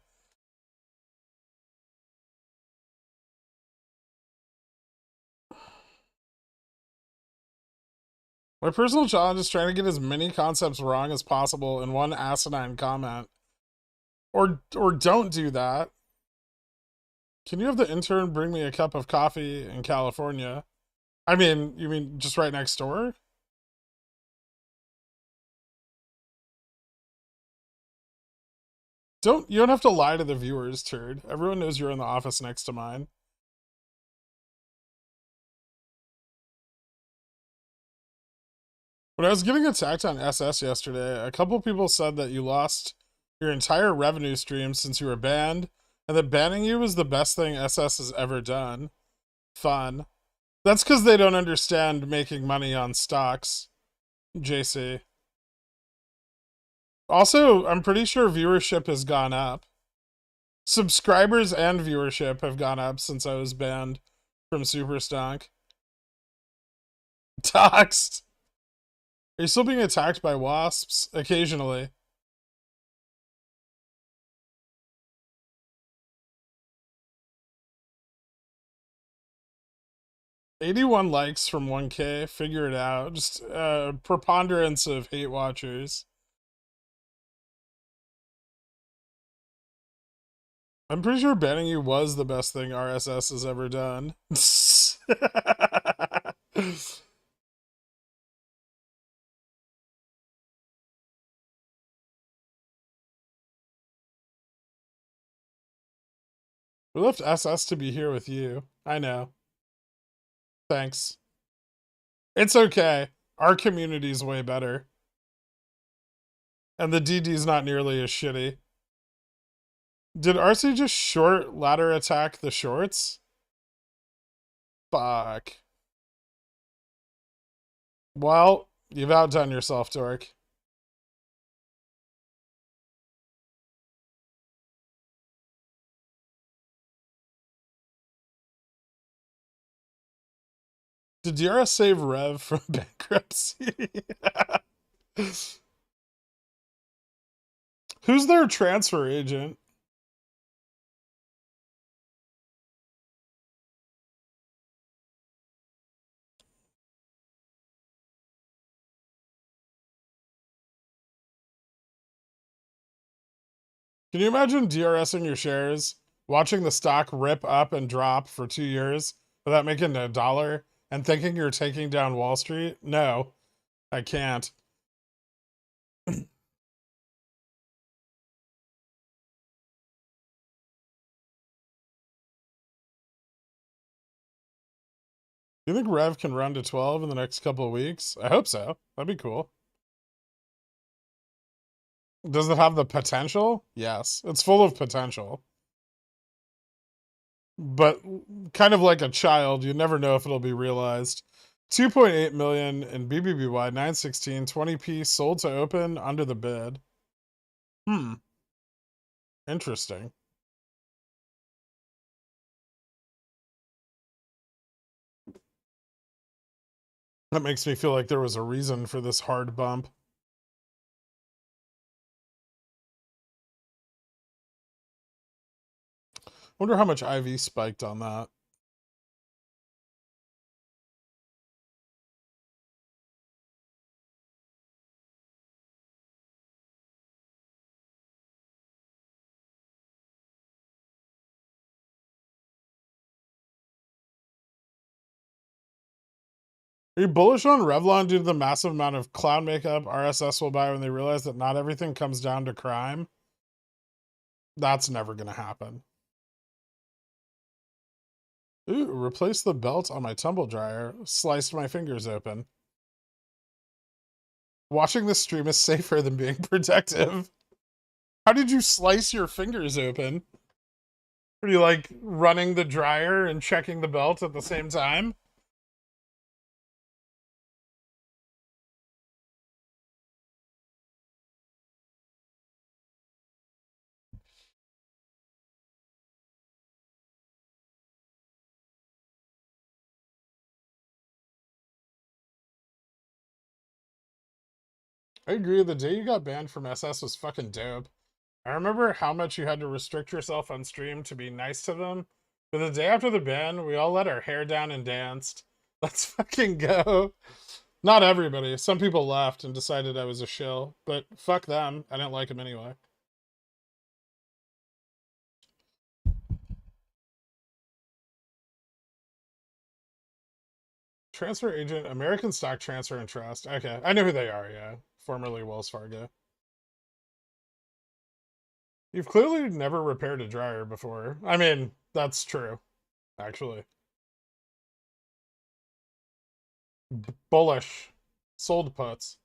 My personal challenge is trying to get as many concepts wrong as possible in one asinine comment. Or don't do that. Can you have the intern bring me a cup of coffee in California? I mean, you mean just right next door? You don't have to lie to the viewers, turd. Everyone knows you're in the office next to mine. When I was getting attacked on SS yesterday, a couple people said that you lost your entire revenue stream since you were banned, and that banning you was the best thing SS has ever done. Fun. That's because they don't understand making money on stocks, JC. Also, I'm pretty sure viewership has gone up. Subscribers and viewership have gone up since I was banned from Superstonk. Doxed. Are you still being attacked by wasps? Occasionally. $81 likes from 1K. Figure it out. Just a preponderance of hate watchers. I'm pretty sure banning you was the best thing RSS has ever done. We left SS to be here with you. I know. Thanks. It's okay. Our community's way better. And the DD's not nearly as shitty. Did RC just short ladder attack the shorts? Fuck. Well, you've outdone yourself, Dork. Did DRS save Rev from bankruptcy? Who's their transfer agent? Can you imagine DRSing your shares, watching the stock rip up and drop for 2 years without making $1, and thinking you're taking down Wall Street? No, I can't. You think Rev can run to 12 in the next couple of weeks? I hope so. That'd be cool. Does it have the potential? Yes. It's full of potential. But kind of like a child, you never know if it'll be realized. 2.8 million in BBBY 916 20p sold to open under the bid. Interesting. That makes me feel like there was a reason for this hard bump. Wonder how much IV spiked on that. Are you bullish on Revlon due to the massive amount of clown makeup RSS will buy when they realize that not everything comes down to crime? That's never going to happen. Ooh, replace the belt on my tumble dryer. Sliced my fingers open. Watching this stream is safer than being protective. How did you slice your fingers open? Are you like running the dryer and checking the belt at the same time? I agree. The day you got banned from SS was fucking dope. I remember how much you had to restrict yourself on stream to be nice to them. But the day after the ban, we all let our hair down and danced. Let's fucking go. Not everybody. Some people left and decided I was a shill. But fuck them. I didn't like them anyway. Transfer agent, American Stock Transfer and Trust. Okay, I know who they are, yeah. Formerly Wells Fargo. You've clearly never repaired a dryer before. I mean, that's true, actually. Bullish. Sold puts.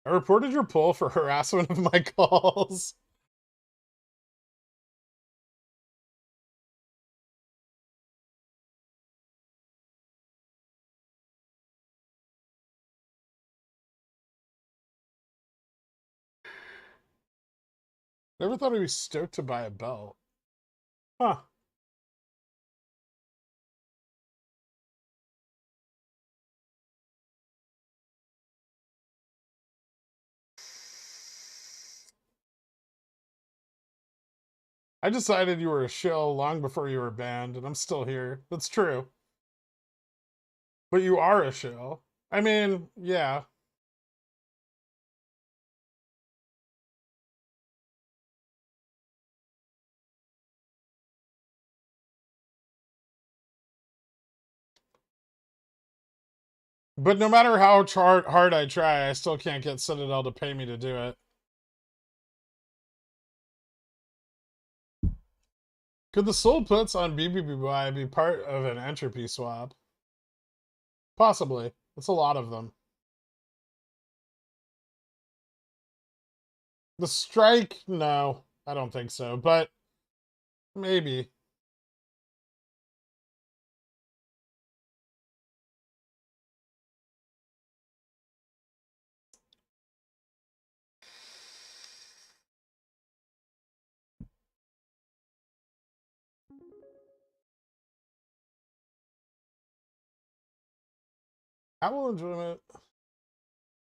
I reported your pull for harassment of my calls. Never thought I'd be stoked to buy a belt. Huh. I decided you were a shill long before you were banned, and I'm still here. That's true. But you are a shill. I mean, yeah. But no matter how hard I try, I still can't get Citadel to pay me to do it. Could the sold puts on BBBY be part of an entropy swap? Possibly. It's a lot of them. The strike? No, I don't think so, but maybe. How will enjoyment?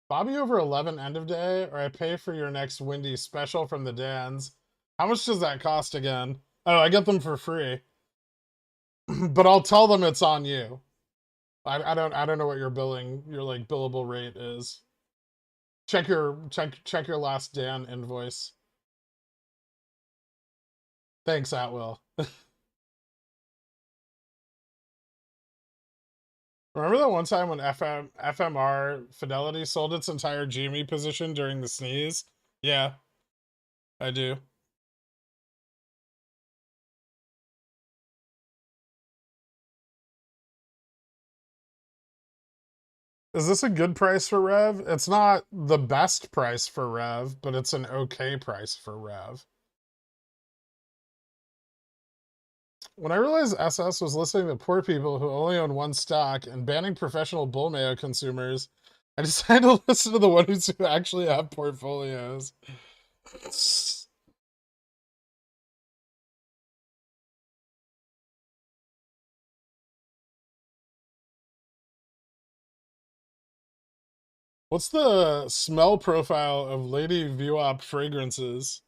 Bobby over 11 end of day, or I pay for your next Windy special from the Dans. How much does that cost again? Oh, I get them for free. But I'll tell them it's on you. I don't know what your like billable rate is. Check your last Dan invoice. Thanks, Atwill. Remember that one time when FMR Fidelity sold its entire GME position during the sneeze? Yeah, I do. Is this a good price for Rev? It's not the best price for Rev, but it's an okay price for Rev. When I realized SS was listening to poor people who only own one stock and banning professional bull mayo consumers, I decided to listen to the ones who actually have portfolios. What's the smell profile of Lady Vuop fragrances?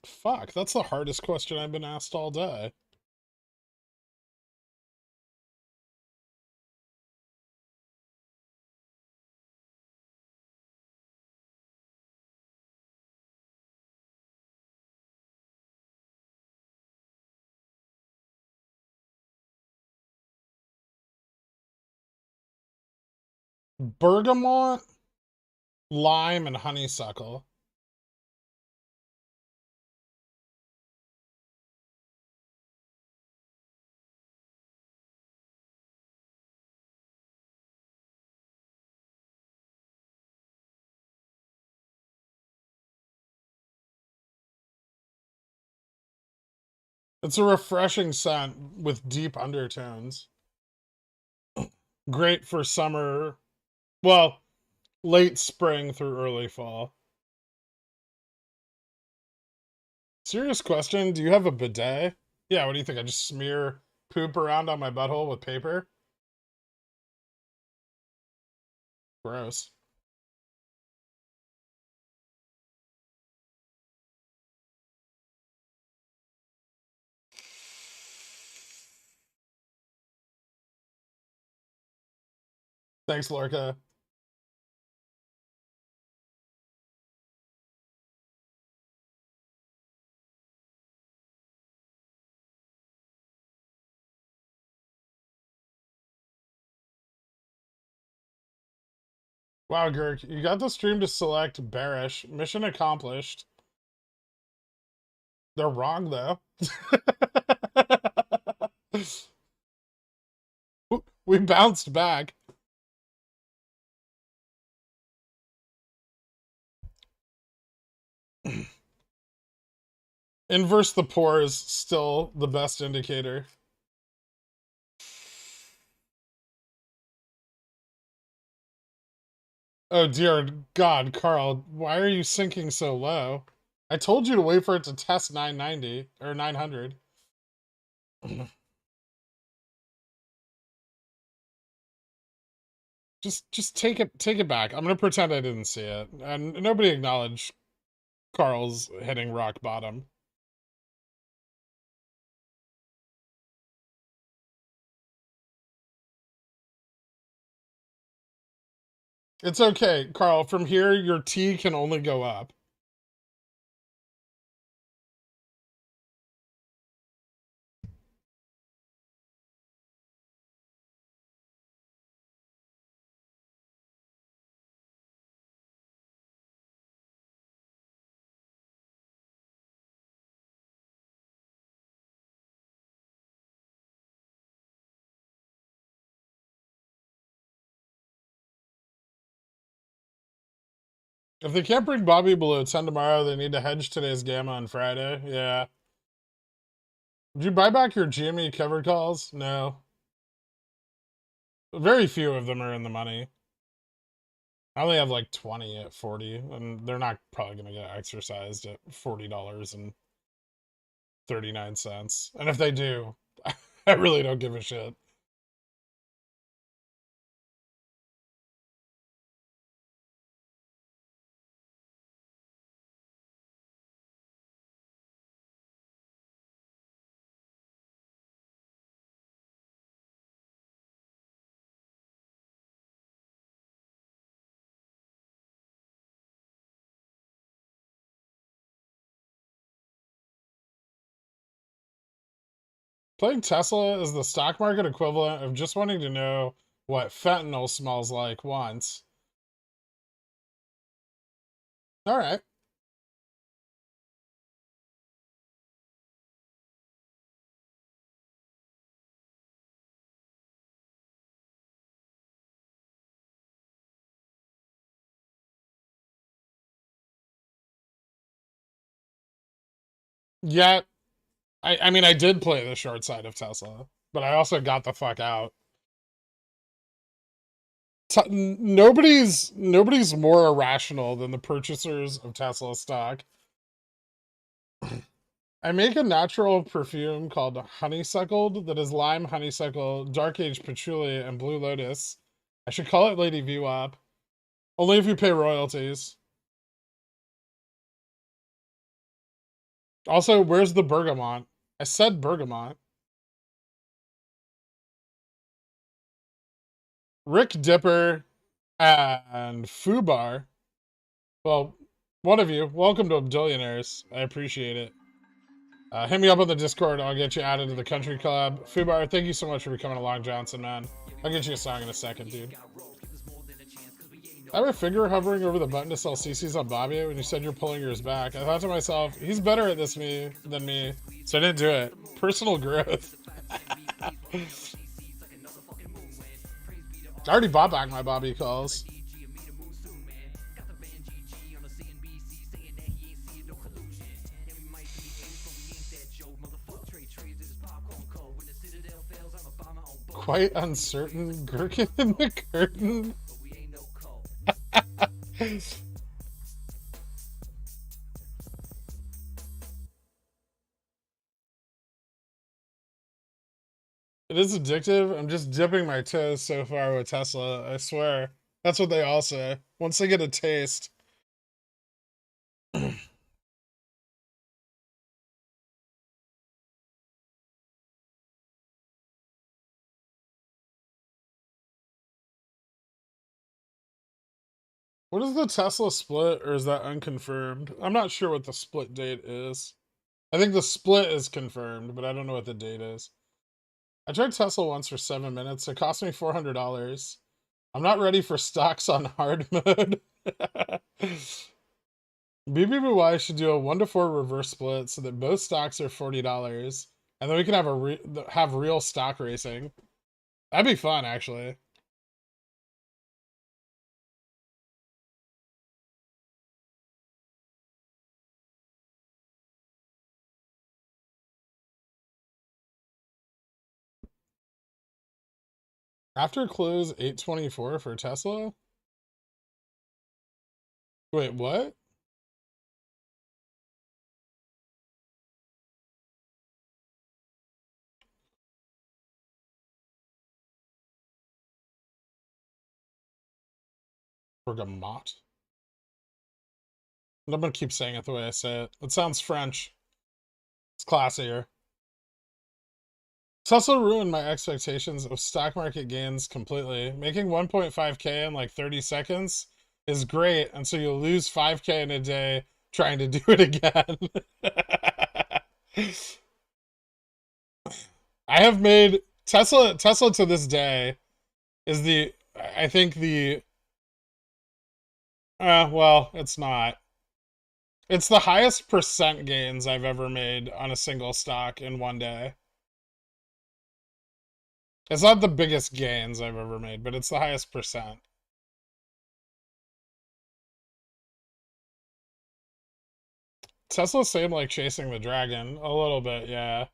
Fuck, that's the hardest question I've been asked all day. Bergamot, lime, and honeysuckle. It's a refreshing scent with deep undertones. Great for summer, well, late spring through early fall. Serious question, do you have a bidet? Yeah, what do you think? I just smear poop around on my butthole with paper? Gross. Thanks, Lorca. Wow, Gurk, you got the stream to select bearish. Mission accomplished. They're wrong, though. We bounced back. Inverse the poor is still the best indicator. Oh dear God, Carl, why are you sinking so low? I told you to wait for it to test 990 or 900. Just take it back. I'm gonna pretend I didn't see it. And nobody acknowledged Carl's hitting rock bottom. It's okay, Carl. From here, your T can only go up. If they can't bring Bobby below 10 tomorrow, they need to hedge today's gamma on Friday. Yeah. Did you buy back your GME covered calls? No. Very few of them are in the money. I only have like 20 at 40, and they're not probably going to get exercised at $40.39. And if they do, I really don't give a shit. Playing Tesla is the stock market equivalent of just wanting to know what fentanyl smells like once. All right. Yet, I mean, I did play the short side of Tesla, but I also got the fuck out. Nobody's more irrational than the purchasers of Tesla stock. I make a natural perfume called honeysuckled that is lime, honeysuckle, dark aged patchouli, and blue lotus. I should call it Lady VWAP. Only if you pay royalties. Also, where's the bergamot? I said bergamot. Rick Dipper and Fubar. Well, one of you. Welcome to Abdillionaires. I appreciate it. Hit me up on the Discord. I'll get you added to the country club. Fubar, thank you so much for becoming a Long Johnson, man. I'll get you a song in a second, dude. I have a finger hovering over the button to sell CCs on Bobby when you said you're pulling yours back. I thought to myself, he's better at this than me, so I didn't do it. Personal growth. I already bought back my Bobby calls. Quite uncertain. Gherkin in the curtain. It is addictive. I'm just dipping my toes so far with Tesla. I swear. That's what they all say. Once they get a taste. What is the Tesla split, or is that unconfirmed? I'm not sure what the split date is. I think the split is confirmed, but I don't know what the date is. I tried Tesla once for 7 minutes. It cost me $400. I'm not ready for stocks on hard mode. BBBY should do a 1-to-4 reverse split so that both stocks are $40, and then we can have real stock racing. That'd be fun, actually. After close 824 for Tesla? Wait, what? Bergamot? I'm gonna keep saying it the way I say it. It sounds French. It's classier. Tesla ruined my expectations of stock market gains completely. Making 1.5K in like 30 seconds is great, and so you'll lose 5K in a day trying to do it again. I have made Tesla to this day is I think well, it's not. It's the highest percent gains I've ever made on a single stock in one day. It's not the biggest gains I've ever made, but it's the highest percent. Tesla seemed like chasing the dragon. A little bit, yeah.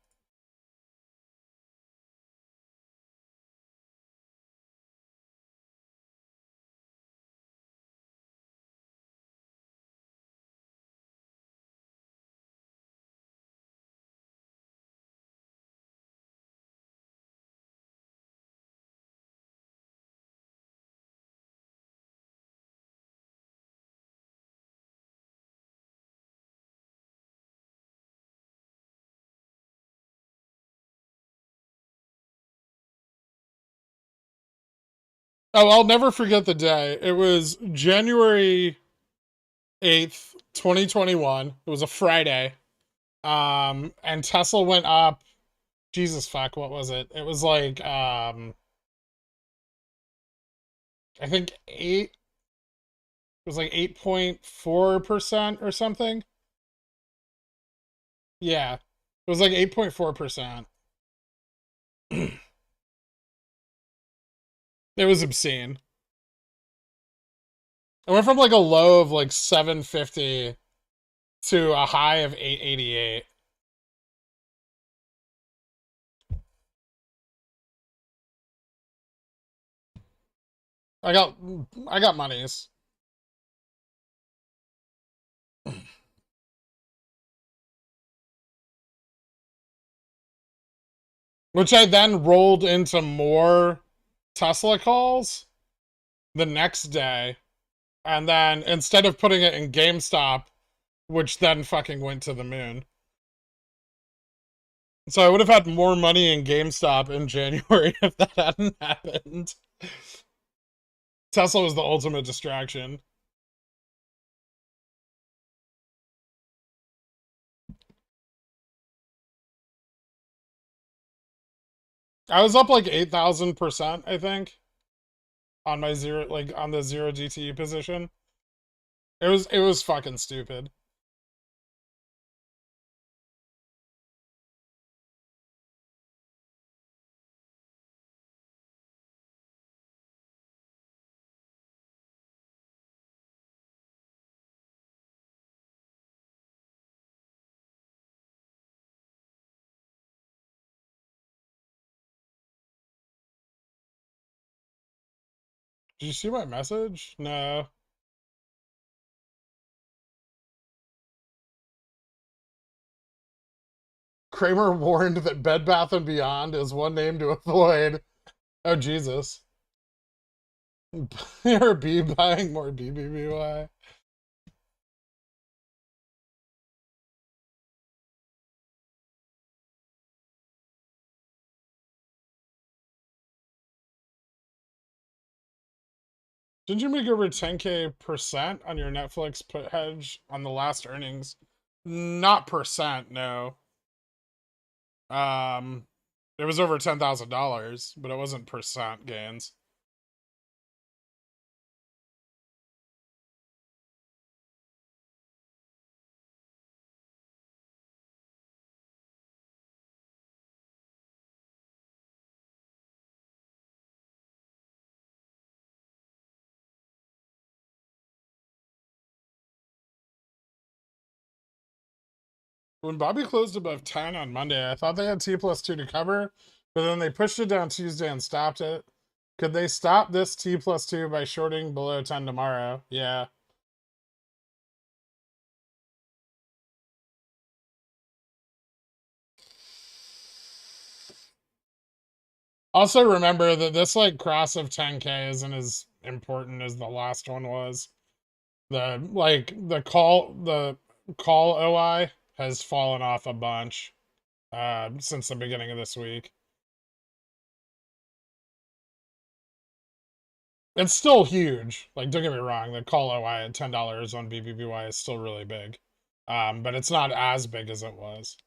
Oh, I'll never forget the day. It was January 8th, 2021. It was a Friday. And Tesla went up. Jesus fuck, what was it? It was like I think 8, it was like 8.4% or something. Yeah. It was like 8.4%. It was obscene. It went from like a low of like 750 to a high of 888. I got monies. Which I then rolled into more Tesla calls the next day. And then instead of putting it in GameStop, which then fucking went to the moon. So I would have had more money in GameStop in January if that hadn't happened. Tesla was the ultimate distraction. I was up like 8,000%, I think, on my zero, like on the zero GTE position. It was fucking stupid. Did you see my message? No. Kramer warned that Bed Bath & Beyond is one name to avoid. Oh, Jesus. Or B buying more BBBY. Didn't you make over 10K% on your Netflix put hedge on the last earnings? Not percent, no. It was over $10,000, but it wasn't percent gains. When Bobby closed above 10 on Monday, I thought they had T+2 to cover, but then they pushed it down Tuesday and stopped it. Could they stop this T+2 by shorting below 10 tomorrow? Yeah. Also remember that this like cross of 10K isn't as important as the last one was. The call OI has fallen off a bunch since the beginning of this week. It's still huge. Like, don't get me wrong, the call OI at $10 on BBBY is still really big. But it's not as big as it was.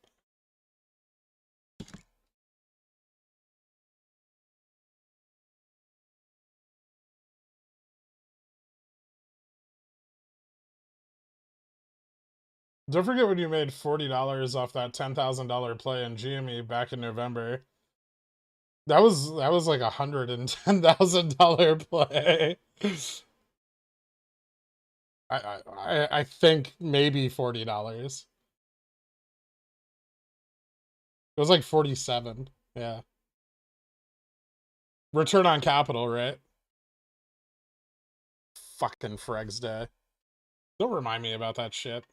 Don't forget when you made $40 off that $10,000 play in GME back in November. That was like $110,000 play. I think maybe $40. It was like 47. Yeah. Return on capital, right? Fucking Freg's Day. Don't remind me about that shit.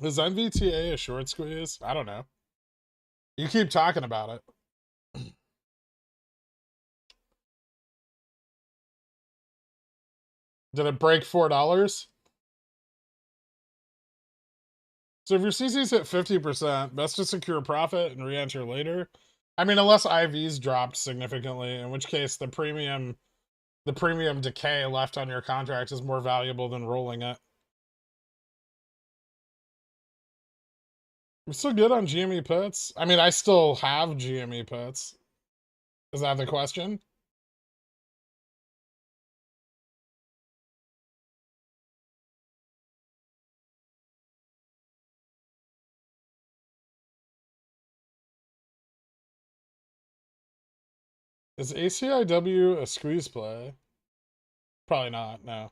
Is NVTA a short squeeze? I don't know. You keep talking about it. Did it break $4? So if your CC's hit 50%, best to secure profit and re-enter later. I mean, unless IVs dropped significantly, in which case the premium decay left on your contract is more valuable than rolling it. I'm still good on GME puts. I mean, I still have GME puts. Is that the question? Is ACIW a squeeze play? Probably not, no.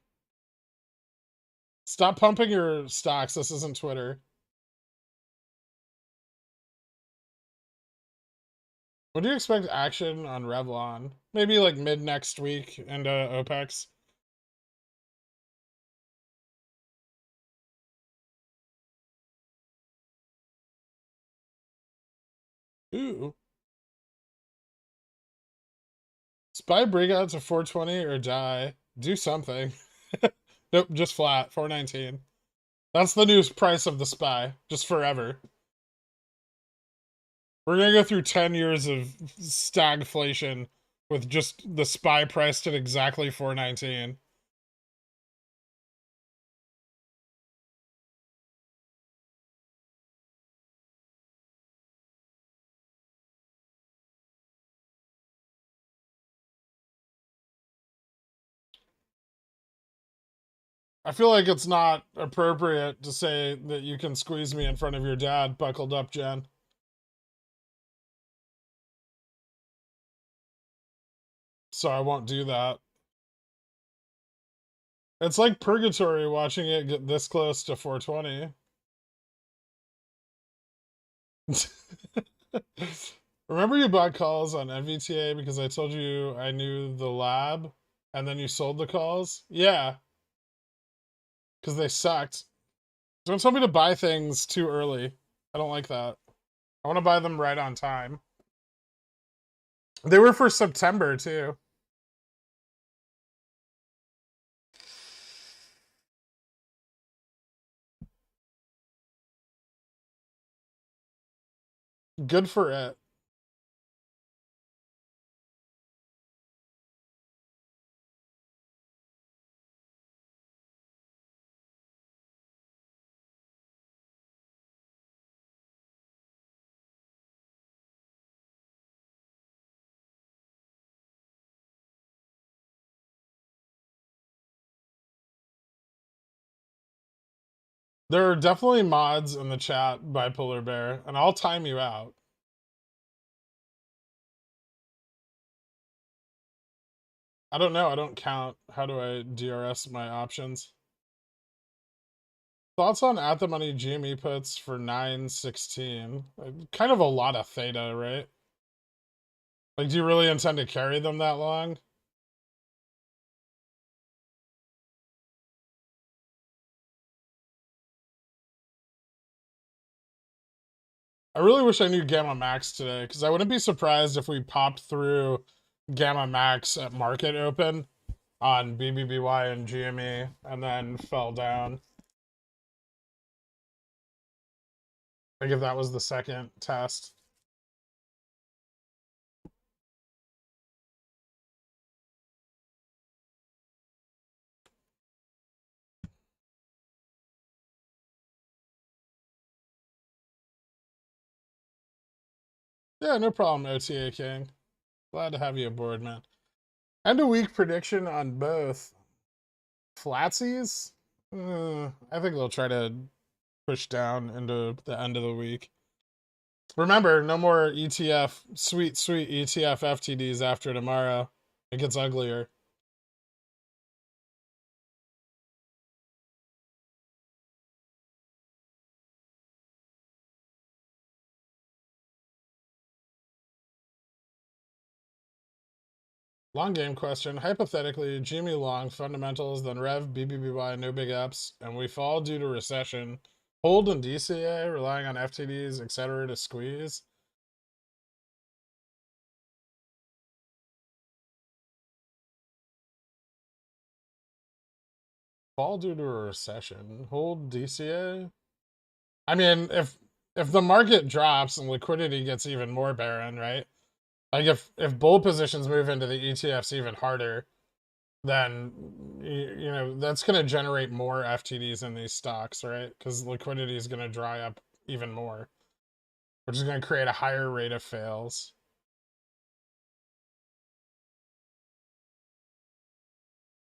Stop pumping your stocks. This isn't Twitter. What do you expect action on Revlon? Maybe like mid next week into OPEX. Ooh. Spy breakout to 420 or die. Do something. Nope, just flat. 419. That's the new price of the SPY. Just forever. We're gonna go through 10 years of stagflation with just the SPY priced at exactly 419. I feel like it's not appropriate to say that you can squeeze me in front of your dad. Buckled up, Jen. So I won't do that. It's like purgatory watching it get this close to 420. Remember you bought calls on MVTA because I told you I knew the lab and then you sold the calls? Yeah. Because they sucked. Don't tell me to buy things too early. I don't like that. I want to buy them right on time. They were for September too. Good for it. There are definitely mods in the chat, Bipolar Bear, and I'll time you out. I don't know. I don't count. How do I DRS my options? Thoughts on at the money GME puts for 916? Kind of a lot of theta, right? Like, do you really intend to carry them that long? I really wish I knew Gamma Max today, because I wouldn't be surprised if we popped through Gamma Max at market open on BBBY and GME and then fell down. Like if that was the second test. Yeah, no problem, OTA King. Glad to have you aboard, man. End of week prediction on both. Flatsies? I think they'll try to push down into the end of the week. Remember, no more ETF, sweet ETF FTDs after tomorrow. It gets uglier. Long game question. Hypothetically, Jimmy long, fundamentals, then Rev, BBBY, no big ups, and we fall due to recession. Hold and DCA, relying on FTDs, etc. to squeeze. Fall due to a recession. Hold DCA. I mean, if if the market drops and liquidity gets even more barren, right? Like if bull positions move into the ETFs even harder, then you know that's going to generate more FTDs in these stocks, right? Because liquidity is going to dry up even more, which is going to create a higher rate of fails.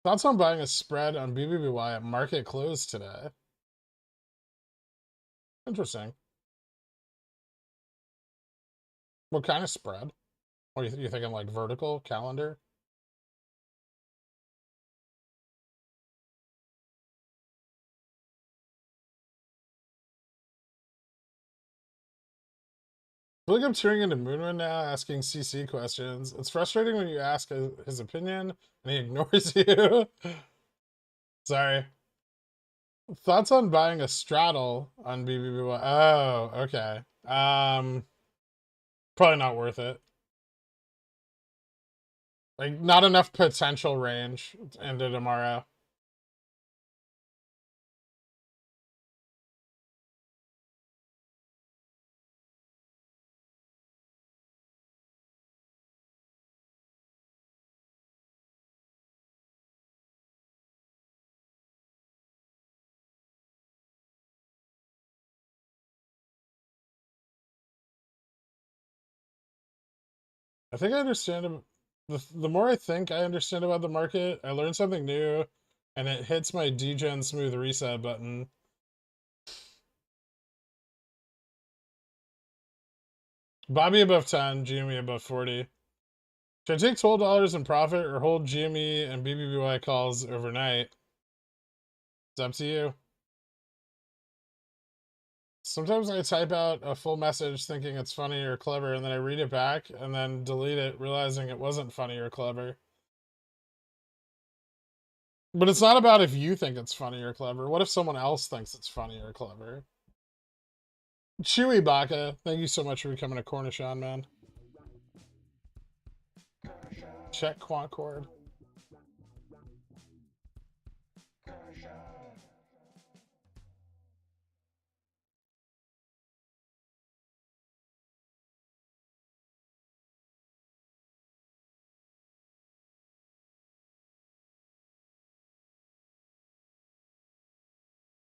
Thoughts on buying a spread on BBBY at market close today? Interesting. What kind of spread? What are you thinking, like vertical calendar? I feel like I'm tuning into Moonman now, asking CC questions. It's frustrating when you ask his opinion and he ignores you. Sorry. Thoughts on buying a straddle on BBBY? Oh, okay. Probably not worth it. Like, not enough potential range into tomorrow. I think I understand him. The more I think I understand about the market, I learn something new, and it hits my degen smooth reset button. Bobby above 10, GME above 40. Should I take $12 in profit or hold GME and BBBY calls overnight? It's up to you. Sometimes I type out a full message thinking it's funny or clever, and then I read it back and then delete it, realizing it wasn't funny or clever. But it's not about if you think it's funny or clever. What if someone else thinks it's funny or clever? Chewy Baka, thank you so much for becoming a Cornishon, man. Check Quantcord.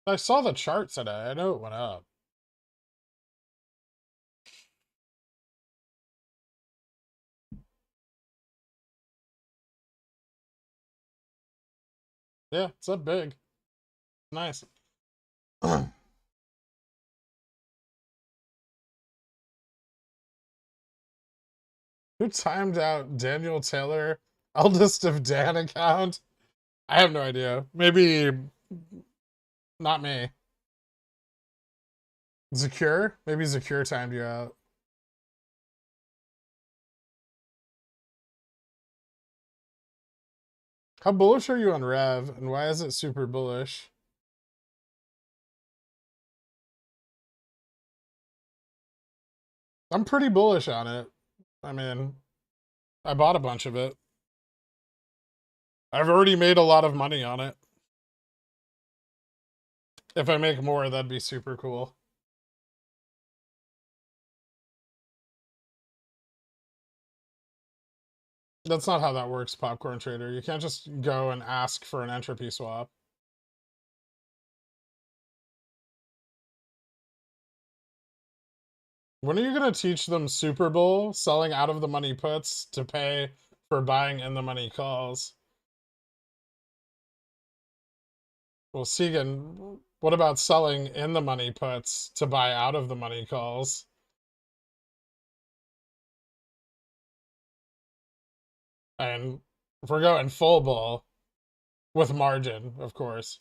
I saw the chart today. I know it went up. Yeah, it's up big. Nice. Who timed out Daniel Taylor, eldest of Dan account? I have no idea. Maybe not me. Zakir? Maybe Zakir timed you out. How bullish are you on Rev, and why is it super bullish? I'm pretty bullish on it. I mean, I bought a bunch of it. I've already made a lot of money on it. If I make more, that'd be super cool. That's not how that works, Popcorn Trader. You can't just go and ask for an entropy swap. When are you going to teach them Super Bowl, selling out of the money puts to pay for buying in the money calls? Well, Segan, what about selling in the money puts to buy out of the money calls? And if we're going full bull, with margin, of course.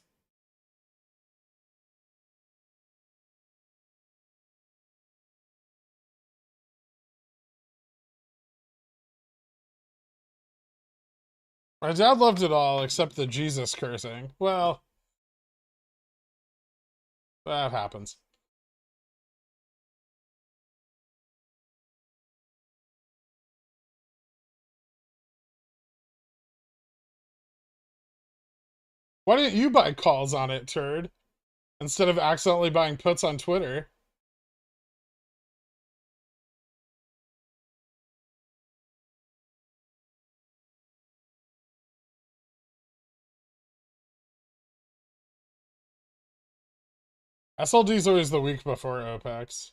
My dad loved it all except the Jesus cursing. Well, that happens. Why didn't you buy calls on it, turd? Instead of accidentally buying puts on Twitter? SLD is always the week before OPEX.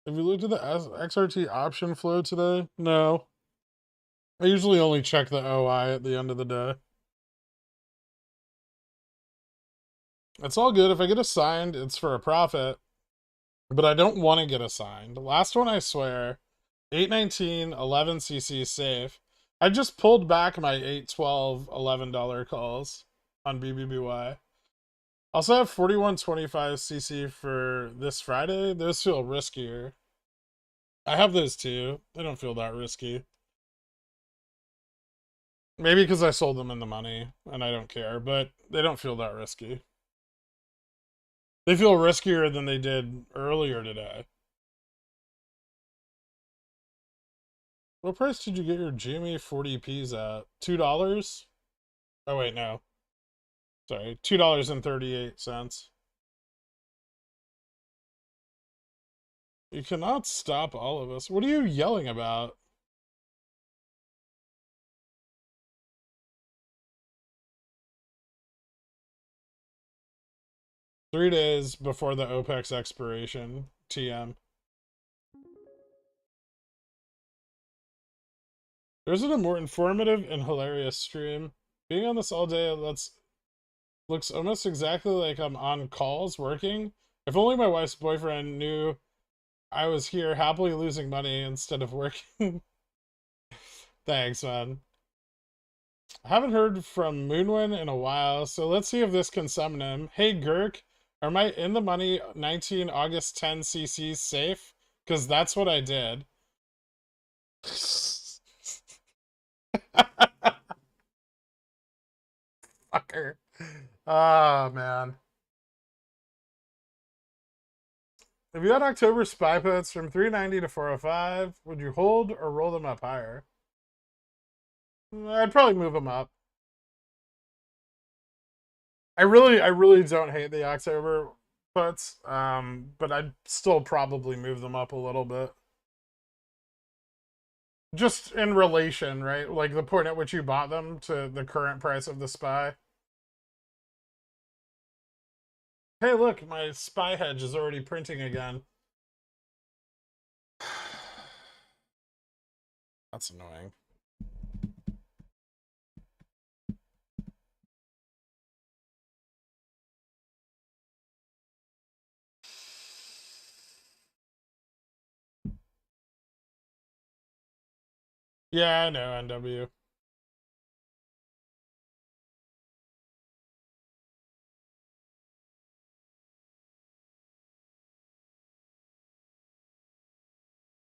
Have you looked at the XRT option flow today? No. I usually only check the OI at the end of the day. It's all good. If I get assigned, it's for a profit. But I don't want to get assigned. Last one, I swear, 819, 11 CC safe. I just pulled back my 812, $11 calls on BBBY. Also have 4125 CC for this Friday. Those feel riskier. I have those too. They don't feel that risky. Maybe because I sold them in the money and I don't care, but they don't feel that risky. They feel riskier than they did earlier today. What price did you get your Jimmy 40Ps at? $2? Oh, wait, no. Sorry, $2.38. You cannot stop all of us. What are you yelling about? Three days before the OPEX expiration. TM. There's a more informative and hilarious stream. Being on this all day looks almost exactly like I'm on calls working. If only my wife's boyfriend knew I was here happily losing money instead of working. Thanks, man. I haven't heard from Moonwin in a while, so let's see if this can summon him. Hey, Gherk, are my in the money 19 August 10 CCs safe? Because that's what I did. Fucker. Oh, man. If you had October spy puts from 390 to 405, would you hold or roll them up higher? I'd probably move them up. I really don't hate the October puts, but I'd still probably move them up a little bit. Just in relation, right? Like the point at which you bought them to the current price of the SPY. Hey, look, my SPY hedge is already printing again. That's annoying. Yeah, I know, NW.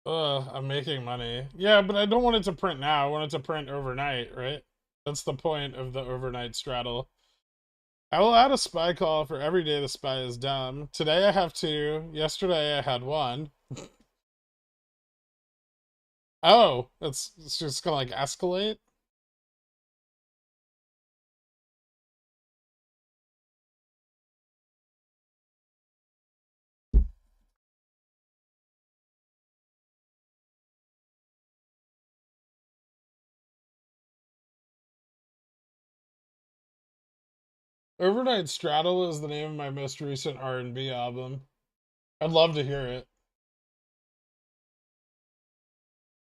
Ugh, I'm making money. Yeah, but I don't want it to print now. I want it to print overnight, right? That's the point of the overnight straddle. I will add a SPY call for every day the SPY is down. Today I have two. Yesterday I had one. Oh, it's just gonna like escalate? Overnight Straddle is the name of my most recent R&B album. I'd love to hear it.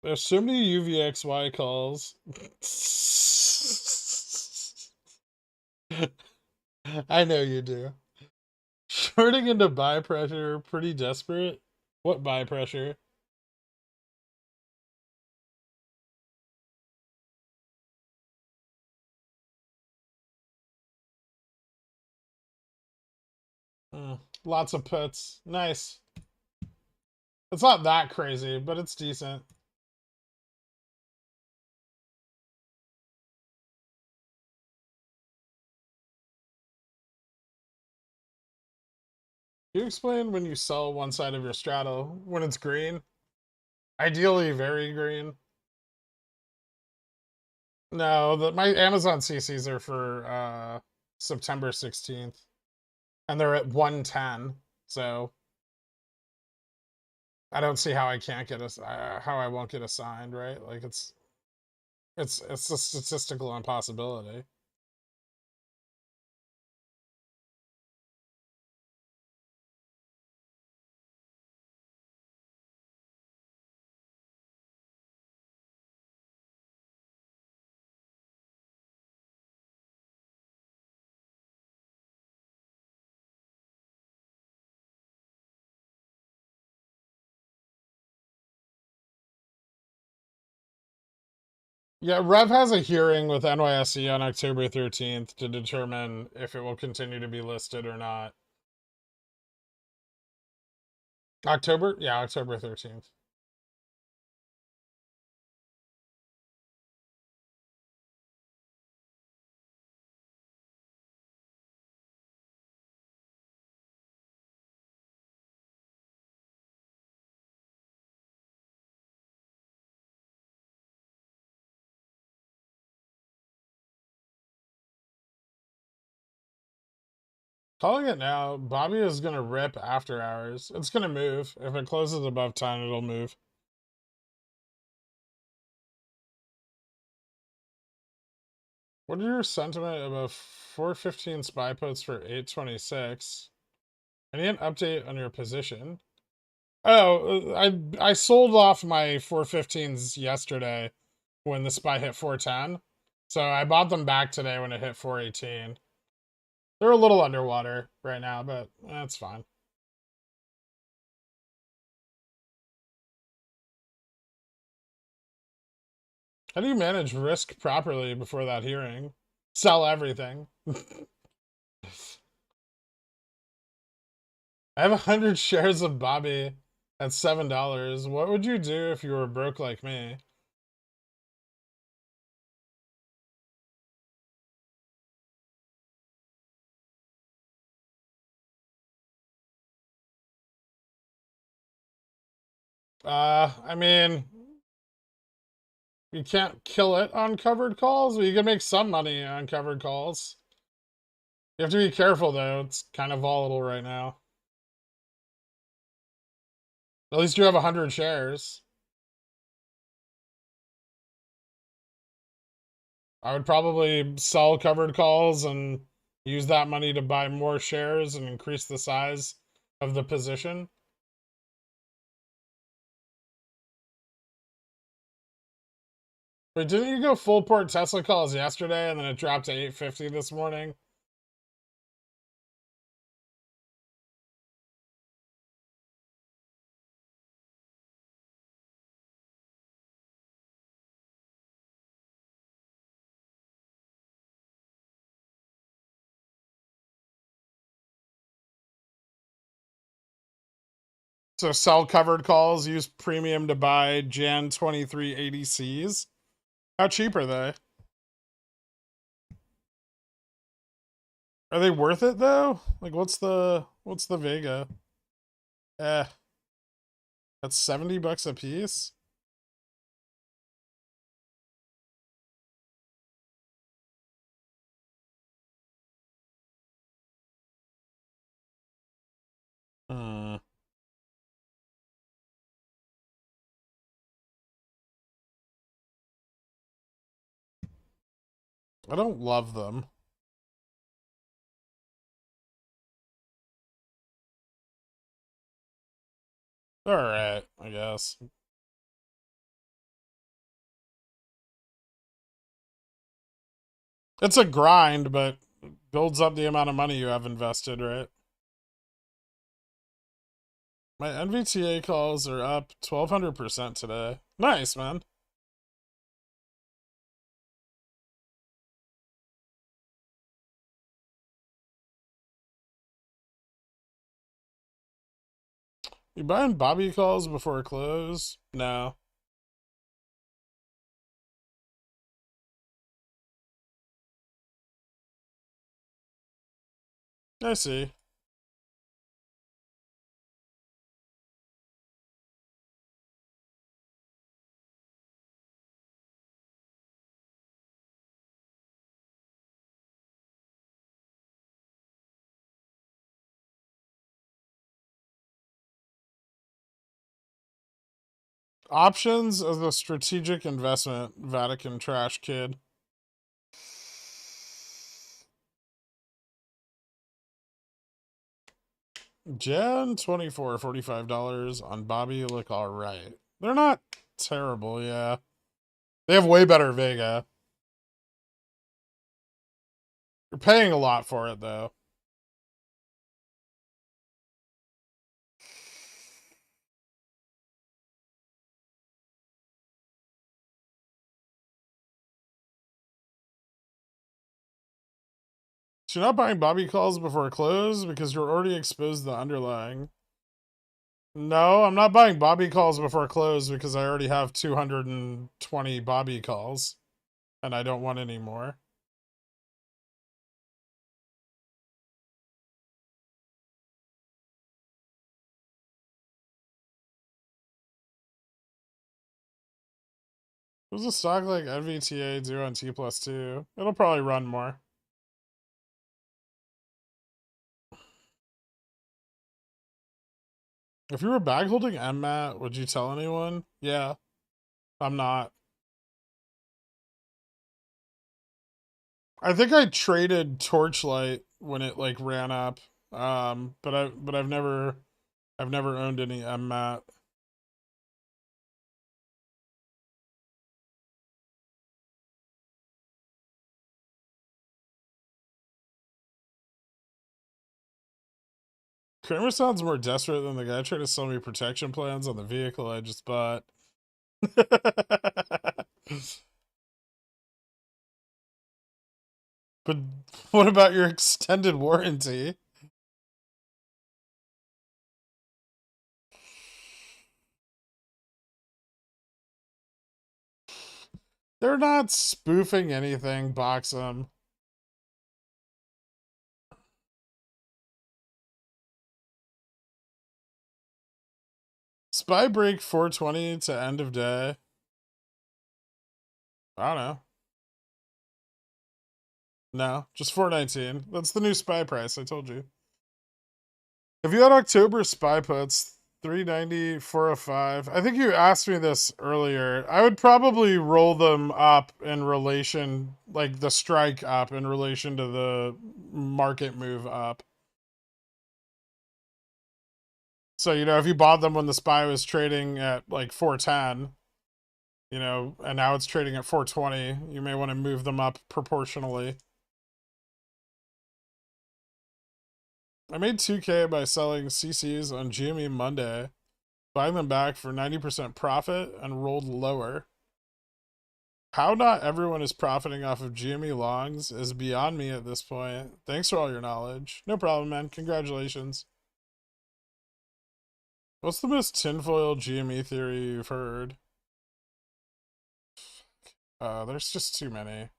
There's so many UVXY calls. I know you do. Shorting into buy pressure, pretty desperate. What buy pressure? Lots of puts. Nice. It's not that crazy, but it's decent. Can you explain when you sell one side of your straddle? When it's green? Ideally very green. No, my Amazon CCs are for September 16th. And they're at 110. So I don't see how I can't get how I won't get assigned, right? Like it's a statistical impossibility. Yeah, Rev has a hearing with NYSE on October 13th to determine if it will continue to be listed or not. October? Yeah, October 13th. Calling it now, Bobby is going to rip after hours. It's going to move. If it closes above 10, it'll move. What are your sentiment about 415 spy puts for 826? I need an update on your position. Oh, I sold off my 415s yesterday when the SPY hit 410. So I bought them back today when it hit 418. They're a little underwater right now, but that's fine. How do you manage risk properly before that hearing? Sell everything. I have 100 shares of Bobby at $7. What would you do if you were broke like me? I mean, you can't kill it on covered calls, but you can make some money on covered calls. You have to be careful, though. It's kind of volatile right now. At least you have 100 shares. I would probably sell covered calls and use that money to buy more shares and increase the size of the position. Wait, didn't you go full port Tesla calls yesterday and then it dropped to 850 this morning? So sell covered calls, use premium to buy Jan 23 ADCs. How cheap are they? Are they worth it though? Like what's the Vega? Eh. That's $70 a piece? Hmm. I don't love them. Alright, I guess. It's a grind, but builds up the amount of money you have invested, right? My NVTA calls are up 1200% today. Nice, man. You buying Bobby calls before close? No. I see. Options as a strategic investment, Vatican trash kid. Gen 24, $45 on Bobby look alright. They're not terrible, yeah. They have way better Vega. You're paying a lot for it, though. So you're not buying Bobby calls before close because you're already exposed to the underlying. No, I'm not buying Bobby calls before close because I already have 220 Bobby calls. And I don't want any more. What does a stock like NVTA do on T+2? It'll probably run more. If you were bag holding MMAT, would you tell anyone? Yeah, I'm not. I think I traded Torchlight when it like ran up. But I've never owned any MMAT. Kramer sounds more desperate than the guy trying to sell me protection plans on the vehicle I just bought. But what about your extended warranty? They're not spoofing anything, box them. Spy break 420 to end of day. I don't know. No, just 419. That's the new spy price, I told you. If you had October spy puts, 390, 405. I think you asked me this earlier. I would probably roll them up in relation, like the strike up in relation to the market move up. So, you know, if you bought them when the spy was trading at like 410, you know, and now it's trading at 420, you may want to move them up proportionally. I made 2K by selling CCs on GME Monday, buying them back for 90% profit and rolled lower. How not everyone is profiting off of GME longs is beyond me at this point. Thanks for all your knowledge. No problem, man. Congratulations. What's the most tinfoil GME theory you've heard? There's just too many.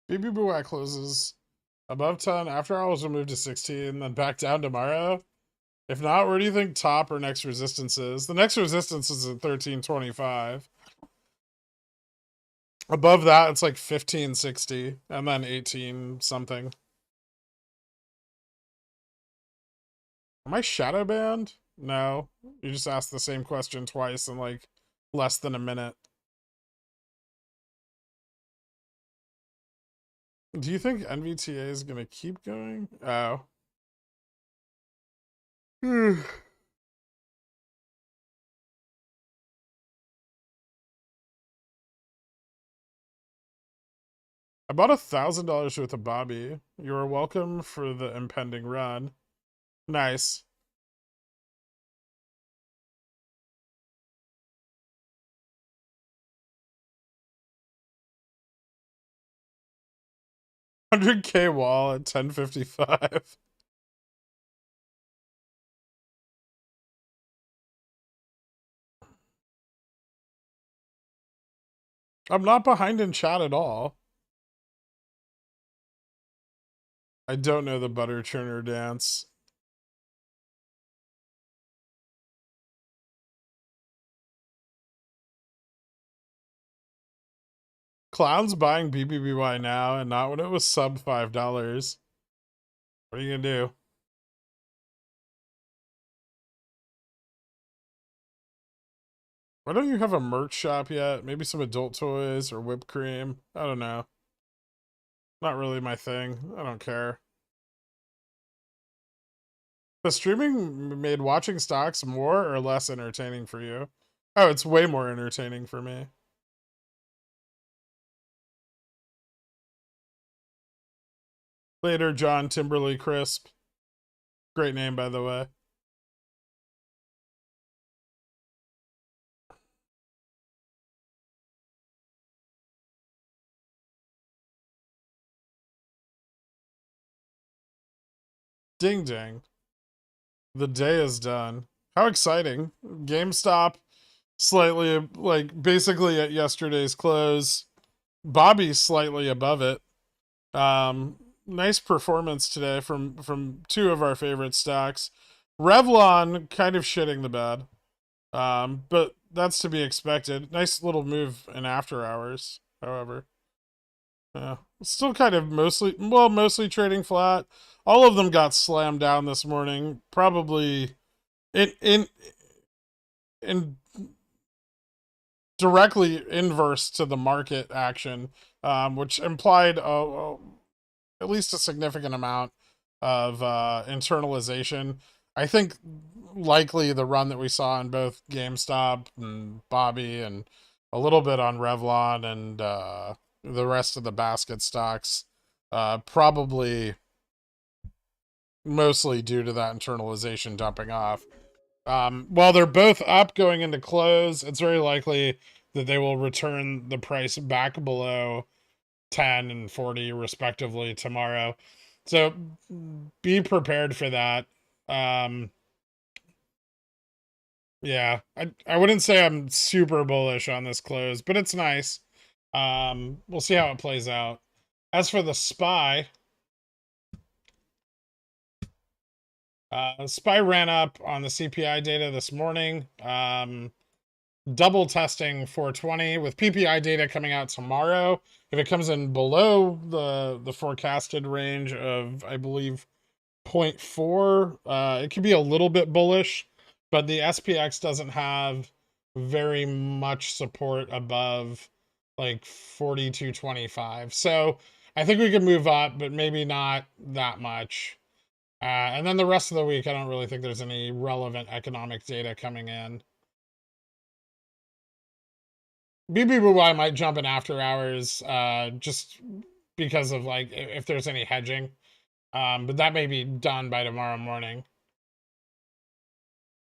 BB closes above 10, after hours will move to 16, then back down tomorrow. If not, where do you think top or next resistance is? The next resistance is at 1325. Above that, it's like 1560, and then 18 something. Am I shadow banned? No. You just asked the same question twice in like less than a minute. Do you think NVTA is gonna keep going? Oh. I bought $1,000 worth of Bobby. You are welcome for the impending run. Nice. $100K wall at 1055. I'm not behind in chat at all. I don't know the butter churner dance. Clown's buying BBBY now and not when it was sub $5. What are you gonna do? Why don't you have a merch shop yet? Maybe some adult toys or whipped cream. I don't know. Not really my thing. I don't care. The streaming made watching stocks more or less entertaining for you? Oh, it's way more entertaining for me. Later, John Timberly Crisp. Great name, by the way. Ding ding. The day is done. How exciting. GameStop slightly, like, basically at yesterday's close. Bobby's slightly above it. Nice performance today from two of our favorite stocks. Revlon kind of shitting the bed. But that's to be expected. Nice little move in after hours, however. Still kind of mostly trading flat. All of them got slammed down this morning. Probably in directly inverse to the market action, which implied at least a significant amount of internalization. I think likely the run that we saw in both GameStop and Bobby and a little bit on Revlon and the rest of the basket stocks, probably mostly due to that internalization dumping off. While they're both up going into close, it's very likely that they will return the price back below 10 and 40 respectively tomorrow. So be prepared for that. Yeah, I wouldn't say I'm super bullish on this close, but it's nice. We'll see how it plays out. As for the SPY, SPY ran up on the CPI data this morning. Double testing 420 with PPI data coming out tomorrow. If it comes in below the forecasted range of, I believe, 0.4, it could be a little bit bullish, but the SPX doesn't have very much support above like 42.25. So I think we could move up, but maybe not that much. And then the rest of the week, I don't really think there's any relevant economic data coming in. BBBY might jump in after hours, just because of like if there's any hedging. But that may be done by tomorrow morning.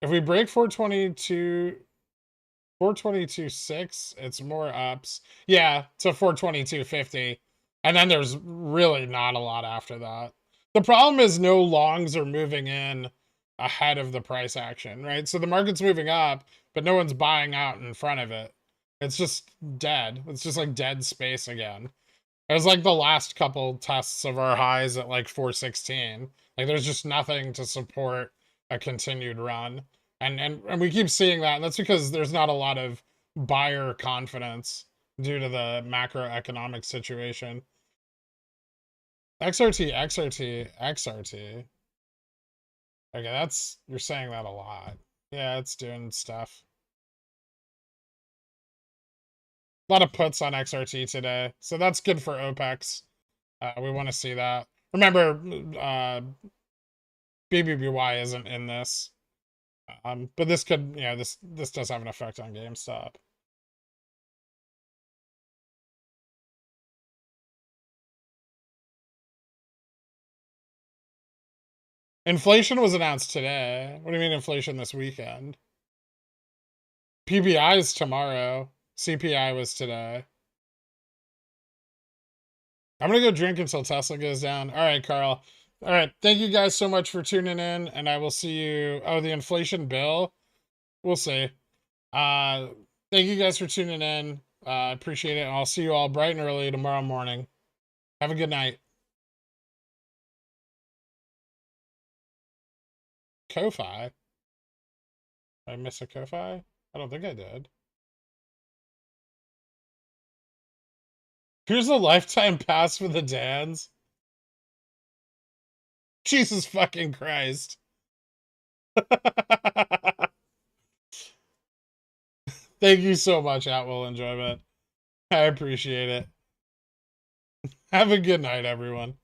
If we break 422.6, it's more ups. Yeah, to 422.50. And then there's really not a lot after that. The problem is no longs are moving in ahead of the price action, right? So the market's moving up, but no one's buying out in front of it. It's just dead. It's just like dead space again. It was like the last couple tests of our highs at like 416. Like there's just nothing to support a continued run. And we keep seeing that, and that's because there's not a lot of buyer confidence due to the macroeconomic situation. XRT. Okay, you're saying that a lot. Yeah, it's doing stuff. A lot of puts on XRT today, so that's good for OPEX. We want to see that. Remember, BBBY isn't in this, but this could, this does have an effect on GameStop. Inflation was announced today. What do you mean inflation this weekend? PPI is tomorrow. CPI was today. I'm gonna go drink until Tesla goes down. All right, Carl. All right, thank you guys so much for tuning in, and I will see you. Oh, the inflation bill. We'll see. Thank you guys for tuning in. I appreciate it. And I'll see you all bright and early tomorrow morning. Have a good night. Ko-Fi. Did I miss a Ko-Fi? I don't think I did. Here's a lifetime pass for the Dans. Jesus fucking Christ. Thank you so much, Atwill Enjoyment. I appreciate it. Have a good night, everyone.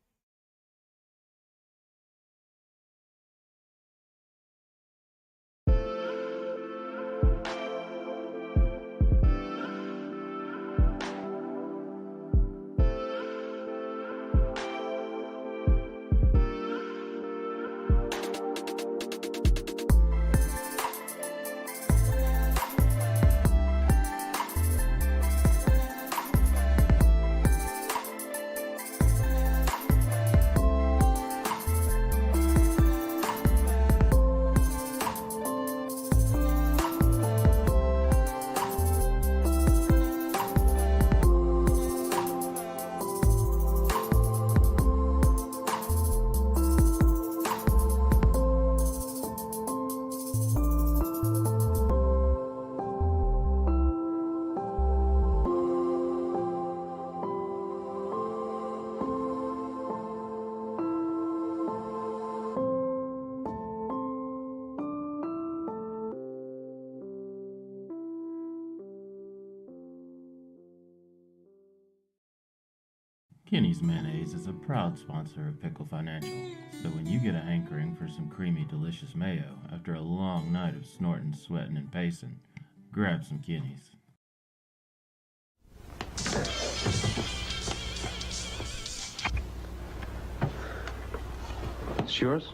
Kenny's Mayonnaise is a proud sponsor of Pickle Financial, so when you get a hankering for some creamy, delicious mayo after a long night of snorting, sweating, and pacing, grab some Kenny's. It's yours?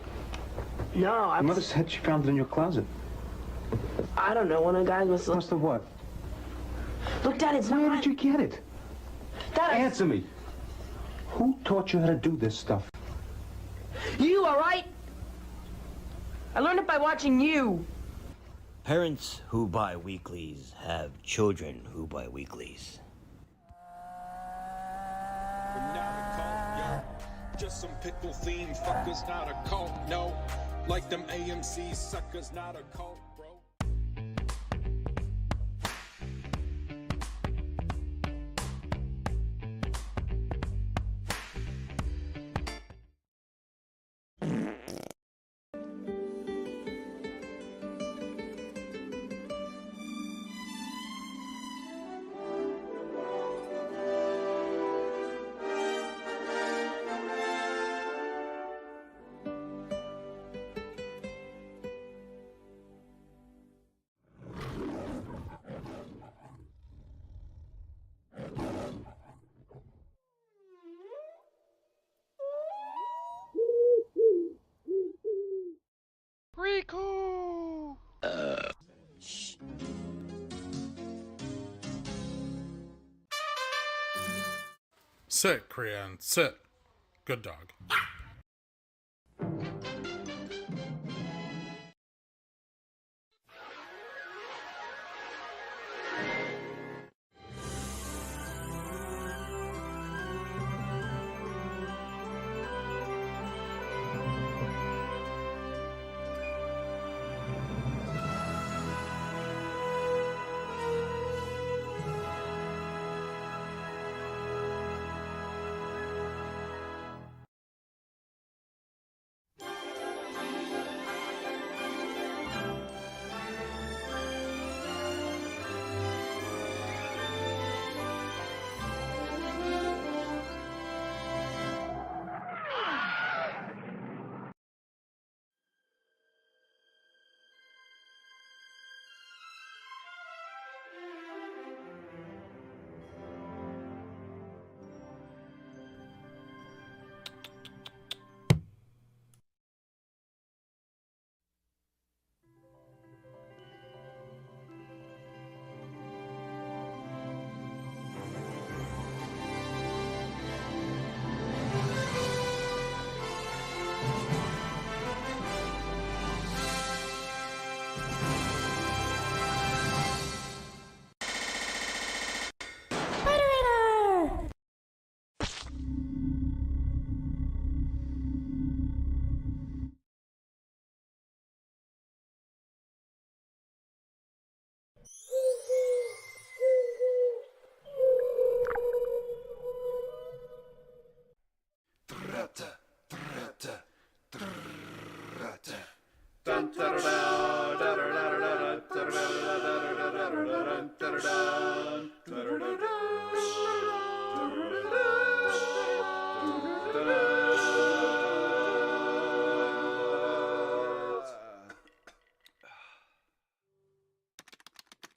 No, My mother said she found it in your closet. I don't know. One of the guys must Must have what? Look, Dad, it's Where not. did you get it? Dad, Answer me. Who taught you how to do this stuff? You, all right? I learned it by watching you. Parents who buy weeklies have children who buy weeklies. Just some pickle theme fuckers, not a cult, no. Like them AMC suckers, not a cult. Rico! Sit, Krian, sit. Good dog.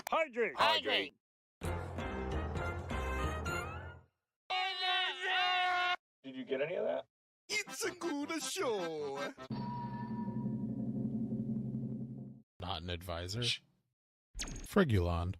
Hydrate! Hydrate! Did you get any of that? It's a good show! Not an advisor. Frigulond.